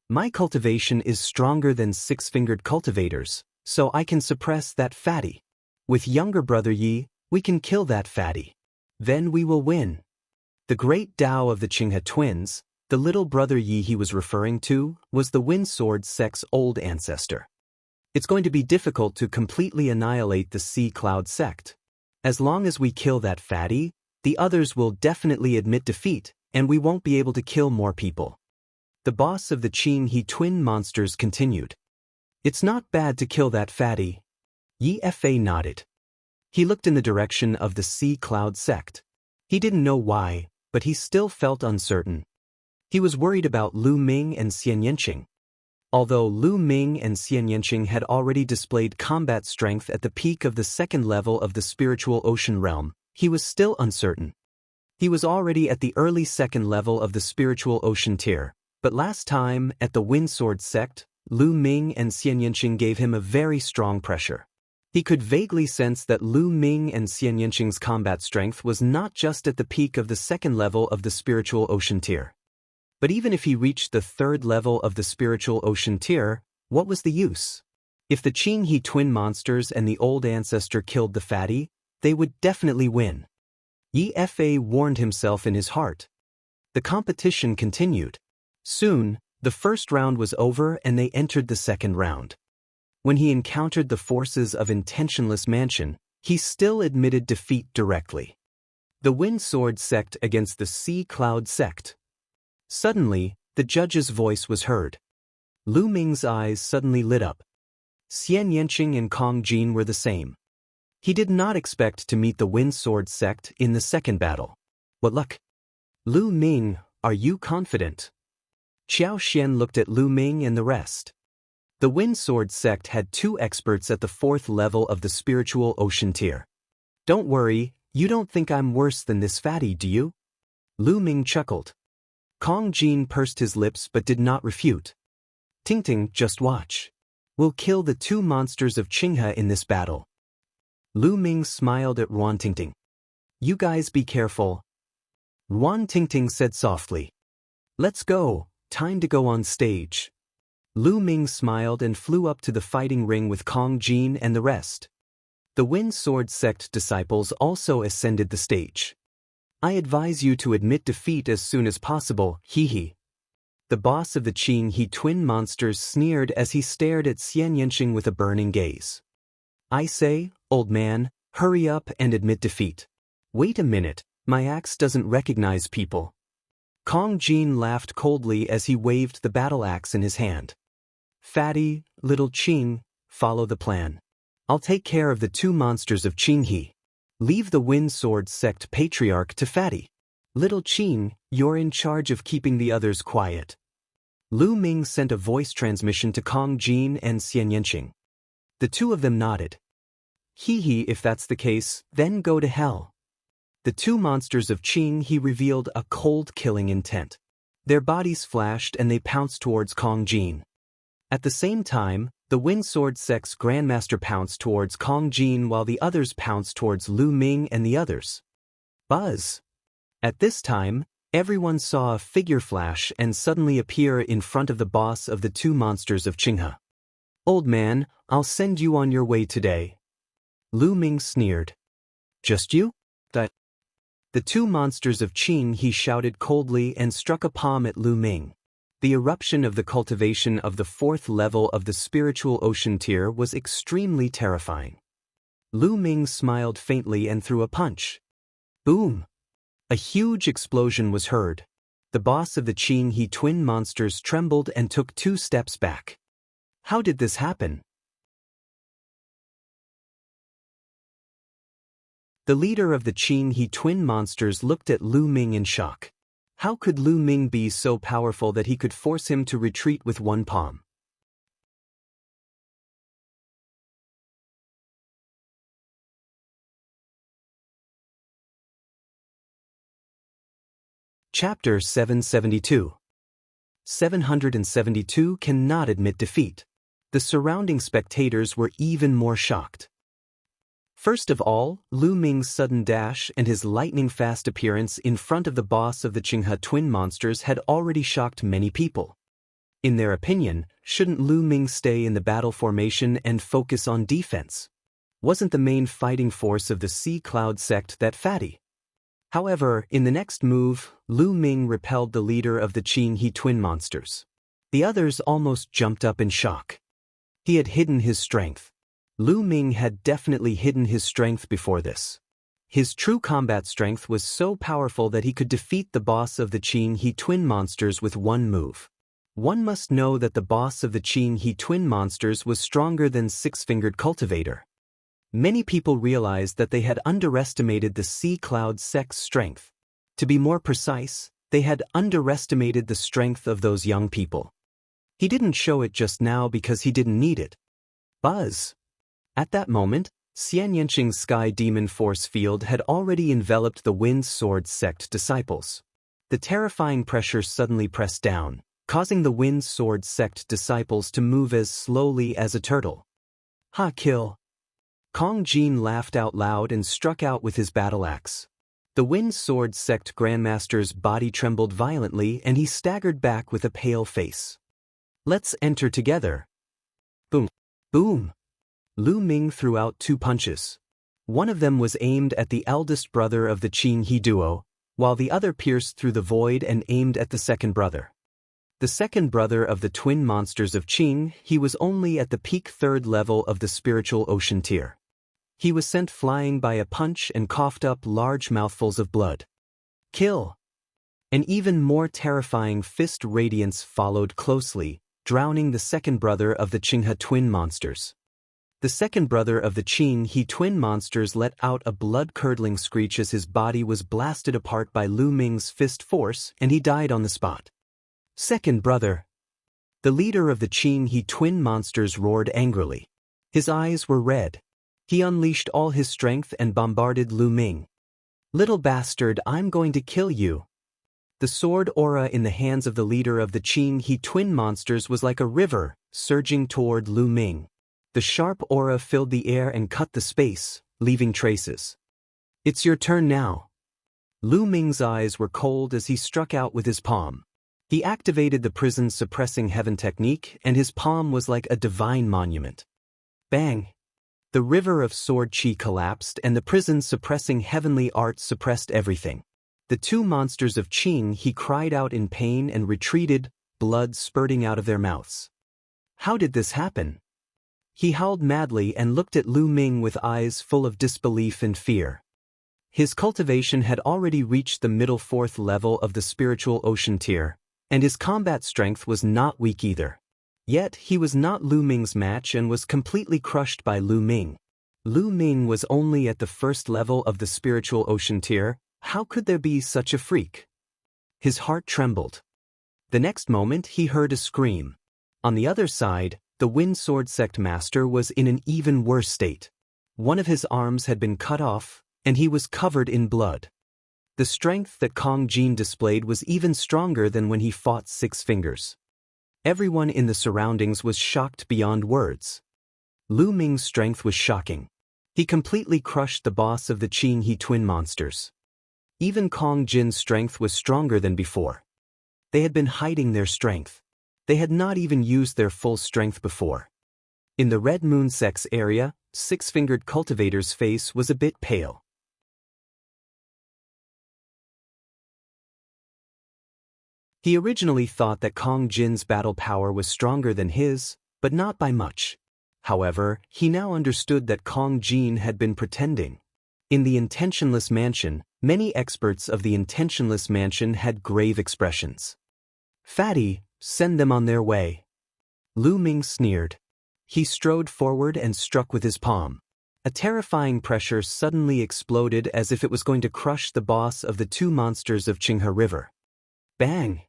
My cultivation is stronger than Six-Fingered cultivators, so I can suppress that fatty. With younger brother Yi, we can kill that fatty. Then we will win. The great Tao of the Qinghe twins, The little brother Yi he was referring to was the Wind Sword sect's old ancestor. It's going to be difficult to completely annihilate the Sea Cloud sect. As long as we kill that fatty, the others will definitely admit defeat, and we won't be able to kill more people. The boss of the Qing He twin monsters continued. It's not bad to kill that fatty. Yi Fa nodded. He looked in the direction of the Sea Cloud sect. He didn't know why, but he still felt uncertain. He was worried about Lu Ming and Xianxia. Although Lu Ming and Xianxia had already displayed combat strength at the peak of the second level of the spiritual ocean realm, he was still uncertain. He was already at the early second level of the spiritual ocean tier, but last time, at the Wind Sword sect, Lu Ming and Xianxia gave him a very strong pressure. He could vaguely sense that Lu Ming and Xianxia's combat strength was not just at the peak of the second level of the spiritual ocean tier. But even if he reached the third level of the spiritual ocean tier, what was the use? If the Qing He twin monsters and the old ancestor killed the fatty, they would definitely win. Yi Fa warned himself in his heart. The competition continued. Soon, the first round was over and they entered the second round. When he encountered the forces of Intentionless Mansion, he still admitted defeat directly. The Wind Sword sect against the Sea Cloud sect. Suddenly, the judge's voice was heard. Lu Ming's eyes suddenly lit up. Xianxia and Kong Jin were the same. He did not expect to meet the Wind Sword sect in the second battle. What luck! Lu Ming, are you confident? Xiao Xian looked at Lu Ming and the rest. The Wind Sword sect had 2 experts at the 4th level of the spiritual ocean tier. Don't worry, you don't think I'm worse than this fatty, do you? Lu Ming chuckled. Kong Jin pursed his lips but did not refute. Ting, just watch. We'll kill the 2 monsters of Qinghe in this battle. Lu Ming smiled at Ruan Tingting. You guys be careful. Ruan Tingting said softly. Let's go, time to go on stage. Lu Ming smiled and flew up to the fighting ring with Kong Jin and the rest. The Wind Sword sect disciples also ascended the stage. I advise you to admit defeat as soon as possible, hee. The boss of the Qing He twin monsters sneered as he stared at Xianxia with a burning gaze. I say, old man, hurry up and admit defeat. Wait a minute, my axe doesn't recognize people. Kong Jin laughed coldly as he waved the battle axe in his hand. Fatty, little Qing, follow the plan. I'll take care of the 2 monsters of Qinghe. Leave the Wind Sword sect patriarch to Fatty. Little Qing, you're in charge of keeping the others quiet. Lu Ming sent a voice transmission to Kong Jin and Xianxia. The 2 of them nodded. Hee, if that's the case, then go to hell. The 2 monsters of Qing He revealed a cold killing intent. Their bodies flashed and they pounced towards Kong Jin. At the same time, the Wind Sword sect's Grandmaster pounced towards Kong Jin while the others pounced towards Lu Ming and the others. Buzz! At this time, everyone saw a figure flash and suddenly appear in front of the boss of the 2 monsters of Qinghe. Old man, I'll send you on your way today. Lu Ming sneered. Just you? The 2 monsters of Qing He shouted coldly and struck a palm at Lu Ming. The eruption of the cultivation of the 4th level of the spiritual ocean tier was extremely terrifying. Lu Ming smiled faintly and threw a punch. Boom! A huge explosion was heard. The boss of the Qing He twin monsters trembled and took 2 steps back. How did this happen? The leader of the Qing He twin monsters looked at Lu Ming in shock. How could Lu Ming be so powerful that he could force him to retreat with 1 palm? Chapter 772. 772 cannot admit defeat. The surrounding spectators were even more shocked. First of all, Lu Ming's sudden dash and his lightning-fast appearance in front of the boss of the Qinghe twin monsters had already shocked many people. In their opinion, shouldn't Lu Ming stay in the battle formation and focus on defense? Wasn't the main fighting force of the Sea Cloud sect that fatty? However, in the next move, Lu Ming repelled the leader of the Qinghe twin monsters. The others almost jumped up in shock. He had hidden his strength. Lu Ming had definitely hidden his strength before this. His true combat strength was so powerful that he could defeat the boss of the Qinghe twin monsters with one move. One must know that the boss of the Qinghe twin monsters was stronger than Six-Fingered Cultivator. Many people realized that they had underestimated the Sea Cloud sect's strength. To be more precise, they had underestimated the strength of those young people. He didn't show it just now because he didn't need it. Buzz! At that moment, Xianxia's Sky Demon Force Field had already enveloped the Wind Sword sect disciples. The terrifying pressure suddenly pressed down, causing the Wind Sword sect disciples to move as slowly as a turtle. Ha! Kill! Kong Jin laughed out loud and struck out with his battle axe. The Wind Sword sect Grandmaster's body trembled violently and he staggered back with a pale face. Let's enter together. Boom! Boom! Lu Ming threw out two punches. One of them was aimed at the eldest brother of the Qinghe duo, while the other pierced through the void and aimed at the second brother. The second brother of the twin monsters of Qing, he was only at the peak third level of the spiritual ocean tier. He was sent flying by a punch and coughed up large mouthfuls of blood. Kill! An even more terrifying fist radiance followed closely, drowning the second brother of the Qinghe twin monsters. The second brother of the Qinghe twin monsters let out a blood-curdling screech as his body was blasted apart by Lu Ming's fist force and he died on the spot. Second brother! The leader of the Qinghe twin monsters roared angrily. His eyes were red. He unleashed all his strength and bombarded Lu Ming. Little bastard, I'm going to kill you. The sword aura in the hands of the leader of the Qinghe twin monsters was like a river, surging toward Lu Ming. The sharp aura filled the air and cut the space, leaving traces. It's your turn now. Lu Ming's eyes were cold as he struck out with his palm. He activated the prison's suppressing heaven technique and his palm was like a divine monument. Bang! The river of sword chi collapsed and the prison's suppressing heavenly art suppressed everything. The two monsters of Qing he cried out in pain and retreated, blood spurting out of their mouths. How did this happen? He howled madly and looked at Lu Ming with eyes full of disbelief and fear. His cultivation had already reached the middle fourth level of the spiritual ocean tier, and his combat strength was not weak either. Yet he was not Lu Ming's match and was completely crushed by Lu Ming. Lu Ming was only at the first level of the spiritual ocean tier. How could there be such a freak? His heart trembled. The next moment he heard a scream. On the other side, the Wind Sword Sect Master was in an even worse state. One of his arms had been cut off, and he was covered in blood. The strength that Kong Jin displayed was even stronger than when he fought Six Fingers. Everyone in the surroundings was shocked beyond words. Lu Ming's strength was shocking. He completely crushed the boss of the Qinghe twin monsters. Even Kong Jin's strength was stronger than before. They had been hiding their strength. They had not even used their full strength before. In the Red Moon Sect's area, Six-Fingered Cultivator's face was a bit pale. He originally thought that Kong Jin's battle power was stronger than his, but not by much. However, he now understood that Kong Jin had been pretending. In the Intentionless Mansion, many experts of the Intentionless Mansion had grave expressions. Fatty, send them on their way. Lu Ming sneered. He strode forward and struck with his palm. A terrifying pressure suddenly exploded as if it was going to crush the boss of the two monsters of Qinghe River. Bang!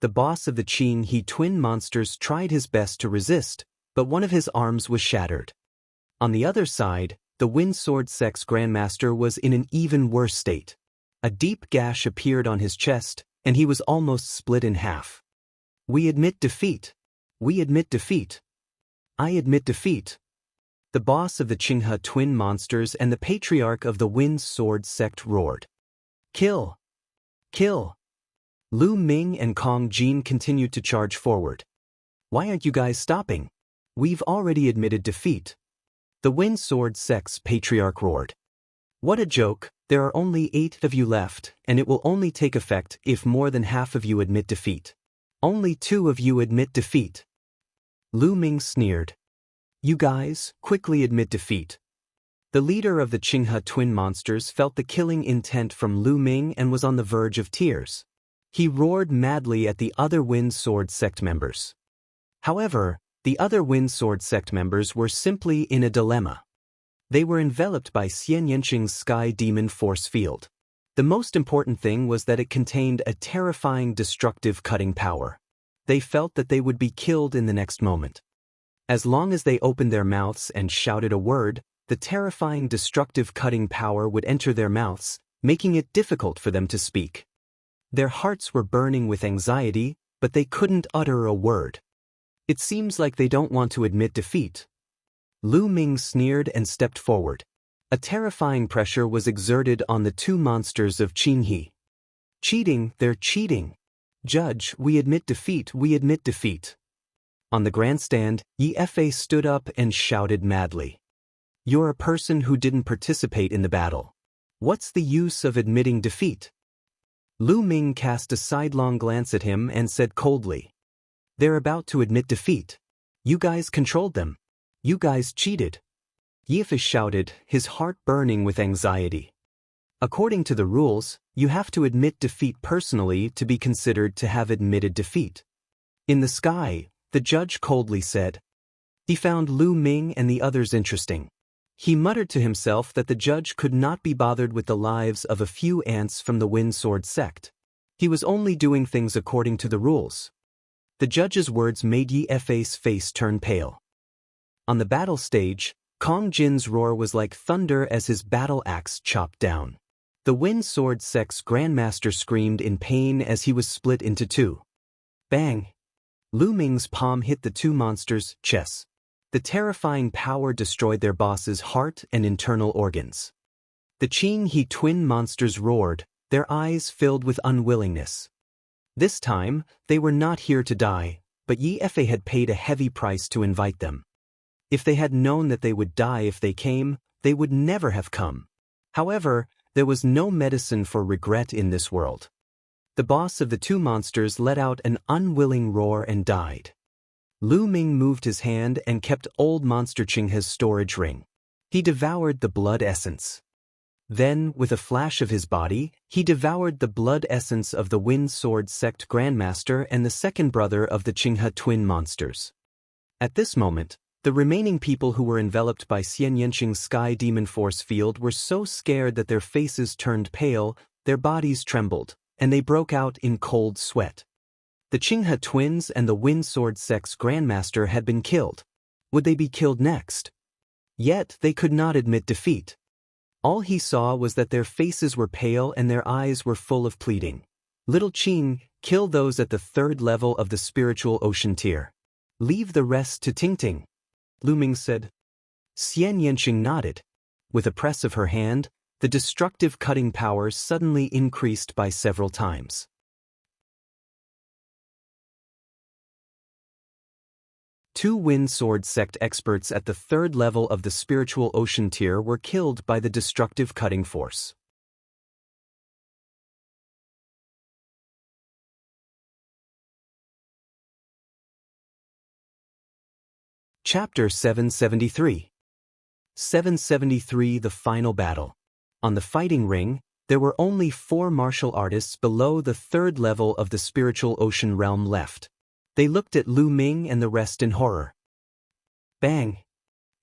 The boss of the Qinghe twin monsters tried his best to resist, but one of his arms was shattered. On the other side, the Wind Sword Sect's Grandmaster was in an even worse state. A deep gash appeared on his chest, and he was almost split in half. We admit defeat. We admit defeat. I admit defeat. The boss of the Qinghe twin monsters and the patriarch of the Wind Sword Sect roared. Kill! Kill! Lu Ming and Kong Jin continued to charge forward. Why aren't you guys stopping? We've already admitted defeat. The Wind Sword Sect's patriarch roared. What a joke, there are only 8 of you left, and it will only take effect if more than half of you admit defeat. Only 2 of you admit defeat. Lu Ming sneered. You guys, quickly admit defeat. The leader of the Qinghe twin monsters felt the killing intent from Lu Ming and was on the verge of tears. He roared madly at the other Wind Sword Sect members. However, the other Wind Sword Sect members were simply in a dilemma. They were enveloped by Xianxia's Sky Demon Force Field. The most important thing was that it contained a terrifying destructive cutting power. They felt that they would be killed in the next moment. As long as they opened their mouths and shouted a word, the terrifying destructive cutting power would enter their mouths, making it difficult for them to speak. Their hearts were burning with anxiety, but they couldn't utter a word. It seems like they don't want to admit defeat. Lu Ming sneered and stepped forward. A terrifying pressure was exerted on the 2 monsters of Qinghe. Cheating, they're cheating. Judge, we admit defeat, we admit defeat. On the grandstand, Yi Fei stood up and shouted madly. You're a person who didn't participate in the battle. What's the use of admitting defeat? Lu Ming cast a sidelong glance at him and said coldly. They're about to admit defeat. You guys controlled them. You guys cheated. Yi Fei shouted, his heart burning with anxiety. According to the rules, you have to admit defeat personally to be considered to have admitted defeat. In the sky, the judge coldly said. He found Lu Ming and the others interesting. He muttered to himself that the judge could not be bothered with the lives of a few ants from the Wind Sword Sect. He was only doing things according to the rules. The judge's words made Yi Fei's face turn pale. On the battle stage, Kong Jin's roar was like thunder as his battle axe chopped down. The Wind Sword Sect's Grandmaster screamed in pain as he was split into 2. Bang! Lu Ming's palm hit the 2 monsters' chests. The terrifying power destroyed their boss's heart and internal organs. The Qinghe twin monsters roared, their eyes filled with unwillingness. This time, they were not here to die, but Yi Fei had paid a heavy price to invite them. If they had known that they would die if they came, they would never have come. However, there was no medicine for regret in this world. The boss of the 2 monsters let out an unwilling roar and died. Lu Ming moved his hand and kept old Monster Qinghe's storage ring. He devoured the blood essence. Then, with a flash of his body, he devoured the blood essence of the Wind Sword Sect Grandmaster and the second brother of the Qinghe twin monsters. At this moment, the remaining people who were enveloped by Xianxia's Sky Demon Force Field were so scared that their faces turned pale, their bodies trembled, and they broke out in cold sweat. The Qinghe twins and the Wind Sword Sect's Grandmaster had been killed. Would they be killed next? Yet they could not admit defeat. All he saw was that their faces were pale and their eyes were full of pleading. Little Qing, kill those at the 3rd level of the spiritual ocean tier. Leave the rest to Tingting. Lu Ming said. Xianxia nodded. With a press of her hand, the destructive cutting power suddenly increased by several times. 2 Wind Sword Sect experts at the 3rd level of the spiritual ocean tier were killed by the destructive cutting force. Chapter 773. 773 The Final Battle. On the fighting ring, there were only 4 martial artists below the 3rd level of the spiritual ocean realm left. They looked at Lu Ming and the rest in horror. Bang!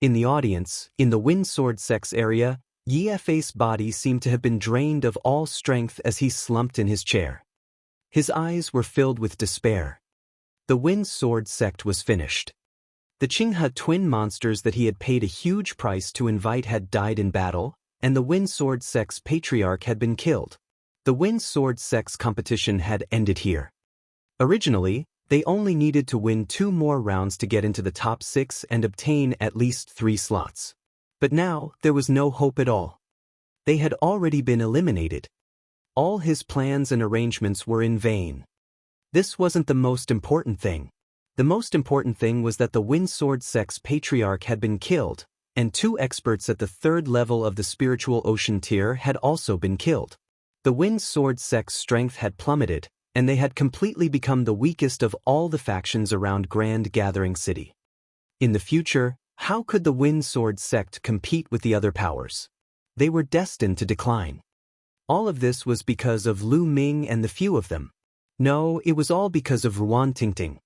In the audience, in the Wind Sword Sect's area, Yi Fei's body seemed to have been drained of all strength as he slumped in his chair. His eyes were filled with despair. The Wind Sword Sect was finished. The Qinghe twin monsters that he had paid a huge price to invite had died in battle, and the Wind Sword Sect's patriarch had been killed. The Wind Sword Sect's competition had ended here. Originally, they only needed to win 2 more rounds to get into the top 6 and obtain at least 3 slots. But now, there was no hope at all. They had already been eliminated. All his plans and arrangements were in vain. This wasn't the most important thing. The most important thing was that the Wind Sword Sect's patriarch had been killed, and 2 experts at the 3rd level of the spiritual ocean tier had also been killed. The Wind Sword sect's strength had plummeted, and they had completely become the weakest of all the factions around Grand Gathering City. In the future, how could the Wind Sword sect compete with the other powers? They were destined to decline. All of this was because of Lu Ming and the few of them. No, it was all because of Ruan Tingting.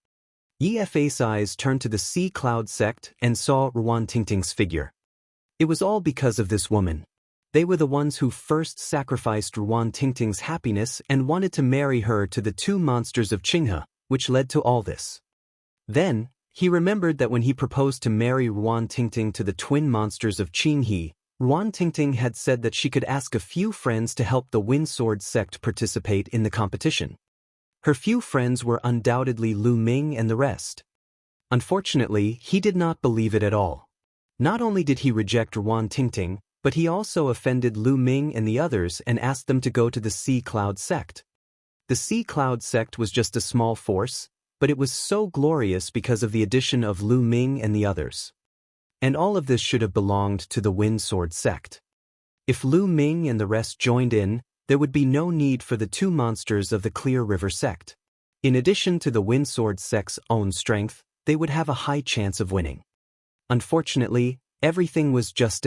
Yi Fei's eyes turned to the Sea Cloud sect and saw Ruan Tingting's figure. It was all because of this woman. They were the ones who first sacrificed Ruan Tingting's happiness and wanted to marry her to the 2 monsters of Qinghe, which led to all this. Then, he remembered that when he proposed to marry Ruan Tingting to the twin monsters of Qinghe, Ruan Tingting had said that she could ask a few friends to help the Wind Sword sect participate in the competition. Her few friends were undoubtedly Lu Ming and the rest. Unfortunately, he did not believe it at all. Not only did he reject Ruan Tingting, but he also offended Lu Ming and the others and asked them to go to the Sea Cloud sect. The Sea Cloud sect was just a small force, but it was so glorious because of the addition of Lu Ming and the others. And all of this should have belonged to the Wind Sword sect. If Lu Ming and the rest joined in, there would be no need for the 2 monsters of the Clear River sect. In addition to the Wind Sword sect's own strength, they would have a high chance of winning. Unfortunately, everything was just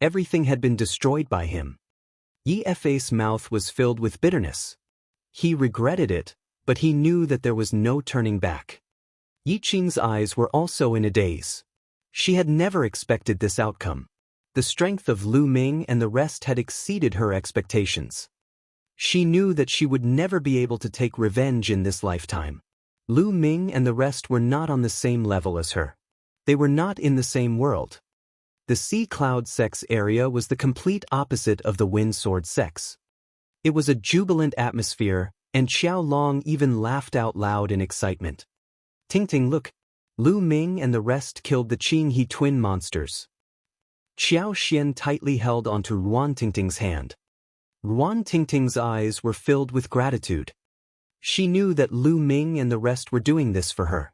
everything had been destroyed by him. Yi Fei's mouth was filled with bitterness. He regretted it, but he knew that there was no turning back. Yi Qing's eyes were also in a daze. She had never expected this outcome. The strength of Lu Ming and the rest had exceeded her expectations. She knew that she would never be able to take revenge in this lifetime. Lu Ming and the rest were not on the same level as her. They were not in the same world. The Sea Cloud sect's area was the complete opposite of the Wind Sword sect's. It was a jubilant atmosphere, and Xiao Long even laughed out loud in excitement. Tingting, look! Lu Ming and the rest killed the Qinghe twin monsters. Xiao Xian tightly held onto Ruan Tingting's hand. Ruan Tingting's eyes were filled with gratitude. She knew that Lu Ming and the rest were doing this for her.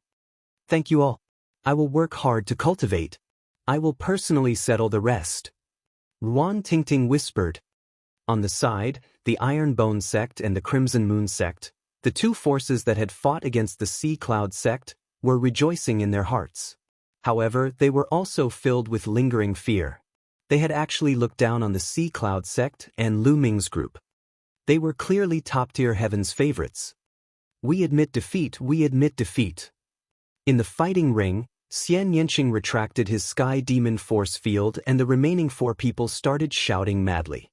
Thank you all. I will work hard to cultivate. I will personally settle the rest. Ruan Tingting whispered. On the side, the Iron Bone sect and the Crimson Moon sect, the 2 forces that had fought against the Sea Cloud sect, were rejoicing in their hearts. However, they were also filled with lingering fear. They had actually looked down on the Sea Cloud sect and Lu Ming's group. They were clearly top-tier heaven's favorites. We admit defeat, we admit defeat. In the fighting ring, Xianxia retracted his Sky Demon force field and the remaining 4 people started shouting madly.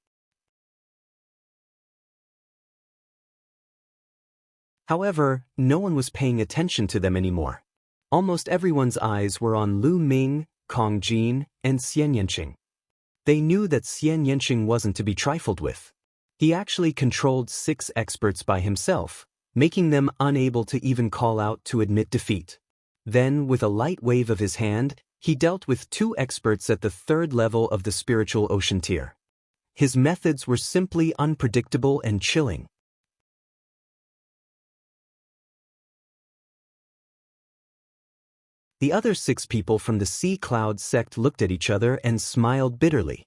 However, no one was paying attention to them anymore. Almost everyone's eyes were on Lu Ming, Kong Jin, and Xianxia. They knew that Xianxia wasn't to be trifled with. He actually controlled 6 experts by himself, making them unable to even call out to admit defeat. Then, with a light wave of his hand, he dealt with 2 experts at the 3rd level of the spiritual ocean tier. His methods were simply unpredictable and chilling. The other 6 people from the Sea Cloud sect looked at each other and smiled bitterly.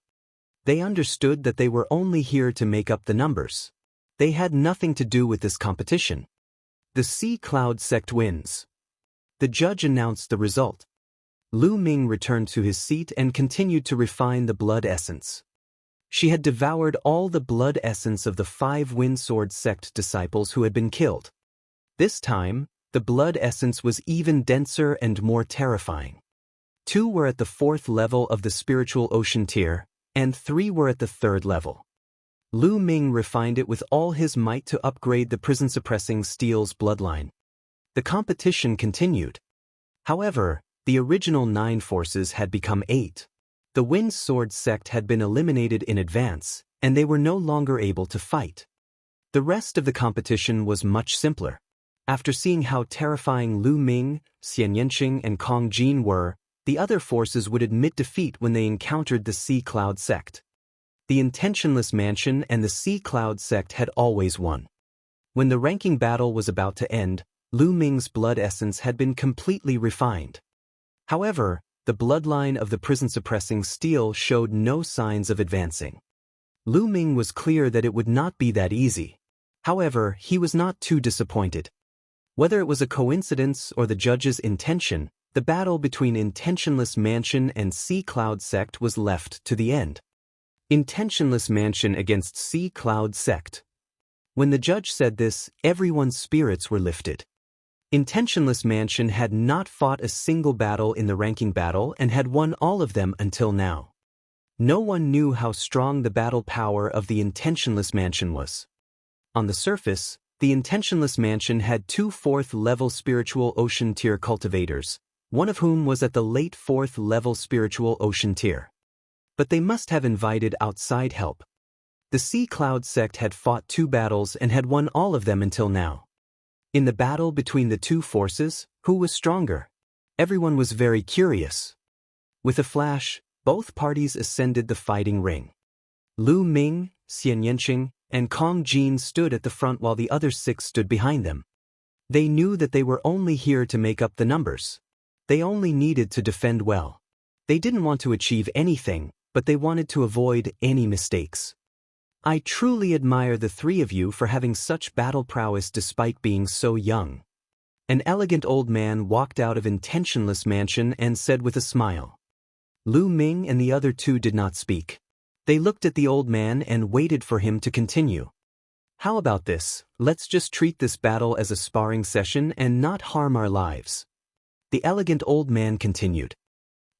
They understood that they were only here to make up the numbers. They had nothing to do with this competition. The Sea Cloud sect wins. The judge announced the result. Lu Ming returned to his seat and continued to refine the blood essence. She had devoured all the blood essence of the 5 Wind Sword sect disciples who had been killed. This time, the blood essence was even denser and more terrifying. 2 were at the 4th level of the spiritual ocean tier, and 3 were at the 3rd level. Lu Ming refined it with all his might to upgrade the prison-suppressing steel's bloodline. The competition continued. However, the original 9 forces had become 8. The Wind Sword sect had been eliminated in advance, and they were no longer able to fight. The rest of the competition was much simpler. After seeing how terrifying Lu Ming, Xianxia, and Kong Jin were, the other forces would admit defeat when they encountered the Sea Cloud sect. The Intentionless Mansion and the Sea Cloud sect had always won. When the ranking battle was about to end, Lu Ming's blood essence had been completely refined. However, the bloodline of the prison-suppressing steel showed no signs of advancing. Lu Ming was clear that it would not be that easy. However, he was not too disappointed. Whether it was a coincidence or the judge's intention, the battle between Intentionless Mansion and Sea Cloud Sect was left to the end. Intentionless Mansion against Sea Cloud Sect. When the judge said this, everyone's spirits were lifted. Intentionless Mansion had not fought a single battle in the ranking battle and had won all of them until now. No one knew how strong the battle power of the Intentionless Mansion was. On the surface, the Intentionless Mansion had 2 4th-level spiritual ocean tier cultivators, one of whom was at the late 4th-level spiritual ocean tier. But they must have invited outside help. The Sea Cloud Sect had fought 2 battles and had won all of them until now. In the battle between the 2 forces, who was stronger? Everyone was very curious. With a flash, both parties ascended the fighting ring. Lu Ming, Xianxia, and Kong Jin stood at the front while the other 6 stood behind them. They knew that they were only here to make up the numbers. They only needed to defend well. They didn't want to achieve anything, but they wanted to avoid any mistakes. I truly admire the 3 of you for having such battle prowess despite being so young. An elegant old man walked out of Intentionless Mansion and said with a smile. Lu Ming and the other 2 did not speak. They looked at the old man and waited for him to continue. How about this? Let's just treat this battle as a sparring session and not harm our lives. The elegant old man continued.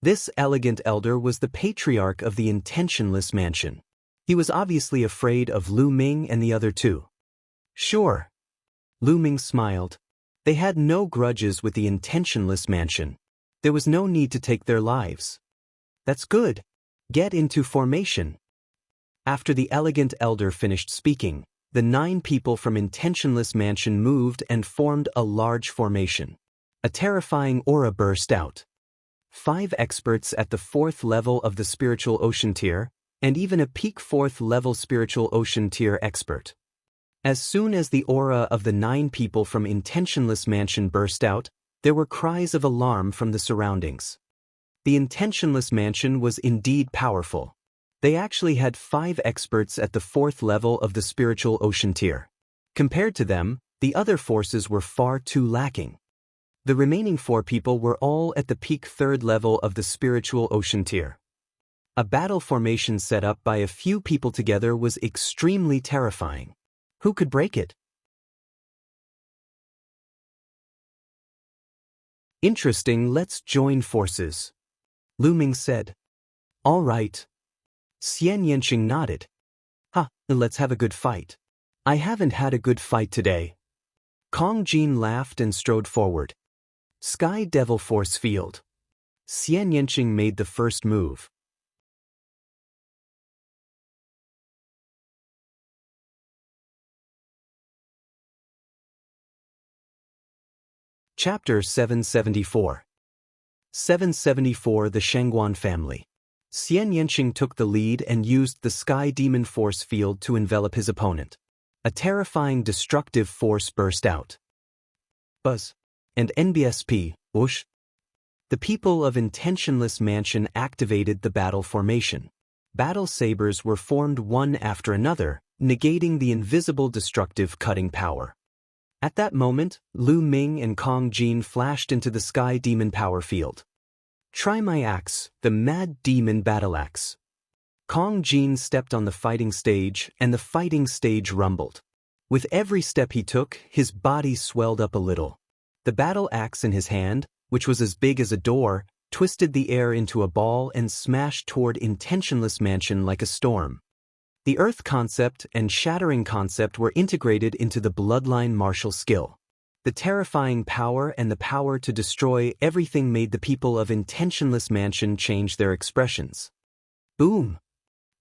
This elegant elder was the patriarch of the Intentionless Mansion. He was obviously afraid of Lu Ming and the other 2. Sure. Lu Ming smiled. They had no grudges with the Intentionless Mansion. There was no need to take their lives. That's good. Get into formation. After the elegant elder finished speaking, the 9 people from Intentionless Mansion moved and formed a large formation. A terrifying aura burst out. 5 experts at the 4th level of the spiritual ocean tier, and even a peak 4th level spiritual ocean tier expert. As soon as the aura of the 9 people from Intentionless Mansion burst out, there were cries of alarm from the surroundings. The Intentionless Mansion was indeed powerful. They actually had 5 experts at the 4th level of the spiritual ocean tier. Compared to them, the other forces were far too lacking. The remaining 4 people were all at the peak 3rd level of the spiritual ocean tier. A battle formation set up by a few people together was extremely terrifying. Who could break it? Interesting, let's join forces. Lu Ming said. All right. Xianxia nodded. Let's have a good fight. I haven't had a good fight today. Kong Jin laughed and strode forward. Sky Devil Force Field. Xianxia made the first move. Chapter 774. 774 The Shangguan Family. Xianxia took the lead and used the Sky Demon Force Field to envelop his opponent. A terrifying destructive force burst out. Buzz. And NBSP, whoosh. The people of Intentionless Mansion activated the battle formation. Battle sabers were formed one after another, negating the invisible destructive cutting power. At that moment, Lu Ming and Kong Jin flashed into the Sky Demon Power Field. Try my axe, the Mad Demon Battle Axe. Kong Jin stepped on the fighting stage, and the fighting stage rumbled. With every step he took, his body swelled up a little. The battle axe in his hand, which was as big as a door, twisted the air into a ball and smashed toward Intentionless Mansion like a storm. The Earth concept and Shattering concept were integrated into the bloodline martial skill. The terrifying power and the power to destroy everything made the people of Intentionless Mansion change their expressions. Boom!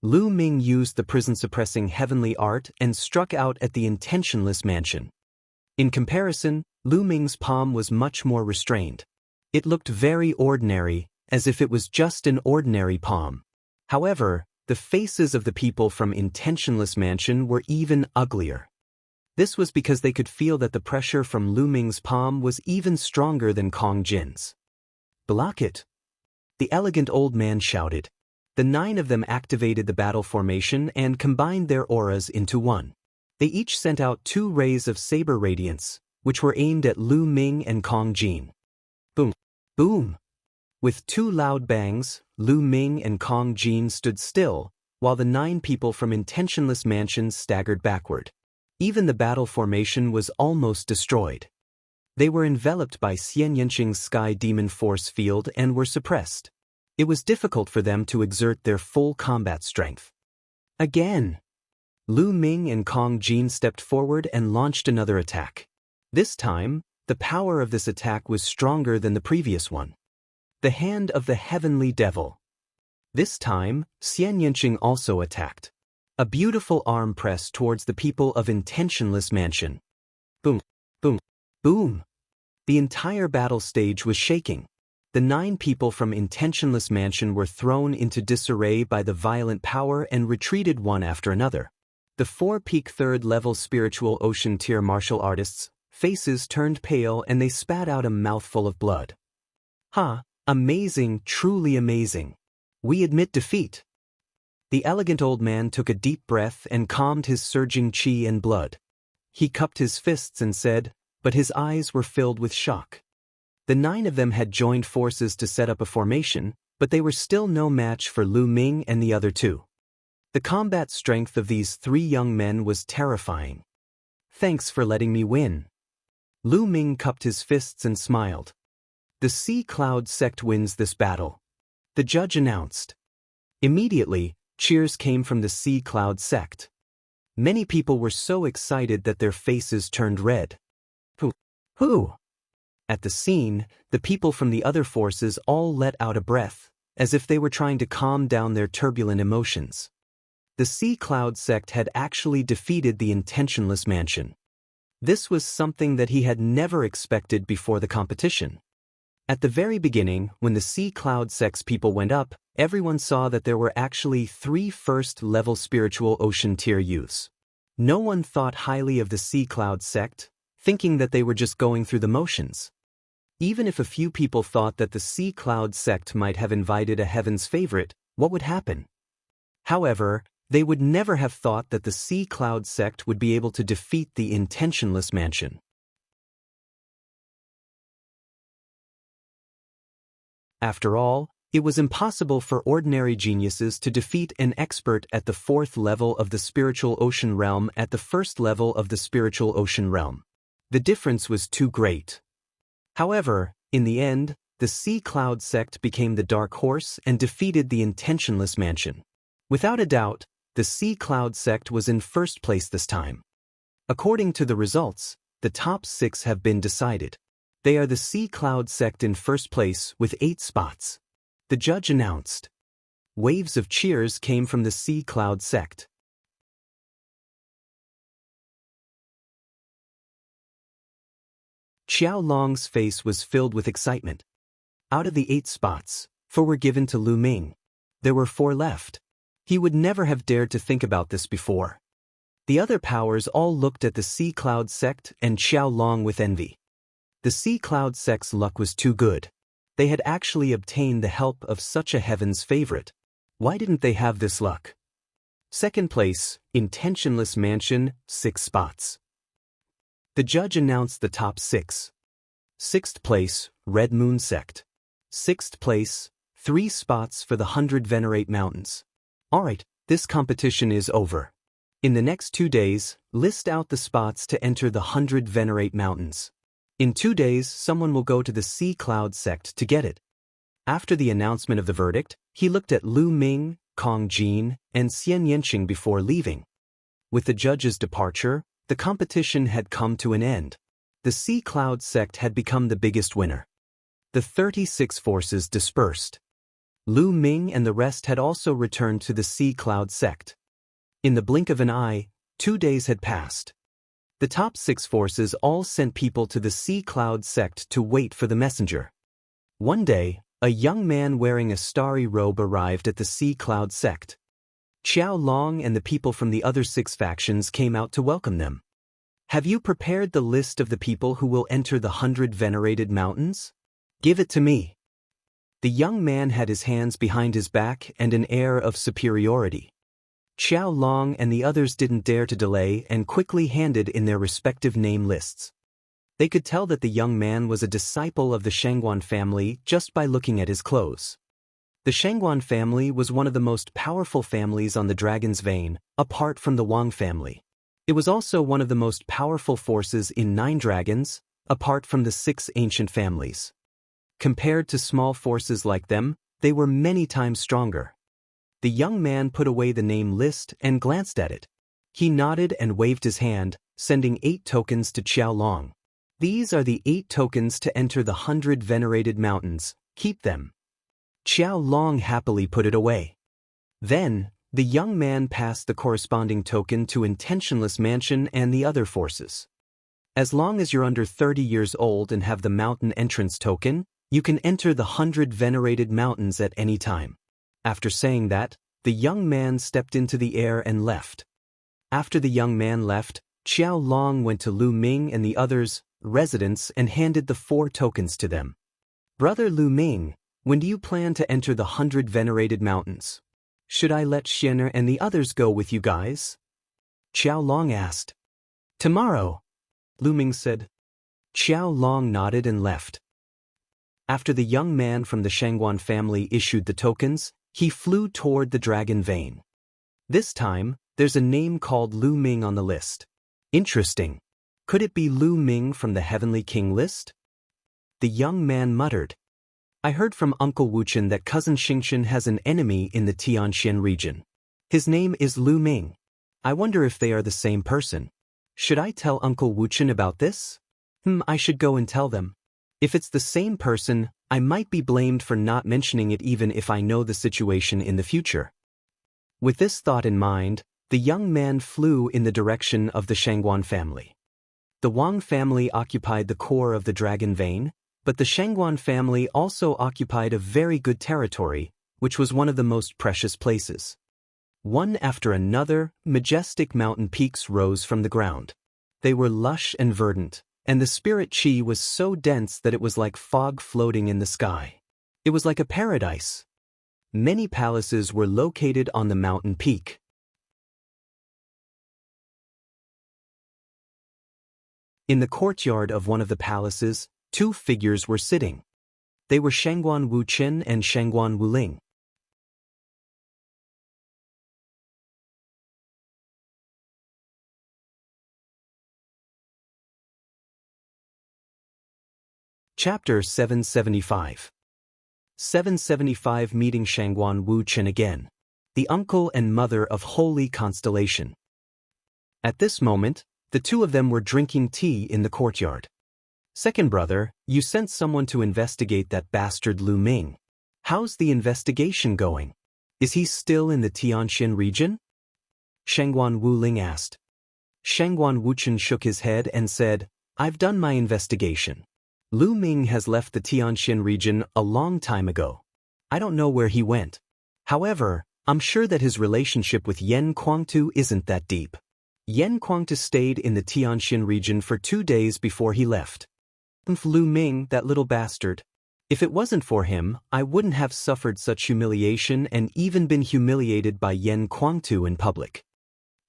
Lu Ming used the prison-suppressing heavenly art and struck out at the Intentionless Mansion. In comparison, Lu Ming's palm was much more restrained. It looked very ordinary, as if it was just an ordinary palm. However, the faces of the people from Intentionless Mansion were even uglier. This was because they could feel that the pressure from Lu Ming's palm was even stronger than Kong Jin's. Block it. the elegant old man shouted. The 9 of them activated the battle formation and combined their auras into one. They each sent out 2 rays of saber radiance, which were aimed at Lu Ming and Kong Jin. Boom! Boom! With 2 loud bangs, Lu Ming and Kong Jin stood still, while the 9 people from Intentionless Mansion staggered backward. Even the battle formation was almost destroyed. They were enveloped by Xianxia's sky demon force field and were suppressed. It was difficult for them to exert their full combat strength. Again! Lu Ming and Kong Jin stepped forward and launched another attack. This time, the power of this attack was stronger than the previous one. The hand of the heavenly devil. This time, Xianxia also attacked. A beautiful arm press towards the people of Intentionless Mansion. Boom! Boom! Boom! The entire battle stage was shaking. The 9 people from Intentionless Mansion were thrown into disarray by the violent power and retreated one after another. The 4 peak 3rd level spiritual ocean tier martial artists' faces turned pale and they spat out a mouthful of blood. Ha! Amazing, truly amazing. We admit defeat. The elegant old man took a deep breath and calmed his surging chi and blood. He cupped his fists and said, but his eyes were filled with shock. The 9 of them had joined forces to set up a formation, but they were still no match for Lu Ming and the other 2. The combat strength of these 3 young men was terrifying. Thanks for letting me win. Lu Ming cupped his fists and smiled. The Sea Cloud sect wins this battle, the judge announced. Immediately, cheers came from the Sea Cloud sect. Many people were so excited that their faces turned red. Who? At the scene, the people from the other forces all let out a breath, as if they were trying to calm down their turbulent emotions. The Sea Cloud sect had actually defeated the Intentionless Mansion. This was something that he had never expected before the competition. At the very beginning, when the Sea Cloud sect's people went up, everyone saw that there were actually 3 first-level spiritual ocean tier youths. No one thought highly of the Sea Cloud sect, thinking that they were just going through the motions. Even if a few people thought that the Sea Cloud sect might have invited a heaven's favorite, what would happen? However, they would never have thought that the Sea Cloud sect would be able to defeat the Intentionless Mansion. After all, it was impossible for ordinary geniuses to defeat an expert at the 4th level of the spiritual ocean realm at the 1st level of the spiritual ocean realm. The difference was too great. However, in the end, the Sea Cloud sect became the dark horse and defeated the Intentionless Mansion. Without a doubt, the Sea Cloud sect was in first place this time. According to the results, the top 6 have been decided. They are the Sea Cloud sect in first place with 8 spots. The judge announced. Waves of cheers came from the Sea Cloud sect. Xiao Long's face was filled with excitement. Out of the 8 spots, 4 were given to Lu Ming. There were 4 left. He would never have dared to think about this before. The other powers all looked at the Sea Cloud sect and Xiao Long with envy. The Sea Cloud sect's luck was too good. They had actually obtained the help of such a heaven's favorite. Why didn't they have this luck? Second place, Intentionless Mansion, 6 spots. The judge announced the top 6. 6th place, Red Moon Sect. 6th place, 3 spots for the 100 Venerate Mountains. Alright, this competition is over. In the next 2 days, list out the spots to enter the 100 Venerate Mountains. In 2 days, someone will go to the Sea Cloud sect to get it. After the announcement of the verdict, he looked at Lu Ming, Kong Jin, and Xianxia before leaving. With the judge's departure, the competition had come to an end. The Sea Cloud sect had become the biggest winner. The 36 forces dispersed. Lu Ming and the rest had also returned to the Sea Cloud sect. In the blink of an eye, 2 days had passed. The top 6 forces all sent people to the Sea Cloud sect to wait for the messenger. One day, a young man wearing a starry robe arrived at the Sea Cloud sect. Xiao Long and the people from the other 6 factions came out to welcome them. Have you prepared the list of the people who will enter the 100 Venerated Mountains? Give it to me. The young man had his hands behind his back and an air of superiority. Xiao Long and the others didn't dare to delay and quickly handed in their respective name lists. They could tell that the young man was a disciple of the Shangguan family just by looking at his clothes. The Shangguan family was one of the most powerful families on the Dragon's Vein, apart from the Wang family. It was also one of the most powerful forces in 9 dragons, apart from the 6 ancient families. Compared to small forces like them, they were many times stronger. The young man put away the name list and glanced at it. He nodded and waved his hand, sending 8 tokens to Xiao Long. These are the 8 tokens to enter the 100 venerated mountains. Keep them. Xiao Long happily put it away. Then, the young man passed the corresponding token to Intentionless Mansion and the other forces. As long as you're under 30 years old and have the mountain entrance token, you can enter the 100 venerated mountains at any time. After saying that, the young man stepped into the air and left. After the young man left, Xiao Long went to Lu Ming and the others' residence and handed the 4 tokens to them. Brother Lu Ming, when do you plan to enter the 100 venerated mountains? Should I let Xian'er and the others go with you guys? Xiao Long asked. Tomorrow, Lu Ming said. Xiao Long nodded and left. After the young man from the Shangguan family issued the tokens, he flew toward the Dragon Vein. This time, there's a name called Lu Ming on the list. Interesting. Could it be Lu Ming from the Heavenly King list? The young man muttered. I heard from Uncle Wuxian that cousin Xianxia has an enemy in the Tianxian region. His name is Lu Ming. I wonder if they are the same person. Should I tell Uncle Wuxian about this? I should go and tell them. If it's the same person, I might be blamed for not mentioning it even if I know the situation in the future. With this thought in mind, the young man flew in the direction of the Shangguan family. The Wang family occupied the core of the Dragon Vein, but the Shangguan family also occupied a very good territory, which was one of the most precious places. One after another, majestic mountain peaks rose from the ground. They were lush and verdant, and the spirit chi was so dense that it was like fog floating in the sky. It was like a paradise. Many palaces were located on the mountain peak. In the courtyard of one of the palaces, 2 figures were sitting. They were Shangguan Wuqian and Shangguan Wuling. Chapter 775. 775 Meeting Shangguan Wuqian again. The uncle and mother of Holy Constellation. At this moment, the 2 of them were drinking tea in the courtyard. Second brother, you sent someone to investigate that bastard Lu Ming. How's the investigation going? Is he still in the Tianxian region? Shangguan Wuling asked. Shangguan Wuqian shook his head and said, I've done my investigation. Lu Ming has left the Tianxian region a long time ago. I don't know where he went. However, I'm sure that his relationship with Yan Kuangtu isn't that deep. Yan Kuangtu stayed in the Tianxian region for 2 days before he left. Lu Ming, that little bastard. If it wasn't for him, I wouldn't have suffered such humiliation and even been humiliated by Yan Kuangtu in public.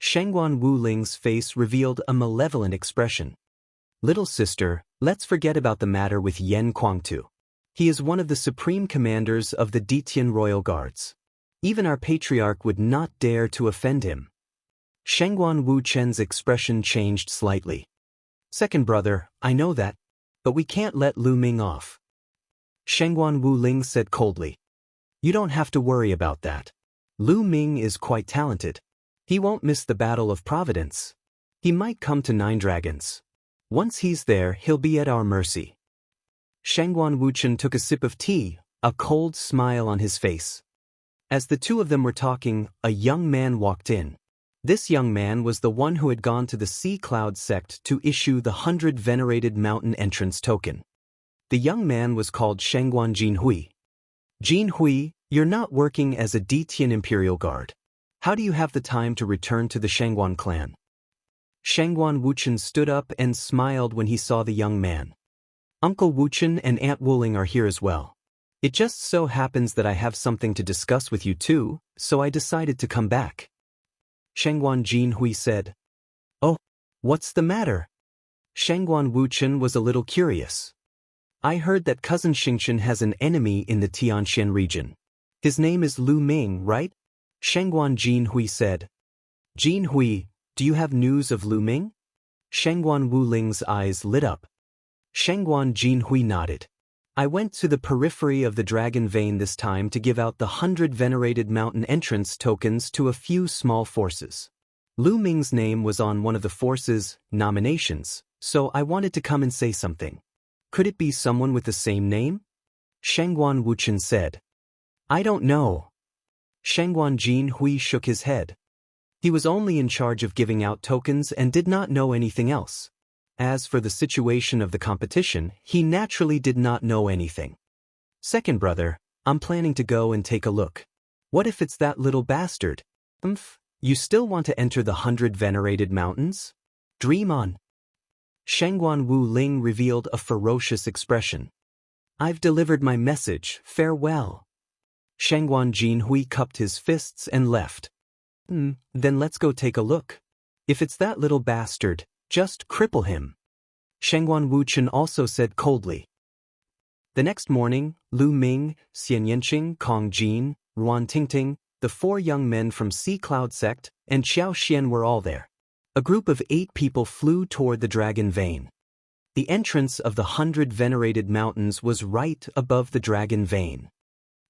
Shangguan Wuling's face revealed a malevolent expression. Little sister, let's forget about the matter with Yan Kuangtu. He is one of the supreme commanders of the Ditian Royal Guards. Even our patriarch would not dare to offend him. Shangguan Wuqian's expression changed slightly. Second brother, I know that, but we can't let Lu Ming off. Shangguan Wuling said coldly. You don't have to worry about that. Lu Ming is quite talented. He won't miss the Battle of Providence. He might come to 9 Dragons. Once he's there, he'll be at our mercy. Shangguan Wuqian took a sip of tea, a cold smile on his face. As the 2 of them were talking, a young man walked in. This young man was the one who had gone to the Sea Cloud sect to issue the 100 venerated mountain entrance token. The young man was called Shangguan Jinhui. Jinhui, you're not working as a Ditian Imperial Guard. How do you have the time to return to the Shangguan clan? Shangguan Wuqian stood up and smiled when he saw the young man. Uncle Wuqian and Aunt Wuling are here as well. It just so happens that I have something to discuss with you too, so I decided to come back. Shengguan Jinhui said. Oh, what's the matter? Shengguan Wuchen was a little curious. I heard that cousin Xingchen has an enemy in the Tianxian region. His name is Lu Ming, right? Shengguan Jinhui said. Jinhui, do you have news of Lu Ming? Shengguan Wuling's eyes lit up. Shengguan Jinhui nodded. I went to the periphery of the Dragon Vein this time to give out the 100 venerated mountain entrance tokens to a few small forces. Lu Ming's name was on one of the forces' nominations, so I wanted to come and say something. Could it be someone with the same name? Shengguan Wuchen said. I don't know. Shengguan Jinhui shook his head. He was only in charge of giving out tokens and did not know anything else. As for the situation of the competition, he naturally did not know anything. Second brother, I'm planning to go and take a look. What if it's that little bastard? You still want to enter the 100 venerated mountains? Dream on. Shengguan Wuling revealed a ferocious expression. I've delivered my message, farewell. Shengguan Jinhui cupped his fists and left. Then let's go take a look. If it's that little bastard, just cripple him. Shengguan Wuchen also said coldly. The next morning, Lu Ming, Xianxia, Kong Jin, Ruan Tingting, the 4 young men from Sea Cloud Sect, and Xiao Xian were all there. A group of 8 people flew toward the Dragon Vein. The entrance of the 100 venerated mountains was right above the Dragon Vein.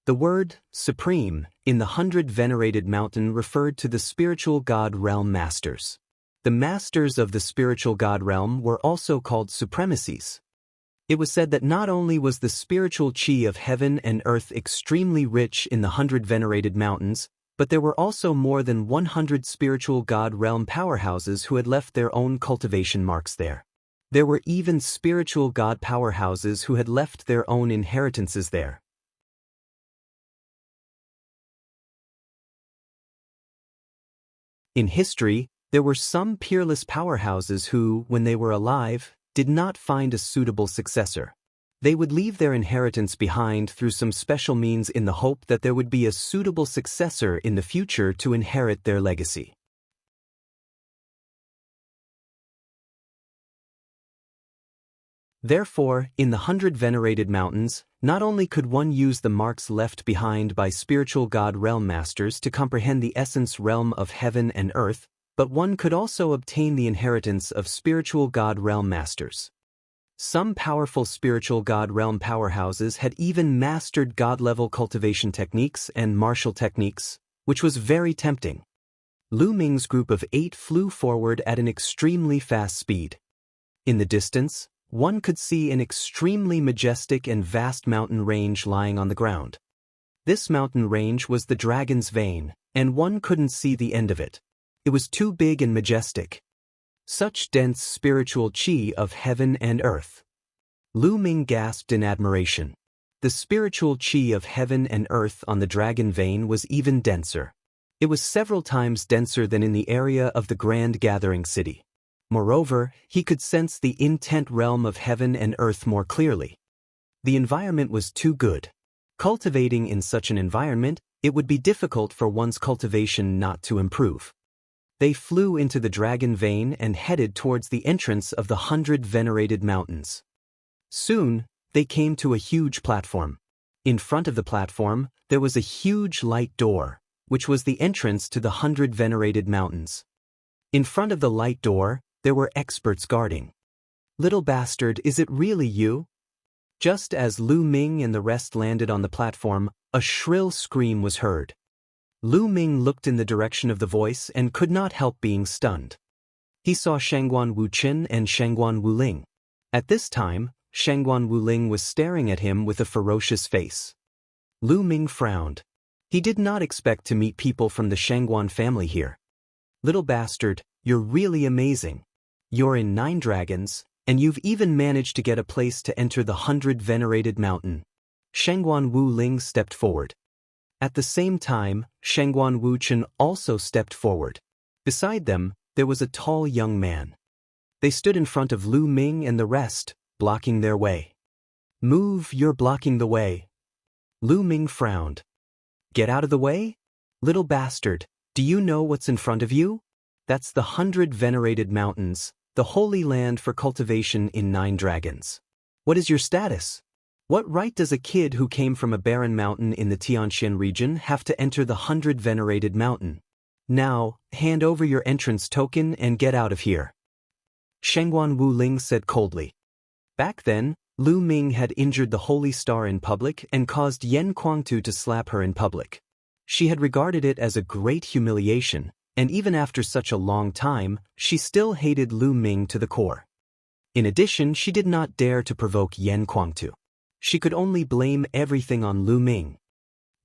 The word, supreme, in the 100 venerated mountain referred to the spiritual god realm masters. The masters of the spiritual god realm were also called supremacies. It was said that not only was the spiritual chi of heaven and earth extremely rich in the 100 venerated mountains, but there were also more than 100 spiritual god realm powerhouses who had left their own cultivation marks there. There were even spiritual god powerhouses who had left their own inheritances there. In history, there were some peerless powerhouses who, when they were alive, did not find a suitable successor. They would leave their inheritance behind through some special means in the hope that there would be a suitable successor in the future to inherit their legacy. Therefore, in the 100 venerated mountains, not only could one use the marks left behind by spiritual god realm masters to comprehend the essence realm of heaven and earth, but one could also obtain the inheritance of spiritual god realm masters. Some powerful spiritual god realm powerhouses had even mastered god-level cultivation techniques and martial techniques, which was very tempting. Lu Ming's group of 8 flew forward at an extremely fast speed. In the distance, one could see an extremely majestic and vast mountain range lying on the ground. This mountain range was the Dragon's Vein, and one couldn't see the end of it. It was too big and majestic. Such dense spiritual chi of heaven and earth. Lu Ming gasped in admiration. The spiritual chi of heaven and earth on the Dragon Vein was even denser. It was several times denser than in the area of the Grand Gathering City. Moreover, he could sense the intent realm of heaven and earth more clearly. The environment was too good. Cultivating in such an environment, it would be difficult for one's cultivation not to improve. They flew into the Dragon Vein and headed towards the entrance of the 100 venerated mountains. Soon, they came to a huge platform. In front of the platform, there was a huge light door, which was the entrance to the 100 venerated mountains. In front of the light door, there were experts guarding. Little bastard, is it really you? Just as Lu Ming and the rest landed on the platform, a shrill scream was heard. Lu Ming looked in the direction of the voice and could not help being stunned. He saw Shengguan Wuchen and Shengguan Wuling. At this time, Shengguan Wuling was staring at him with a ferocious face. Lu Ming frowned. He did not expect to meet people from the Shengguan family here. Little bastard, you're really amazing. You're in 9 dragons, and you've even managed to get a place to enter the 100 venerated mountain. Shengguan Wuling stepped forward. At the same time, Shengguan Wuchen also stepped forward. Beside them, there was a tall young man. They stood in front of Lu Ming and the rest, blocking their way. Move, you're blocking the way. Lu Ming frowned. Get out of the way? Little bastard, do you know what's in front of you? That's the 100 venerated mountains, the holy land for cultivation in 9 dragons. What is your status? What right does a kid who came from a barren mountain in the Tianxian region have to enter the 100 venerated mountain? Now, hand over your entrance token and get out of here. Shengguan Wuling said coldly. Back then, Lu Ming had injured the holy star in public and caused Yan Kuangtu to slap her in public. She had regarded it as a great humiliation, and even after such a long time, she still hated Lu Ming to the core. In addition, she did not dare to provoke Yan Kuangtu. She could only blame everything on Lu Ming.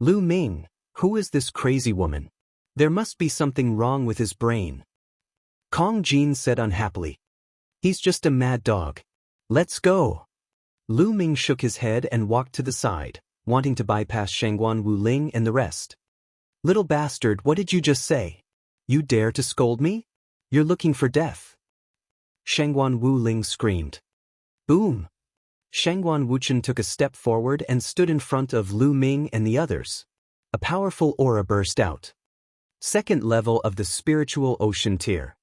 Lu Ming, who is this crazy woman? There must be something wrong with his brain. Kong Jin said unhappily. He's just a mad dog. Let's go. Lu Ming shook his head and walked to the side, wanting to bypass Shengguan Wuling and the rest. Little bastard, what did you just say? You dare to scold me? You're looking for death. Shengguan Wuling screamed. Boom! Shengguan Wuchen took a step forward and stood in front of Lu Ming and the others. A powerful aura burst out. Second level of the spiritual ocean tier.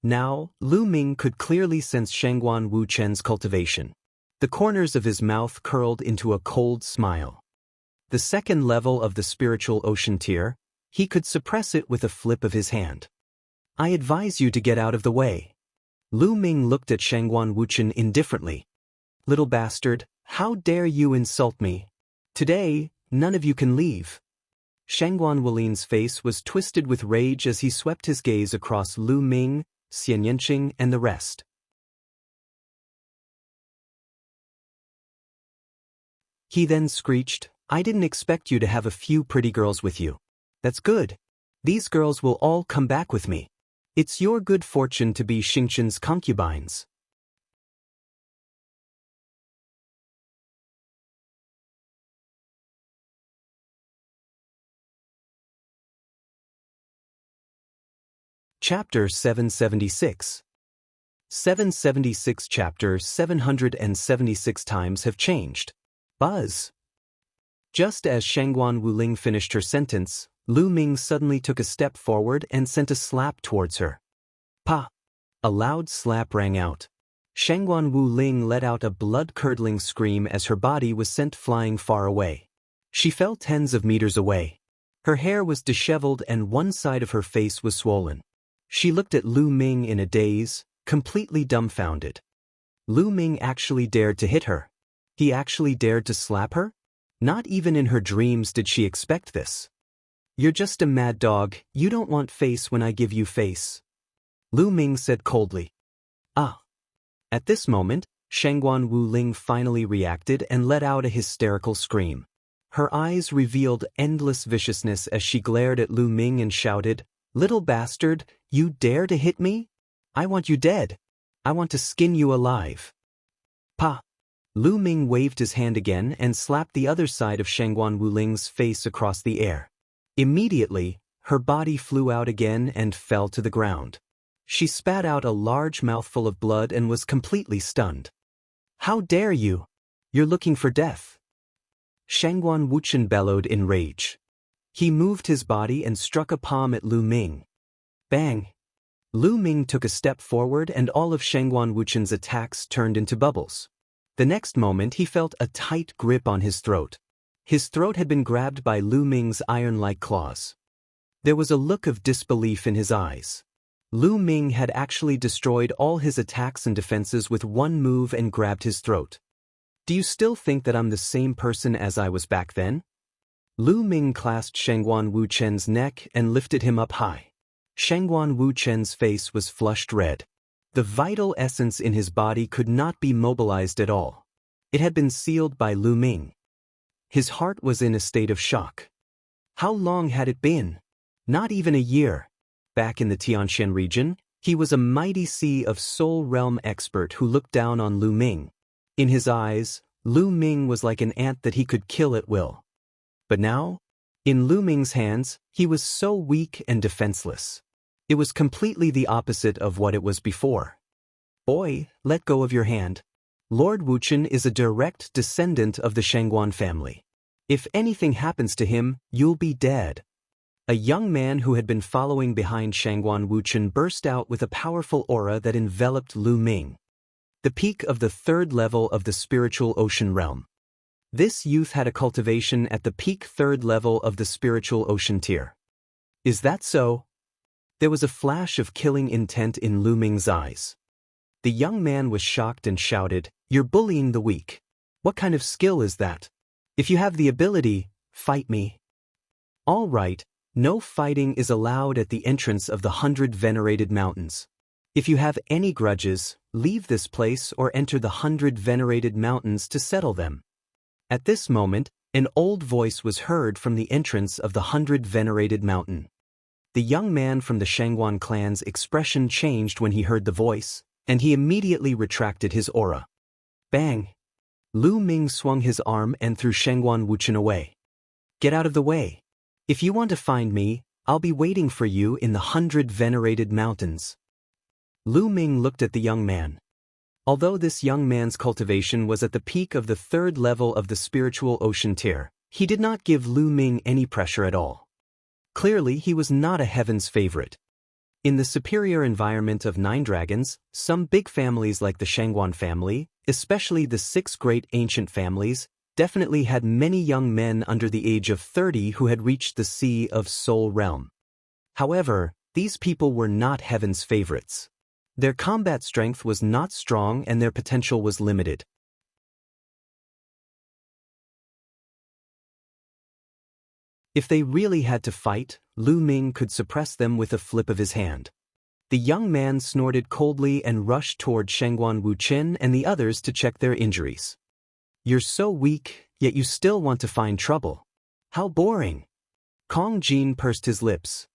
Now, Lu Ming could clearly sense Shengguan Wuchen's cultivation. The corners of his mouth curled into a cold smile. The second level of the spiritual ocean tier, he could suppress it with a flip of his hand. I advise you to get out of the way. Lu Ming looked at Shengguan Wuchen indifferently. Little bastard, how dare you insult me? Today, none of you can leave. Shengguan Wulin's face was twisted with rage as he swept his gaze across Lu Ming, Xianxia, and the rest. He then screeched, I didn't expect you to have a few pretty girls with you. That's good. These girls will all come back with me. It's your good fortune to be Xingqian's concubines. Chapter 776. 776 Chapter 776 times have changed. Buzz. Just as Shengguan Wuling finished her sentence, Lu Ming suddenly took a step forward and sent a slap towards her. Pa! A loud slap rang out. Shengguan Wuling let out a blood-curdling scream as her body was sent flying far away. She fell tens of meters away. Her hair was disheveled and one side of her face was swollen. She looked at Lu Ming in a daze, completely dumbfounded. Lu Ming actually dared to hit her. He actually dared to slap her? Not even in her dreams did she expect this. You're just a mad dog, you don't want face when I give you face. Lu Ming said coldly. Ah. At this moment, Shengguan Wuling finally reacted and let out a hysterical scream. Her eyes revealed endless viciousness as she glared at Lu Ming and shouted, Little bastard, you dare to hit me? I want you dead. I want to skin you alive. Pa! Lu Ming waved his hand again and slapped the other side of Shengguan Wuling's face across the air. Immediately, her body flew out again and fell to the ground. She spat out a large mouthful of blood and was completely stunned. How dare you? You're looking for death. Shengguan Wuchen bellowed in rage. He moved his body and struck a palm at Lu Ming. Bang! Lu Ming took a step forward and all of Shengguan Wuchen's attacks turned into bubbles. The next moment he felt a tight grip on his throat. His throat had been grabbed by Lu Ming's iron-like claws. There was a look of disbelief in his eyes. Lu Ming had actually destroyed all his attacks and defenses with one move and grabbed his throat. Do you still think that I'm the same person as I was back then? Lu Ming clasped Shengguan Wuchen's neck and lifted him up high. Shengguan Wuchen's face was flushed red. The vital essence in his body could not be mobilized at all. It had been sealed by Lu Ming. His heart was in a state of shock. How long had it been? Not even a year. Back in the Tianxian region, he was a mighty sea of soul realm expert who looked down on Lu Ming. In his eyes, Lu Ming was like an ant that he could kill at will. But now, in Lu Ming's hands, he was so weak and defenseless. It was completely the opposite of what it was before. Boy, let go of your hand. Lord Wuchen is a direct descendant of the Shengguan family. If anything happens to him, you'll be dead. A young man who had been following behind Shangguan Wuchen burst out with a powerful aura that enveloped Lu Ming. The peak of the third level of the spiritual ocean realm. This youth had a cultivation at the peak third level of the spiritual ocean tier. Is that so? There was a flash of killing intent in Lu Ming's eyes. The young man was shocked and shouted, "You're bullying the weak. What kind of skill is that? If you have the ability, fight me." All right, no fighting is allowed at the entrance of the 100 venerated mountains. If you have any grudges, leave this place or enter the 100 venerated mountains to settle them. At this moment, an old voice was heard from the entrance of the 100 venerated mountain. The young man from the Shangguan clan's expression changed when he heard the voice, and he immediately retracted his aura. Bang! Lu Ming swung his arm and threw Shangguan Wuchen away. Get out of the way. If you want to find me, I'll be waiting for you in the 100 venerated mountains. Lu Ming looked at the young man. Although this young man's cultivation was at the peak of the third level of the spiritual ocean tier, he did not give Lu Ming any pressure at all. Clearly, he was not a heaven's favorite. In the superior environment of 9 dragons, some big families like the Shangguan family, especially the 6 great ancient families, definitely had many young men under the age of 30 who had reached the Sea of Soul realm. However, these people were not heaven's favorites. Their combat strength was not strong and their potential was limited. If they really had to fight, Lu Ming could suppress them with a flip of his hand. The young man snorted coldly and rushed toward Shangguan Wuchen and the others to check their injuries. You're so weak, yet you still want to find trouble. How boring. Kong Jin pursed his lips.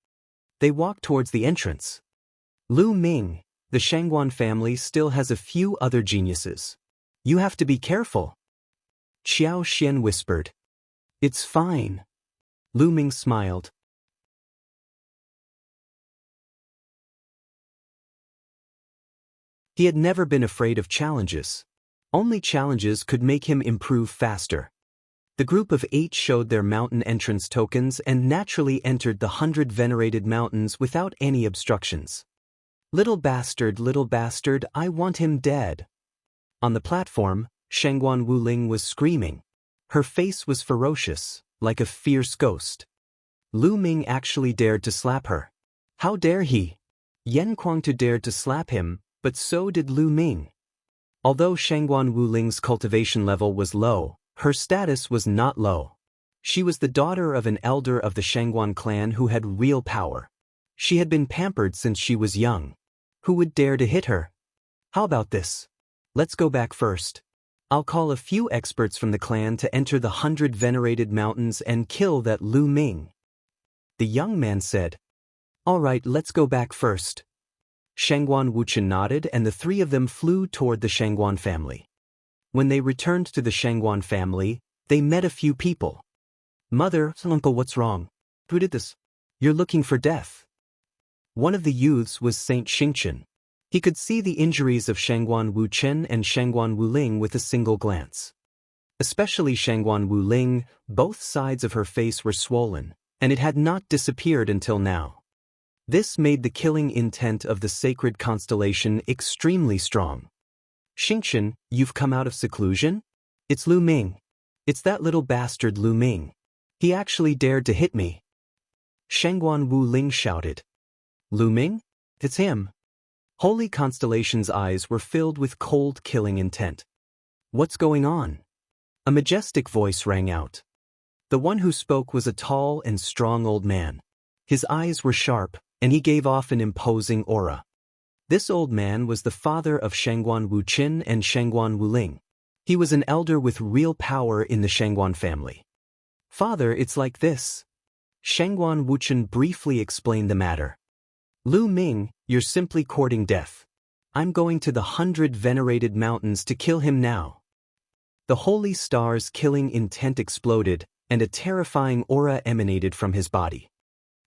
They walked towards the entrance. Lu Ming, the Shangguan family still has a few other geniuses. You have to be careful. Xiao Xian whispered. It's fine. Lu Ming smiled. He had never been afraid of challenges. Only challenges could make him improve faster. The group of 8 showed their mountain entrance tokens and naturally entered the 100 venerated mountains without any obstructions. Little bastard, I want him dead. On the platform, Shangguan Wuling was screaming. Her face was ferocious, like a fierce ghost. Lu Ming actually dared to slap her. How dare he? Yan Kuangtu dared to slap him, but so did Lu Ming. Although Shangguan Wuling's cultivation level was low, her status was not low. She was the daughter of an elder of the Shangguan clan who had real power. She had been pampered since she was young. Who would dare to hit her? How about this? Let's go back first. I'll call a few experts from the clan to enter the 100 venerated mountains and kill that Lu Ming. The young man said. All right, let's go back first. Shangguan Wuchen nodded and the 3 of them flew toward the Shangguan family. When they returned to the Shangguan family, they met a few people. Mother, uncle, what's wrong? Who did this? You're looking for death. One of the youths was Saint Xingchen. He could see the injuries of Shangguan Wuchen and Shangguan Wuling with a single glance. Especially Shangguan Wuling, both sides of her face were swollen, and it had not disappeared until now. This made the killing intent of the sacred constellation extremely strong. Xingchen, you've come out of seclusion? It's Lu Ming. It's that little bastard Lu Ming. He actually dared to hit me. Shangguan Wuling shouted. Lu Ming? It's him. Holy Constellation's eyes were filled with cold killing intent. What's going on? A majestic voice rang out. The one who spoke was a tall and strong old man. His eyes were sharp, and he gave off an imposing aura. This old man was the father of Shangguan Wuchen and Shangguan Wuling. He was an elder with real power in the Shangguan family. Father, it's like this. Shangguan Wuchen briefly explained the matter. Lu Ming, you're simply courting death. I'm going to the 100 venerated mountains to kill him now. The holy star's killing intent exploded, and a terrifying aura emanated from his body.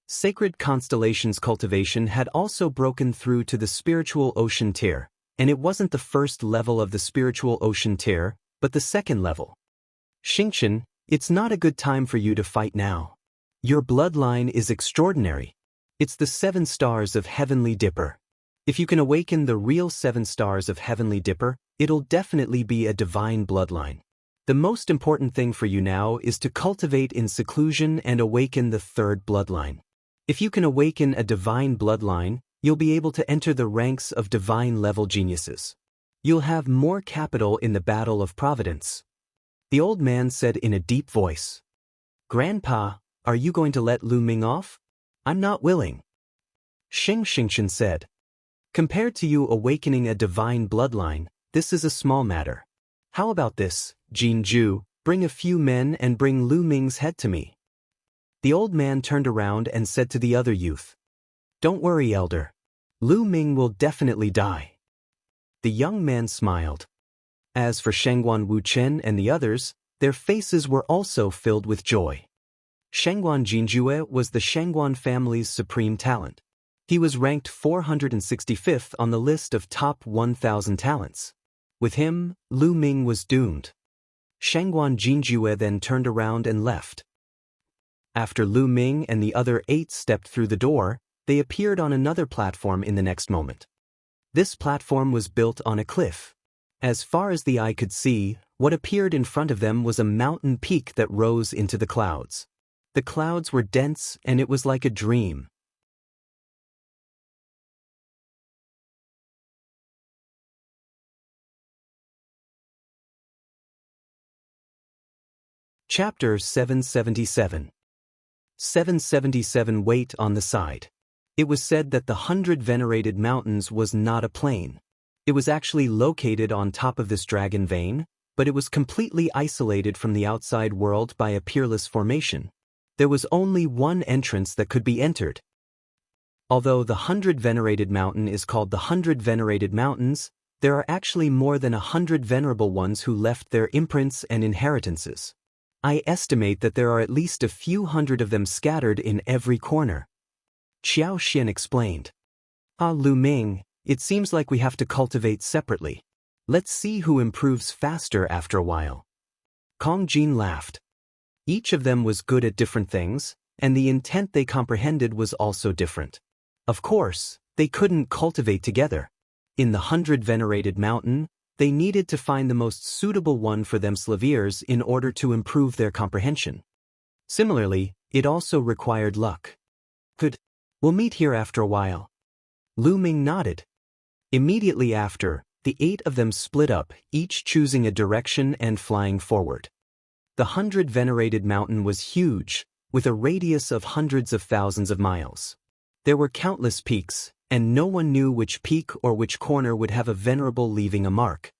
Sacred Constellation's cultivation had also broken through to the spiritual ocean tier, and it wasn't the first level of the spiritual ocean tier, but the second level. Xingchen, It's not a good time for you to fight now. Your bloodline is extraordinary. It's the 7 stars of Heavenly Dipper. If you can awaken the real 7 stars of Heavenly Dipper, it'll definitely be a divine bloodline. The most important thing for you now is to cultivate in seclusion and awaken the 3rd bloodline. If you can awaken a divine bloodline, you'll be able to enter the ranks of divine-level geniuses. You'll have more capital in the battle of providence. The old man said in a deep voice. Grandpa, are you going to let Lu Ming off? I'm not willing. Xianxia said. Compared to you awakening a divine bloodline, this is a small matter. How about this, Jinju, bring a few men and bring Lu Ming's head to me. The old man turned around and said to the other youth. Don't worry, elder. Lu Ming will definitely die. The young man smiled. As for Shangguan Wuchen and the others, their faces were also filled with joy. Shangguan Jinjue was the Shangguan family's supreme talent. He was ranked 465th on the list of top 1,000 talents. With him, Lu Ming was doomed. Shangguan Jinjue then turned around and left. After Lu Ming and the other 8 stepped through the door, they appeared on another platform in the next moment. This platform was built on a cliff. As far as the eye could see, what appeared in front of them was a mountain peak that rose into the clouds. The clouds were dense and it was like a dream. Chapter 777. 777 Wait on the side. It was said that the 100 Venerated Mountains was not a plain. It was actually located on top of this dragon vein, but it was completely isolated from the outside world by a peerless formation. There was only one entrance that could be entered. Although the 100 Venerated Mountain is called the 100 Venerated Mountains, there are actually more than 100 venerable ones who left their imprints and inheritances. I estimate that there are at least a few hundred of them scattered in every corner. Xiao Xian explained. Lu Ming, it seems like we have to cultivate separately. Let's see who improves faster after a while. Kong Jin laughed. Each of them was good at different things, and the intent they comprehended was also different. Of course, they couldn't cultivate together. In the 100 Venerated Mountain, they needed to find the most suitable one for themselves in order to improve their comprehension. Similarly, it also required luck. Good. We'll meet here after a while. Lu Ming nodded. Immediately after, the 8 of them split up, each choosing a direction and flying forward. The 100 Venerated Mountain was huge, with a radius of hundreds of thousands of miles. There were countless peaks, and no one knew which peak or which corner would have a venerable leaving a mark.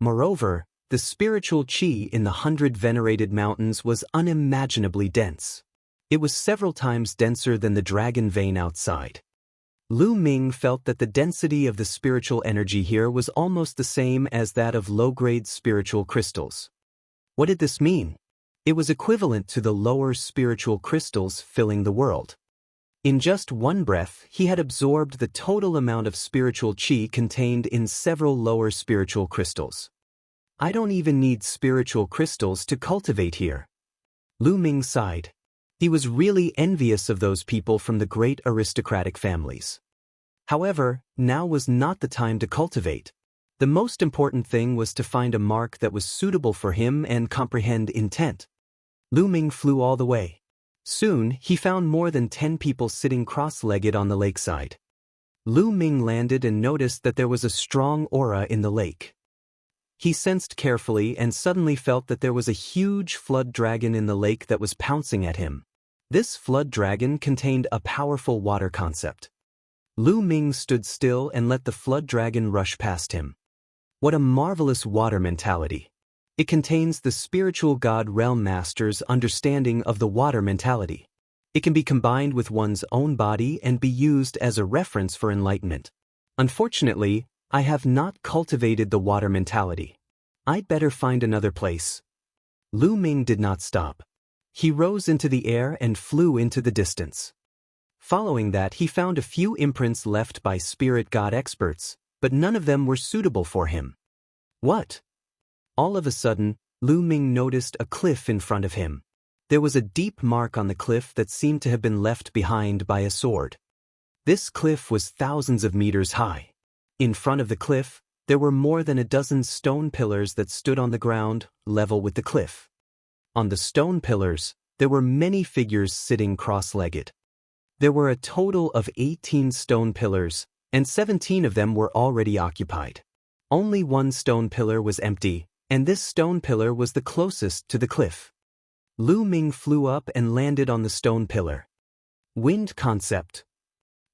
Moreover, the spiritual qi in the 100 Venerated Mountains was unimaginably dense. It was several times denser than the dragon vein outside. Lu Ming felt that the density of the spiritual energy here was almost the same as that of low-grade spiritual crystals. What did this mean? It was equivalent to the lower spiritual crystals filling the world. In just one breath, he had absorbed the total amount of spiritual qi contained in several lower spiritual crystals. I don't even need spiritual crystals to cultivate here. Lu Ming sighed. He was really envious of those people from the great aristocratic families. However, now was not the time to cultivate. The most important thing was to find a mark that was suitable for him and comprehend intent. Lu Ming flew all the way. Soon, he found more than 10 people sitting cross-legged on the lakeside. Lu Ming landed and noticed that there was a strong aura in the lake. He sensed carefully and suddenly felt that there was a huge flood dragon in the lake that was pouncing at him. This flood dragon contained a powerful water concept. Lu Ming stood still and let the flood dragon rush past him. What a marvelous water mentality! It contains the spiritual God Realm Master's understanding of the water mentality. It can be combined with one's own body and be used as a reference for enlightenment. Unfortunately, I have not cultivated the water mentality. I'd better find another place. Lu Ming did not stop. He rose into the air and flew into the distance. Following that, he found a few imprints left by spirit god experts, but none of them were suitable for him. What? All of a sudden, Lu Ming noticed a cliff in front of him. There was a deep mark on the cliff that seemed to have been left behind by a sword. This cliff was thousands of meters high. In front of the cliff, there were more than a dozen stone pillars that stood on the ground, level with the cliff. On the stone pillars, there were many figures sitting cross-legged. There were a total of 18 stone pillars, and 17 of them were already occupied. Only one stone pillar was empty, and this stone pillar was the closest to the cliff. Lu Ming flew up and landed on the stone pillar. Wind concept.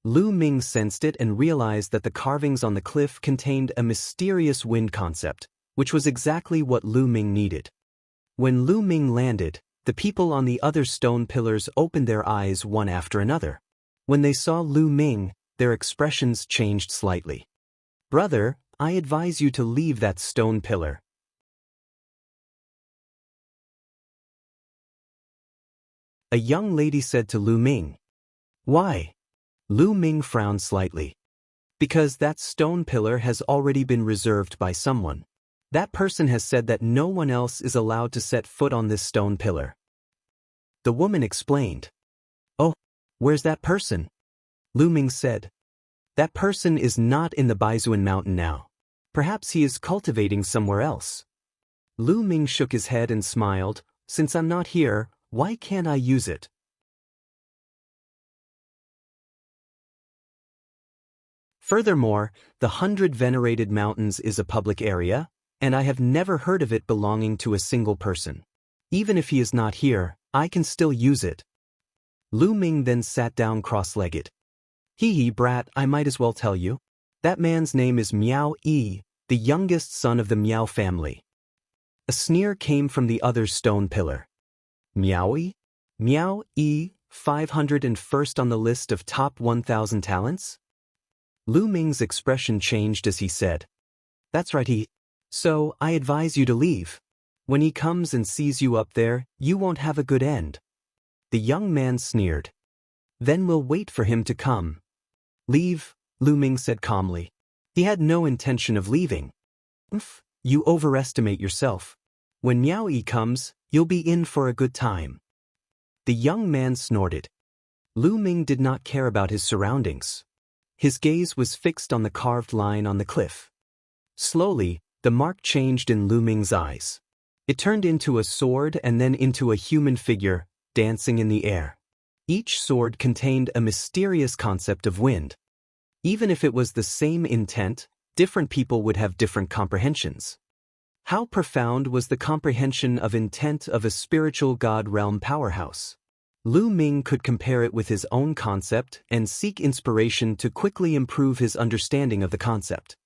Lu Ming sensed it and realized that the carvings on the cliff contained a mysterious wind concept, which was exactly what Lu Ming needed. When Lu Ming landed, the people on the other stone pillars opened their eyes one after another. When they saw Lu Ming, their expressions changed slightly. "Brother, I advise you to leave that stone pillar." A young lady said to Lu Ming. "Why?" Lu Ming frowned slightly. "Because that stone pillar has already been reserved by someone. That person has said that no one else is allowed to set foot on this stone pillar." The woman explained. "Oh, where's that person?" Lu Ming said. "That person is not in the Baizuan mountain now. Perhaps he is cultivating somewhere else." Lu Ming shook his head and smiled. "Since I'm not here, why can't I use it?" Furthermore, the 100 Venerated Mountains is a public area, and I have never heard of it belonging to a single person. Even if he is not here, I can still use it. Lu Ming then sat down cross-legged. "Hee, brat, I might as well tell you. That man's name is Miao Yi, the youngest son of the Miao family." A sneer came from the other stone pillar. "Miao Yi? Miao Yi, 501st on the list of top 1,000 talents?" Lu Ming's expression changed as he said, "That's right, So, I advise you to leave. When he comes and sees you up there, you won't have a good end." The young man sneered. "Then we'll wait for him to come." "Leave," Lu Ming said calmly. He had no intention of leaving. "You overestimate yourself. When Miao Yi comes, you'll be in for a good time." The young man snorted. Lu Ming did not care about his surroundings. His gaze was fixed on the carved line on the cliff. Slowly, the mark changed in Lu Ming's eyes. It turned into a sword and then into a human figure, dancing in the air. Each sword contained a mysterious concept of wind. Even if it was the same intent, different people would have different comprehensions. How profound was the comprehension of intent of a spiritual God realm powerhouse? Lu Ming could compare it with his own concept and seek inspiration to quickly improve his understanding of the concept.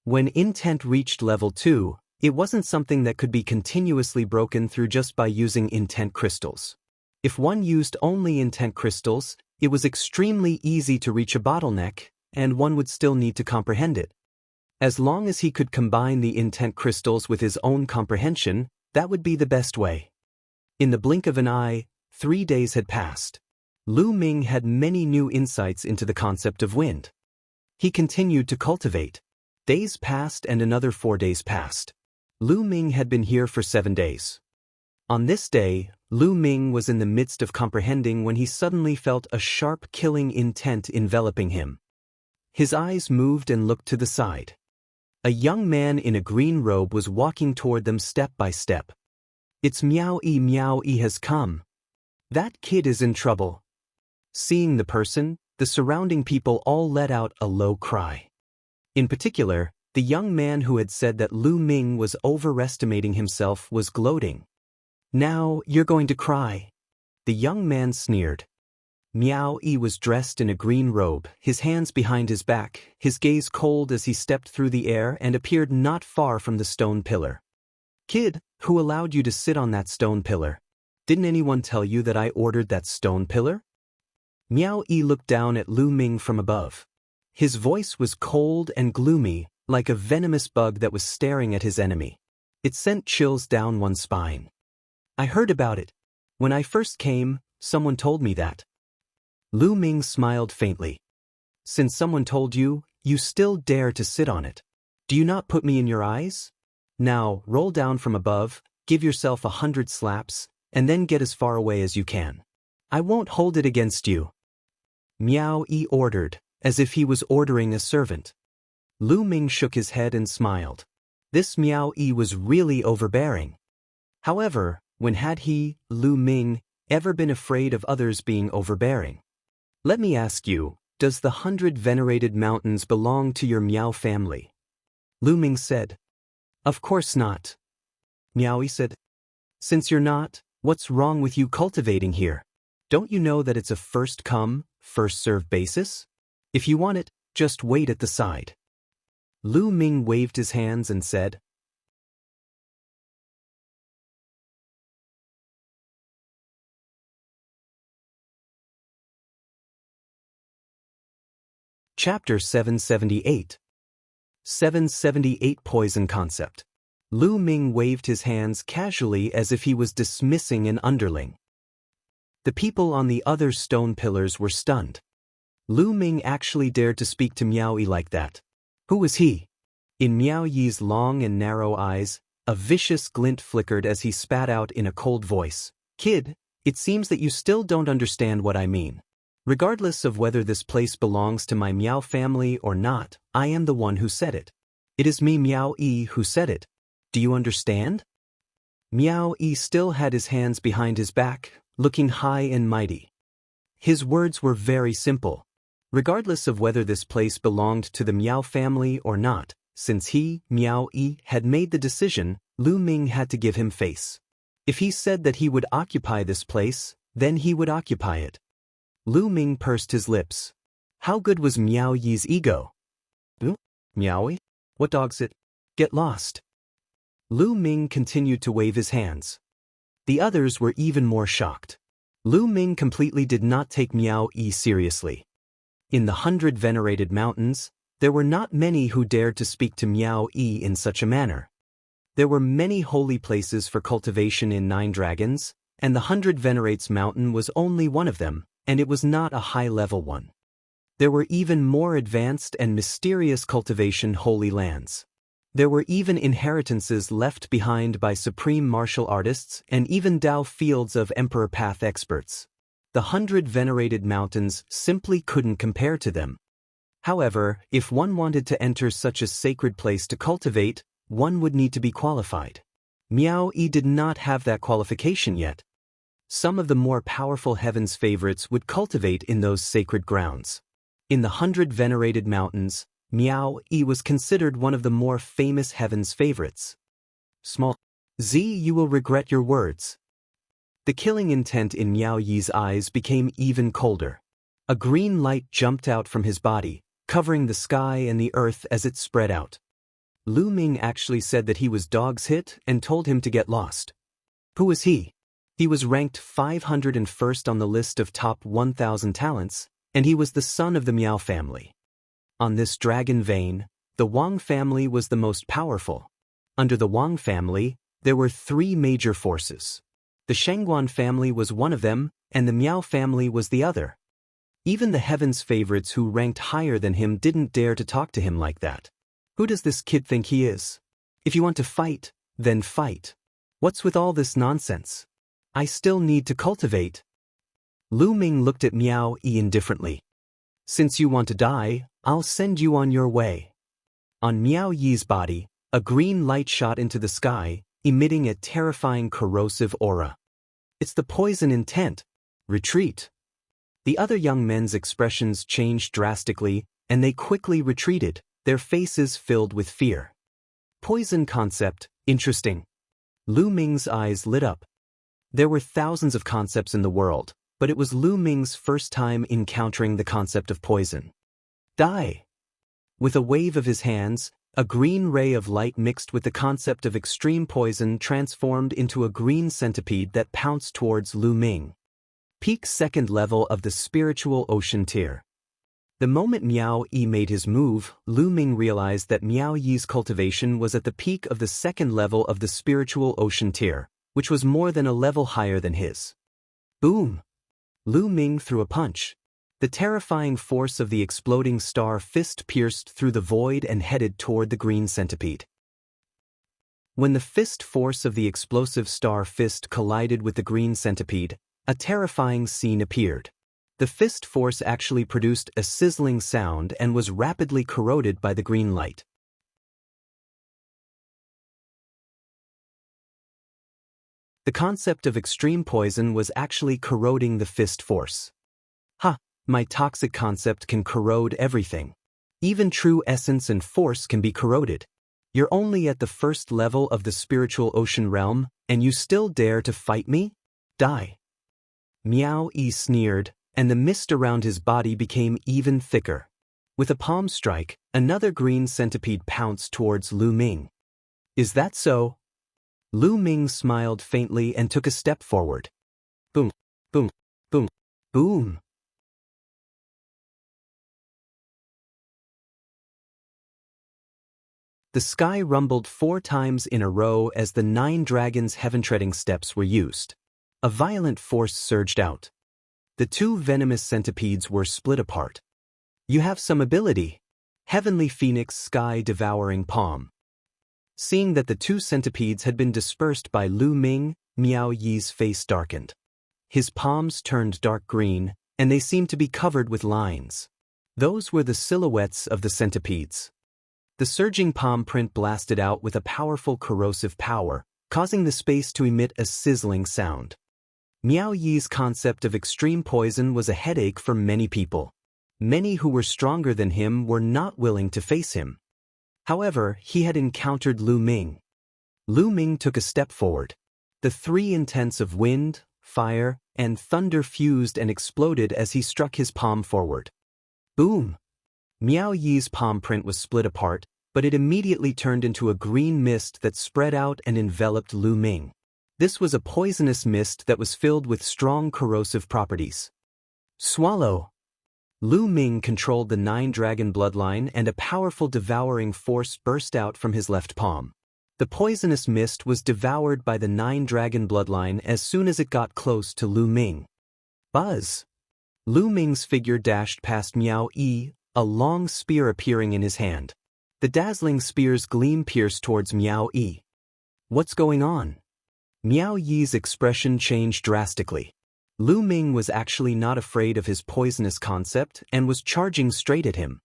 When intent reached level 2, it wasn't something that could be continuously broken through just by using intent crystals. If one used only intent crystals, it was extremely easy to reach a bottleneck, and one would still need to comprehend it. As long as he could combine the intent crystals with his own comprehension, that would be the best way. In the blink of an eye, 3 days had passed. Lu Ming had many new insights into the concept of wind. He continued to cultivate. Days passed and another 4 days passed. Lu Ming had been here for 7 days. On this day, Lu Ming was in the midst of comprehending when he suddenly felt a sharp killing intent enveloping him. His eyes moved and looked to the side. A young man in a green robe was walking toward them step by step. "It's Miao Yi has come. That kid is in trouble." Seeing the person, the surrounding people all let out a low cry. In particular, the young man who had said that Lu Ming was overestimating himself was gloating. "Now you're going to cry." The young man sneered. Miao Yi was dressed in a green robe, his hands behind his back, his gaze cold as he stepped through the air and appeared not far from the stone pillar. "Kid, who allowed you to sit on that stone pillar? Didn't anyone tell you that I ordered that stone pillar?" Miao Yi looked down at Lu Ming from above. His voice was cold and gloomy, like a venomous bug that was staring at his enemy. It sent chills down one's spine. "I heard about it. When I first came, someone told me that." Lu Ming smiled faintly. "Since someone told you, you still dare to sit on it. Do you not put me in your eyes? Now, roll down from above, give yourself 100 slaps, and then get as far away as you can. I won't hold it against you. Miao Yi ordered, as if he was ordering a servant. Lu Ming shook his head and smiled. This Miao Yi was really overbearing. However, when had he, Lu Ming, ever been afraid of others being overbearing? Let me ask you, does the 100 venerated mountains belong to your Miao family? Lu Ming said. Of course not. Miao Yi said. Since you're not, what's wrong with you cultivating here? Don't you know that it's a first-come, first-served basis? If you want it, just wait at the side. Lu Ming waved his hands and said, Chapter 778. 778 Poison Concept. Lu Ming waved his hands casually as if he was dismissing an underling. The people on the other stone pillars were stunned. Lu Ming actually dared to speak to Miao Yi like that. Who was he? In Miao Yi's long and narrow eyes, a vicious glint flickered as he spat out in a cold voice. Kid, it seems that you still don't understand what I mean. Regardless of whether this place belongs to my Miao family or not, I am the one who said it. It is me Miao Yi who said it. Do you understand? Miao Yi still had his hands behind his back, looking high and mighty. His words were very simple. Regardless of whether this place belonged to the Miao family or not, since he, Miao Yi, had made the decision, Lu Ming had to give him face. If he said that he would occupy this place, then he would occupy it. Lu Ming pursed his lips. How good was Miao Yi's ego? Miao Yi? What dog's it? Get lost. Lu Ming continued to wave his hands. The others were even more shocked. Lu Ming completely did not take Miao Yi seriously. In the 100 venerated mountains, there were not many who dared to speak to Miao Yi in such a manner. There were many holy places for cultivation in 9 dragons, and the 100 venerates mountain was only one of them, and it was not a high-level one. There were even more advanced and mysterious cultivation holy lands. There were even inheritances left behind by supreme martial artists and even Dao fields of emperor path experts. The 100 venerated mountains simply couldn't compare to them. However, if one wanted to enter such a sacred place to cultivate, one would need to be qualified. Miao Yi did not have that qualification yet. Some of the more powerful heaven's favorites would cultivate in those sacred grounds. In the 100 venerated mountains, Miao Yi was considered one of the more famous heaven's favorites. Small Z, you will regret your words. The killing intent in Miao Yi's eyes became even colder. A green light jumped out from his body, covering the sky and the earth as it spread out. Lu Ming actually said that he was dog's hit and told him to get lost. Who was he? He was ranked 501st on the list of top 1,000 talents, and he was the son of the Miao family. On this dragon vein, the Wang family was the most powerful. Under the Wang family, there were 3 major forces. The Shengguan family was one of them, and the Miao family was the other. Even the heaven's favorites who ranked higher than him didn't dare to talk to him like that. Who does this kid think he is? If you want to fight, then fight. What's with all this nonsense? I still need to cultivate. Lu Ming looked at Miao Yi indifferently. Since you want to die, I'll send you on your way. On Miao Yi's body, a green light shot into the sky, emitting a terrifying corrosive aura. It's the poison intent. Retreat. The other young men's expressions changed drastically, and they quickly retreated, their faces filled with fear. Poison concept, interesting. Lu Ming's eyes lit up. There were thousands of concepts in the world, but it was Lu Ming's first time encountering the concept of poison. Die! With a wave of his hands, a green ray of light mixed with the concept of extreme poison transformed into a green centipede that pounced towards Lu Ming. Peak 2nd level of the spiritual ocean tier. The moment Miao Yi made his move, Lu Ming realized that Miao Yi's cultivation was at the peak of the 2nd level of the spiritual ocean tier, which was more than a level higher than his. Boom! Lu Ming threw a punch. The terrifying force of the exploding star fist pierced through the void and headed toward the green centipede. When the fist force of the explosive star fist collided with the green centipede, a terrifying scene appeared. The fist force actually produced a sizzling sound and was rapidly corroded by the green light. The concept of extreme poison was actually corroding the fist force. Ha! My toxic concept can corrode everything. Even true essence and force can be corroded. You're only at the first level of the spiritual ocean realm, and you still dare to fight me? Die. Miao Yi sneered, and the mist around his body became even thicker. With a palm strike, another green centipede pounced towards Lu Ming. Is that so? Lu Ming smiled faintly and took a step forward. Boom, boom, boom, boom. The sky rumbled 4 times in a row as the 9 dragons' heaven-treading steps were used. A violent force surged out. The 2 venomous centipedes were split apart. You have some ability. Heavenly Phoenix Sky-Devouring Palm. Seeing that the 2 centipedes had been dispersed by Lu Ming, Miao Yi's face darkened. His palms turned dark green, and they seemed to be covered with lines. Those were the silhouettes of the centipedes. The surging palm print blasted out with a powerful corrosive power, causing the space to emit a sizzling sound. Miao Yi's concept of extreme poison was a headache for many people. Many who were stronger than him were not willing to face him. However, he had encountered Lu Ming. Lu Ming took a step forward. The 3 intents of wind, fire, and thunder fused and exploded as he struck his palm forward. Boom! Miao Yi's palm print was split apart, but it immediately turned into a green mist that spread out and enveloped Lu Ming. This was a poisonous mist that was filled with strong corrosive properties. Swallow! Lu Ming controlled the 9 dragon bloodline and a powerful devouring force burst out from his left palm. The poisonous mist was devoured by the 9 dragon bloodline as soon as it got close to Lu Ming. Buzz! Lu Ming's figure dashed past Miao Yi, a long spear appearing in his hand. The dazzling spear's gleam pierced towards Miao Yi. What's going on? Miao Yi's expression changed drastically. Lu Ming was actually not afraid of his poisonous concept and was charging straight at him.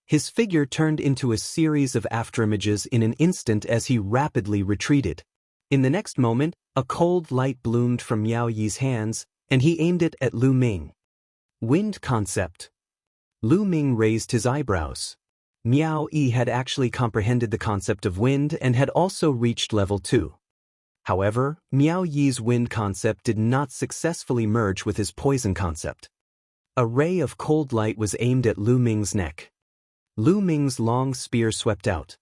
His figure turned into a series of afterimages in an instant as he rapidly retreated. In the next moment, a cold light bloomed from Miao Yi's hands, and he aimed it at Lu Ming. Wind concept. Lu Ming raised his eyebrows. Miao Yi had actually comprehended the concept of wind and had also reached level 2. However, Miao Yi's wind concept did not successfully merge with his poison concept. A ray of cold light was aimed at Lu Ming's neck. Lu Ming's long spear swept out.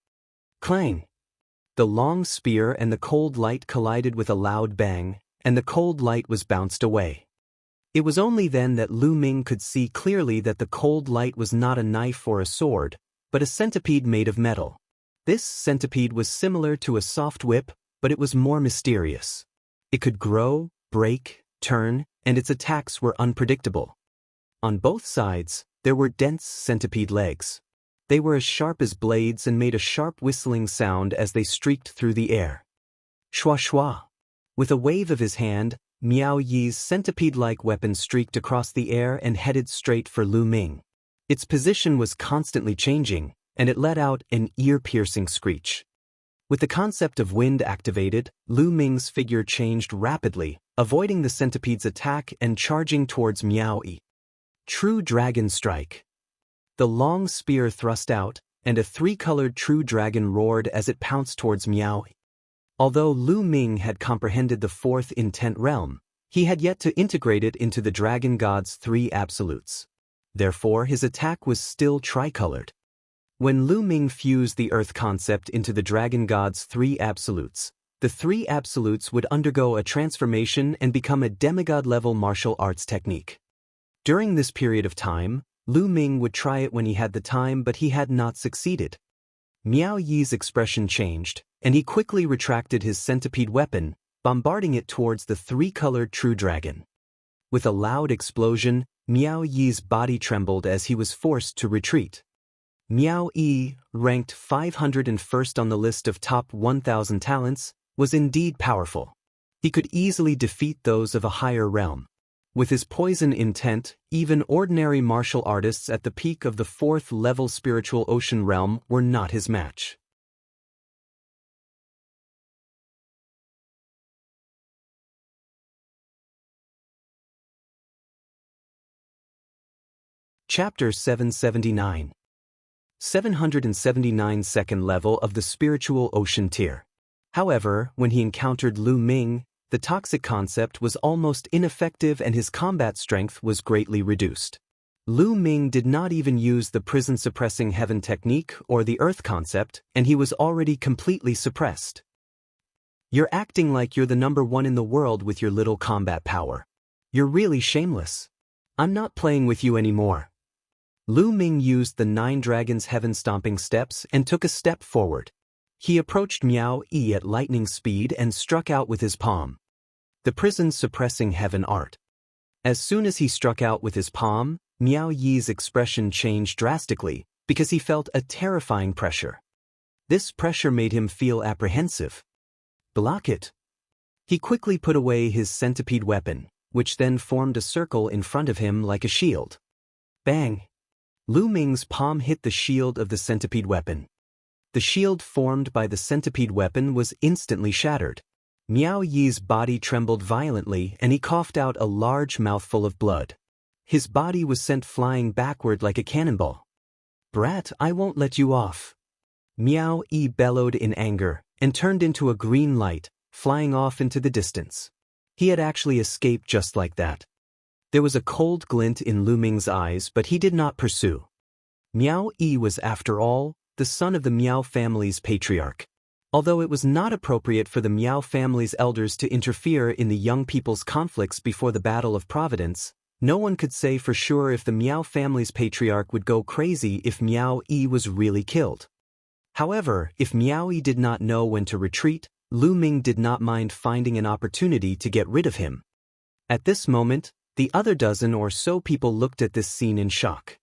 Clang! The long spear and the cold light collided with a loud bang, and the cold light was bounced away. It was only then that Lu Ming could see clearly that the cold light was not a knife or a sword, but a centipede made of metal. This centipede was similar to a soft whip, but it was more mysterious. It could grow, break, turn, and its attacks were unpredictable. On both sides, there were dense centipede legs. They were as sharp as blades and made a sharp whistling sound as they streaked through the air. Shwa shwa! With a wave of his hand, Miao Yi's centipede-like weapon streaked across the air and headed straight for Lu Ming. Its position was constantly changing, and it let out an ear-piercing screech. With the concept of wind activated, Lu Ming's figure changed rapidly, avoiding the centipede's attack and charging towards Miao Yi. True Dragon Strike. The long spear thrust out, and a 3-colored true dragon roared as it pounced towards Miao Yi. Although Lu Ming had comprehended the 4th intent realm, he had yet to integrate it into the dragon god's 3 absolutes. Therefore, his attack was still tricolored. When Lu Ming fused the earth concept into the dragon god's 3 absolutes, the 3 absolutes would undergo a transformation and become a demigod-level martial arts technique. During this period of time, Lu Ming would try it when he had the time, but he had not succeeded. Miao Yi's expression changed, and he quickly retracted his centipede weapon, bombarding it towards the 3-colored true dragon. With a loud explosion, Miao Yi's body trembled as he was forced to retreat. Miao Yi, ranked 501st on the list of top 1,000 talents, was indeed powerful. He could easily defeat those of a higher realm. With his poison intent, even ordinary martial artists at the peak of the 4th level spiritual ocean realm were not his match. Chapter 779. 779 second level of the spiritual ocean tier. However, when he encountered Lu Ming, the toxic concept was almost ineffective and his combat strength was greatly reduced. Lu Ming did not even use the prison-suppressing heaven technique or the earth concept, and he was already completely suppressed. You're acting like you're the number one in the world with your little combat power. You're really shameless. I'm not playing with you anymore. Lu Ming used the 9 Dragons heaven-stomping steps and took a step forward. He approached Miao Yi at lightning speed and struck out with his palm. The prison-suppressing heaven art. As soon as he struck out with his palm, Miao Yi's expression changed drastically because he felt a terrifying pressure. This pressure made him feel apprehensive. Block it. He quickly put away his centipede weapon, which then formed a circle in front of him like a shield. Bang! Lu Ming's palm hit the shield of the centipede weapon. The shield formed by the centipede weapon was instantly shattered. Miao Yi's body trembled violently and he coughed out a large mouthful of blood. His body was sent flying backward like a cannonball. Brat, I won't let you off. Miao Yi bellowed in anger and turned into a green light, flying off into the distance. He had actually escaped just like that. There was a cold glint in Lu Ming's eyes, but he did not pursue. Miao Yi was, after all, the son of the Miao family's patriarch. Although it was not appropriate for the Miao family's elders to interfere in the young people's conflicts before the Battle of Providence, no one could say for sure if the Miao family's patriarch would go crazy if Miao Yi was really killed. However, if Miao Yi did not know when to retreat, Lu Ming did not mind finding an opportunity to get rid of him. At this moment, the other dozen or so people looked at this scene in shock.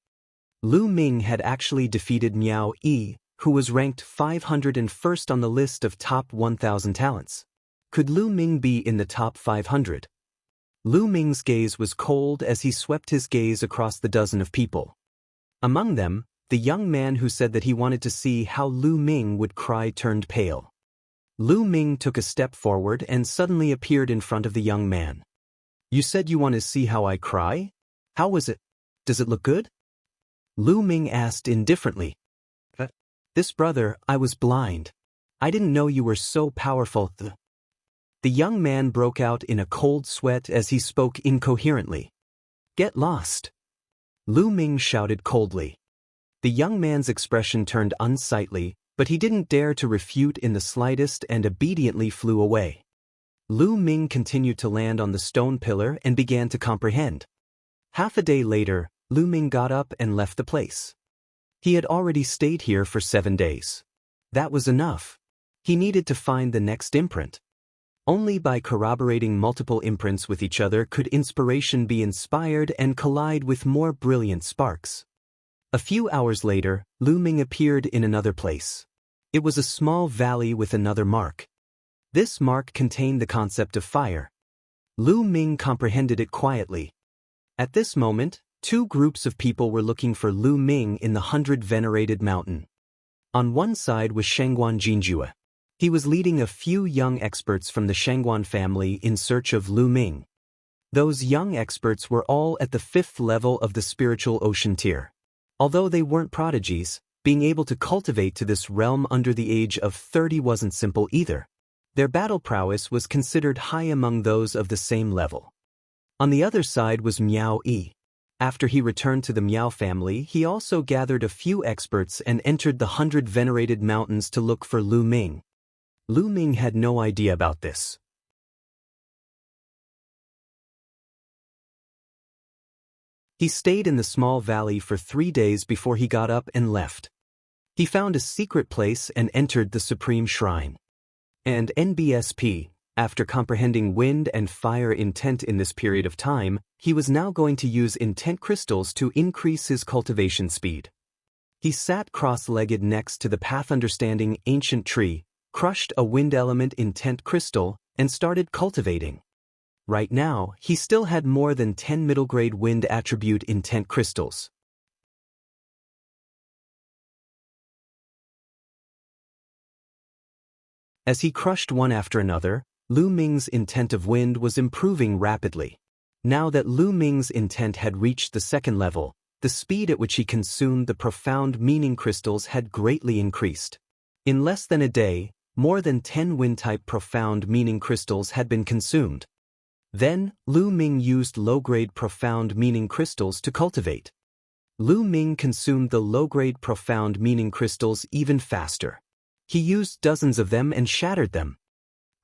Lu Ming had actually defeated Miao Yi, who was ranked 501st on the list of top 1,000 talents. Could Lu Ming be in the top 500? Lu Ming's gaze was cold as he swept his gaze across the dozen of people. Among them, the young man who said that he wanted to see how Lu Ming would cry turned pale. Lu Ming took a step forward and suddenly appeared in front of the young man. You said you want to see how I cry? How was it? Does it look good? Lu Ming asked indifferently. This brother, I was blind. I didn't know you were so powerful. The young man broke out in a cold sweat as he spoke incoherently. Get lost. Lu Ming shouted coldly. The young man's expression turned unsightly, but he didn't dare to refute in the slightest and obediently flew away. Lu Ming continued to land on the stone pillar and began to comprehend. Half a day later, Lu Ming got up and left the place. He had already stayed here for 7 days. That was enough. He needed to find the next imprint. Only by corroborating multiple imprints with each other could inspiration be inspired and collide with more brilliant sparks. A few hours later, Lu Ming appeared in another place. It was a small valley with another mark. This mark contained the concept of fire. Lu Ming comprehended it quietly. At this moment, 2 groups of people were looking for Lu Ming in the 100 Venerated Mountain. On one side was Shangguan Jinjue. He was leading a few young experts from the Shangguan family in search of Lu Ming. Those young experts were all at the 5th level of the spiritual ocean tier. Although they weren't prodigies, being able to cultivate to this realm under the age of 30 wasn't simple either. Their battle prowess was considered high among those of the same level. On the other side was Miao Yi. After he returned to the Miao family, he also gathered a few experts and entered the 100 Venerated Mountains to look for Lu Ming. Lu Ming had no idea about this. He stayed in the small valley for 3 days before he got up and left. He found a secret place and entered the Supreme Shrine. And NBSP, after comprehending wind and fire intent in this period of time, he was now going to use intent crystals to increase his cultivation speed. He sat cross-legged next to the path-understanding ancient tree, crushed a wind element intent crystal, and started cultivating. Right now, he still had more than 10 middle-grade wind attribute intent crystals. As he crushed one after another, Lu Ming's intent of wind was improving rapidly. Now that Lu Ming's intent had reached the second level, the speed at which he consumed the profound meaning crystals had greatly increased. In less than a day, more than 10 wind-type profound meaning crystals had been consumed. Then, Lu Ming used low-grade profound meaning crystals to cultivate. Lu Ming consumed the low-grade profound meaning crystals even faster. He used dozens of them and shattered them.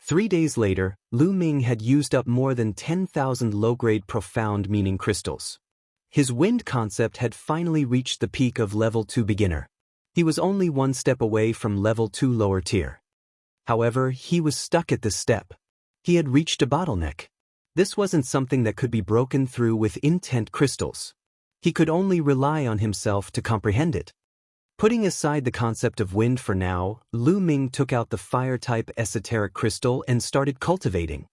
3 days later, Lu Ming had used up more than 10,000 low-grade profound meaning crystals. His wind concept had finally reached the peak of level 2 beginner. He was only one step away from level 2 lower tier. However, he was stuck at this step. He had reached a bottleneck. This wasn't something that could be broken through with intent crystals. He could only rely on himself to comprehend it. Putting aside the concept of wind for now, Lu Ming took out the fire-type esoteric crystal and started cultivating.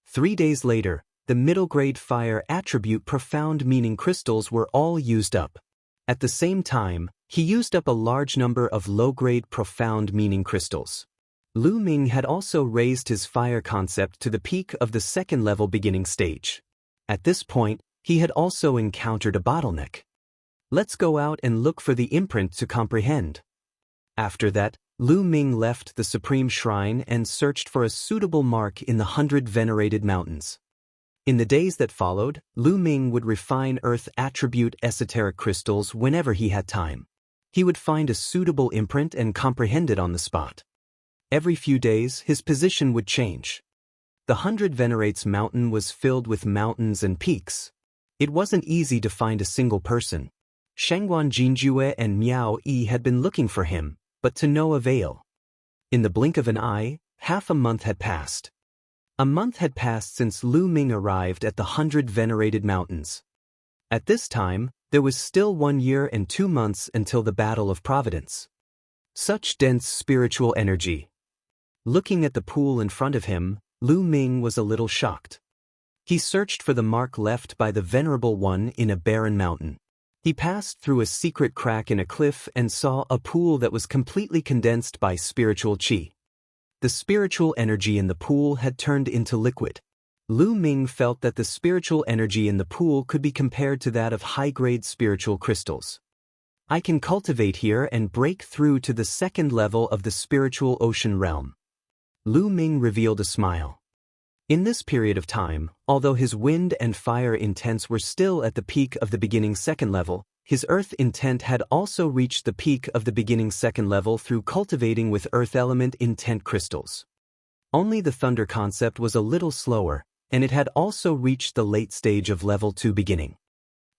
3 days later, the middle-grade fire attribute profound meaning crystals were all used up. At the same time, he used up a large number of low-grade profound meaning crystals. Lu Ming had also raised his fire concept to the peak of the second-level beginning stage. At this point, he had also encountered a bottleneck. Let's go out and look for the imprint to comprehend. After that, Lu Ming left the Supreme Shrine and searched for a suitable mark in the 100 venerated mountains. In the days that followed, Lu Ming would refine earth attribute esoteric crystals whenever he had time. He would find a suitable imprint and comprehend it on the spot. Every few days, his position would change. The 100 venerates mountain was filled with mountains and peaks. It wasn't easy to find a single person. Shangguan Jinjue and Miao Yi had been looking for him, but to no avail. In the blink of an eye, half a month had passed. A month had passed since Lu Ming arrived at the 100 venerated mountains. At this time, there was still 1 year and 2 months until the Battle of Providence. Such dense spiritual energy. Looking at the pool in front of him, Lu Ming was a little shocked. He searched for the mark left by the Venerable One in a barren mountain. He passed through a secret crack in a cliff and saw a pool that was completely condensed by spiritual qi. The spiritual energy in the pool had turned into liquid. Lu Ming felt that the spiritual energy in the pool could be compared to that of high-grade spiritual crystals. I can cultivate here and break through to the second level of the spiritual ocean realm. Lu Ming revealed a smile. In this period of time, although his wind and fire intents were still at the peak of the beginning second level, his earth intent had also reached the peak of the beginning second level through cultivating with earth element intent crystals. Only the thunder concept was a little slower, and it had also reached the late stage of level 2 beginning.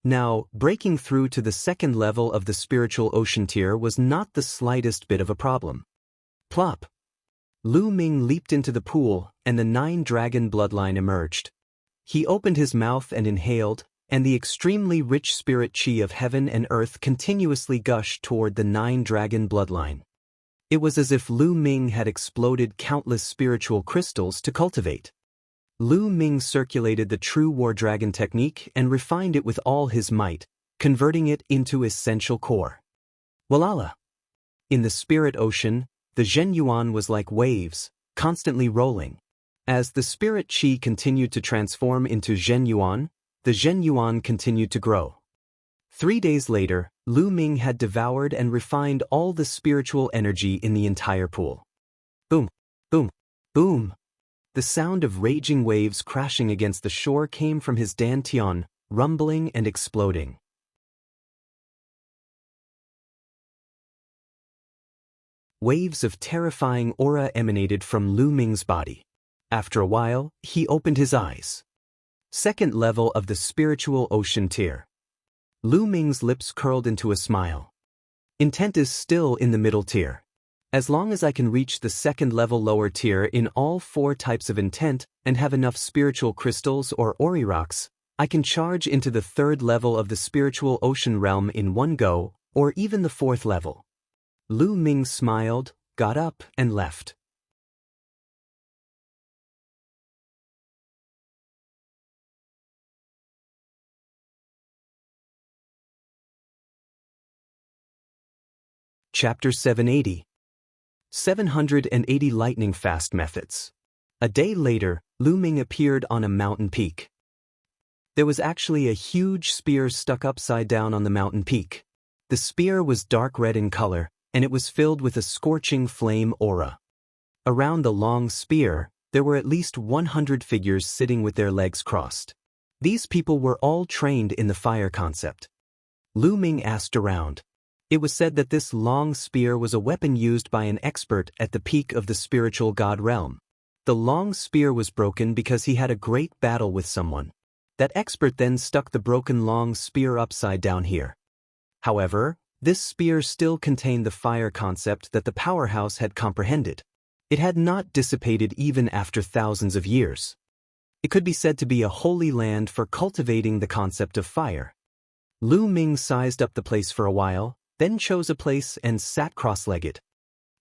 Now, breaking through to the second level of the spiritual ocean tier was not the slightest bit of a problem. Plop! Lu Ming leaped into the pool, and the 9-dragon bloodline emerged. He opened his mouth and inhaled, and the extremely rich spirit qi of heaven and earth continuously gushed toward the 9-dragon bloodline. It was as if Lu Ming had exploded countless spiritual crystals to cultivate. Lu Ming circulated the true war dragon technique and refined it with all his might, converting it into essential core. Walala! In the spirit ocean, the Zhenyuan was like waves, constantly rolling. As the spirit qi continued to transform into Zhenyuan, the Zhenyuan continued to grow. 3 days later, Lu Ming had devoured and refined all the spiritual energy in the entire pool. Boom! Boom! Boom! The sound of raging waves crashing against the shore came from his dantian, rumbling and exploding. Waves of terrifying aura emanated from Lu Ming's body. After a while, he opened his eyes. Second level of the spiritual ocean tier. Lu Ming's lips curled into a smile. Intent is still in the middle tier. As long as I can reach the second level lower tier in all 4 types of intent and have enough spiritual crystals or ori rocks, I can charge into the third level of the spiritual ocean realm in one go, or even the 4th level. Lu Ming smiled, got up, and left. Chapter 780. 780 Lightning Fast Methods. A day later, Lu Ming appeared on a mountain peak. There was actually a huge spear stuck upside down on the mountain peak. The spear was dark red in color, and it was filled with a scorching flame aura. Around the long spear, there were at least 100 figures sitting with their legs crossed. These people were all trained in the fire concept. Lu Ming asked around. It was said that this long spear was a weapon used by an expert at the peak of the spiritual god realm. The long spear was broken because he had a great battle with someone. That expert then stuck the broken long spear upside down here. However, this spear still contained the fire concept that the powerhouse had comprehended. It had not dissipated even after thousands of years. It could be said to be a holy land for cultivating the concept of fire. Lu Ming sized up the place for a while, then chose a place and sat cross-legged.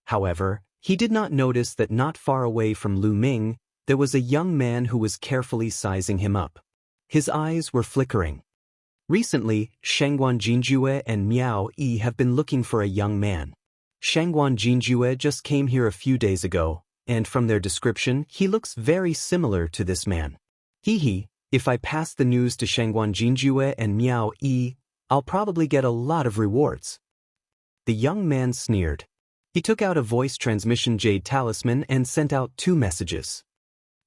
However, he did not notice that not far away from Lu Ming, there was a young man who was carefully sizing him up. His eyes were flickering. Recently, Shangguan Jinjue and Miao Yi have been looking for a young man. Shangguan Jinjue just came here a few days ago, and from their description, he looks very similar to this man. If I pass the news to Shangguan Jinjue and Miao Yi, I'll probably get a lot of rewards. The young man sneered. He took out a voice transmission jade talisman and sent out 2 messages.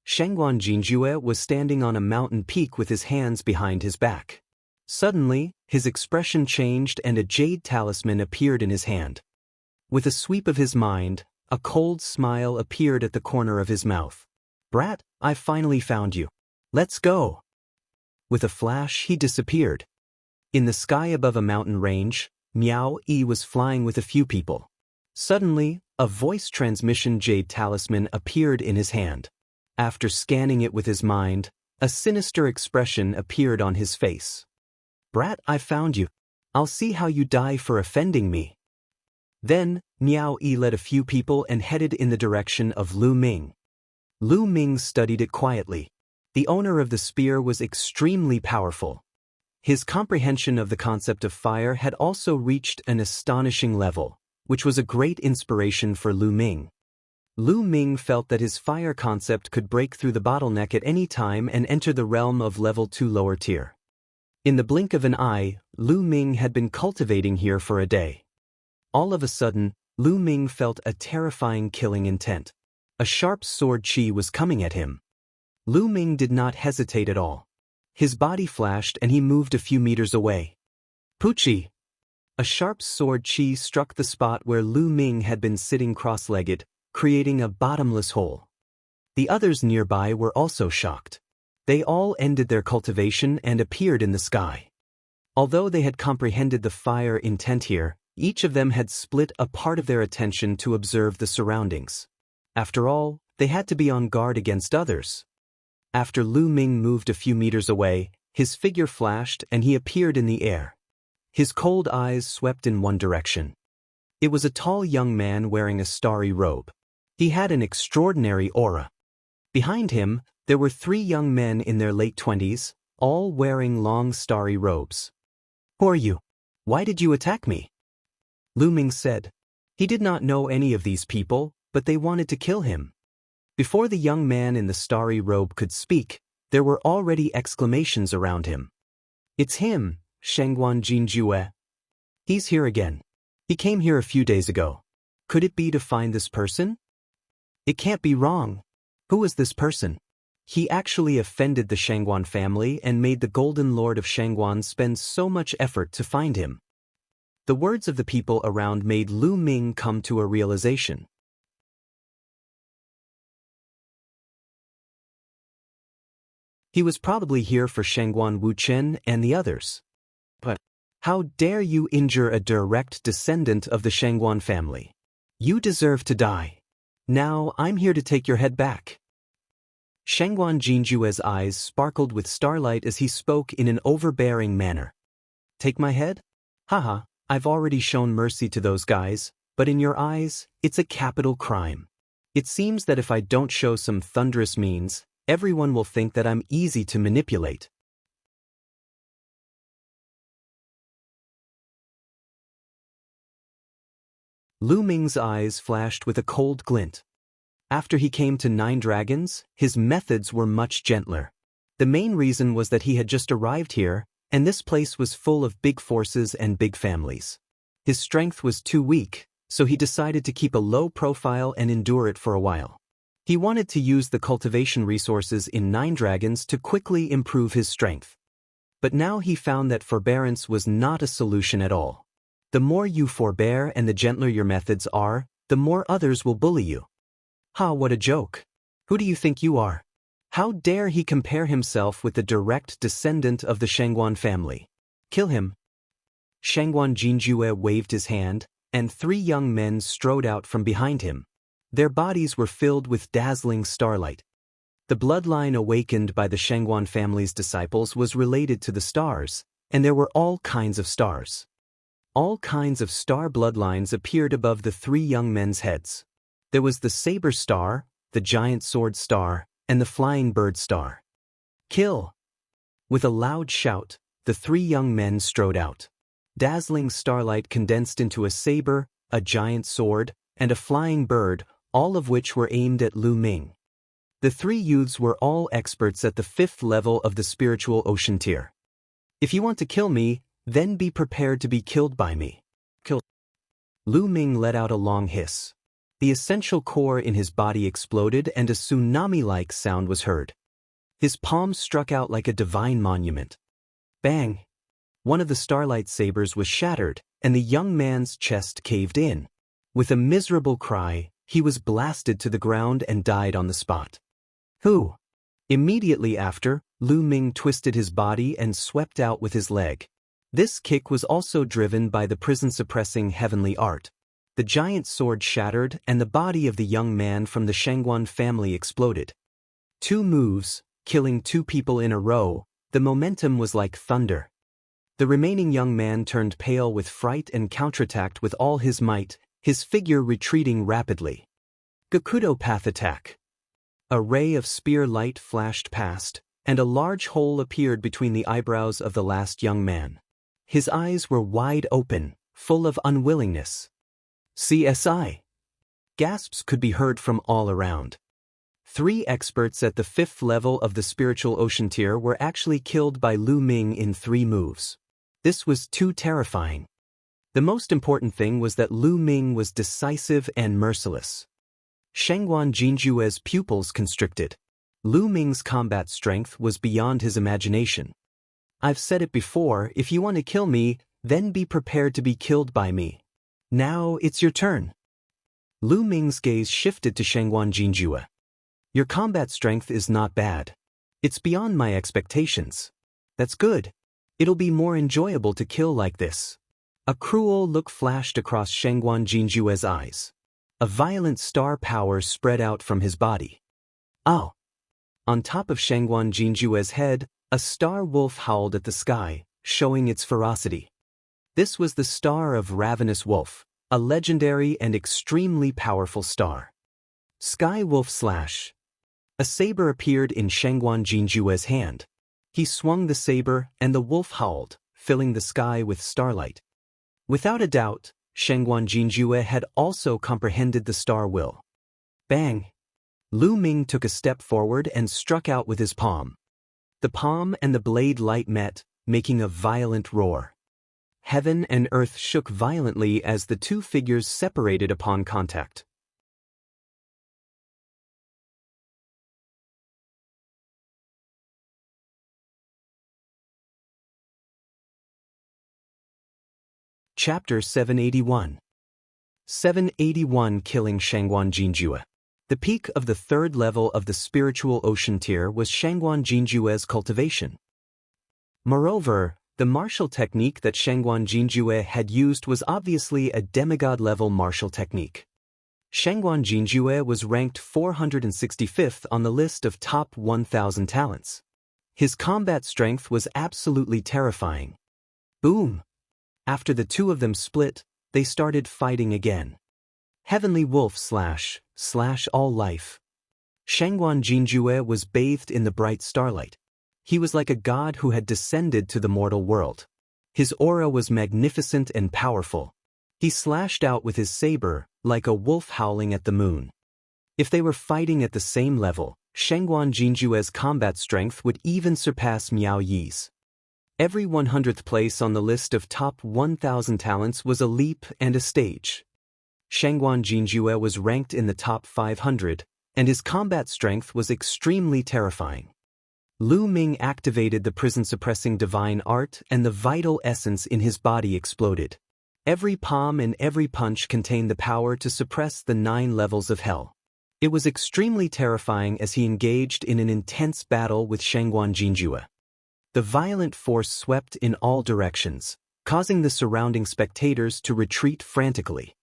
Shangguan Jinjue was standing on a mountain peak with his hands behind his back. Suddenly, his expression changed and a jade talisman appeared in his hand. With a sweep of his mind, a cold smile appeared at the corner of his mouth. "Brat, I finally found you. Let's go." With a flash, he disappeared. In the sky above a mountain range, Miao Yi was flying with a few people. Suddenly, a voice transmission jade talisman appeared in his hand. After scanning it with his mind, a sinister expression appeared on his face. "Brat, I found you. I'll see how you die for offending me." Then, Miao Yi led a few people and headed in the direction of Lu Ming. Lu Ming studied it quietly. The owner of the spear was extremely powerful. His comprehension of the concept of fire had also reached an astonishing level, which was a great inspiration for Lu Ming. Lu Ming felt that his fire concept could break through the bottleneck at any time and enter the realm of level 2 lower tier. In the blink of an eye, Lu Ming had been cultivating here for a day. All of a sudden, Lu Ming felt a terrifying killing intent. A sharp sword chi was coming at him. Lu Ming did not hesitate at all. His body flashed and he moved a few meters away. Puchi! A sharp sword chi struck the spot where Lu Ming had been sitting cross-legged, creating a bottomless hole. The others nearby were also shocked. They all ended their cultivation and appeared in the sky. Although they had comprehended the fire intent here, each of them had split a part of their attention to observe the surroundings. After all, they had to be on guard against others. After Lu Ming moved a few meters away, his figure flashed and he appeared in the air. His cold eyes swept in one direction. It was a tall young man wearing a starry robe. He had an extraordinary aura. Behind him, there were 3 young men in their late 20s, all wearing long starry robes. "Who are you? Why did you attack me?" Lu Ming said. He did not know any of these people, but they wanted to kill him. Before the young man in the starry robe could speak, there were already exclamations around him. "It's him, Shangguan Jinjue. He's here again. He came here a few days ago. Could it be to find this person? It can't be wrong. Who is this person? He actually offended the Shangguan family and made the Golden Lord of Shangguan spend so much effort to find him." The words of the people around made Lu Ming come to a realization. He was probably here for Shangguan Wuchen and the others. But how dare you injure a direct descendant of the Shangguan family? You deserve to die. Now I'm here to take your head back. Shangguan Jinjue's eyes sparkled with starlight as he spoke in an overbearing manner. Take my head? Haha, I've already shown mercy to those guys, but in your eyes, it's a capital crime. It seems that if I don't show some thunderous means, everyone will think that I'm easy to manipulate. Lu Ming's eyes flashed with a cold glint. After he came to 9 dragons, his methods were much gentler. The main reason was that he had just arrived here, and this place was full of big forces and big families. His strength was too weak, so he decided to keep a low profile and endure it for a while. He wanted to use the cultivation resources in 9 dragons to quickly improve his strength. But now he found that forbearance was not a solution at all. The more you forbear and the gentler your methods are, the more others will bully you. Ha, what a joke. Who do you think you are? How dare he compare himself with the direct descendant of the Shangguan family? Kill him. Shangguan Jinjue waved his hand, and 3 young men strode out from behind him. Their bodies were filled with dazzling starlight. The bloodline awakened by the Shangguan family's disciples was related to the stars, and there were all kinds of stars. All kinds of star bloodlines appeared above the 3 young men's heads. There was the saber star, the giant sword star, and the flying bird star. Kill! With a loud shout, the 3 young men strode out. Dazzling starlight condensed into a saber, a giant sword, and a flying bird, all of which were aimed at Lu Ming. The 3 youths were all experts at the 5th level of the spiritual ocean tier. If you want to kill me, then be prepared to be killed by me. Kill. Lu Ming let out a long hiss. The essential core in his body exploded and a tsunami-like sound was heard. His palm struck out like a divine monument. Bang! One of the starlight sabers was shattered, and the young man's chest caved in. With a miserable cry, he was blasted to the ground and died on the spot. Who? Immediately after, Lu Ming twisted his body and swept out with his leg. This kick was also driven by the prison-suppressing heavenly art. The giant sword shattered and the body of the young man from the Shangguan family exploded. 2 moves, killing 2 people in a row, the momentum was like thunder. The remaining young man turned pale with fright and counterattacked with all his might, his figure retreating rapidly. Gakudo path attack. A ray of spear light flashed past, and a large hole appeared between the eyebrows of the last young man. His eyes were wide open, full of unwillingness. CSI. Gasps could be heard from all around. 3 experts at the 5th level of the spiritual ocean tier were actually killed by Lu Ming in 3 moves. This was too terrifying. The most important thing was that Lu Ming was decisive and merciless. Shangguan Jinjue's pupils constricted. Lu Ming's combat strength was beyond his imagination. I've said it before, if you want to kill me, then be prepared to be killed by me. Now it's your turn. Lu Ming's gaze shifted to Shangguan Jinjue. Your combat strength is not bad. It's beyond my expectations. That's good. It'll be more enjoyable to kill like this. A cruel look flashed across Shangguan Jinjue's eyes. A violent star power spread out from his body. Oh! On top of Shangguan Jinjue's head, a star wolf howled at the sky, showing its ferocity. This was the star of Ravenous Wolf, a legendary and extremely powerful star. Sky Wolf Slash. A saber appeared in Shangguan Jinjue's hand. He swung the saber and the wolf howled, filling the sky with starlight. Without a doubt, Shangguan Jinjue had also comprehended the star will. Bang! Lu Ming took a step forward and struck out with his palm. The palm and the blade light met, making a violent roar. Heaven and earth shook violently as the 2 figures separated upon contact. Chapter 781. 781 Killing Shangguan Jinjue. The peak of the 3rd level of the spiritual ocean tier was Shangguan Jinjue's cultivation. Moreover, the martial technique that Shangguan Jinjue had used was obviously a demigod-level martial technique. Shangguan Jinjue was ranked 465th on the list of top 1,000 talents. His combat strength was absolutely terrifying. Boom! After the two of them split, they started fighting again. Heavenly Wolf / all life. Shangguan Jinjue was bathed in the bright starlight. He was like a god who had descended to the mortal world. His aura was magnificent and powerful. He slashed out with his saber, like a wolf howling at the moon. If they were fighting at the same level, Shangguan Jinjue's combat strength would even surpass Miao Yi's. Every 100th place on the list of top 1,000 talents was a leap and a stage. Shangguan Jinjue was ranked in the top 500, and his combat strength was extremely terrifying. Lu Ming activated the prison-suppressing divine art, and the vital essence in his body exploded. Every palm and every punch contained the power to suppress the 9 levels of hell. It was extremely terrifying as he engaged in an intense battle with Shangguan Jinjue. The violent force swept in all directions, causing the surrounding spectators to retreat frantically.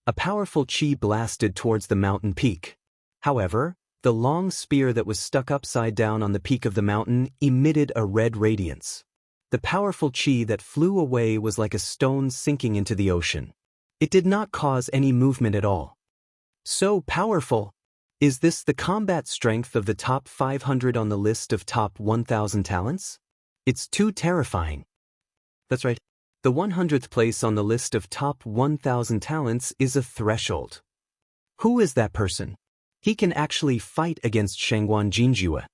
A powerful qi blasted towards the mountain peak. However, the long spear that was stuck upside down on the peak of the mountain emitted a red radiance. The powerful qi that flew away was like a stone sinking into the ocean. It did not cause any movement at all. So powerful! Is this the combat strength of the top 500 on the list of top 1,000 talents? It's too terrifying. That's right. The 100th place on the list of top 1,000 talents is a threshold. Who is that person? He can actually fight against Shangguan Jinjue.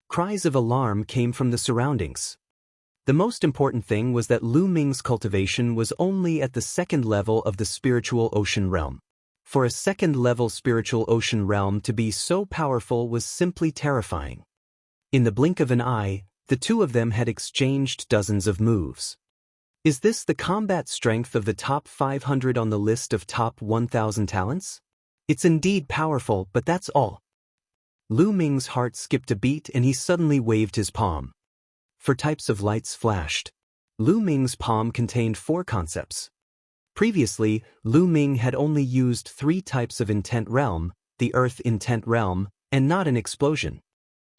Cries of alarm came from the surroundings. The most important thing was that Lu Ming's cultivation was only at the 2nd level of the spiritual ocean realm. For a 2nd-level spiritual ocean realm to be so powerful was simply terrifying. In the blink of an eye, the two of them had exchanged dozens of moves. Is this the combat strength of the top 500 on the list of top 1,000 talents? It's indeed powerful, but that's all. Lu Ming's heart skipped a beat and he suddenly waved his palm. 4 types of lights flashed. Lu Ming's palm contained 4 concepts. Previously, Lu Ming had only used 3 types of intent realm, the earth intent realm, and not an explosion.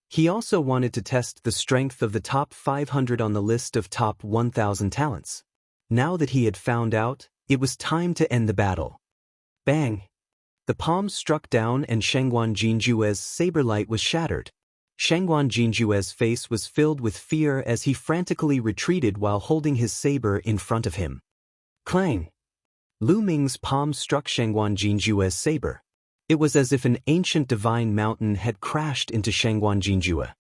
He also wanted to test the strength of the top 500 on the list of top 1,000 talents. Now that he had found out, it was time to end the battle. Bang! The palms struck down and Shangguan Jinjue's saber light was shattered. Shangguan Jinjue's face was filled with fear as he frantically retreated while holding his saber in front of him. Clang! Lu Ming's palm struck Shangguan Jinjue's saber. It was as if an ancient divine mountain had crashed into Shangguan Jinjue.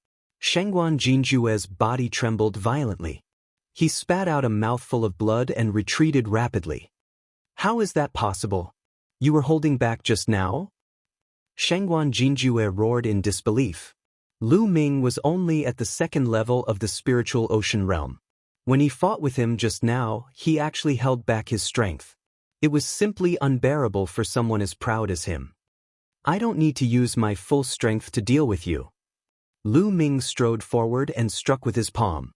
Shangguan Jinjue's body trembled violently. He spat out a mouthful of blood and retreated rapidly. How is that possible? You were holding back just now? Shangguan Jinjue roared in disbelief. Lu Ming was only at the 2nd level of the spiritual ocean realm. When he fought with him just now, he actually held back his strength. It was simply unbearable for someone as proud as him. I don't need to use my full strength to deal with you. Lu Ming strode forward and struck with his palm.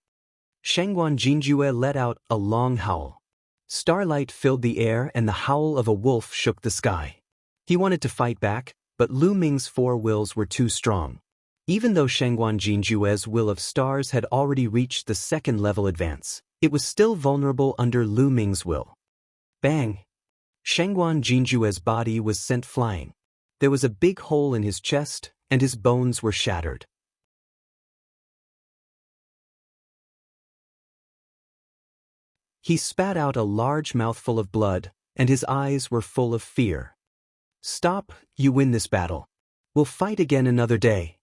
Shangguan Jinjue let out a long howl. Starlight filled the air and the howl of a wolf shook the sky. He wanted to fight back, but Lu Ming's 4 wills were too strong. Even though Shangguan Jinjue's will of stars had already reached the 2nd level advance, it was still vulnerable under Lu Ming's will. Bang! Shangguan Jinjue's body was sent flying. There was a big hole in his chest, and his bones were shattered. He spat out a large mouthful of blood, and his eyes were full of fear. Stop, you win this battle. We'll fight again another day.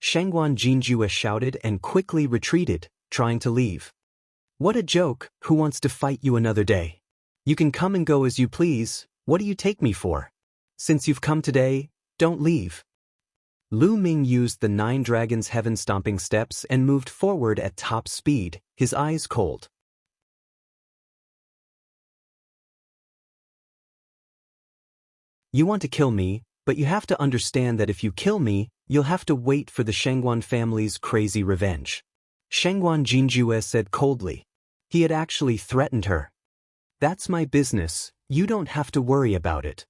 Shangguan Jinjue shouted and quickly retreated, trying to leave. What a joke, who wants to fight you another day? You can come and go as you please, what do you take me for? Since you've come today, don't leave. Lu Ming used the 9 dragons' heaven-stomping steps and moved forward at top speed, his eyes cold. You want to kill me, but you have to understand that if you kill me, you'll have to wait for the Shangguan family's crazy revenge. Shangguan Jinjue said coldly. He had actually threatened her. That's my business, you don't have to worry about it.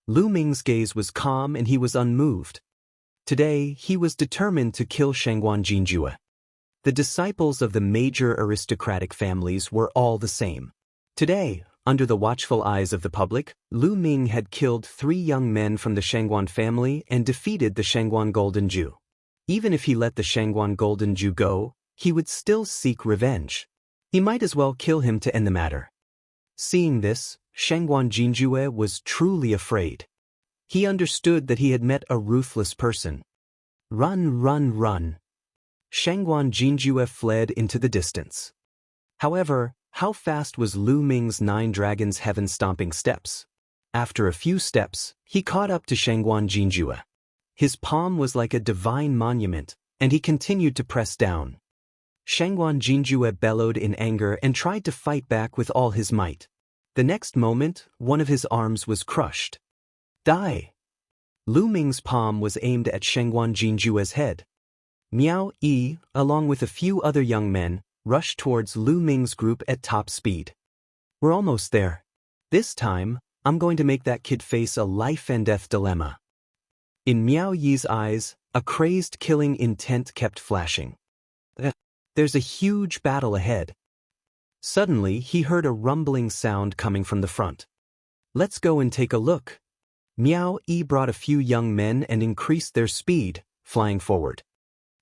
Lu Ming's gaze was calm and he was unmoved. Today, he was determined to kill Shangguan Jinjue. The disciples of the major aristocratic families were all the same. Today, under the watchful eyes of the public, Lu Ming had killed 3 young men from the Shangguan family and defeated the Shangguan Golden Jew. Even if he let the Shangguan Golden Jew go, he would still seek revenge. He might as well kill him to end the matter. Seeing this, Shangguan Jinjue was truly afraid. He understood that he had met a ruthless person. Run, run, run. Shangguan Jinjue fled into the distance. However, how fast was Lu Ming's 9 dragons' heaven-stomping steps? After a few steps, he caught up to Shangguan Jinjue. His palm was like a divine monument, and he continued to press down. Shangguan Jinjue bellowed in anger and tried to fight back with all his might. The next moment, one of his arms was crushed. Die! Lu Ming's palm was aimed at Shangguan Jinjue's head. Miao Yi, along with a few other young men, rushed towards Lu Ming's group at top speed. We're almost there. This time, I'm going to make that kid face a life-and-death dilemma. In Miao Yi's eyes, a crazed killing intent kept flashing. There's a huge battle ahead. Suddenly, he heard a rumbling sound coming from the front. Let's go and take a look. Miao Yi brought a few young men and increased their speed, flying forward.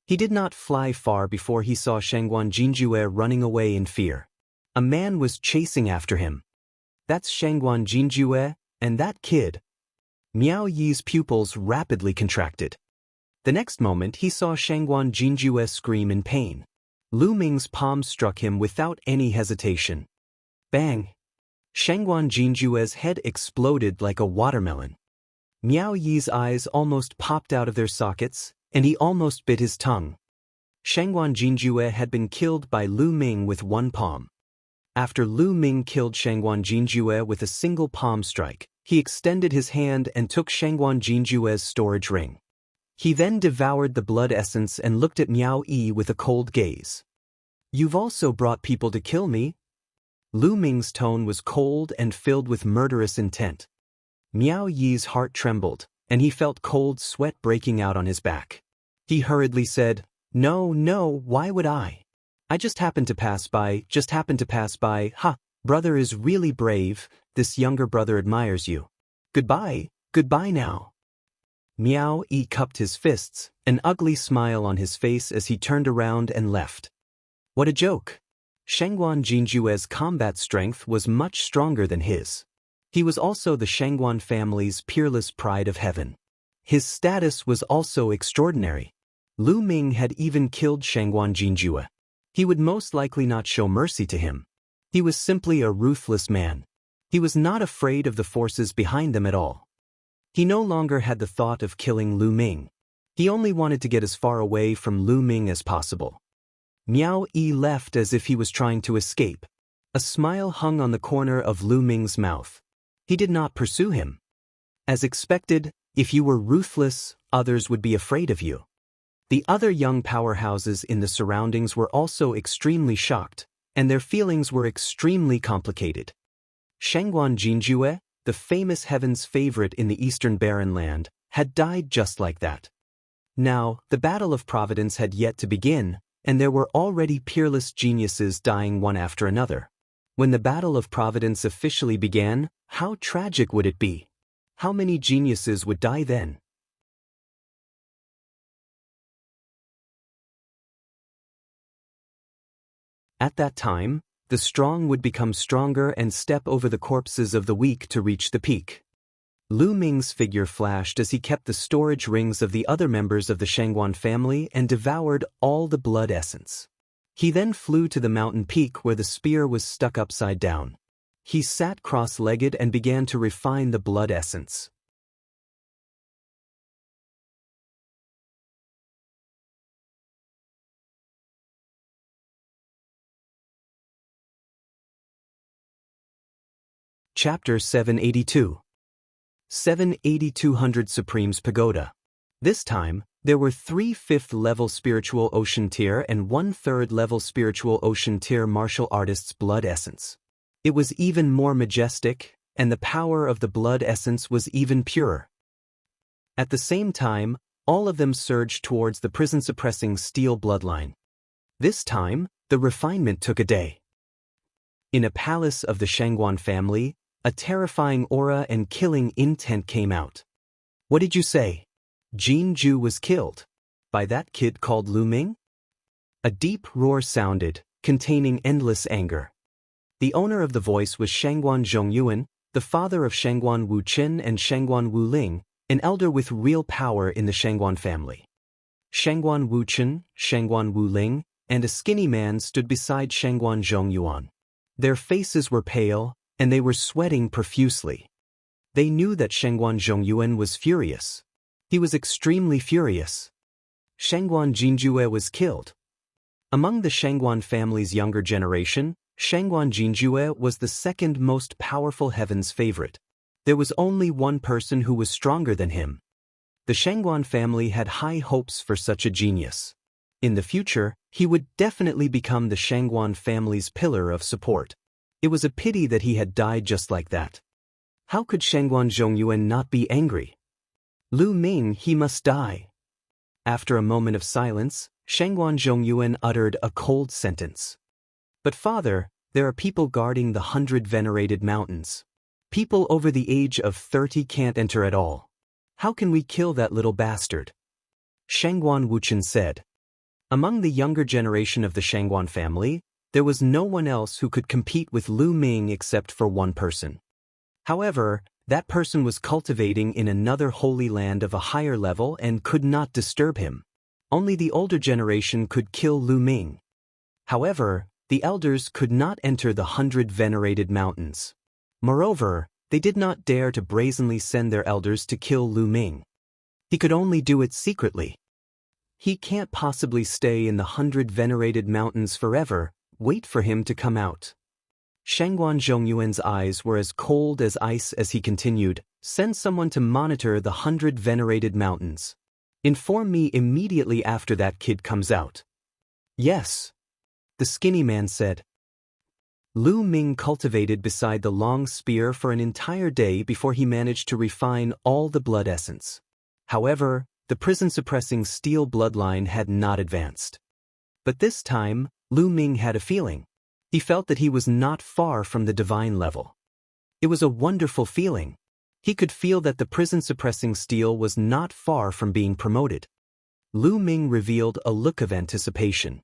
He did not fly far before he saw Shangguan Jinjue running away in fear. A man was chasing after him. That's Shangguan Jinjue, and that kid. Miao Yi's pupils rapidly contracted. The next moment he saw Shangguan Jinjue scream in pain. Lu Ming's palm struck him without any hesitation. Bang! Shangguan Jinjue's head exploded like a watermelon. Miao Yi's eyes almost popped out of their sockets, and he almost bit his tongue. Shangguan Jinjue had been killed by Lu Ming with one palm. After Lu Ming killed Shangguan Jinjue with a single palm strike, he extended his hand and took Shangguan Jinjue's storage ring. He then devoured the blood essence and looked at Miao Yi with a cold gaze. You've also brought people to kill me? Lu Ming's tone was cold and filled with murderous intent. Miao Yi's heart trembled, and he felt cold sweat breaking out on his back. He hurriedly said, No, why would I? I just happened to pass by, Ha, brother is really brave, this younger brother admires you. Goodbye now. Miao Yi cupped his fists, an ugly smile on his face as he turned around and left. What a joke! Shangguan Jinjue's combat strength was much stronger than his. He was also the Shangguan family's peerless pride of heaven. His status was also extraordinary. Lu Ming had even killed Shangguan Jinjue. He would most likely not show mercy to him. He was simply a ruthless man. He was not afraid of the forces behind them at all. He no longer had the thought of killing Lu Ming. He only wanted to get as far away from Lu Ming as possible. Miao Yi left as if he was trying to escape. A smile hung on the corner of Lu Ming's mouth. He did not pursue him. As expected, if you were ruthless, others would be afraid of you. The other young powerhouses in the surroundings were also extremely shocked, and their feelings were extremely complicated. Shangguan Jinjue, the famous heaven's favorite in the Eastern Barren Land, had died just like that. Now, the Battle of Providence had yet to begin, and there were already peerless geniuses dying one after another. When the Battle of Providence officially began, how tragic would it be? How many geniuses would die then? At that time, the strong would become stronger and step over the corpses of the weak to reach the peak. Lu Ming's figure flashed as he kept the storage rings of the other members of the Shangguan family and devoured all the blood essence. He then flew to the mountain peak where the spear was stuck upside down. He sat cross-legged and began to refine the blood essence. Chapter 782. 78200 Supreme's Pagoda. This time, there were 3 5th-level spiritual ocean tier and 1 3rd-level spiritual ocean tier martial artists' blood essence. It was even more majestic, and the power of the blood essence was even purer. At the same time, all of them surged towards the prison-suppressing steel bloodline. This time, the refinement took a day. In a palace of the Shangguan family, a terrifying aura and killing intent came out. What did you say? Jin Ju was killed. By that kid called Lu Ming? A deep roar sounded, containing endless anger. The owner of the voice was Shangguan Zhongyuan, the father of Shangguan Wuqian and Shangguan Wuling, an elder with real power in the Shangguan family. Shangguan Wuqian, Shangguan Wuling, and a skinny man stood beside Shangguan Zhongyuan. Their faces were pale, and they were sweating profusely. They knew that Shangguan Zhongyuan was furious. He was extremely furious. Shangguan Jinjue was killed. Among the Shangguan family's younger generation, Shangguan Jinjue was the second most powerful heaven's favorite. There was only one person who was stronger than him. The Shangguan family had high hopes for such a genius. In the future, he would definitely become the Shangguan family's pillar of support. It was a pity that he had died just like that. How could Shangguan Zhongyuan not be angry? Lu Ming, he must die. After a moment of silence, Shangguan Zhongyuan uttered a cold sentence. But father, there are people guarding the 100 venerated mountains. People over the age of 30 can't enter at all. How can we kill that little bastard? Shangguan Wuqian said. Among the younger generation of the Shangguan family, there was no one else who could compete with Lu Ming except for one person. However, that person was cultivating in another holy land of a higher level and could not disturb him. Only the older generation could kill Lu Ming. However, the elders could not enter the 100 venerated mountains. Moreover, they did not dare to brazenly send their elders to kill Lu Ming. He could only do it secretly. He can't possibly stay in the 100 venerated mountains forever. Wait for him to come out. Shangguan Zhongyuan's eyes were as cold as ice as he continued, send someone to monitor the 100 venerated mountains. Inform me immediately after that kid comes out. Yes, the skinny man said. Lu Ming cultivated beside the long spear for an entire day before he managed to refine all the blood essence. However, the prison-suppressing steel bloodline had not advanced. But this time, Lu Ming had a feeling. He felt that he was not far from the divine level. It was a wonderful feeling. He could feel that the prison-suppressing steel was not far from being promoted. Lu Ming revealed a look of anticipation.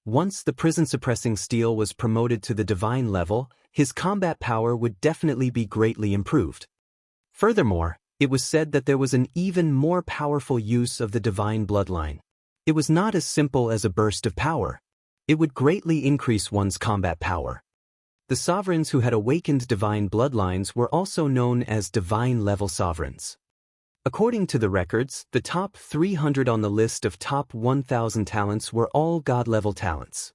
Once the prison-suppressing steel was promoted to the divine level, his combat power would definitely be greatly improved. Furthermore, it was said that there was an even more powerful use of the divine bloodline. It was not as simple as a burst of power. It would greatly increase one's combat power. The sovereigns who had awakened divine bloodlines were also known as divine-level sovereigns. According to the records, the top 300 on the list of top 1,000 talents were all god-level talents.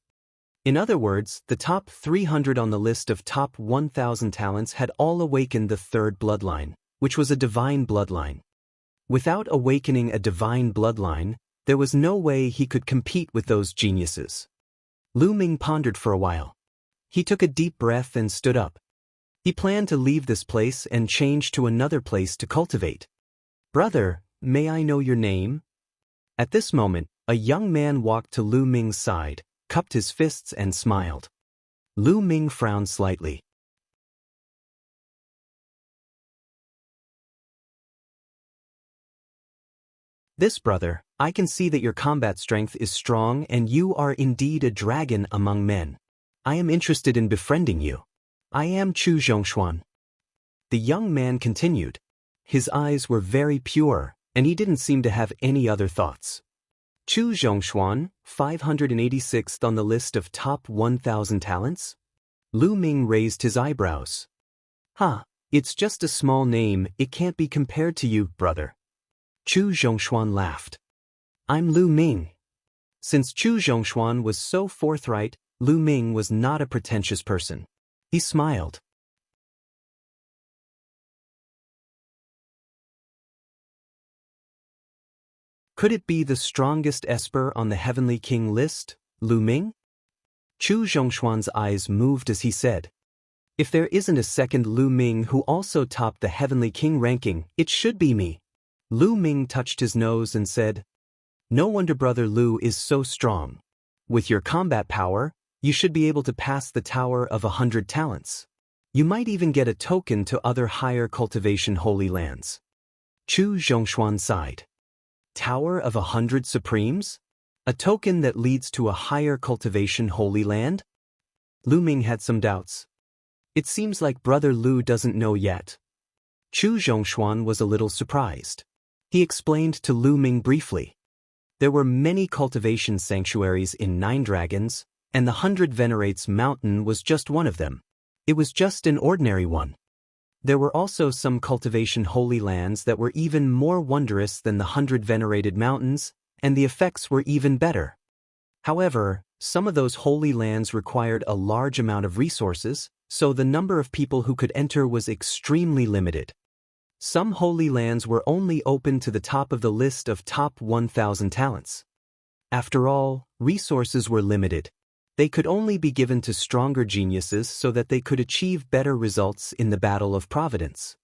In other words, the top 300 on the list of top 1,000 talents had all awakened the third bloodline, which was a divine bloodline. Without awakening a divine bloodline, there was no way he could compete with those geniuses. Lu Ming pondered for a while. He took a deep breath and stood up. He planned to leave this place and change to another place to cultivate. Brother, may I know your name? At this moment, a young man walked to Lu Ming's side, cupped his fists and smiled. Lu Ming frowned slightly. This brother, I can see that your combat strength is strong and you are indeed a dragon among men. I am interested in befriending you. I am Chu Zhongshuan. The young man continued. His eyes were very pure, and he didn't seem to have any other thoughts. Chu Zhongshuan, 586th on the list of top 1,000 talents? Lu Ming raised his eyebrows. It's just a small name, it can't be compared to you, brother. Chu Zhongshuan laughed. I'm Lu Ming. Since Chu Zhongshuan was so forthright, Lu Ming was not a pretentious person. He smiled. Could it be the strongest esper on the Heavenly King list, Lu Ming? Chu Zhongshuan's eyes moved as he said. If there isn't a second Lu Ming who also topped the Heavenly King ranking, it should be me. Lu Ming touched his nose and said, No wonder brother Lu is so strong. With your combat power, you should be able to pass the Tower of 100 Talents. You might even get a token to other higher cultivation holy lands. Chu Zhongshuan sighed. Tower of 100 Supremes? A token that leads to a higher cultivation holy land? Lu Ming had some doubts. It seems like Brother Lu doesn't know yet. Chu Zhongshuan was a little surprised. He explained to Lu Ming briefly. There were many cultivation sanctuaries in Nine Dragons, and the 100 Venerates Mountain was just one of them. It was just an ordinary one. There were also some cultivation holy lands that were even more wondrous than the 100 Venerated Mountains, and the effects were even better. However, some of those holy lands required a large amount of resources, so the number of people who could enter was extremely limited. Some holy lands were only open to the top of the list of top 1,000 talents. After all, resources were limited. They could only be given to stronger geniuses so that they could achieve better results in the Battle of Providence.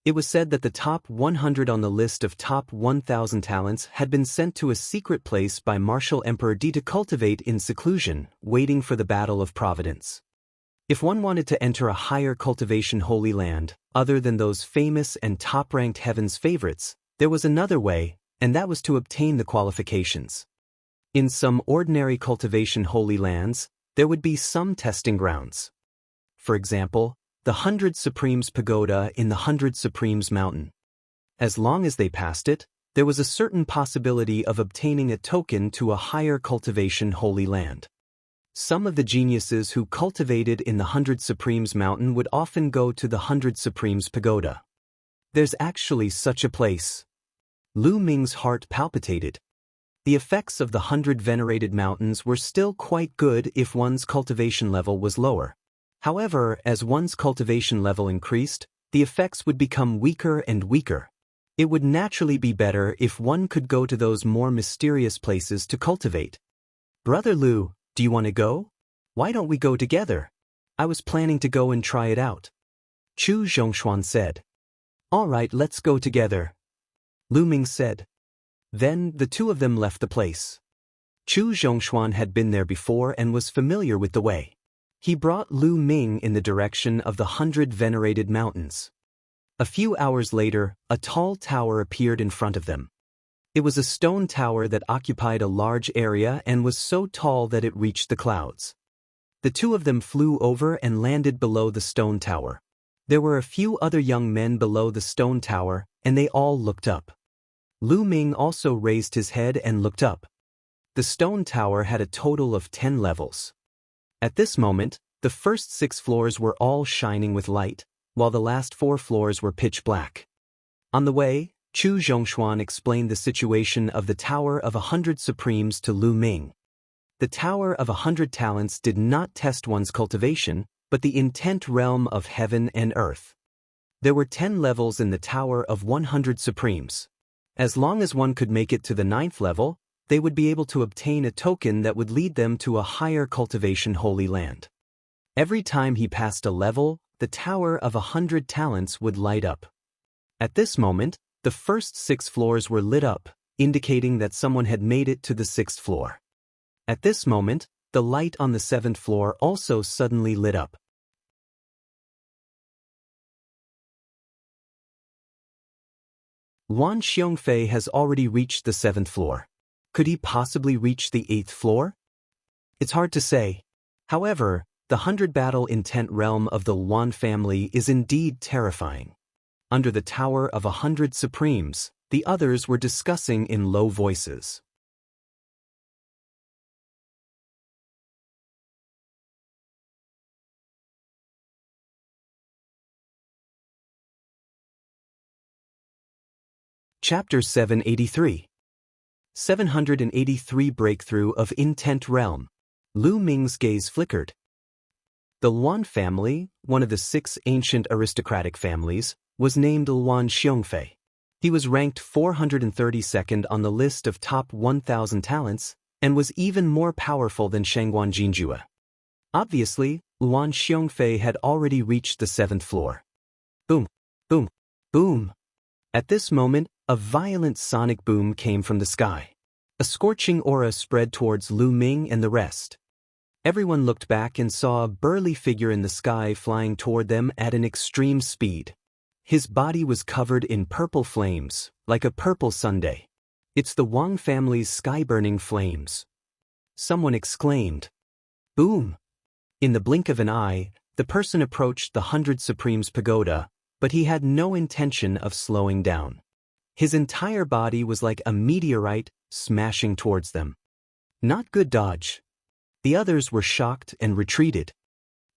It was said that the top 100 on the list of top 1,000 talents had been sent to a secret place by Martial Emperor Di to cultivate in seclusion, waiting for the Battle of Providence. If one wanted to enter a higher cultivation holy land, other than those famous and top-ranked heaven's favorites, there was another way, and that was to obtain the qualifications. In some ordinary cultivation holy lands, there would be some testing grounds. For example, the 100 Supremes Pagoda in the 100 Supremes Mountain. As long as they passed it, there was a certain possibility of obtaining a token to a higher cultivation holy land. Some of the geniuses who cultivated in the 100 Supremes Mountain would often go to the 100 Supremes Pagoda. There's actually such a place. Lu Ming's heart palpitated. The effects of the 100 Venerated Mountains were still quite good if one's cultivation level was lower. However, as one's cultivation level increased, the effects would become weaker and weaker. It would naturally be better if one could go to those more mysterious places to cultivate. Brother Lu, do you want to go? Why don't we go together? I was planning to go and try it out. Chu Zhongshuan said. All right, let's go together. Lu Ming said. Then, the two of them left the place. Chu Zhongshuan had been there before and was familiar with the way. He brought Lu Ming in the direction of the 100 Venerated Mountains. A few hours later, a tall tower appeared in front of them. It was a stone tower that occupied a large area and was so tall that it reached the clouds. The two of them flew over and landed below the stone tower. There were a few other young men below the stone tower, and they all looked up. Lu Ming also raised his head and looked up. The stone tower had a total of 10 levels. At this moment, the first 6 floors were all shining with light, while the last 4 floors were pitch black. On the way, Chu Zhongshuan explained the situation of the Tower of 100 Supremes to Lu Ming. The Tower of 100 Talents did not test one's cultivation, but the intent realm of heaven and earth. There were 10 levels in the Tower of 100 Supremes. As long as one could make it to the 9th level, they would be able to obtain a token that would lead them to a higher cultivation holy land. Every time he passed a level, the Tower of 100 Talents would light up. At this moment, the first 6 floors were lit up, indicating that someone had made it to the 6th floor. At this moment, the light on the 7th floor also suddenly lit up. Wan Xiongfei has already reached the 7th floor. Could he possibly reach the 8th floor? It's hard to say. However, the 100 battle intent realm of the Wan family is indeed terrifying. Under the Tower of 100 Supremes, the others were discussing in low voices. Chapter 783. 783 Breakthrough of Intent Realm. Lu Ming's gaze flickered. The Luan family, one of the 6 ancient aristocratic families, was named Luan Xiongfei. He was ranked 432nd on the list of top 1,000 talents, and was even more powerful than Shangguan Jinjue. Obviously, Luan Xiongfei had already reached the 7th floor. Boom, boom, boom. At this moment, a violent sonic boom came from the sky. A scorching aura spread towards Lu Ming and the rest. Everyone looked back and saw a burly figure in the sky flying toward them at an extreme speed. His body was covered in purple flames, like a purple sundae. It's the Wang family's sky-burning flames. Someone exclaimed. Boom! In the blink of an eye, the person approached the 100 Supremes pagoda, but he had no intention of slowing down. His entire body was like a meteorite smashing towards them. Not good dodge. The others were shocked and retreated.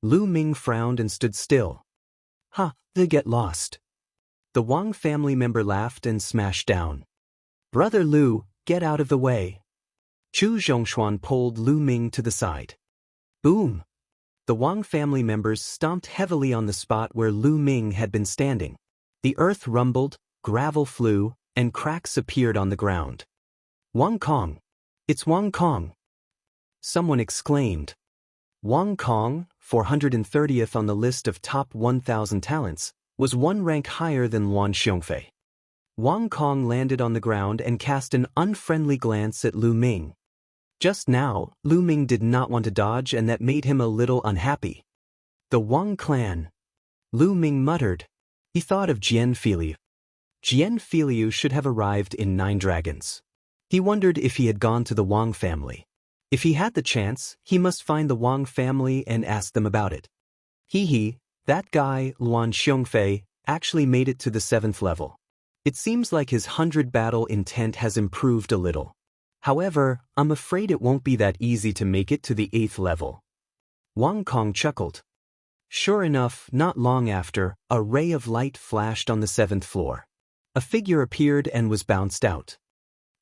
Lu Ming frowned and stood still. They get lost. The Wang family member laughed and smashed down. Brother Lu, get out of the way. Chu Zhongshuan pulled Lu Ming to the side. Boom! The Wang family members stomped heavily on the spot where Lu Ming had been standing. The earth rumbled, gravel flew, and cracks appeared on the ground. Wang Kong! It's Wang Kong! Someone exclaimed. Wang Kong, 430th on the list of top 1,000 talents, was one rank higher than Luan Xiongfei. Wang Kong landed on the ground and cast an unfriendly glance at Lu Ming. Just now, Lu Ming did not want to dodge, and that made him a little unhappy. The Wang clan. Lu Ming muttered. He thought of Jian Filiu. Jian Filiu should have arrived in 9 Dragons. He wondered if he had gone to the Wang family. If he had the chance, he must find the Wang family and ask them about it. That guy, Luan Xiongfei, actually made it to the 7th level. It seems like his 100 battle intent has improved a little. However, I'm afraid it won't be that easy to make it to the 8th level. Wang Kong chuckled. Sure enough, not long after, a ray of light flashed on the 7th floor. A figure appeared and was bounced out.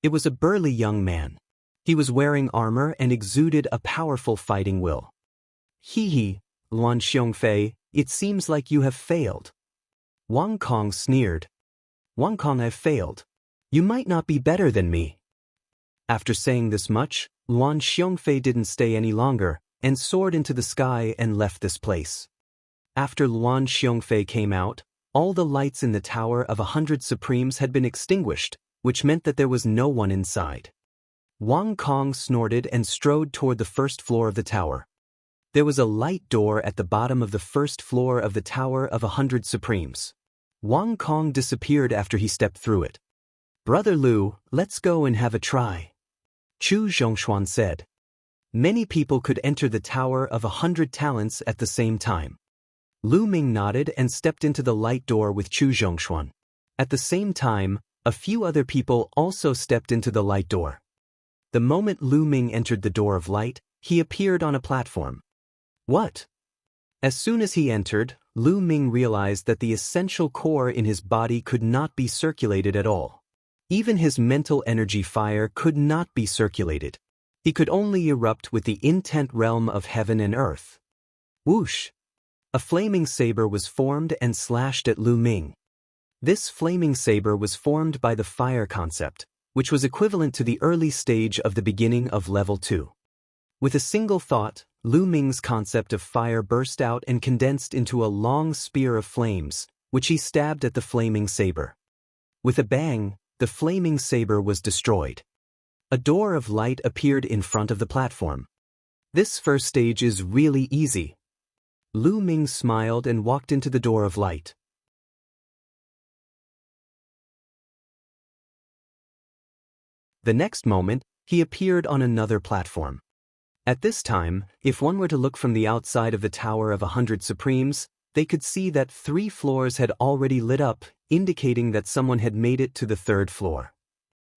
It was a burly young man. He was wearing armor and exuded a powerful fighting will. Luan Xiongfei, it seems like you have failed. Wang Kong sneered. Wang Kong, I've failed. You might not be better than me. After saying this much, Luan Xiongfei didn't stay any longer, and soared into the sky and left this place. After Luan Xiongfei came out, all the lights in the Tower of 100 Supremes had been extinguished, which meant that there was no one inside. Wang Kong snorted and strode toward the 1st floor of the tower. There was a light door at the bottom of the 1st floor of the Tower of 100 Supremes. Wang Kong disappeared after he stepped through it. Brother Lu, let's go and have a try. Chu Zhongshuan said. Many people could enter the Tower of 100 Talents at the same time. Lu Ming nodded and stepped into the light door with Chu Zhongshuan. At the same time, a few other people also stepped into the light door. The moment Lu Ming entered the door of light, he appeared on a platform. What? As soon as he entered, Lu Ming realized that the essential core in his body could not be circulated at all. Even his mental energy fire could not be circulated. He could only erupt with the intent realm of heaven and earth. Whoosh! A flaming saber was formed and slashed at Lu Ming. This flaming saber was formed by the fire concept, which was equivalent to the early stage of the beginning of level 2. With a single thought, Lu Ming's concept of fire burst out and condensed into a long spear of flames, which he stabbed at the flaming saber. With a bang, the flaming saber was destroyed. A door of light appeared in front of the platform. This first stage is really easy. Lu Ming smiled and walked into the door of light. The next moment, he appeared on another platform. At this time, if one were to look from the outside of the Tower of 100 Supremes, they could see that 3 floors had already lit up, indicating that someone had made it to the 3rd floor.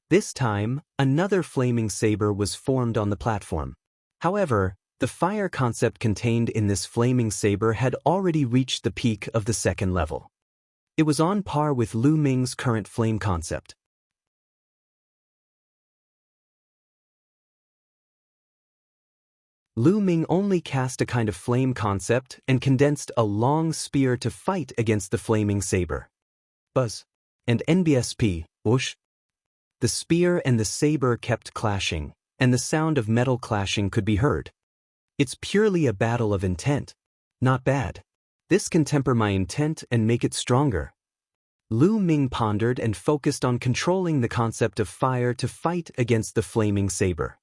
This time, another flaming saber was formed on the platform. However, the fire concept contained in this flaming saber had already reached the peak of the 2nd level. It was on par with Lu Ming's current flame concept. Lu Ming only cast a kind of flame concept and condensed a long spear to fight against the flaming saber. Buzz. And NBSP, whoosh. The spear and the saber kept clashing, and the sound of metal clashing could be heard. It's purely a battle of intent. Not bad. This can temper my intent and make it stronger. Lu Ming pondered and focused on controlling the concept of fire to fight against the flaming saber.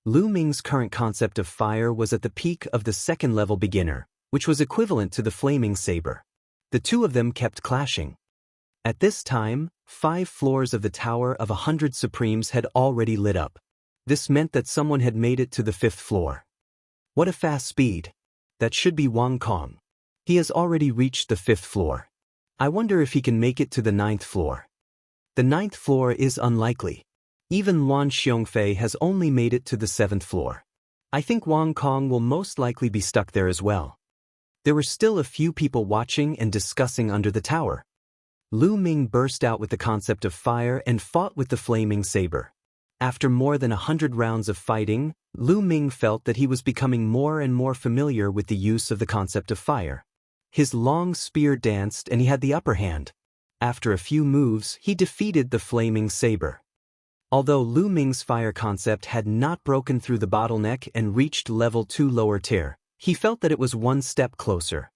Lu Ming's current concept of fire was at the peak of the second-level beginner, which was equivalent to the flaming saber. The two of them kept clashing. At this time, 5 floors of the Tower of 100 Supremes had already lit up. This meant that someone had made it to the 5th floor. What a fast speed. That should be Wang Kong. He has already reached the 5th floor. I wonder if he can make it to the 9th floor. The 9th floor is unlikely. Even Luan Xiongfei has only made it to the 7th floor. I think Wang Kong will most likely be stuck there as well. There were still a few people watching and discussing under the tower. Lu Ming burst out with the concept of fire and fought with the flaming saber. After more than 100 rounds of fighting, Lu Ming felt that he was becoming more and more familiar with the use of the concept of fire. His long spear danced and he had the upper hand. After a few moves, he defeated the flaming saber. Although Lu Ming's fire concept had not broken through the bottleneck and reached level 2 lower tier, he felt that it was one step closer.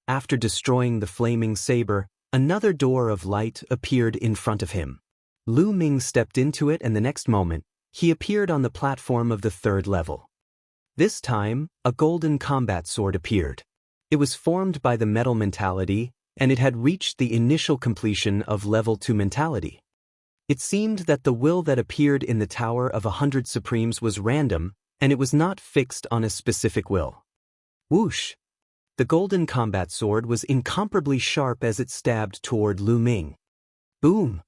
After destroying the flaming saber, another door of light appeared in front of him. Lu Ming stepped into it and the next moment, he appeared on the platform of the 3rd level. This time, a golden combat sword appeared. It was formed by the metal mentality, and it had reached the initial completion of level 2 mentality. It seemed that the will that appeared in the Tower of 100 Supremes was random, and it was not fixed on a specific will. Whoosh! The golden combat sword was incomparably sharp as it stabbed toward Lu Ming. Boom!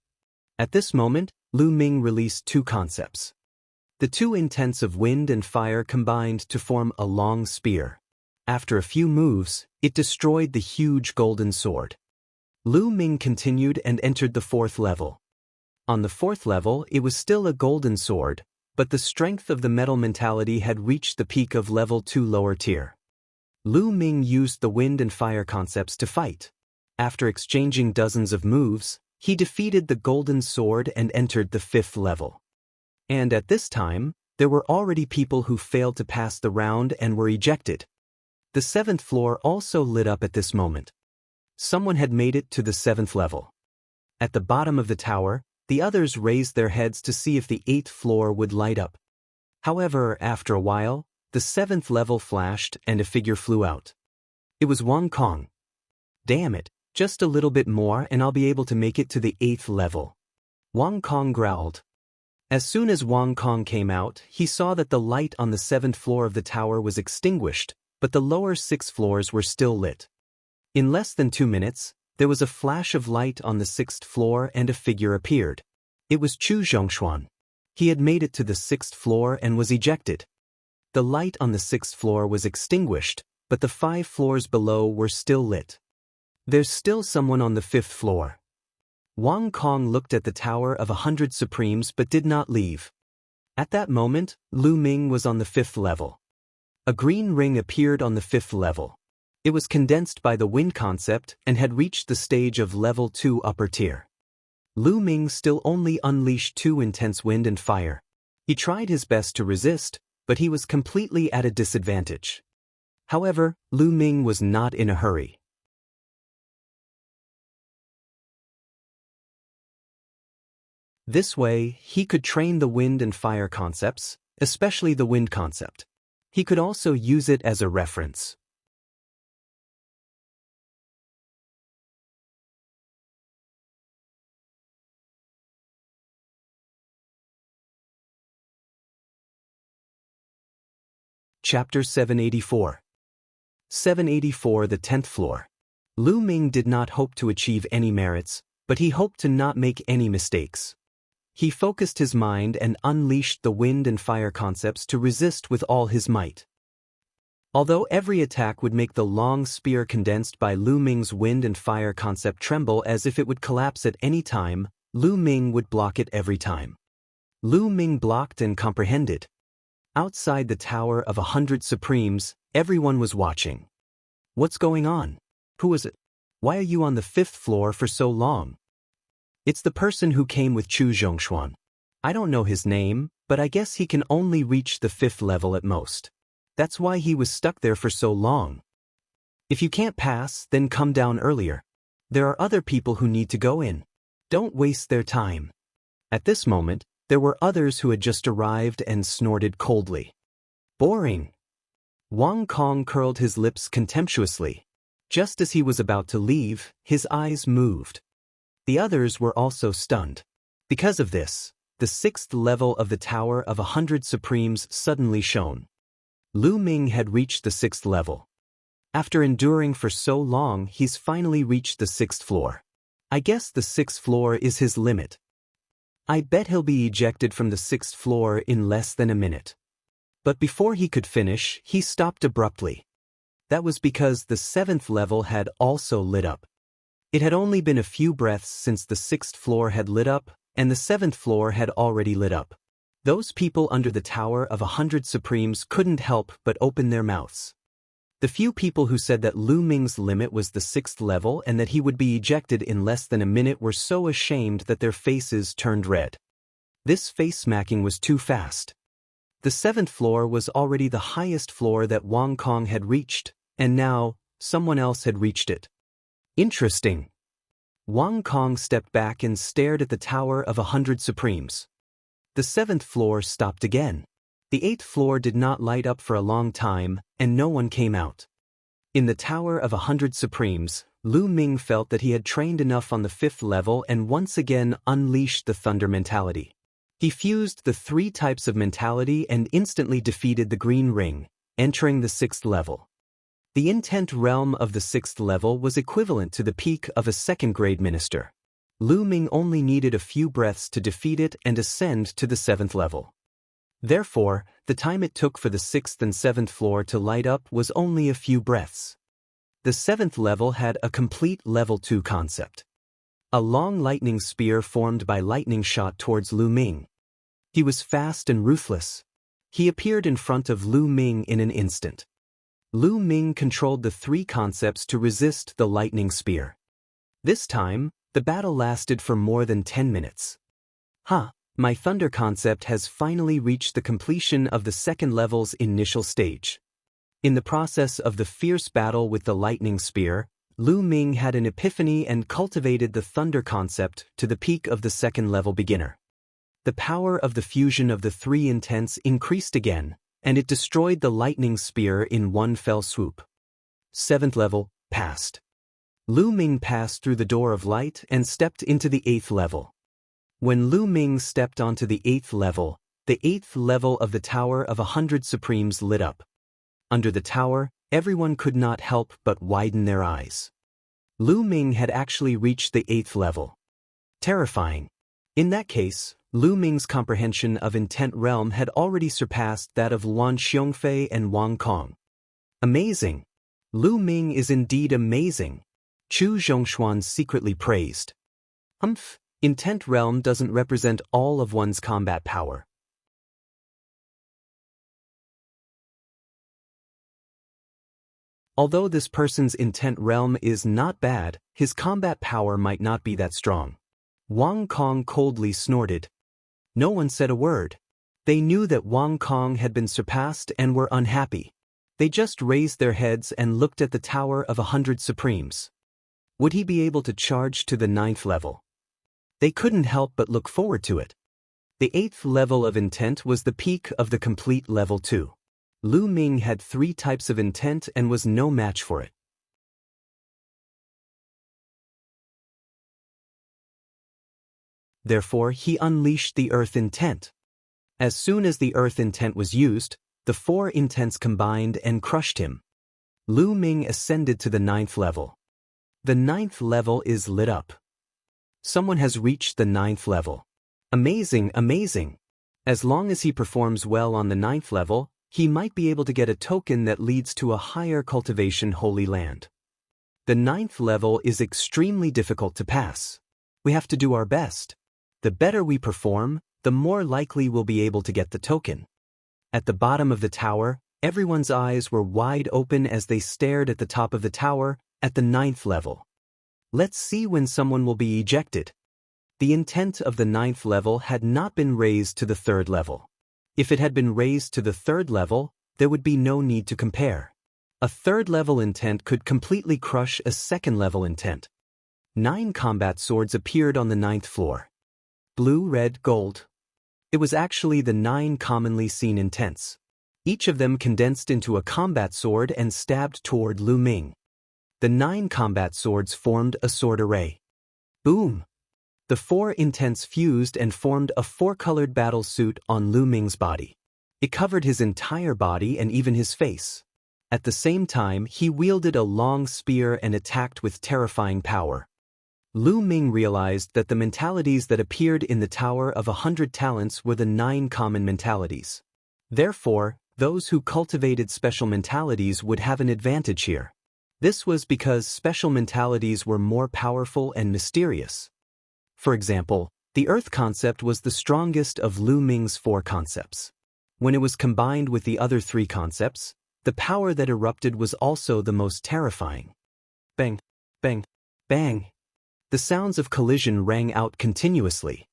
At this moment, Lu Ming released 2 concepts. The 2 intents of wind and fire combined to form a long spear. After a few moves, it destroyed the huge golden sword. Lu Ming continued and entered the 4th level. On the 4th level, it was still a golden sword, but the strength of the metal mentality had reached the peak of level 2 lower tier. Lu Ming used the wind and fire concepts to fight. After exchanging dozens of moves, he defeated the golden sword and entered the 5th level. And at this time, there were already people who failed to pass the round and were ejected. The 7th floor also lit up at this moment. Someone had made it to the 7th level. At the bottom of the tower, the others raised their heads to see if the 8th floor would light up. However, after a while, the 7th level flashed and a figure flew out. It was Wang Kong. Damn it, just a little bit more and I'll be able to make it to the 8th level. Wang Kong growled. As soon as Wang Kong came out, he saw that the light on the 7th floor of the tower was extinguished, but the lower 6 floors were still lit. In less than 2 minutes, there was a flash of light on the 6th floor and a figure appeared. It was Chu Zhongshuan. He had made it to the 6th floor and was ejected. The light on the 6th floor was extinguished, but the 5 floors below were still lit. There's still someone on the 5th floor. Wang Kong looked at the Tower of 100 Supremes but did not leave. At that moment, Lu Ming was on the 5th level. A green ring appeared on the 5th level. It was condensed by the wind concept and had reached the stage of level 2 upper tier. Lu Ming still only unleashed 2 intense wind and fire. He tried his best to resist, but he was completely at a disadvantage. However, Lu Ming was not in a hurry. This way, he could train the wind and fire concepts, especially the wind concept. He could also use it as a reference. Chapter 784. 784, the 10th floor. Lu Ming did not hope to achieve any merits, but he hoped to not make any mistakes. He focused his mind and unleashed the wind and fire concepts to resist with all his might. Although every attack would make the long spear condensed by Lu Ming's wind and fire concept tremble as if it would collapse at any time, Lu Ming would block it every time. Lu Ming blocked and comprehended. Outside the Tower of 100 Supremes, everyone was watching. What's going on? Who is it? Why are you on the 5th floor for so long? It's the person who came with Chu Zhongshuan. I don't know his name, but I guess he can only reach the 5th level at most. That's why he was stuck there for so long. If you can't pass, then come down earlier. There are other people who need to go in. Don't waste their time. At this moment, there were others who had just arrived and snorted coldly. Boring. Wang Kong curled his lips contemptuously. Just as he was about to leave, his eyes moved. The others were also stunned. Because of this, the 6th level of the Tower of 100 Supremes suddenly shone. Lu Ming had reached the 6th level. After enduring for so long, he's finally reached the 6th floor. I guess the 6th floor is his limit. I bet he'll be ejected from the 6th floor in less than a minute. But before he could finish, he stopped abruptly. That was because the 7th level had also lit up. It had only been a few breaths since the 6th floor had lit up, and the 7th floor had already lit up. Those people under the Tower of 100 Supremes couldn't help but open their mouths. The few people who said that Lu Ming's limit was the 6th level and that he would be ejected in less than a minute were so ashamed that their faces turned red. This face-smacking was too fast. The 7th floor was already the highest floor that Wang Kong had reached, and now, someone else had reached it. Interesting. Wang Kong stepped back and stared at the Tower of 100 Supremes. The 7th floor stopped again. The 8th floor did not light up for a long time, and no one came out. In the Tower of 100 Supremes, Lu Ming felt that he had trained enough on the 5th level and once again unleashed the thunder mentality. He fused the 3 types of mentality and instantly defeated the green ring, entering the 6th level. The intent realm of the 6th level was equivalent to the peak of a 2nd-grade minister. Lu Ming only needed a few breaths to defeat it and ascend to the 7th level. Therefore, the time it took for the 6th and 7th floor to light up was only a few breaths. The 7th level had a complete level 2 concept. A long lightning spear formed by lightning shot towards Lu Ming. He was fast and ruthless. He appeared in front of Lu Ming in an instant. Lu Ming controlled the 3 concepts to resist the lightning spear. This time, the battle lasted for more than 10 minutes. My thunder concept has finally reached the completion of the 2nd level's initial stage. In the process of the fierce battle with the lightning spear, Lu Ming had an epiphany and cultivated the thunder concept to the peak of the 2nd level beginner. The power of the fusion of the 3 intents increased again, and it destroyed the lightning spear in one fell swoop. 7th level, passed. Lu Ming passed through the door of light and stepped into the 8th level. When Lu Ming stepped onto the 8th level, the 8th level of the Tower of 100 Supremes lit up. Under the tower, everyone could not help but widen their eyes. Lu Ming had actually reached the 8th level. Terrifying. In that case, Lu Ming's comprehension of intent realm had already surpassed that of Luan Xiongfei and Wang Kong. Amazing. Lu Ming is indeed amazing. Chu Zhongshuan secretly praised. Intent realm doesn't represent all of one's combat power. Although this person's intent realm is not bad, his combat power might not be that strong. Wang Kong coldly snorted. No one said a word. They knew that Wang Kong had been surpassed and were unhappy. They just raised their heads and looked at the Tower of 100 Supremes. Would he be able to charge to the 9th level? They couldn't help but look forward to it. The 8th level of intent was the peak of the complete level 2. Lu Ming had 3 types of intent and was no match for it. Therefore, he unleashed the earth intent. As soon as the earth intent was used, the 4 intents combined and crushed him. Lu Ming ascended to the 9th level. The 9th level is lit up. Someone has reached the 9th level. Amazing, amazing. As long as he performs well on the 9th level, he might be able to get a token that leads to a higher cultivation holy land. The 9th level is extremely difficult to pass. We have to do our best. The better we perform, the more likely we'll be able to get the token. At the bottom of the tower, everyone's eyes were wide open as they stared at the top of the tower, at the 9th level. Let's see when someone will be ejected. The intent of the 9th level had not been raised to the 3rd level. If it had been raised to the 3rd level, there would be no need to compare. A 3rd level intent could completely crush a 2nd level intent. 9 combat swords appeared on the 9th floor. Blue, red, gold. It was actually the 9 commonly seen intents. Each of them condensed into a combat sword and stabbed toward Lu Ming. The 9 combat swords formed a sword array. Boom! The 4 intents fused and formed a 4-colored battle suit on Lu Ming's body. It covered his entire body and even his face. At the same time, he wielded a long spear and attacked with terrifying power. Lu Ming realized that the mentalities that appeared in the Tower of 100 Talents were the 9 common mentalities. Therefore, those who cultivated special mentalities would have an advantage here. This was because special mentalities were more powerful and mysterious. For example, the Earth concept was the strongest of Lu Ming's 4 concepts. When it was combined with the other 3 concepts, the power that erupted was also the most terrifying. Bang, bang, bang. The sounds of collision rang out continuously.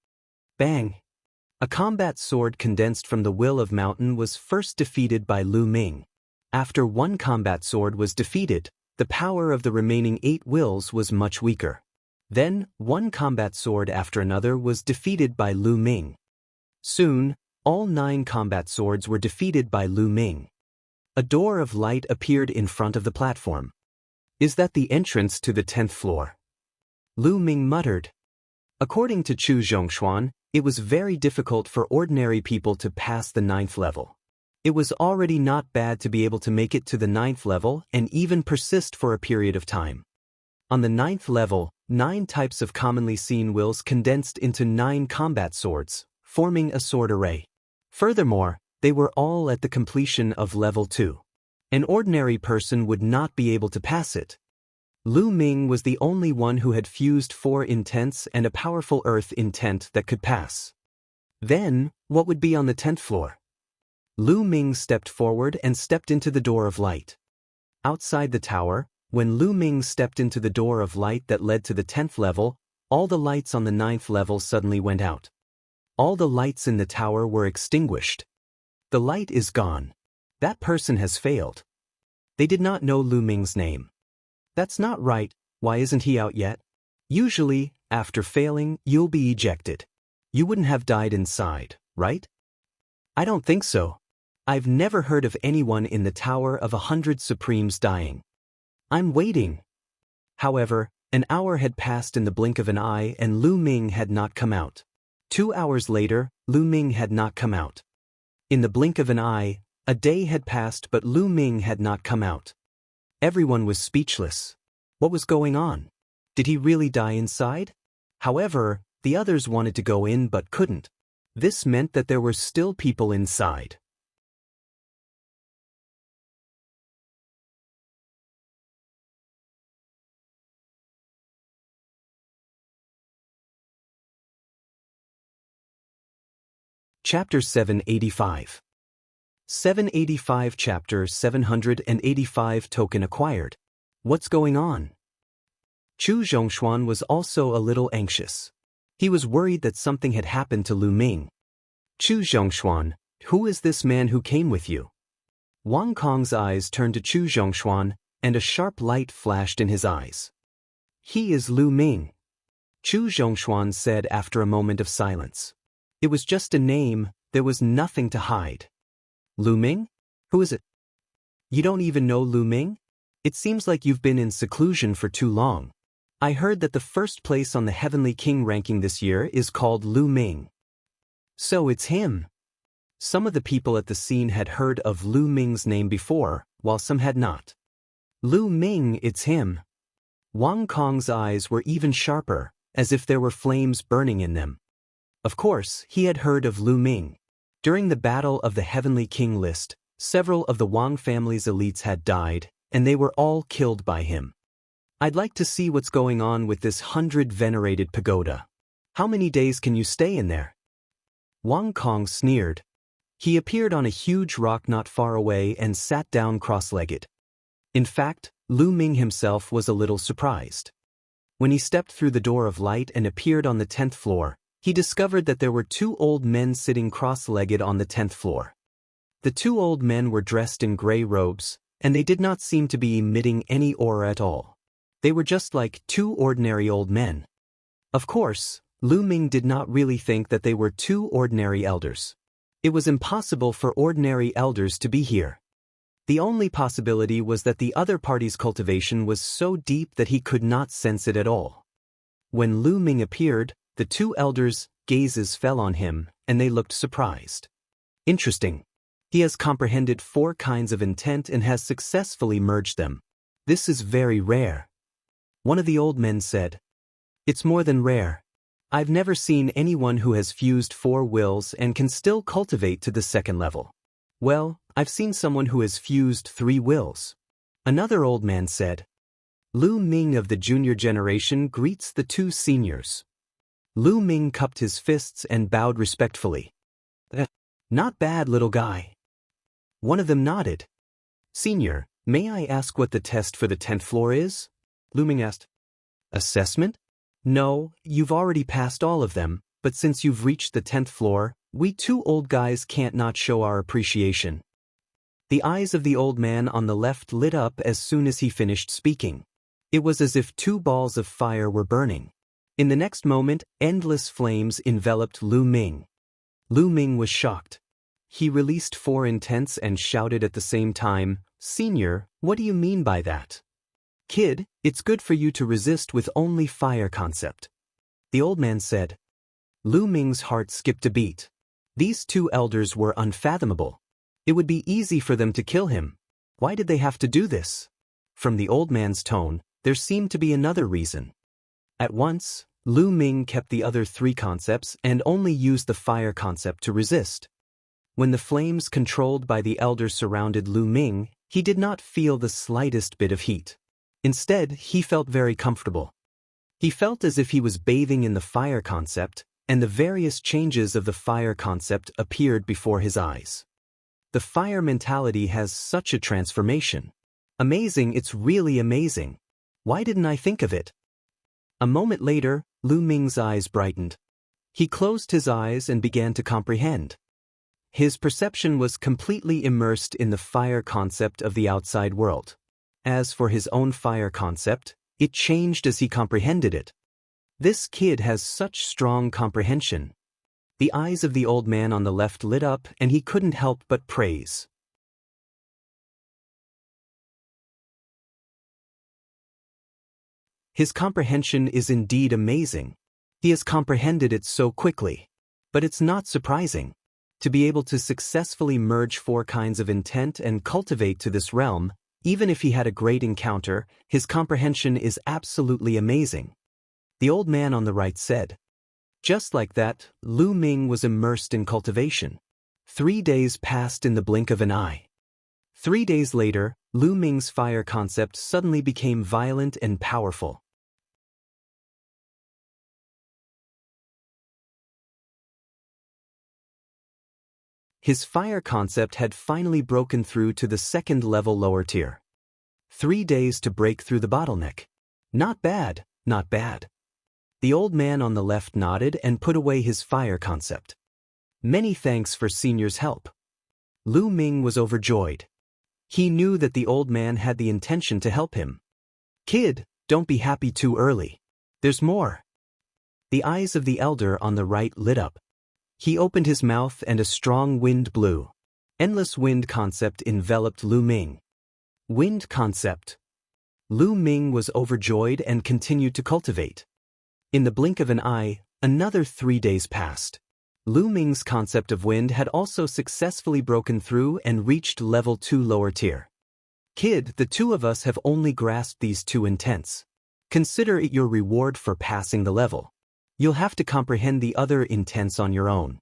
Bang. A combat sword condensed from the will of Mountain was first defeated by Lu Ming. After 1 combat sword was defeated, the power of the remaining 8 wills was much weaker. Then, 1 combat sword after another was defeated by Lu Ming. Soon, all 9 combat swords were defeated by Lu Ming. A door of light appeared in front of the platform. Is that the entrance to the 10th floor? Lu Ming muttered. According to Chu Zhongshuan, it was very difficult for ordinary people to pass the 9th level. It was already not bad to be able to make it to the 9th level and even persist for a period of time. On the 9th level, 9 types of commonly seen wills condensed into 9 combat swords, forming a sword array. Furthermore, they were all at the completion of level 2. An ordinary person would not be able to pass it. Lu Ming was the only one who had fused 4 intents and a powerful earth intent that could pass. Then, what would be on the 10th floor? Lu Ming stepped forward and stepped into the door of light. Outside the tower, when Lu Ming stepped into the door of light that led to the 10th level, all the lights on the 9th level suddenly went out. All the lights in the tower were extinguished. The light is gone. That person has failed. They did not know Lu Ming's name. That's not right. Why isn't he out yet? Usually, after failing, you'll be ejected. You wouldn't have died inside, right? I don't think so. I've never heard of anyone in the Tower of 100 Supremes dying. I'm waiting. However, an hour had passed in the blink of an eye and Lu Ming had not come out. 2 hours later, Lu Ming had not come out. In the blink of an eye, a day had passed but Lu Ming had not come out. Everyone was speechless. What was going on? Did he really die inside? However, the others wanted to go in but couldn't. This meant that there were still people inside. Chapter 785. 785 Chapter 785 Token acquired. What's going on? Chu Zhongshuan was also a little anxious. He was worried that something had happened to Lu Ming. Chu Zhongshuan, who is this man who came with you? Wang Kong's eyes turned to Chu Zhongshuan, and a sharp light flashed in his eyes. He is Lu Ming. Chu Zhongshuan said after a moment of silence. It was just a name, there was nothing to hide. Lu Ming? Who is it? You don't even know Lu Ming? It seems like you've been in seclusion for too long. I heard that the first place on the Heavenly King ranking this year is called Lu Ming. So it's him. Some of the people at the scene had heard of Lu Ming's name before, while some had not. Lu Ming, it's him. Wang Kong's eyes were even sharper, as if there were flames burning in them. Of course, he had heard of Lu Ming. During the Battle of the Heavenly King list, several of the Wang family's elites had died, and they were all killed by him. I'd like to see what's going on with this 100 venerated pagoda. How many days can you stay in there? Wang Kong sneered. He appeared on a huge rock not far away and sat down cross-legged. In fact, Lu Ming himself was a little surprised. When he stepped through the door of light and appeared on the 10th floor, he discovered that there were 2 old men sitting cross-legged on the 10th floor. The 2 old men were dressed in gray robes, and they did not seem to be emitting any aura at all. They were just like two ordinary old men. Of course, Lu Ming did not really think that they were two ordinary elders. It was impossible for ordinary elders to be here. The only possibility was that the other party's cultivation was so deep that he could not sense it at all. When Lu Ming appeared, the two elders' gazes fell on him, and they looked surprised. Interesting. He has comprehended 4 kinds of intent and has successfully merged them. This is very rare. One of the old men said, "It's more than rare. I've never seen anyone who has fused 4 wills and can still cultivate to the 2nd level. Well, I've seen someone who has fused 3 wills." Another old man said, "Lu Ming of the junior generation greets the 2 seniors." Lu Ming cupped his fists and bowed respectfully. "Not bad, little guy." One of them nodded. "Senior, may I ask what the test for the 10th floor is?" Lu Ming asked. "Assessment? No, you've already passed all of them, but since you've reached the 10th floor, we 2 old guys can't not show our appreciation." The eyes of the old man on the left lit up as soon as he finished speaking. It was as if 2 balls of fire were burning. In the next moment, endless flames enveloped Lu Ming. Lu Ming was shocked. He released 4 intents and shouted at the same time, "Senior, what do you mean by that?" "Kid, it's good for you to resist with only fire concept." The old man said. Lu Ming's heart skipped a beat. These 2 elders were unfathomable. It would be easy for them to kill him. Why did they have to do this? From the old man's tone, there seemed to be another reason. At once, Lu Ming kept the other 3 concepts and only used the fire concept to resist. When the flames controlled by the elder surrounded Lu Ming, he did not feel the slightest bit of heat. Instead, he felt very comfortable. He felt as if he was bathing in the fire concept, and the various changes of the fire concept appeared before his eyes. The fire mentality has such a transformation. Amazing, it's really amazing. Why didn't I think of it? A moment later, Lu Ming's eyes brightened. He closed his eyes and began to comprehend. His perception was completely immersed in the fire concept of the outside world. As for his own fire concept, it changed as he comprehended it. This kid has such strong comprehension. The eyes of the old man on the left lit up and he couldn't help but praise. His comprehension is indeed amazing. He has comprehended it so quickly. But it's not surprising. To be able to successfully merge 4 kinds of intent and cultivate to this realm, even if he had a great encounter, his comprehension is absolutely amazing. The old man on the right said. Just like that, Lu Ming was immersed in cultivation. 3 days passed in the blink of an eye. 3 days later, Lu Ming's fire concept suddenly became violent and powerful. His fire concept had finally broken through to the 2nd level lower tier. 3 days to break through the bottleneck. Not bad, not bad. The old man on the left nodded and put away his fire concept. Many thanks for senior's help. Lu Ming was overjoyed. He knew that the old man had the intention to help him. Kid, don't be happy too early. There's more. The eyes of the elder on the right lit up. He opened his mouth and a strong wind blew. Endless wind concept enveloped Lu Ming. Wind concept. Lu Ming was overjoyed and continued to cultivate. In the blink of an eye, another 3 days passed. Lu Ming's concept of wind had also successfully broken through and reached level 2 lower tier. Kid, the 2 of us have only grasped these 2 intents. Consider it your reward for passing the level. You'll have to comprehend the other intents on your own.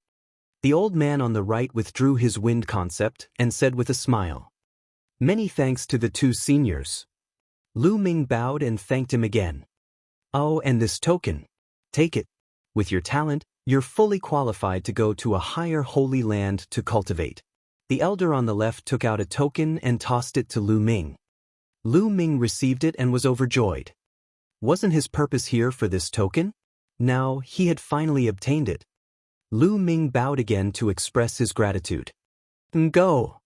The old man on the right withdrew his wind concept and said with a smile. Many thanks to the 2 seniors. Lu Ming bowed and thanked him again. Oh, and this token. Take it. With your talent, you're fully qualified to go to a higher holy land to cultivate. The elder on the left took out a token and tossed it to Lu Ming. Lu Ming received it and was overjoyed. Wasn't his purpose here for this token? Now, he had finally obtained it. Lu Ming bowed again to express his gratitude. Go!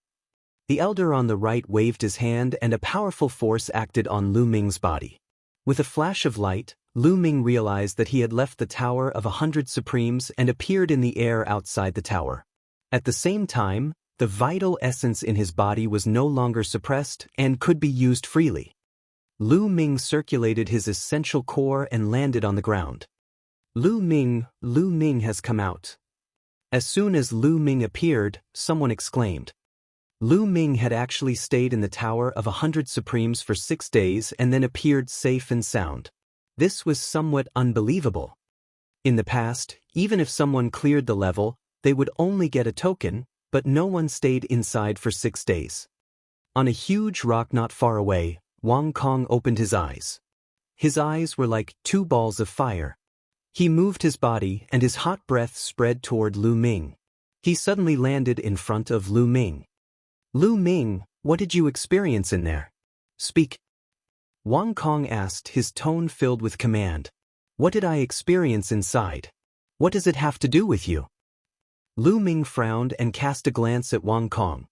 The elder on the right waved his hand and a powerful force acted on Lu Ming's body. With a flash of light, Lu Ming realized that he had left the Tower of 100 Supremes and appeared in the air outside the tower. At the same time, the vital essence in his body was no longer suppressed and could be used freely. Lu Ming circulated his essential core and landed on the ground. Lu Ming has come out. As soon as Lu Ming appeared, someone exclaimed. Lu Ming had actually stayed in the Tower of 100 Supremes for 6 days and then appeared safe and sound. This was somewhat unbelievable. In the past, even if someone cleared the level, they would only get a token, but no one stayed inside for 6 days. On a huge rock not far away, Wang Kong opened his eyes. His eyes were like 2 balls of fire. He moved his body and his hot breath spread toward Lu Ming. He suddenly landed in front of Lu Ming. Lu Ming, what did you experience in there? Speak. Wang Kong asked, his tone filled with command. What did I experience inside? What does it have to do with you? Lu Ming frowned and cast a glance at Wang Kong.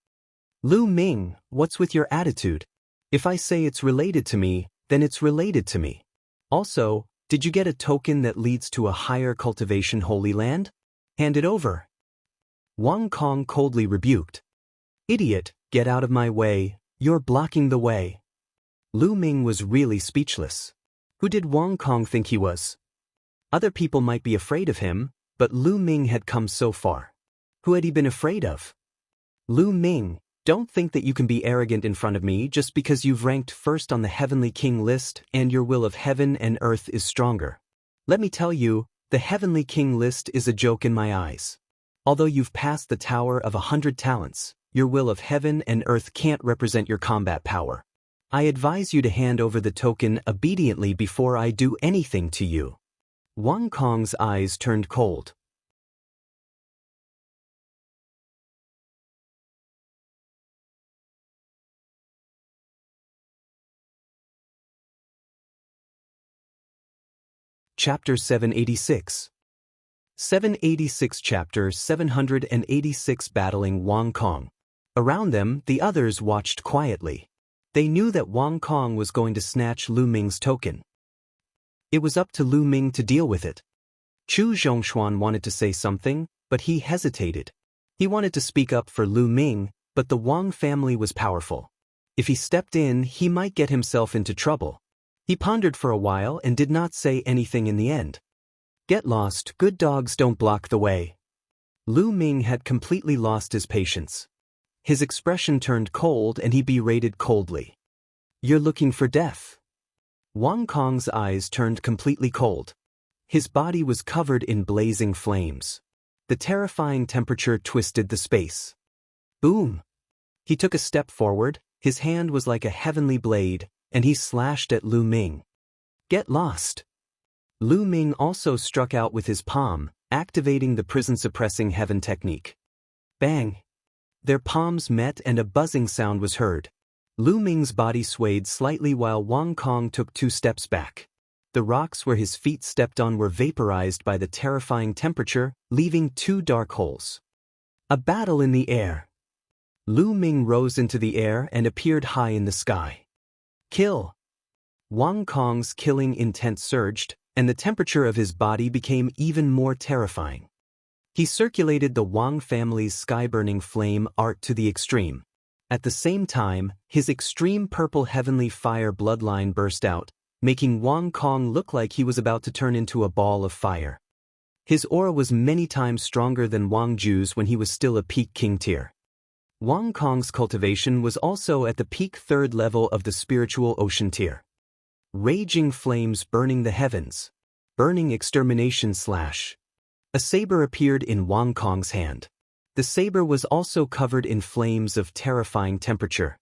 Lu Ming, what's with your attitude? If I say it's related to me, then it's related to me. Also, did you get a token that leads to a higher cultivation Holy Land? Hand it over. Wang Kong coldly rebuked. Idiot, get out of my way, you're blocking the way. Lu Ming was really speechless. Who did Wang Kong think he was? Other people might be afraid of him, but Lu Ming had come so far. Who had he been afraid of? Lu Ming, don't think that you can be arrogant in front of me just because you've ranked first on the Heavenly King list and your will of heaven and earth is stronger. Let me tell you, the Heavenly King list is a joke in my eyes. Although you've passed the Tower of 100 Talents, your will of heaven and earth can't represent your combat power. I advise you to hand over the token obediently before I do anything to you. Wang Kong's eyes turned cold. Chapter 786. 786 Chapter 786 Battling Wang Kong. Around them, the others watched quietly. They knew that Wang Kong was going to snatch Lu Ming's token. It was up to Lu Ming to deal with it. Chu Zhongshuan wanted to say something, but he hesitated. He wanted to speak up for Lu Ming, but the Wang family was powerful. If he stepped in, he might get himself into trouble. He pondered for a while and did not say anything in the end. Get lost, good dogs don't block the way. Lu Ming had completely lost his patience. His expression turned cold and he berated coldly. You're looking for death. Wang Kong's eyes turned completely cold. His body was covered in blazing flames. The terrifying temperature twisted the space. Boom! He took a step forward, his hand was like a heavenly blade, and he slashed at Lu Ming. Get lost! Lu Ming also struck out with his palm, activating the prison-suppressing heaven technique. Bang! Their palms met and a buzzing sound was heard. Lu Ming's body swayed slightly while Wang Kong took 2 steps back. The rocks where his feet stepped on were vaporized by the terrifying temperature, leaving 2 dark holes. A battle in the air. Lu Ming rose into the air and appeared high in the sky. Kill! Wang Kong's killing intent surged, and the temperature of his body became even more terrifying. He circulated the Wang family's sky-burning flame art to the extreme. At the same time, his extreme purple heavenly fire bloodline burst out, making Wang Kong look like he was about to turn into a ball of fire. His aura was many times stronger than Wang Ju's when he was still a peak king tier. Wang Kong's cultivation was also at the peak 3rd level of the spiritual ocean tier. Raging flames burning the heavens. Burning extermination slash. A saber appeared in Wang Kong's hand. The saber was also covered in flames of terrifying temperature.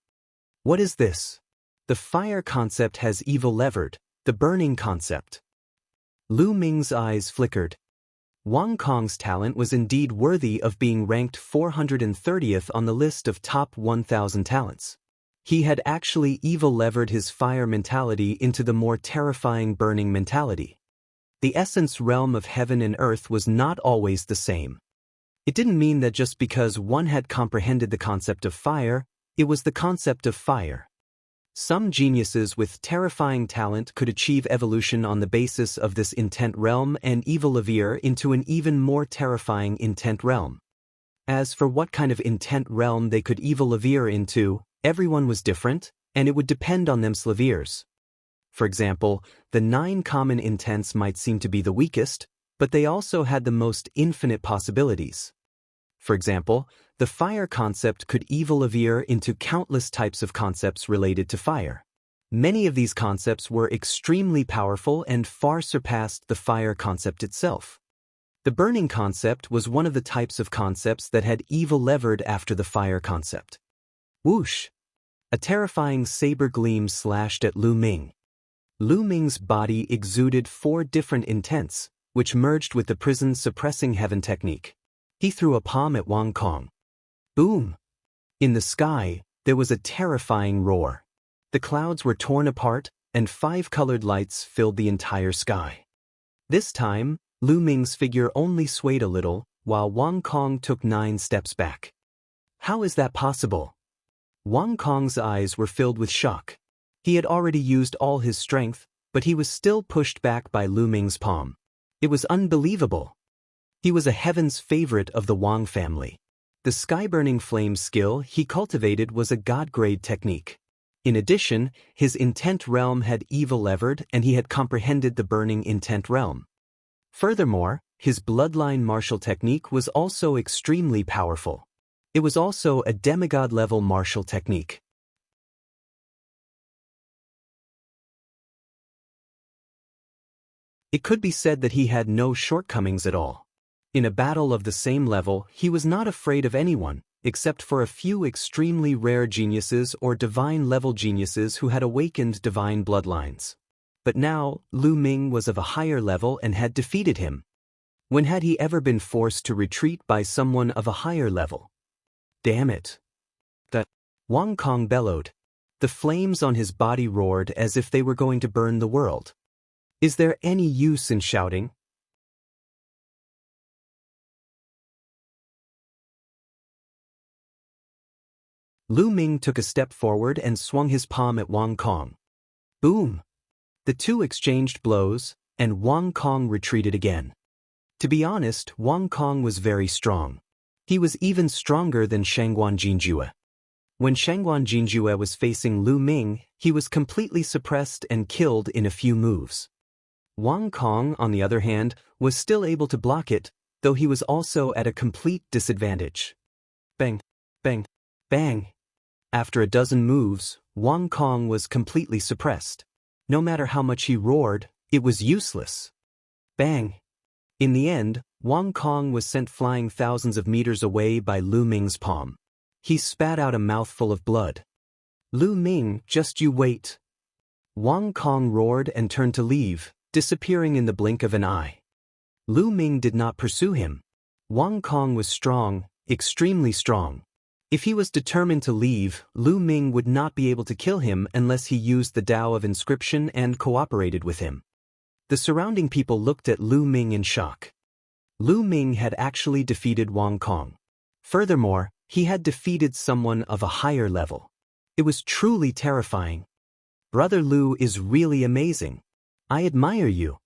What is this? The fire concept has evil levered, the burning concept. Lu Ming's eyes flickered. Wang Kong's talent was indeed worthy of being ranked 430th on the list of top 1,000 talents. He had actually evil levered his fire mentality into the more terrifying burning mentality. The essence realm of heaven and earth was not always the same. It didn't mean that just because one had comprehended the concept of fire, it was the concept of fire. Some geniuses with terrifying talent could achieve evolution on the basis of this intent realm and evolve into an even more terrifying intent realm. As for what kind of intent realm they could evolve into, everyone was different, and it would depend on them slaviers. For example, the 9 common intents might seem to be the weakest, but they also had the most infinite possibilities. For example, the fire concept could evolve into countless types of concepts related to fire. Many of these concepts were extremely powerful and far surpassed the fire concept itself. The burning concept was one of the types of concepts that had evolved after the fire concept. Whoosh! A terrifying saber gleam slashed at Lu Ming. Lu Ming's body exuded 4 different intents, which merged with the prison suppressing heaven technique. He threw a palm at Wang Kong. Boom! In the sky, there was a terrifying roar. The clouds were torn apart, and 5 colored lights filled the entire sky. This time, Lu Ming's figure only swayed a little, while Wang Kong took 9 steps back. How is that possible? Wang Kong's eyes were filled with shock. He had already used all his strength, but he was still pushed back by Lu Ming's palm. It was unbelievable. He was a heaven's favorite of the Wang family. The sky-burning flame skill he cultivated was a god-grade technique. In addition, his intent realm had evolved and he had comprehended the burning intent realm. Furthermore, his bloodline martial technique was also extremely powerful. It was also a demigod-level martial technique. It could be said that he had no shortcomings at all. In a battle of the same level, he was not afraid of anyone, except for a few extremely rare geniuses or divine-level geniuses who had awakened divine bloodlines. But now, Lu Ming was of a higher level and had defeated him. When had he ever been forced to retreat by someone of a higher level? Damn it! Wang Kong bellowed. The flames on his body roared as if they were going to burn the world. Is there any use in shouting? Lu Ming took a step forward and swung his palm at Wang Kong. Boom! The two exchanged blows, and Wang Kong retreated again. To be honest, Wang Kong was very strong. He was even stronger than Shangguan Jinjue. When Shangguan Jinjue was facing Lu Ming, he was completely suppressed and killed in a few moves. Wang Kong, on the other hand, was still able to block it, though he was also at a complete disadvantage. Bang! Bang! Bang! After a dozen moves, Wang Kong was completely suppressed. No matter how much he roared, it was useless. Bang! In the end, Wang Kong was sent flying thousands of meters away by Lu Ming's palm. He spat out a mouthful of blood. Lu Ming, just you wait. Wang Kong roared and turned to leave, disappearing in the blink of an eye. Lu Ming did not pursue him. Wang Kong was strong, extremely strong. If he was determined to leave, Lu Ming would not be able to kill him unless he used the Tao of inscription and cooperated with him. The surrounding people looked at Lu Ming in shock. Lu Ming had actually defeated Wang Kong. Furthermore, he had defeated someone of a higher level. It was truly terrifying. Brother Lu is really amazing. I admire you.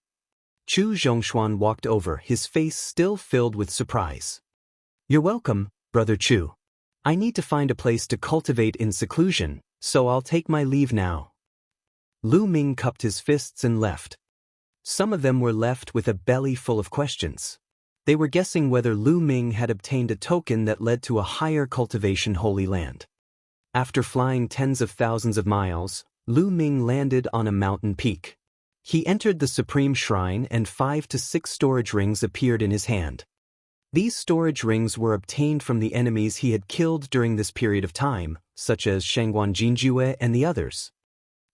Chu Zhongshuan walked over, his face still filled with surprise. You're welcome, Brother Chu. I need to find a place to cultivate in seclusion, so I'll take my leave now. Lu Ming cupped his fists and left. Some of them were left with a belly full of questions. They were guessing whether Lu Ming had obtained a token that led to a higher cultivation holy land. After flying tens of thousands of miles, Lu Ming landed on a mountain peak. He entered the Supreme Shrine and 5 to 6 storage rings appeared in his hand. These storage rings were obtained from the enemies he had killed during this period of time, such as Shangguan Jinjue and the others.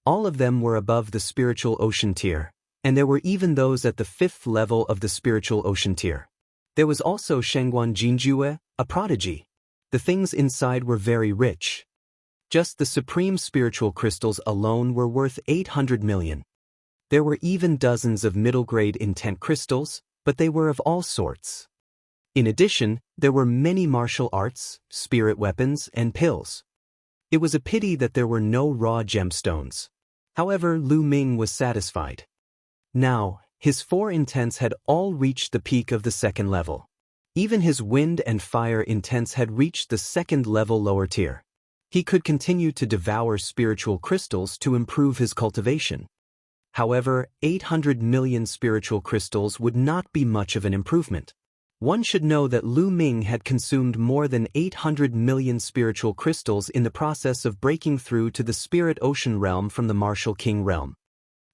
All of them were above the spiritual ocean tier, and there were even those at the 5th level of the spiritual ocean tier. There was also Shangguan Jinjue, a prodigy. The things inside were very rich. Just the supreme spiritual crystals alone were worth 800 million. There were even dozens of middle-grade intent crystals, but they were of all sorts. In addition, there were many martial arts, spirit weapons, and pills. It was a pity that there were no raw gemstones. However, Lu Ming was satisfied. Now, his 4 intents had all reached the peak of the 2nd level. Even his wind and fire intents had reached the 2nd level lower tier. He could continue to devour spiritual crystals to improve his cultivation. However, 800 million spiritual crystals would not be much of an improvement. One should know that Lu Ming had consumed more than 800 million spiritual crystals in the process of breaking through to the spirit ocean realm from the martial king realm.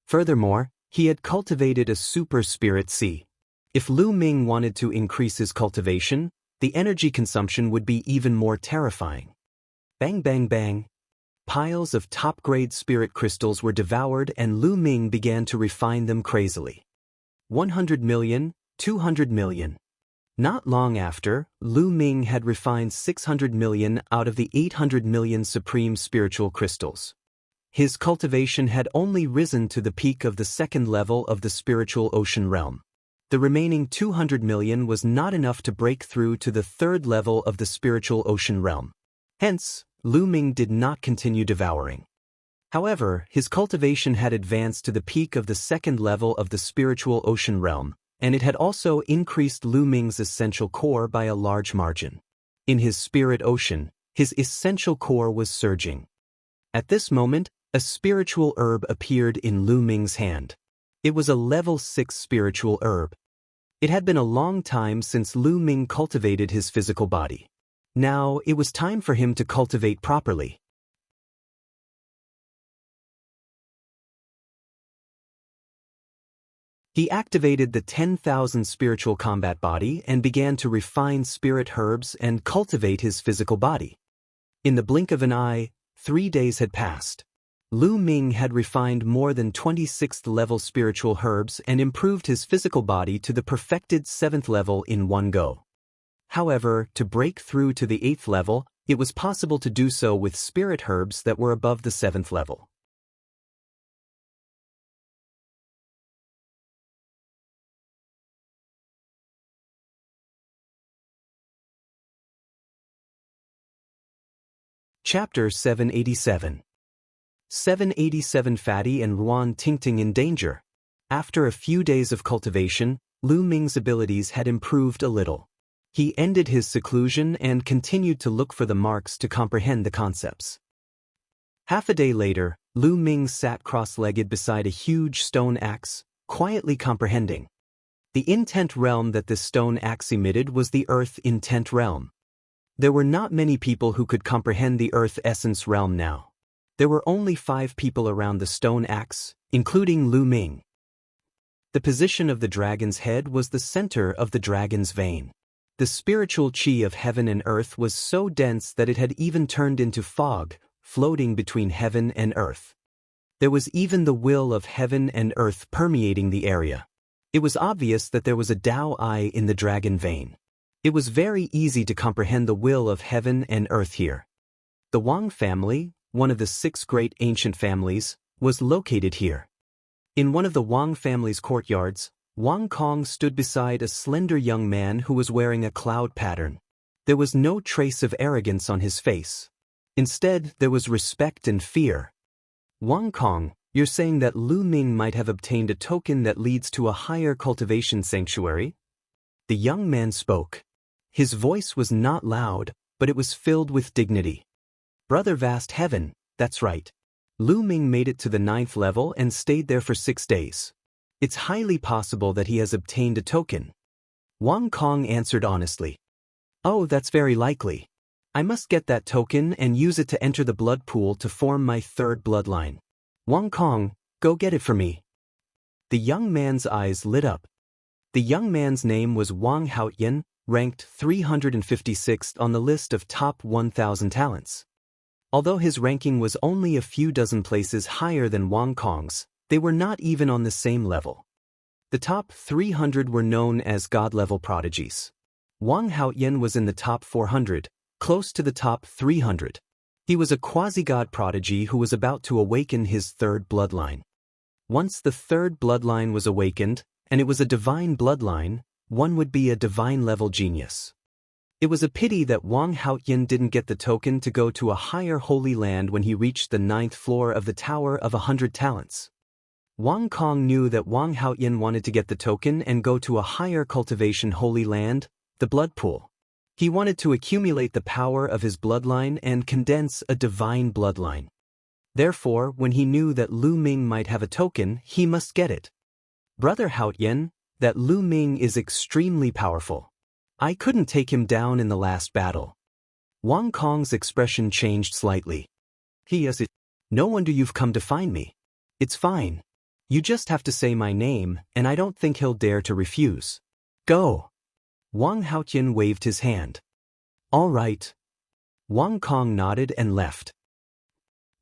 Furthermore, he had cultivated a super spirit sea. If Lu Ming wanted to increase his cultivation, the energy consumption would be even more terrifying. Bang bang bang. Piles of top-grade spirit crystals were devoured and Lu Ming began to refine them crazily. 100 million, 200 million. Not long after, Lu Ming had refined 600 million out of the 800 million supreme spiritual crystals. His cultivation had only risen to the peak of the 2nd level of the spiritual ocean realm. The remaining 200 million was not enough to break through to the 3rd level of the spiritual ocean realm. Hence, Lu Ming did not continue devouring. However, his cultivation had advanced to the peak of the 2nd level of the spiritual ocean realm, and it had also increased Lu Ming's essential core by a large margin. In his spirit ocean, his essential core was surging. At this moment, a spiritual herb appeared in Lu Ming's hand. It was a level 6 spiritual herb. It had been a long time since Lu Ming cultivated his physical body. Now, it was time for him to cultivate properly. He activated the 10,000 spiritual combat body and began to refine spirit herbs and cultivate his physical body. In the blink of an eye, 3 days had passed. Lu Ming had refined more than 26th level spiritual herbs and improved his physical body to the perfected 7th level in one go. However, to break through to the 8th level, it was possible to do so with spirit herbs that were above the 7th level. Chapter 787. 787 Fatty and Ruan Tingting in danger. After a few days of cultivation, Lu Ming's abilities had improved a little. He ended his seclusion and continued to look for the marks to comprehend the concepts. Half a day later, Lu Ming sat cross-legged beside a huge stone axe, quietly comprehending. The intent realm that this stone axe emitted was the Earth intent realm. There were not many people who could comprehend the Earth essence realm now. There were only 5 people around the stone axe, including Lu Ming. The position of the dragon's head was the center of the dragon's vein. The spiritual chi of heaven and earth was so dense that it had even turned into fog, floating between heaven and earth. There was even the will of heaven and earth permeating the area. It was obvious that there was a Dao eye in the dragon vein. It was very easy to comprehend the will of heaven and earth here. The Wang family, one of the 6 great ancient families, was located here. In one of the Wang family's courtyards, Wang Kong stood beside a slender young man who was wearing a cloud pattern. There was no trace of arrogance on his face. Instead, there was respect and fear. Wang Kong, you're saying that Lu Ming might have obtained a token that leads to a higher cultivation sanctuary? The young man spoke. His voice was not loud, but it was filled with dignity. Brother Vast Heaven, that's right. Lu Ming made it to the 9th level and stayed there for 6 days. It's highly possible that he has obtained a token. Wang Kong answered honestly. Oh, that's very likely. I must get that token and use it to enter the blood pool to form my 3rd bloodline. Wang Kong, go get it for me. The young man's eyes lit up. The young man's name was Wang Haoyan, ranked 356th on the list of top 1,000 talents. Although his ranking was only a few dozen places higher than Wang Kong's, they were not even on the same level. The top 300 were known as God-level prodigies. Wang Haoyan was in the top 400, close to the top 300. He was a quasi-god prodigy who was about to awaken his 3rd bloodline. Once the 3rd bloodline was awakened, and it was a divine bloodline, one would be a divine-level genius. It was a pity that Wang Haoyin didn't get the token to go to a higher holy land when he reached the 9th floor of the Tower of 100 Talents. Wang Kong knew that Wang Haoyin wanted to get the token and go to a higher cultivation holy land, the blood pool. He wanted to accumulate the power of his bloodline and condense a divine bloodline. Therefore, when he knew that Lu Ming might have a token, he must get it. Brother Haoyin, that Lu Ming is extremely powerful. I couldn't take him down in the last battle. Wang Kong's expression changed slightly. He is it. No wonder you've come to find me. It's fine. You just have to say my name, and I don't think he'll dare to refuse. Go. Wang Haoyin waved his hand. All right. Wang Kong nodded and left.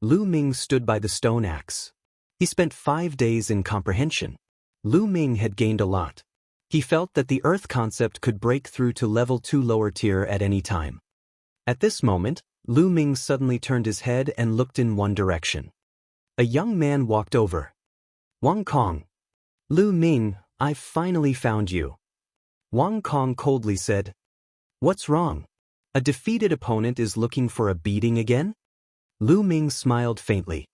Lu Ming stood by the stone axe. He spent 5 days in comprehension. Lu Ming had gained a lot. He felt that the Earth concept could break through to level 2 lower tier at any time. At this moment, Lu Ming suddenly turned his head and looked in one direction. A young man walked over. Wang Kong. Lu Ming, I've finally found you. Wang Kong coldly said. What's wrong? A defeated opponent is looking for a beating again? Lu Ming smiled faintly.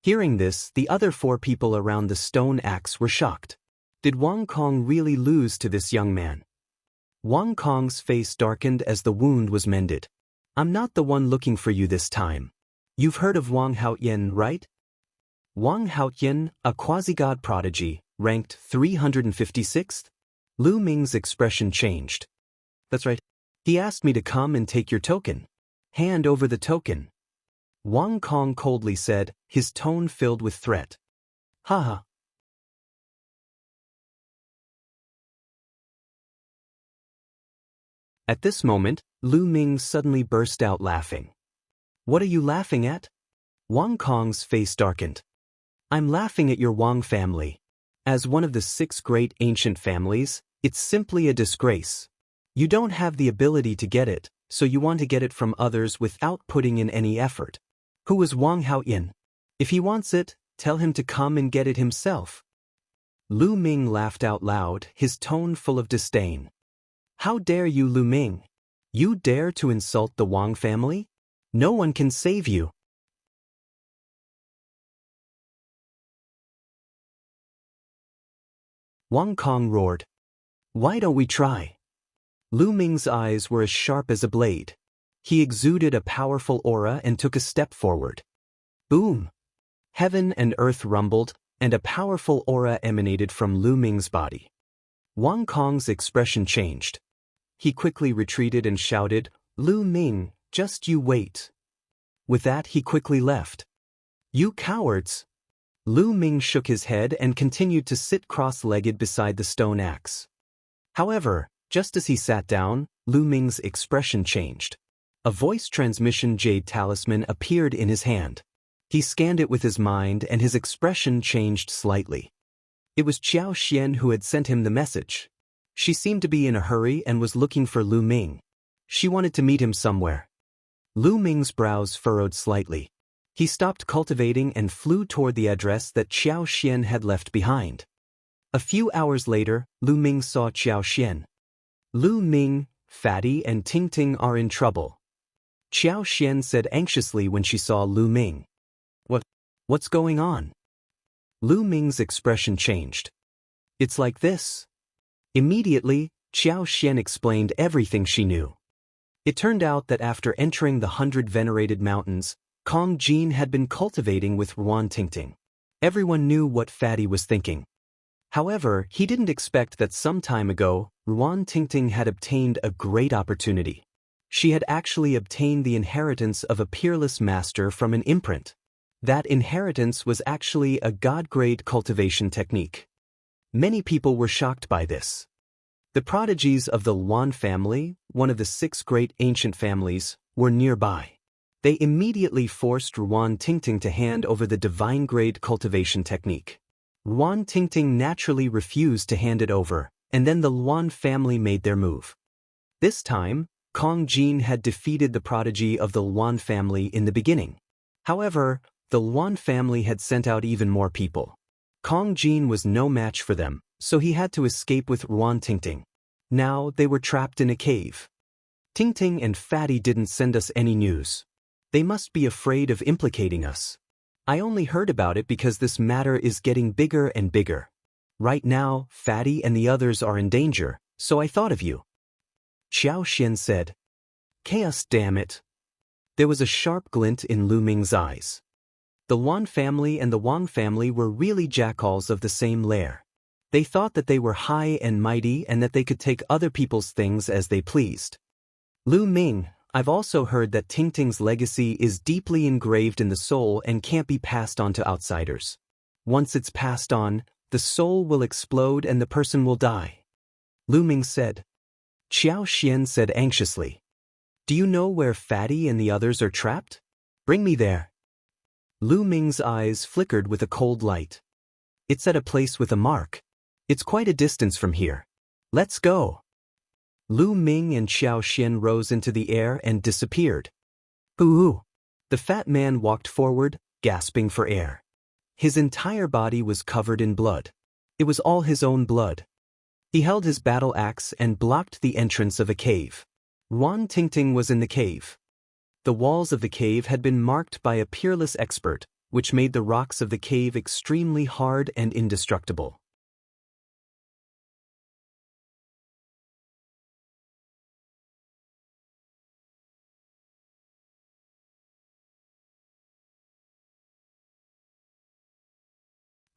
Hearing this, the other 4 people around the stone axe were shocked. Did Wang Kong really lose to this young man? Wang Kong's face darkened as the wound was mended. I'm not the one looking for you this time. You've heard of Wang Haoyin, right? Wang Haoyin, a quasi-god prodigy, ranked 356th? Lu Ming's expression changed. That's right. He asked me to come and take your token. Hand over the token. Wang Kong coldly said, his tone filled with threat. Haha. At this moment, Lu Ming suddenly burst out laughing. What are you laughing at? Wang Kong's face darkened. I'm laughing at your Wang family. As one of the 6 great ancient families, it's simply a disgrace. You don't have the ability to get it, so you want to get it from others without putting in any effort. Who is Wang Haoyin? If he wants it, tell him to come and get it himself. Lu Ming laughed out loud, his tone full of disdain. How dare you, Lu Ming? You dare to insult the Wang family? No one can save you. Wang Kong roared. Why don't we try? Lu Ming's eyes were as sharp as a blade. He exuded a powerful aura and took a step forward. Boom! Heaven and earth rumbled, and a powerful aura emanated from Lu Ming's body. Wang Kong's expression changed. He quickly retreated and shouted, Lu Ming, just you wait. With that, he quickly left. You cowards! Lu Ming shook his head and continued to sit cross-legged beside the stone axe. However, just as he sat down, Lu Ming's expression changed. A voice transmission jade talisman appeared in his hand. He scanned it with his mind and his expression changed slightly. It was Xiao Xian who had sent him the message. She seemed to be in a hurry and was looking for Lu Ming. She wanted to meet him somewhere. Lu Ming's brows furrowed slightly. He stopped cultivating and flew toward the address that Xiao Xian had left behind. A few hours later, Lu Ming saw Xiao Xian. Lu Ming, Fatty and Ting Ting are in trouble. Xiao Xian said anxiously when she saw Lu Ming. What's going on? Lu Ming's expression changed. It's like this. Immediately, Xiao Xian explained everything she knew. It turned out that after entering the 100 venerated mountains, Kong Jin had been cultivating with Ruan Tingting. Everyone knew what Fatty was thinking. However, he didn't expect that some time ago, Ruan Tingting had obtained a great opportunity. She had actually obtained the inheritance of a peerless master from an imprint. That inheritance was actually a god-grade cultivation technique. Many people were shocked by this. The prodigies of the Luan family, one of the 6 great ancient families, were nearby. They immediately forced Ruan Tingting to hand over the divine-grade cultivation technique. Ruan Tingting naturally refused to hand it over, and then the Luan family made their move. This time, Kong Jin had defeated the prodigy of the Luan family in the beginning. However, the Luan family had sent out even more people. Kong Jin was no match for them, so he had to escape with Ruan Tingting. Now they were trapped in a cave. Ting and Fatty didn't send us any news. They must be afraid of implicating us. I only heard about it because this matter is getting bigger and bigger. Right now, Fatty and the others are in danger, so I thought of you. Xiaoxian said. Chaos, damn it. There was a sharp glint in Lu Ming's eyes. The Wan family and the Wang family were really jackals of the same lair. They thought that they were high and mighty and that they could take other people's things as they pleased. Lu Ming, I've also heard that Ting's legacy is deeply engraved in the soul and can't be passed on to outsiders. Once it's passed on, the soul will explode and the person will die. Lu Ming said. Xiaoxian said anxiously. Do you know where Fatty and the others are trapped? Bring me there. Lu Ming's eyes flickered with a cold light. It's at a place with a mark. It's quite a distance from here. Let's go. Lu Ming and Xiaoxian rose into the air and disappeared. Hoo-hoo. The fat man walked forward, gasping for air. His entire body was covered in blood. It was all his own blood. He held his battle axe and blocked the entrance of a cave. Wan Tingting was in the cave. The walls of the cave had been marked by a peerless expert, which made the rocks of the cave extremely hard and indestructible.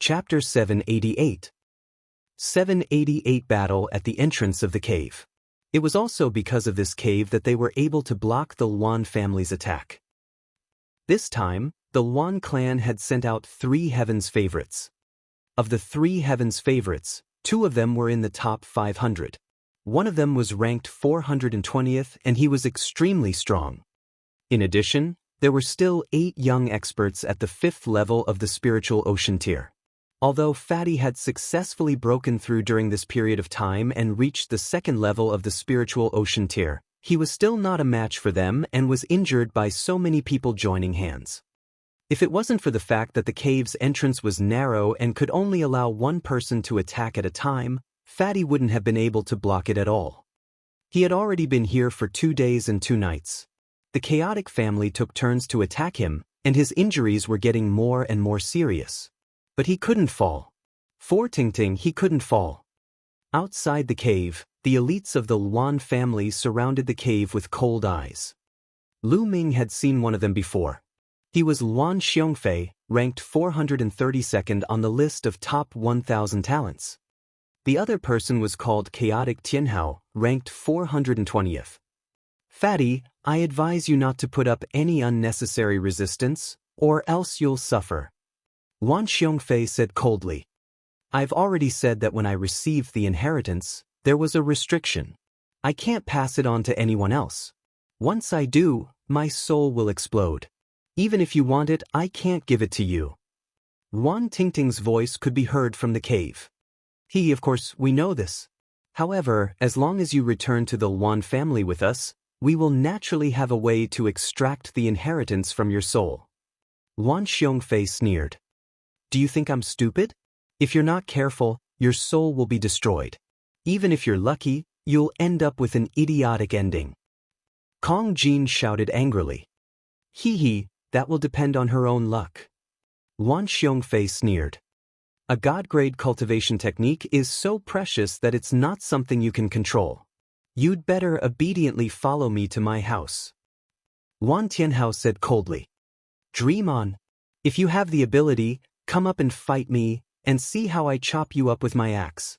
Chapter 788. 788 Battle at the entrance of the cave. It was also because of this cave that they were able to block the Luan family's attack. This time, the Luan clan had sent out 3 Heaven's favorites. Of the 3 Heaven's favorites, 2 of them were in the top 500. One of them was ranked 420th and he was extremely strong. In addition, there were still 8 young experts at the 5th level of the spiritual ocean tier. Although Fatty had successfully broken through during this period of time and reached the 2nd level of the spiritual ocean tier, he was still not a match for them and was injured by so many people joining hands. If it wasn't for the fact that the cave's entrance was narrow and could only allow one person to attack at a time, Fatty wouldn't have been able to block it at all. He had already been here for 2 days and 2 nights. The chaotic family took turns to attack him, and his injuries were getting more and more serious. But he couldn't fall. For Tingting, he couldn't fall. Outside the cave, the elites of the Luan family surrounded the cave with cold eyes. Lu Ming had seen one of them before. He was Luan Xiongfei, ranked 432nd on the list of top 1,000 talents. The other person was called Chaotic Tianhao, ranked 420th. Fatty, I advise you not to put up any unnecessary resistance, or else you'll suffer. Wan Xiongfei said coldly. I've already said that when I received the inheritance, there was a restriction. I can't pass it on to anyone else. Once I do, my soul will explode. Even if you want it, I can't give it to you. Wan Tingting's voice could be heard from the cave. Of course, we know this. However, as long as you return to the Wan family with us, we will naturally have a way to extract the inheritance from your soul. Wan Xiongfei sneered. Do you think I'm stupid? If you're not careful, your soul will be destroyed. Even if you're lucky, you'll end up with an idiotic ending. Kong Jin shouted angrily. That will depend on her own luck. Wan Xiongfei sneered. A God-grade cultivation technique is so precious that it's not something you can control. You'd better obediently follow me to my house. Wan Tianhao said coldly. Dream on. If you have the ability, come up and fight me, and see how I chop you up with my axe.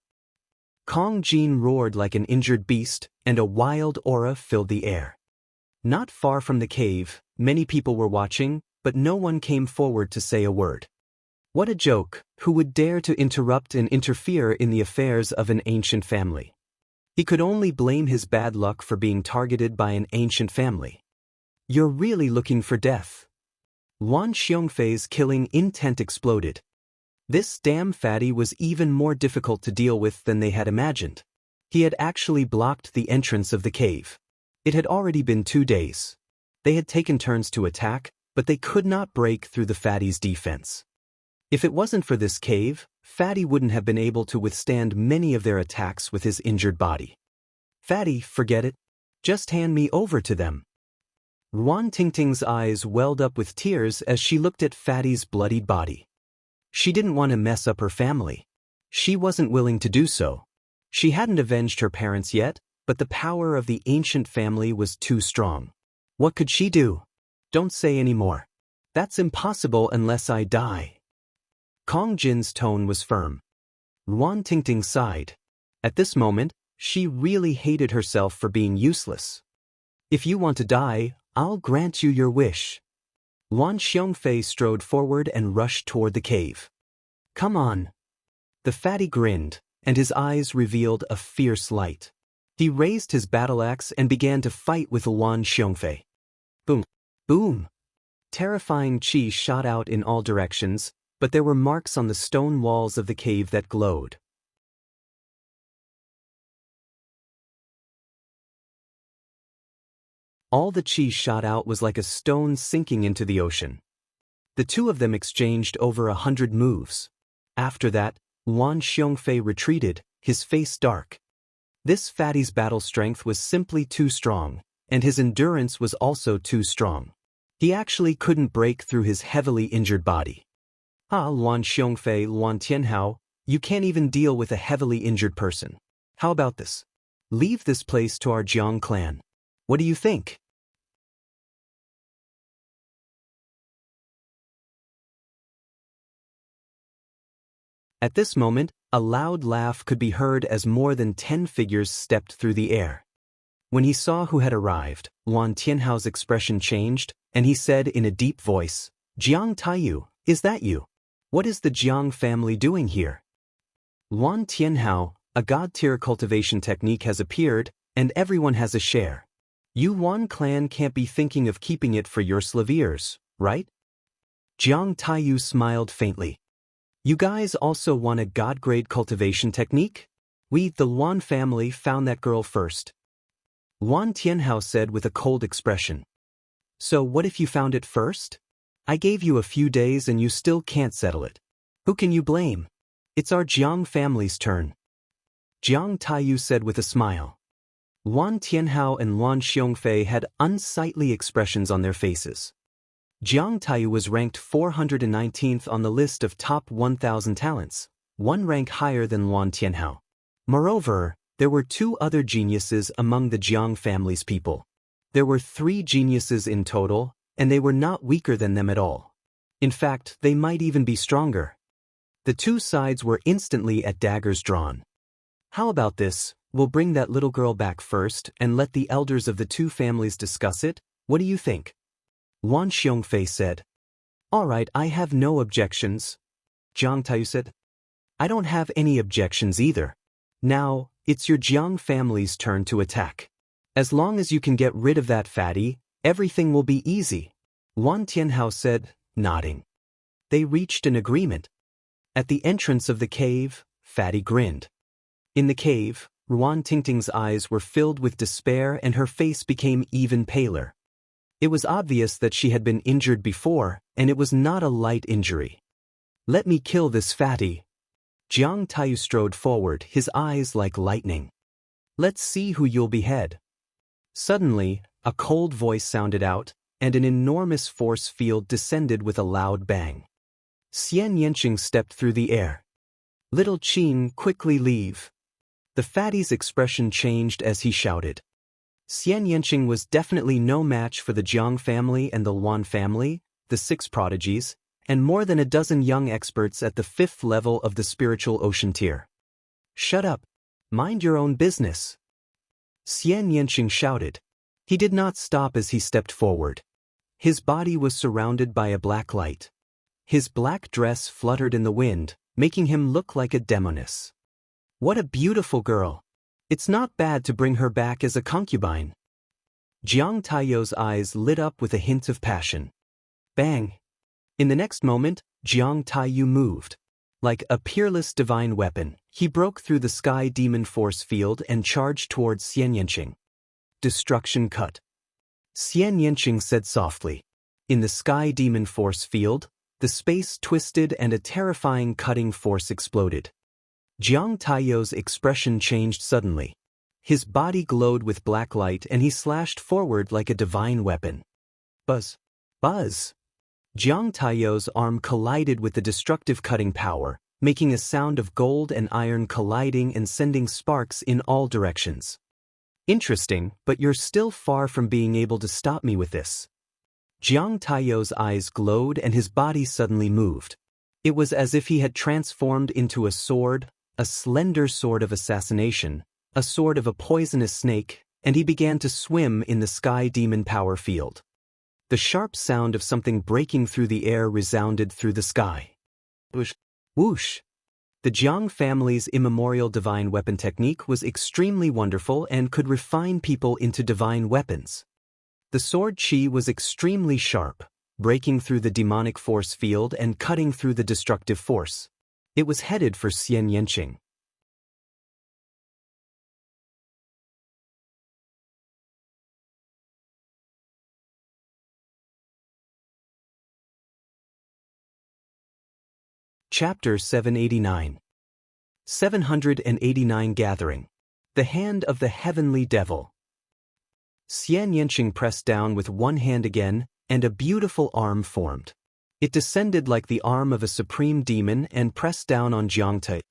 Kong Jin roared like an injured beast, and a wild aura filled the air. Not far from the cave, many people were watching, but no one came forward to say a word. What a joke! Who would dare to interrupt and interfere in the affairs of an ancient family? He could only blame his bad luck for being targeted by an ancient family. You're really looking for death. Wan Xiongfei's killing intent exploded. This damn Fatty was even more difficult to deal with than they had imagined. He had actually blocked the entrance of the cave. It had already been 2 days. They had taken turns to attack, but they could not break through the Fatty's defense. If it wasn't for this cave, Fatty wouldn't have been able to withstand many of their attacks with his injured body. Fatty, forget it. Just hand me over to them. Ruan Tingting's eyes welled up with tears as she looked at Fatty's bloodied body. She didn't want to mess up her family. She wasn't willing to do so. She hadn't avenged her parents yet, but the power of the ancient family was too strong. What could she do? Don't say any more. That's impossible unless I die. Kong Jin's tone was firm. Ruan Tingting sighed. At this moment, she really hated herself for being useless. If you want to die, I'll grant you your wish. Luan Xiongfei strode forward and rushed toward the cave. Come on. The fatty grinned, and his eyes revealed a fierce light. He raised his battle axe and began to fight with Luan Xiongfei. Boom! Boom! Terrifying chi shot out in all directions, but there were marks on the stone walls of the cave that glowed. All the chi shot out was like a stone sinking into the ocean. The two of them exchanged over 100 moves. After that, Luan Xiongfei retreated, his face dark. This fatty's battle strength was simply too strong, and his endurance was also too strong. He actually couldn't break through his heavily injured body. Luan Xiongfei, Luan Tianhao, you can't even deal with a heavily injured person. How about this? Leave this place to our Jiang clan. What do you think? At this moment, a loud laugh could be heard as more than 10 figures stepped through the air. When he saw who had arrived, Luan Tianhao's expression changed, and he said in a deep voice, Jiang Taiyu, is that you? What is the Jiang family doing here? Luan Tianhao, a god-tier cultivation technique has appeared, and everyone has a share. You Yuan clan can't be thinking of keeping it for your slaviers, right? Jiang Taiyu smiled faintly. You guys also want a god-grade cultivation technique? We, the Luan family, found that girl first. Luan Tianhao said with a cold expression. So what if you found it first? I gave you a few days and you still can't settle it. Who can you blame? It's our Jiang family's turn. Jiang Taiyu said with a smile. Luan Tianhao and Luan Xiongfei had unsightly expressions on their faces. Jiang Taiyu was ranked 419th on the list of top 1,000 talents, one rank higher than Luan Tianhao. Moreover, there were two other geniuses among the Jiang family's people. There were 3 geniuses in total, and they were not weaker than them at all. In fact, they might even be stronger. The two sides were instantly at daggers drawn. How about this? We'll bring that little girl back first and let the elders of the two families discuss it. What do you think? Luan Xiongfei said. All right, I have no objections. Jiang Taiyu said. I don't have any objections either. Now, it's your Jiang family's turn to attack. As long as you can get rid of that fatty, everything will be easy. Luan Tianhao said, nodding. They reached an agreement. At the entrance of the cave, Fatty grinned. In the cave, Ruan Tingting's eyes were filled with despair and her face became even paler. It was obvious that she had been injured before, and it was not a light injury. Let me kill this fatty. Jiang Taiyu strode forward, his eyes like lightning. Let's see who you'll behead. Suddenly, a cold voice sounded out, and an enormous force field descended with a loud bang. Xianxia stepped through the air. Little Qin, quickly leave. The fatty's expression changed as he shouted. Xianxia was definitely no match for the Jiang family and the Luan family, the 6 prodigies, and more than a dozen young experts at the 5th level of the spiritual ocean tier. Shut up. Mind your own business. Xianxia shouted. He did not stop as he stepped forward. His body was surrounded by a black light. His black dress fluttered in the wind, making him look like a demoness. What a beautiful girl. It's not bad to bring her back as a concubine. Jiang Taiyu's eyes lit up with a hint of passion. Bang! In the next moment, Jiang Taiyu moved. Like a peerless divine weapon, he broke through the sky demon force field and charged towards Xianxia. Destruction cut. Xianxia said softly. In the sky demon force field, the space twisted and a terrifying cutting force exploded. Jiang Taiyu's expression changed suddenly. His body glowed with black light and he slashed forward like a divine weapon. Buzz! Buzz! Jiang Taiyou's arm collided with the destructive cutting power, making a sound of gold and iron colliding and sending sparks in all directions. Interesting, but you're still far from being able to stop me with this. Jiang Taiyou's eyes glowed and his body suddenly moved. It was as if he had transformed into a sword, a slender sword of assassination, a sword of a poisonous snake, and he began to swim in the sky demon power field. The sharp sound of something breaking through the air resounded through the sky. Whoosh! Whoosh! The Jiang family's immemorial divine weapon technique was extremely wonderful and could refine people into divine weapons. The sword qi was extremely sharp, breaking through the demonic force field and cutting through the destructive force. It was headed for Xianxia. Chapter 789. 789 Gathering. The Hand of the Heavenly Devil. Xianxia pressed down with one hand again, and a beautiful arm formed. It descended like the arm of a supreme demon and pressed down on Jiang Tai.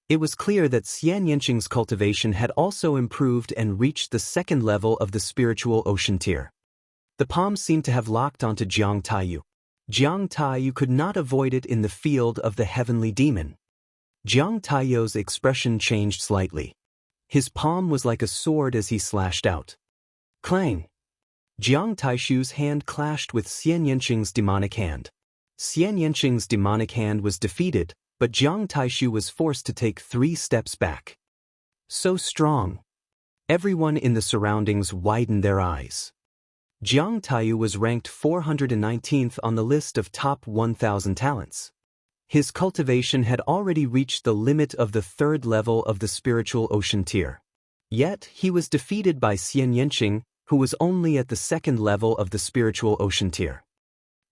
It was clear that Xianxia's cultivation had also improved and reached the second level of the spiritual ocean tier. The palm seemed to have locked onto Jiang Taiyu. Jiang Taiyu could not avoid it in the field of the heavenly demon. Jiang Taiyou's expression changed slightly. His palm was like a sword as he slashed out. Clang! Jiang Taishu's hand clashed with Xianxia's demonic hand. Xianxia's demonic hand was defeated, but Jiang Taishu was forced to take 3 steps back. So strong! Everyone in the surroundings widened their eyes. Jiang Taiyu was ranked 419th on the list of top 1,000 talents. His cultivation had already reached the limit of the 3rd level of the spiritual ocean tier. Yet, he was defeated by Xianxia, who was only at the 2nd level of the spiritual ocean tier.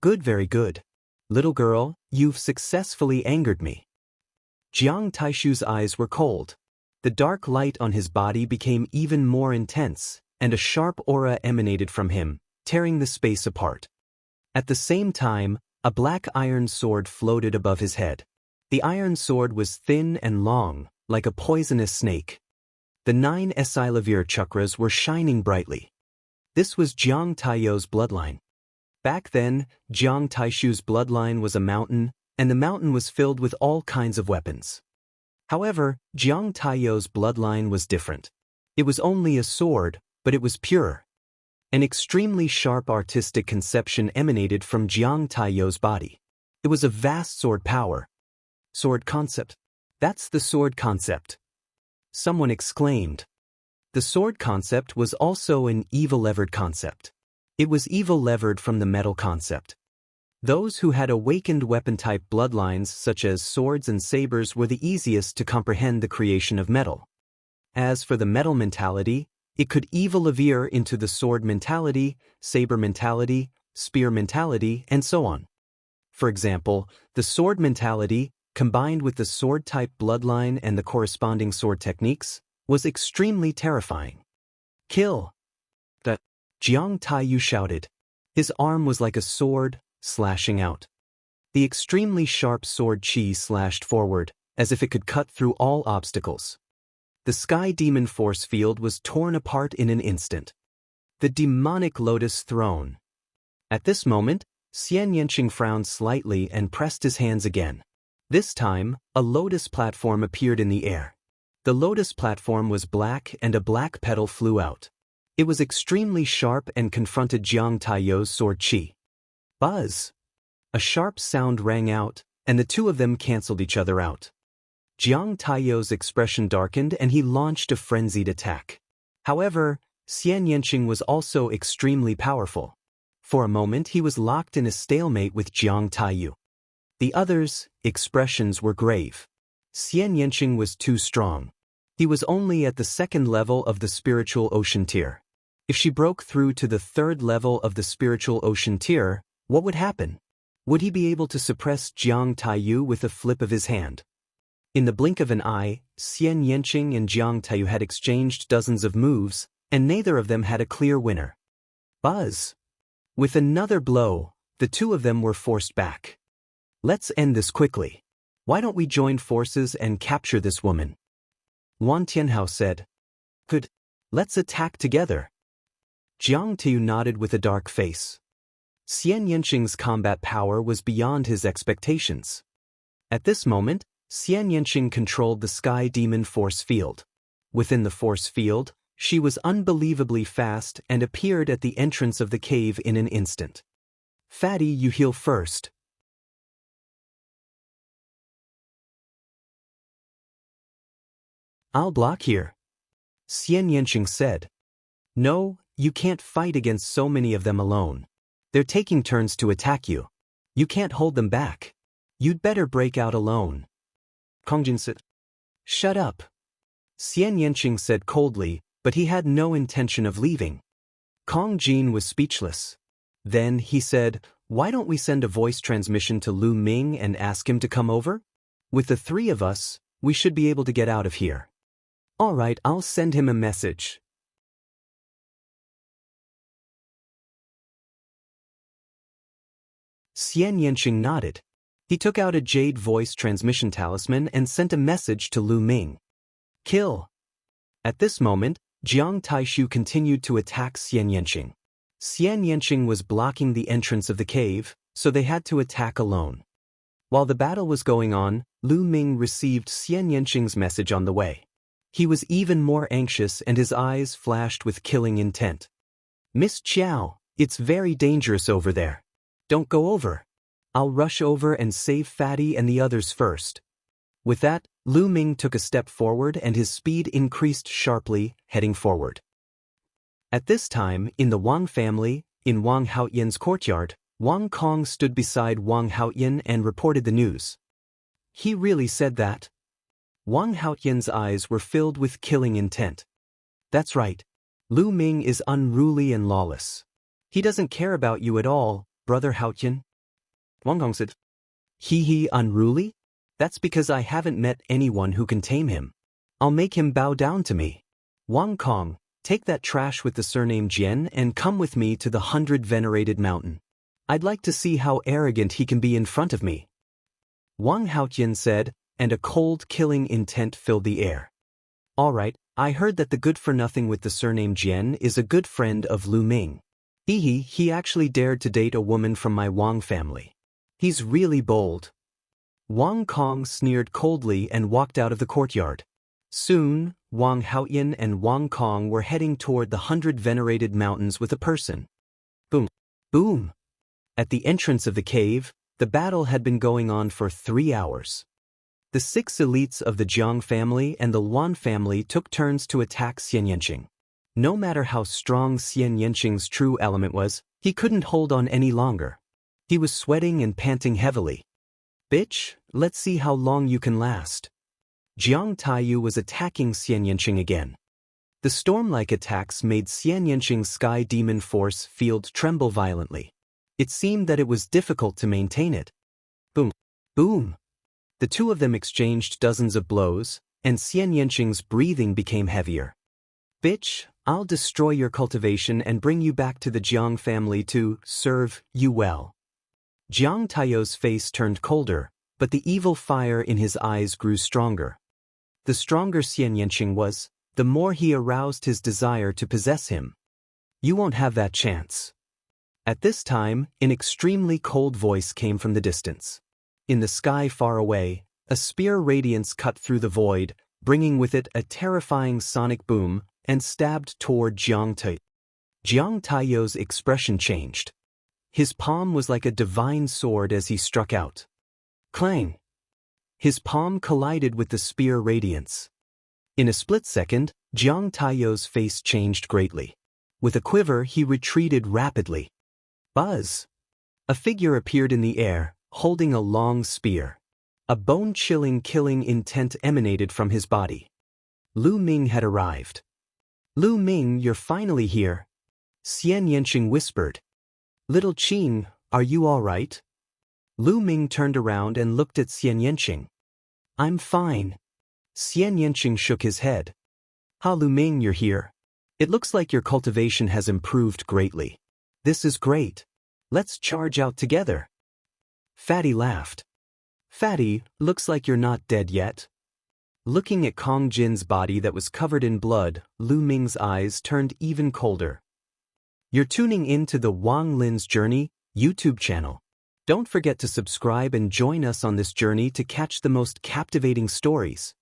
Good, very good. Little girl, you've successfully angered me. Jiang Taishu's eyes were cold. The dark light on his body became even more intense, and a sharp aura emanated from him, tearing the space apart. At the same time, a black iron sword floated above his head. The iron sword was thin and long, like a poisonous snake. The 9 Esilavir chakras were shining brightly. This was Jiang Taiyou's bloodline. Back then, Jiang Taishu's bloodline was a mountain, and the mountain was filled with all kinds of weapons. However, Jiang Taiyou's bloodline was different. It was only a sword, but it was pure. An extremely sharp artistic conception emanated from Jiang Taiyou's body. It was a vast sword power. Sword concept. That's the sword concept. Someone exclaimed. The sword concept was also an evil-levered concept. It was evil-levered from the metal concept. Those who had awakened weapon-type bloodlines such as swords and sabers were the easiest to comprehend the creation of metal. As for the metal mentality, it could evil-veer into the sword mentality, saber mentality, spear mentality, and so on. For example, the sword mentality, combined with the sword-type bloodline and the corresponding sword techniques, was extremely terrifying. Kill! That Jiang Taiyu shouted. His arm was like a sword, slashing out. The extremely sharp sword qi slashed forward, as if it could cut through all obstacles. The sky demon force field was torn apart in an instant. The demonic lotus throne. At this moment, Xianxia frowned slightly and pressed his hands again. This time, a lotus platform appeared in the air. The lotus platform was black and a black petal flew out. It was extremely sharp and confronted Jiang Taiyou's sword qi. Buzz! A sharp sound rang out, and the two of them canceled each other out. Jiang Taiyou's expression darkened and he launched a frenzied attack. However, Xianxia was also extremely powerful. For a moment he was locked in a stalemate with Jiang Taiyu. The others' expressions were grave. Xianxia was too strong. He was only at the 2nd level of the spiritual ocean tier. If she broke through to the 3rd level of the spiritual ocean tier, what would happen? Would he be able to suppress Jiang Taiyu with a flip of his hand? In the blink of an eye, Xianxia and Jiang Taiyu had exchanged dozens of moves, and neither of them had a clear winner. Buzz! With another blow, the two of them were forced back. Let's end this quickly. Why don't we join forces and capture this woman? Wan Tianhao said. Good. Let's attack together. Jiang Taiyu nodded with a dark face. Xianxia's combat power was beyond his expectations. At this moment, Xianxia controlled the sky demon force field. Within the force field, she was unbelievably fast and appeared at the entrance of the cave in an instant. Fatty, you heal first. I'll block here. Xianxia said. No, you can't fight against so many of them alone. They're taking turns to attack you. You can't hold them back. You'd better break out alone. Kongjin said. Shut up. Xianxia said coldly, but he had no intention of leaving. Kong Jin was speechless. Then he said, why don't we send a voice transmission to Lu Ming and ask him to come over? With the three of us, we should be able to get out of here. All right, I'll send him a message. Xianxia nodded. He took out a jade voice transmission talisman and sent a message to Lu Ming. Kill. At this moment, Jiang Taishu continued to attack Xianxia. Xianxia was blocking the entrance of the cave, so they had to attack alone. While the battle was going on, Lu Ming received Xianxia's message on the way. He was even more anxious and his eyes flashed with killing intent. Miss Chiao, it's very dangerous over there. Don't go over. I'll rush over and save Fatty and the others first. With that, Lu Ming took a step forward and his speed increased sharply, heading forward. At this time, in the Wang family, in Wang Haoyan's courtyard, Wang Kong stood beside Wang Haoyan and reported the news. He really said that? Wang Haoyan's eyes were filled with killing intent. That's right. Lu Ming is unruly and lawless. He doesn't care about you at all, Brother Haoyan. Wang Kong said. He unruly? That's because I haven't met anyone who can tame him. I'll make him bow down to me. Wang Kong, take that trash with the surname Jian and come with me to the 100 venerated mountain. I'd like to see how arrogant he can be in front of me. Wang Haoyan said, and a cold killing intent filled the air. All right, I heard that the good-for-nothing with the surname Jian is a good friend of Lu Ming. He actually dared to date a woman from my Wang family. He's really bold. Wang Kong sneered coldly and walked out of the courtyard. Soon, Wang Haoyan and Wang Kong were heading toward the 100 venerated mountains with a person. Boom. Boom. At the entrance of the cave, the battle had been going on for 3 hours. The 6 elites of the Jiang family and the Wan family took turns to attack Xianxia. No matter how strong Xianxia's true element was, he couldn't hold on any longer. He was sweating and panting heavily. Bitch, let's see how long you can last. Jiang Taiyu was attacking Xianxia again. The storm-like attacks made Xianxia's sky demon force field tremble violently. It seemed that it was difficult to maintain it. Boom. Boom. The two of them exchanged dozens of blows, and Xianxia's breathing became heavier. Bitch, I'll destroy your cultivation and bring you back to the Jiang family to serve you well. Jiang Taiyu's face turned colder, but the evil fire in his eyes grew stronger. The stronger Xianxia was, the more he aroused his desire to possess him. You won't have that chance. At this time, an extremely cold voice came from the distance. In the sky far away, a spear radiance cut through the void, bringing with it a terrifying sonic boom, and stabbed toward Jiang Taiyu. Jiang Taiyu's expression changed. His palm was like a divine sword as he struck out. Clang! His palm collided with the spear radiance. In a split second, Jiang Taiyu's face changed greatly. With a quiver, he retreated rapidly. Buzz! A figure appeared in the air, holding a long spear. A bone-chilling killing intent emanated from his body. Lu Ming had arrived. Lu Ming, you're finally here. Xianxia whispered. Little Qing, are you all right? Lu Ming turned around and looked at Xianxia. I'm fine. Xianxia shook his head. Ha Luming, you're here. It looks like your cultivation has improved greatly. This is great. Let's charge out together. Fatty laughed. Fatty, looks like you're not dead yet. Looking at Kong Jin's body that was covered in blood, Lu Ming's eyes turned even colder. You're tuning in to the Wang Lin's Journey YouTube channel. Don't forget to subscribe and join us on this journey to catch the most captivating stories.